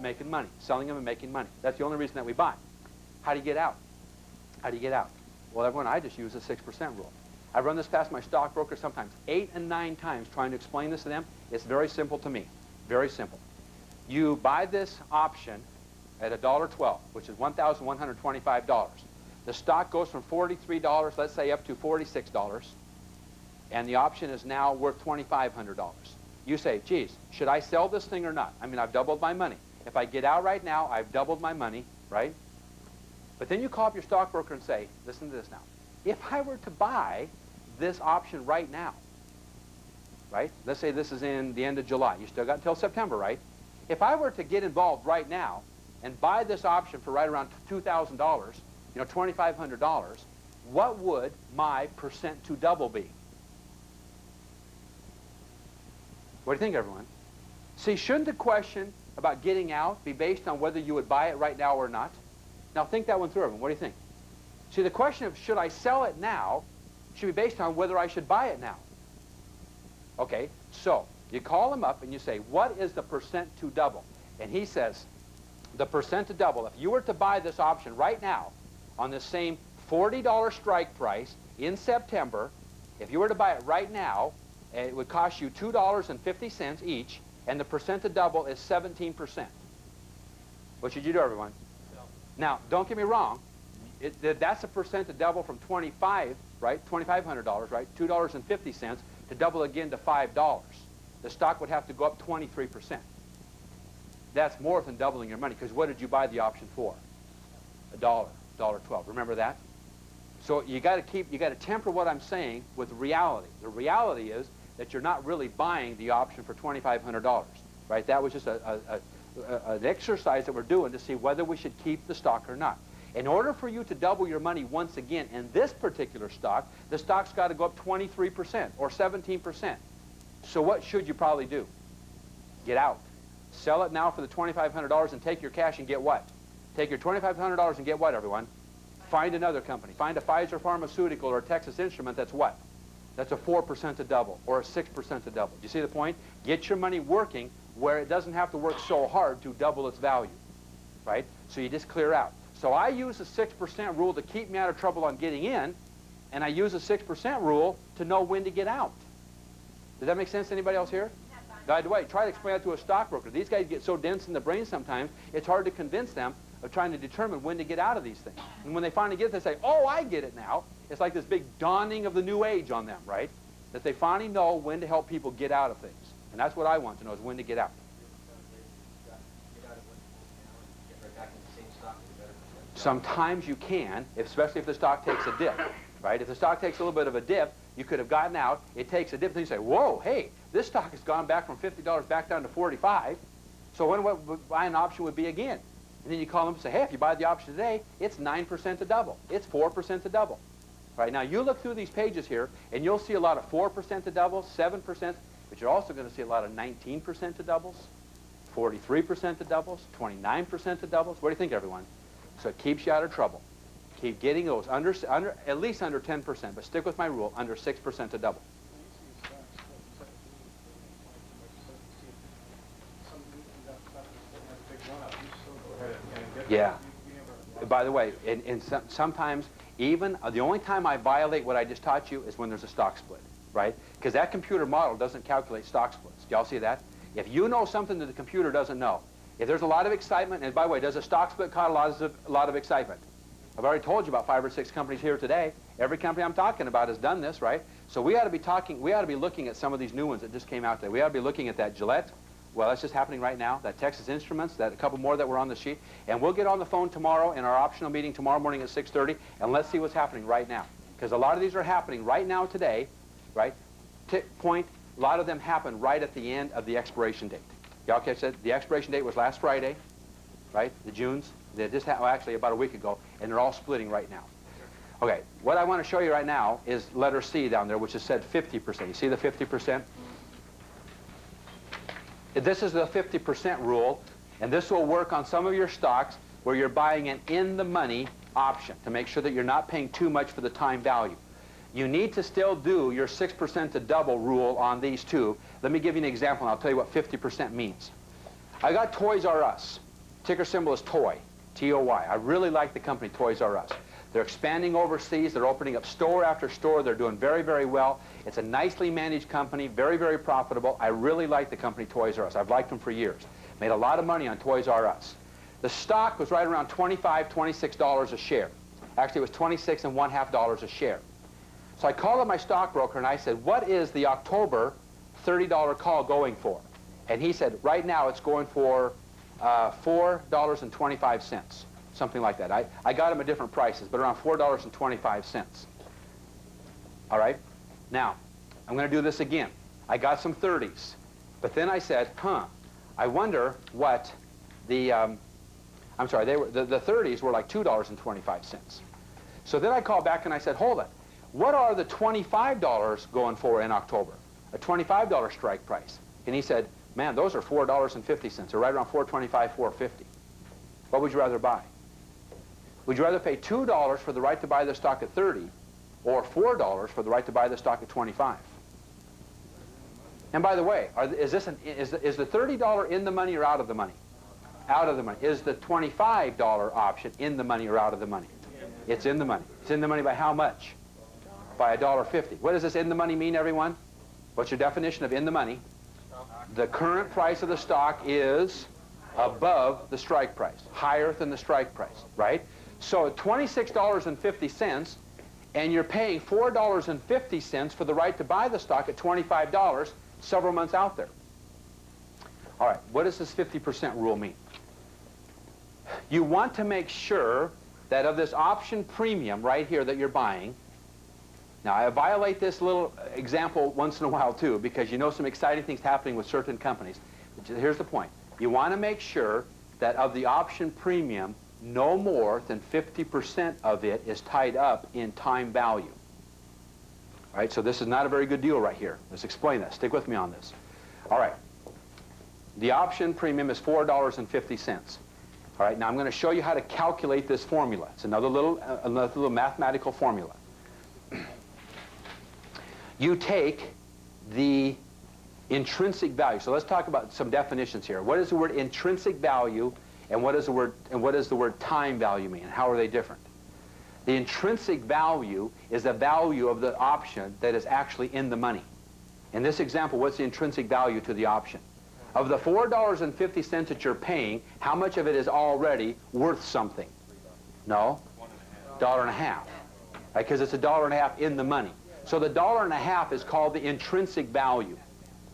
S2: Making money. Selling them and making money. That's the only reason that we buy. How do you get out? How do you get out? Well, everyone, I just use the 6% rule. I run this past my stockbroker sometimes 8 and 9 times trying to explain this to them. It's very simple to me. Very simple. You buy this option at $1.12, which is $1,125. The stock goes from $43, let's say, up to $46, and the option is now worth $2,500. You say, geez, should I sell this thing or not? I mean, I've doubled my money. If I get out right now, I've doubled my money, right? But then you call up your stockbroker and say, listen to this now. If I were to buy this option right now, right? Let's say this is in the end of July. You still got until September, right? If I were to get involved right now and buy this option for right around $2,000, you know, $2,500, what would my percent to double be? What do you think, everyone? See, shouldn't the question about getting out be based on whether you would buy it right now or not? Now think that one through, everyone. What do you think? See, the question of should I sell it now should be based on whether I should buy it now. Okay, so you call him up and you say, what is the percent to double? And he says, the percent to double, if you were to buy this option right now on the same $40 strike price in September, if you were to buy it right now, it would cost you $2.50 each, and the percent to double is 17%. What should you do, everyone? Now, don't get me wrong. That's a percent to double from 25, right? $2,500, right? $2.50 to double again to $5. The stock would have to go up 23%. That's more than doubling your money, because what did you buy the option for? $1.12. Remember that? So you got to temper what I'm saying with reality. The reality is that you're not really buying the option for $2,500, right? That was just an exercise that we're doing to see whether we should keep the stock or not. In order for you to double your money once again in this particular stock, the stock's got to go up 23% or 17%. So what should you probably do? Get out. Sell it now for the $2,500 and take your cash and get what? Take your $2,500 and get what, everyone? Find another company. Find a Pfizer Pharmaceutical or a Texas Instrument that's what? That's a 4% to double or a 6% to double. Do you see the point? Get your money working where it doesn't have to work so hard to double its value, right? So you just clear out. So I use the 6% rule to keep me out of trouble on getting in, and I use the 6% rule to know when to get out. Does that make sense to anybody else here? By the way, try to explain that to a stockbroker. These guys get so dense in the brain sometimes, it's hard to convince them of trying to determine when to get out of these things. And when they finally get it, they say, oh, I get it now. It's like this big dawning of the new age on them, right? That they finally know when to help people get out of things. And that's what I want to know, is when to get out. Sometimes you can, especially if the stock takes a dip, right? If the stock takes a little bit of a dip, you could have gotten out. It takes a dip, and you say, whoa, hey, this stock has gone back from $50 back down to $45. So what buy an option would be again? And then you call them and say, hey, if you buy the option today, it's 9% to double. It's 4% to double. Right, now you look through these pages here, and you'll see a lot of 4% to double, 7%, but you're also going to see a lot of 19% to doubles, 43% to doubles, 29% to doubles. What do you think, everyone? So it keeps you out of trouble. Keep getting those under at least under 10%, but stick with my rule, under 6% to double. Yeah. By the way, sometimes even the only time I violate what I just taught you is when there's a stock split, right? Because that computer model doesn't calculate stock splits. Do y'all see that? If you know something that the computer doesn't know, if there's a lot of excitement, and by the way, does a stock split cause a lot of excitement? I've already told you about 5 or 6 companies here today. Every company I'm talking about has done this, right? So we ought to be looking at some of these new ones that just came out today. We ought to be looking at that Gillette. Well, that's just happening right now. That Texas Instruments, that a couple more that were on the sheet. And we'll get on the phone tomorrow in our optional meeting tomorrow morning at 6:30, and let's see what's happening right now. Because a lot of these are happening right now today, right? A lot of them happen right at the end of the expiration date. Y'all catch that? The expiration date was last Friday, right? The Junes. They just happened, well, actually about a week ago, and they're all splitting right now. Okay, what I want to show you right now is letter C down there, which is said 50%. You see the 50%? This is the 50% rule, and this will work on some of your stocks where you're buying an in-the-money option to make sure that you're not paying too much for the time value. You need to still do your 6% to double rule on these two. Let me give you an example, and I'll tell you what 50% means. I got Toys R Us. Ticker symbol is TOY, T-O-Y. I really like the company Toys R Us. They're expanding overseas. They're opening up store after store. They're doing very, very well. It's a nicely managed company, very, very profitable. I really like the company Toys R Us. I've liked them for years. Made a lot of money on Toys R Us. The stock was right around $25, $26 a share. Actually, it was $26.50 a share. So I called up my stockbroker and I said, what is the October $30 call going for? And he said, right now it's going for $4.25. Something like that. I got them at different prices, but around $4.25. All right? Now, I'm going to do this again. I got some 30s. But then I said, I wonder what the, I'm sorry, the 30s were like $2.25. So then I called back and I said, hold it. What are the $25 going for in October? A $25 strike price. And he said, man, those are $4.50. They're right around $4.25, $4.50. What would you rather buy? Would you rather pay $2 for the right to buy the stock at 30 or $4 for the right to buy the stock at 25? And by the way, is the $30 in the money or out of the money? Out of the money. Is the $25 option in the money or out of the money? It's in the money. It's in the money by how much? By $1.50. What does this in the money mean, everyone? What's your definition of in the money? The current price of the stock is above the strike price, higher than the strike price, right? So at $26.50, and you're paying $4.50 for the right to buy the stock at $25 several months out there. All right, what does this 50% rule mean? You want to make sure that of this option premium right here that you're buying, now I violate this little example once in a while too, because you know some exciting things happening with certain companies. Here's the point. You want to make sure that of the option premium, no more than 50% of it is tied up in time value. All right, so this is not a very good deal right here. Let's explain that. Stick with me on this. All right. The option premium is $4.50. All right, now I'm going to show you how to calculate this formula. It's another little mathematical formula. You take the intrinsic value. So let's talk about some definitions here. What does the word intrinsic value and what does the word time value mean? And how are they different? The intrinsic value is the value of the option that is actually in the money. In this example, what's the intrinsic value to the option? Of the $4.50 that you're paying, how much of it is already worth something? No? $1.50. Right? Because it's $1.50 in the money. So the $1.50 is called the intrinsic value,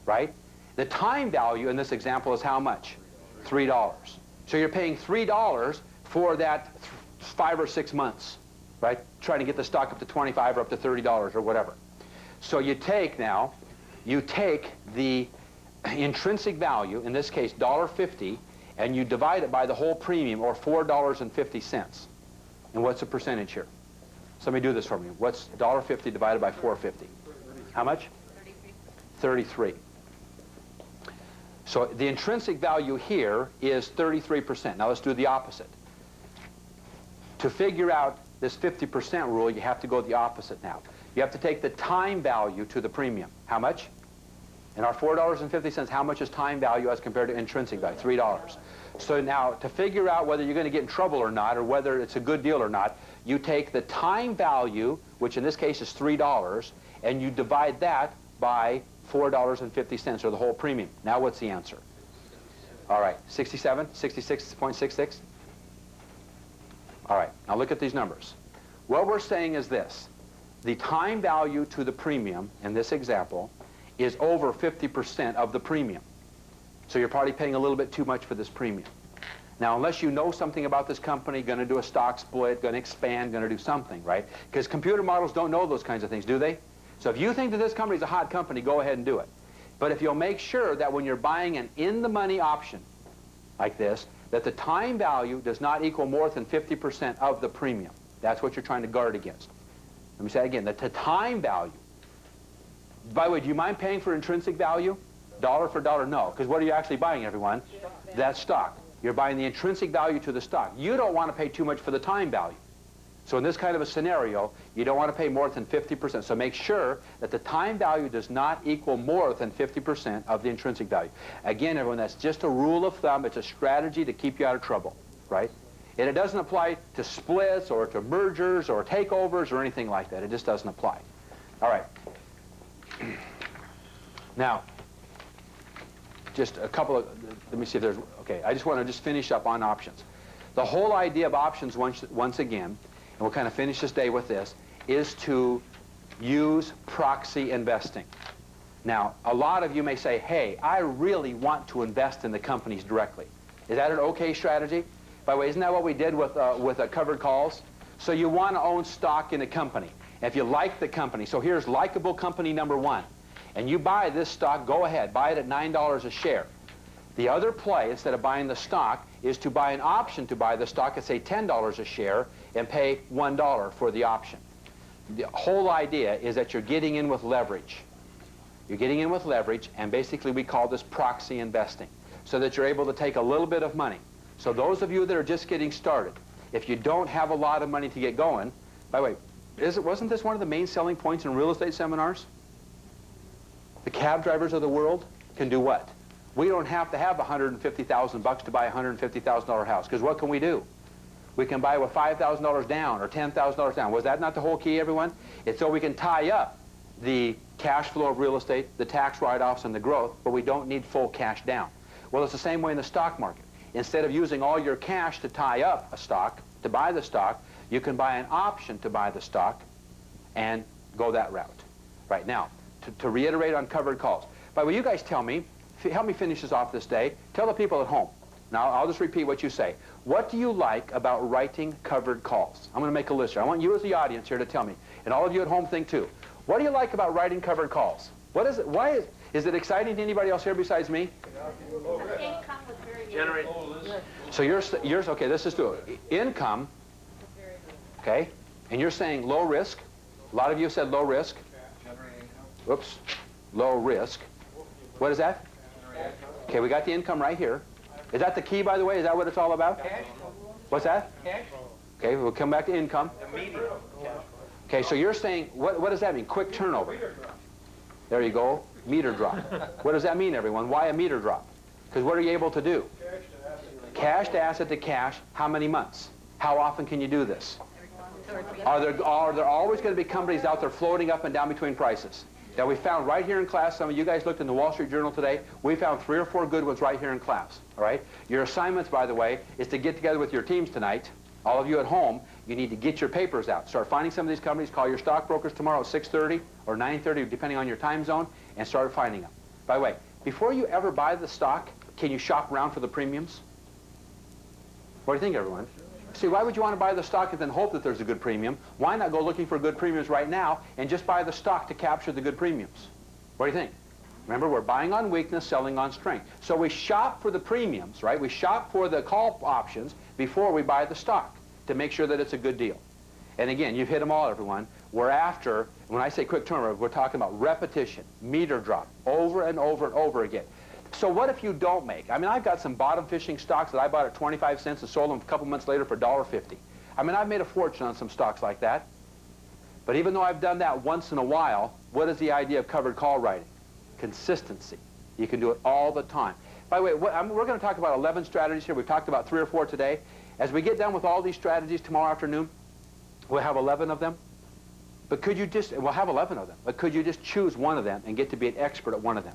S2: right? The time value in this example is how much? $3. So you're paying $3 for that 5 or 6 months, right? Trying to get the stock up to $25 or up to $30 or whatever. So you take the intrinsic value, in this case $1.50, and you divide it by the whole premium, or $4.50. And what's the percentage here? Somebody do this for me. What's $1.50 divided by $4.50? How much? 33. So the intrinsic value here is 33%. Now let's do the opposite. To figure out this 50% rule, you have to go the opposite now. You have to take the time value to the premium. How much? In our $4.50, how much is time value as compared to intrinsic value? $3. So now, to figure out whether you're going to get in trouble or not, or whether it's a good deal or not, you take the time value, which in this case is $3, and you divide that by $4.50, or the whole premium. Now what's the answer? All right, 67, 66.66? All right, now look at these numbers. What we're saying is this. The time value to the premium, in this example, is over 50% of the premium. So you're probably paying a little bit too much for this premium. Now, unless you know something about this company, going to do a stock split, going to expand, going to do something, right? Because computer models don't know those kinds of things, do they? So if you think that this company is a hot company, go ahead and do it. But if you'll make sure that when you're buying an in-the-money option like this, that the time value does not equal more than 50% of the premium. That's what you're trying to guard against. Let me say it again. The time value. By the way, do you mind paying for intrinsic value? Dollar for dollar? No. Because what are you actually buying, everyone? That stock. You're buying the intrinsic value to the stock. You don't want to pay too much for the time value. So in this kind of a scenario, you don't want to pay more than 50%. So make sure that the time value does not equal more than 50% of the intrinsic value. Again, everyone, that's just a rule of thumb. It's a strategy to keep you out of trouble, right? And it doesn't apply to splits or to mergers or takeovers or anything like that. It just doesn't apply. All right. Now, just a couple of, let me see if there's, okay, I just want to just finish up on options. The whole idea of options, once again, and we'll kind of finish this day with this, is to use proxy investing. Now, a lot of you may say, hey, I really want to invest in the companies directly. Is that an okay strategy? By the way, isn't that what we did with covered calls? So you want to own stock in a company. If you like the company, so here's likable company number 1, and you buy this stock, go ahead, buy it at $9 a share. The other play, instead of buying the stock, is to buy an option to buy the stock at, say, $10 a share and pay $1 for the option. The whole idea is that you're getting in with leverage. You're getting in with leverage, and basically we call this proxy investing, so that you're able to take a little bit of money. So those of you that are just getting started, if you don't have a lot of money to get going, by the way, wasn't this one of the main selling points in real estate seminars? The cab drivers of the world can do what? We don't have to have $150,000 to buy a $150,000 house, because what can we do? We can buy with $5,000 down or $10,000 down. Was that not the whole key, everyone? It's so we can tie up the cash flow of real estate, the tax write-offs, and the growth, but we don't need full cash down. Well, it's the same way in the stock market. Instead of using all your cash to tie up a stock, to buy the stock, you can buy an option to buy the stock and go that route. Right now, to reiterate on covered calls. By the way, you guys tell me, help me finish this off this day. Tell the people at home. Now, I'll just repeat what you say. What do you like about writing covered calls? I'm going to make a list here. I want you as the audience here to tell me, and all of you at home think too. What do you like about writing covered calls? What is it? Why is it exciting to anybody else here besides me?
S7: Income was very
S9: Generate.
S2: So yours, okay, let's just do it. Income, okay, and you're saying low risk. A lot of you said low risk. Whoops, low risk. What is that? Okay, we got the income right here. Is that the key, by the way? Is that what it's all about? What's that? Okay, we'll come back to income. Okay, so you're saying, what does that mean? Quick turnover. There you go, meter drop. What does that mean, everyone? Why a meter drop? Because what are you able to do? Cash to asset to cash, how many months? How often can you do this? Are there always going to be companies out there floating up and down between prices? Now, we found right here in class, some of you guys looked in the Wall Street Journal today, we found 3 or 4 good ones right here in class, all right? Your assignments, by the way, is to get together with your teams tonight. All of you at home, you need to get your papers out. Start finding some of these companies, call your stockbrokers tomorrow at 6:30 or 9:30, depending on your time zone, and start finding them. By the way, before you ever buy the stock, can you shop around for the premiums? What do you think, everyone? See, why would you want to buy the stock and then hope that there's a good premium? Why not go looking for good premiums right now and just buy the stock to capture the good premiums? What do you think? Remember, we're buying on weakness, selling on strength. So we shop for the premiums, right? We shop for the call options before we buy the stock to make sure that it's a good deal. And again, you've hit them all, everyone. We're after, when I say quick turnover, we're talking about repetition, meter drop, over and over and over again. So what if you don't make? I mean, I've got some bottom fishing stocks that I bought at 25 cents and sold them a couple months later for $1.50. I mean, I've made a fortune on some stocks like that. But even though I've done that once in a while, what is the idea of covered call writing? Consistency. You can do it all the time. By the way, we're going to talk about 11 strategies here. We've talked about 3 or 4 today. As we get done with all these strategies tomorrow afternoon, we'll have 11 of them. But could you just, we'll have 11 of them, but could you just choose one of them and get to be an expert at one of them?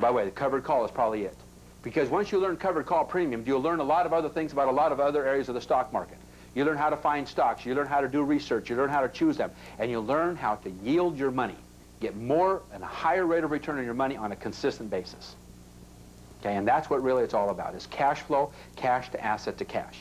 S2: By the way, the covered call is probably it. Because once you learn covered call premiums, you'll learn a lot of other things about a lot of other areas of the stock market. You learn how to find stocks, you learn how to do research, you learn how to choose them, and you learn how to yield your money. Get more and a higher rate of return on your money on a consistent basis. Okay, and that's what really it's all about, is cash flow, cash to asset to cash.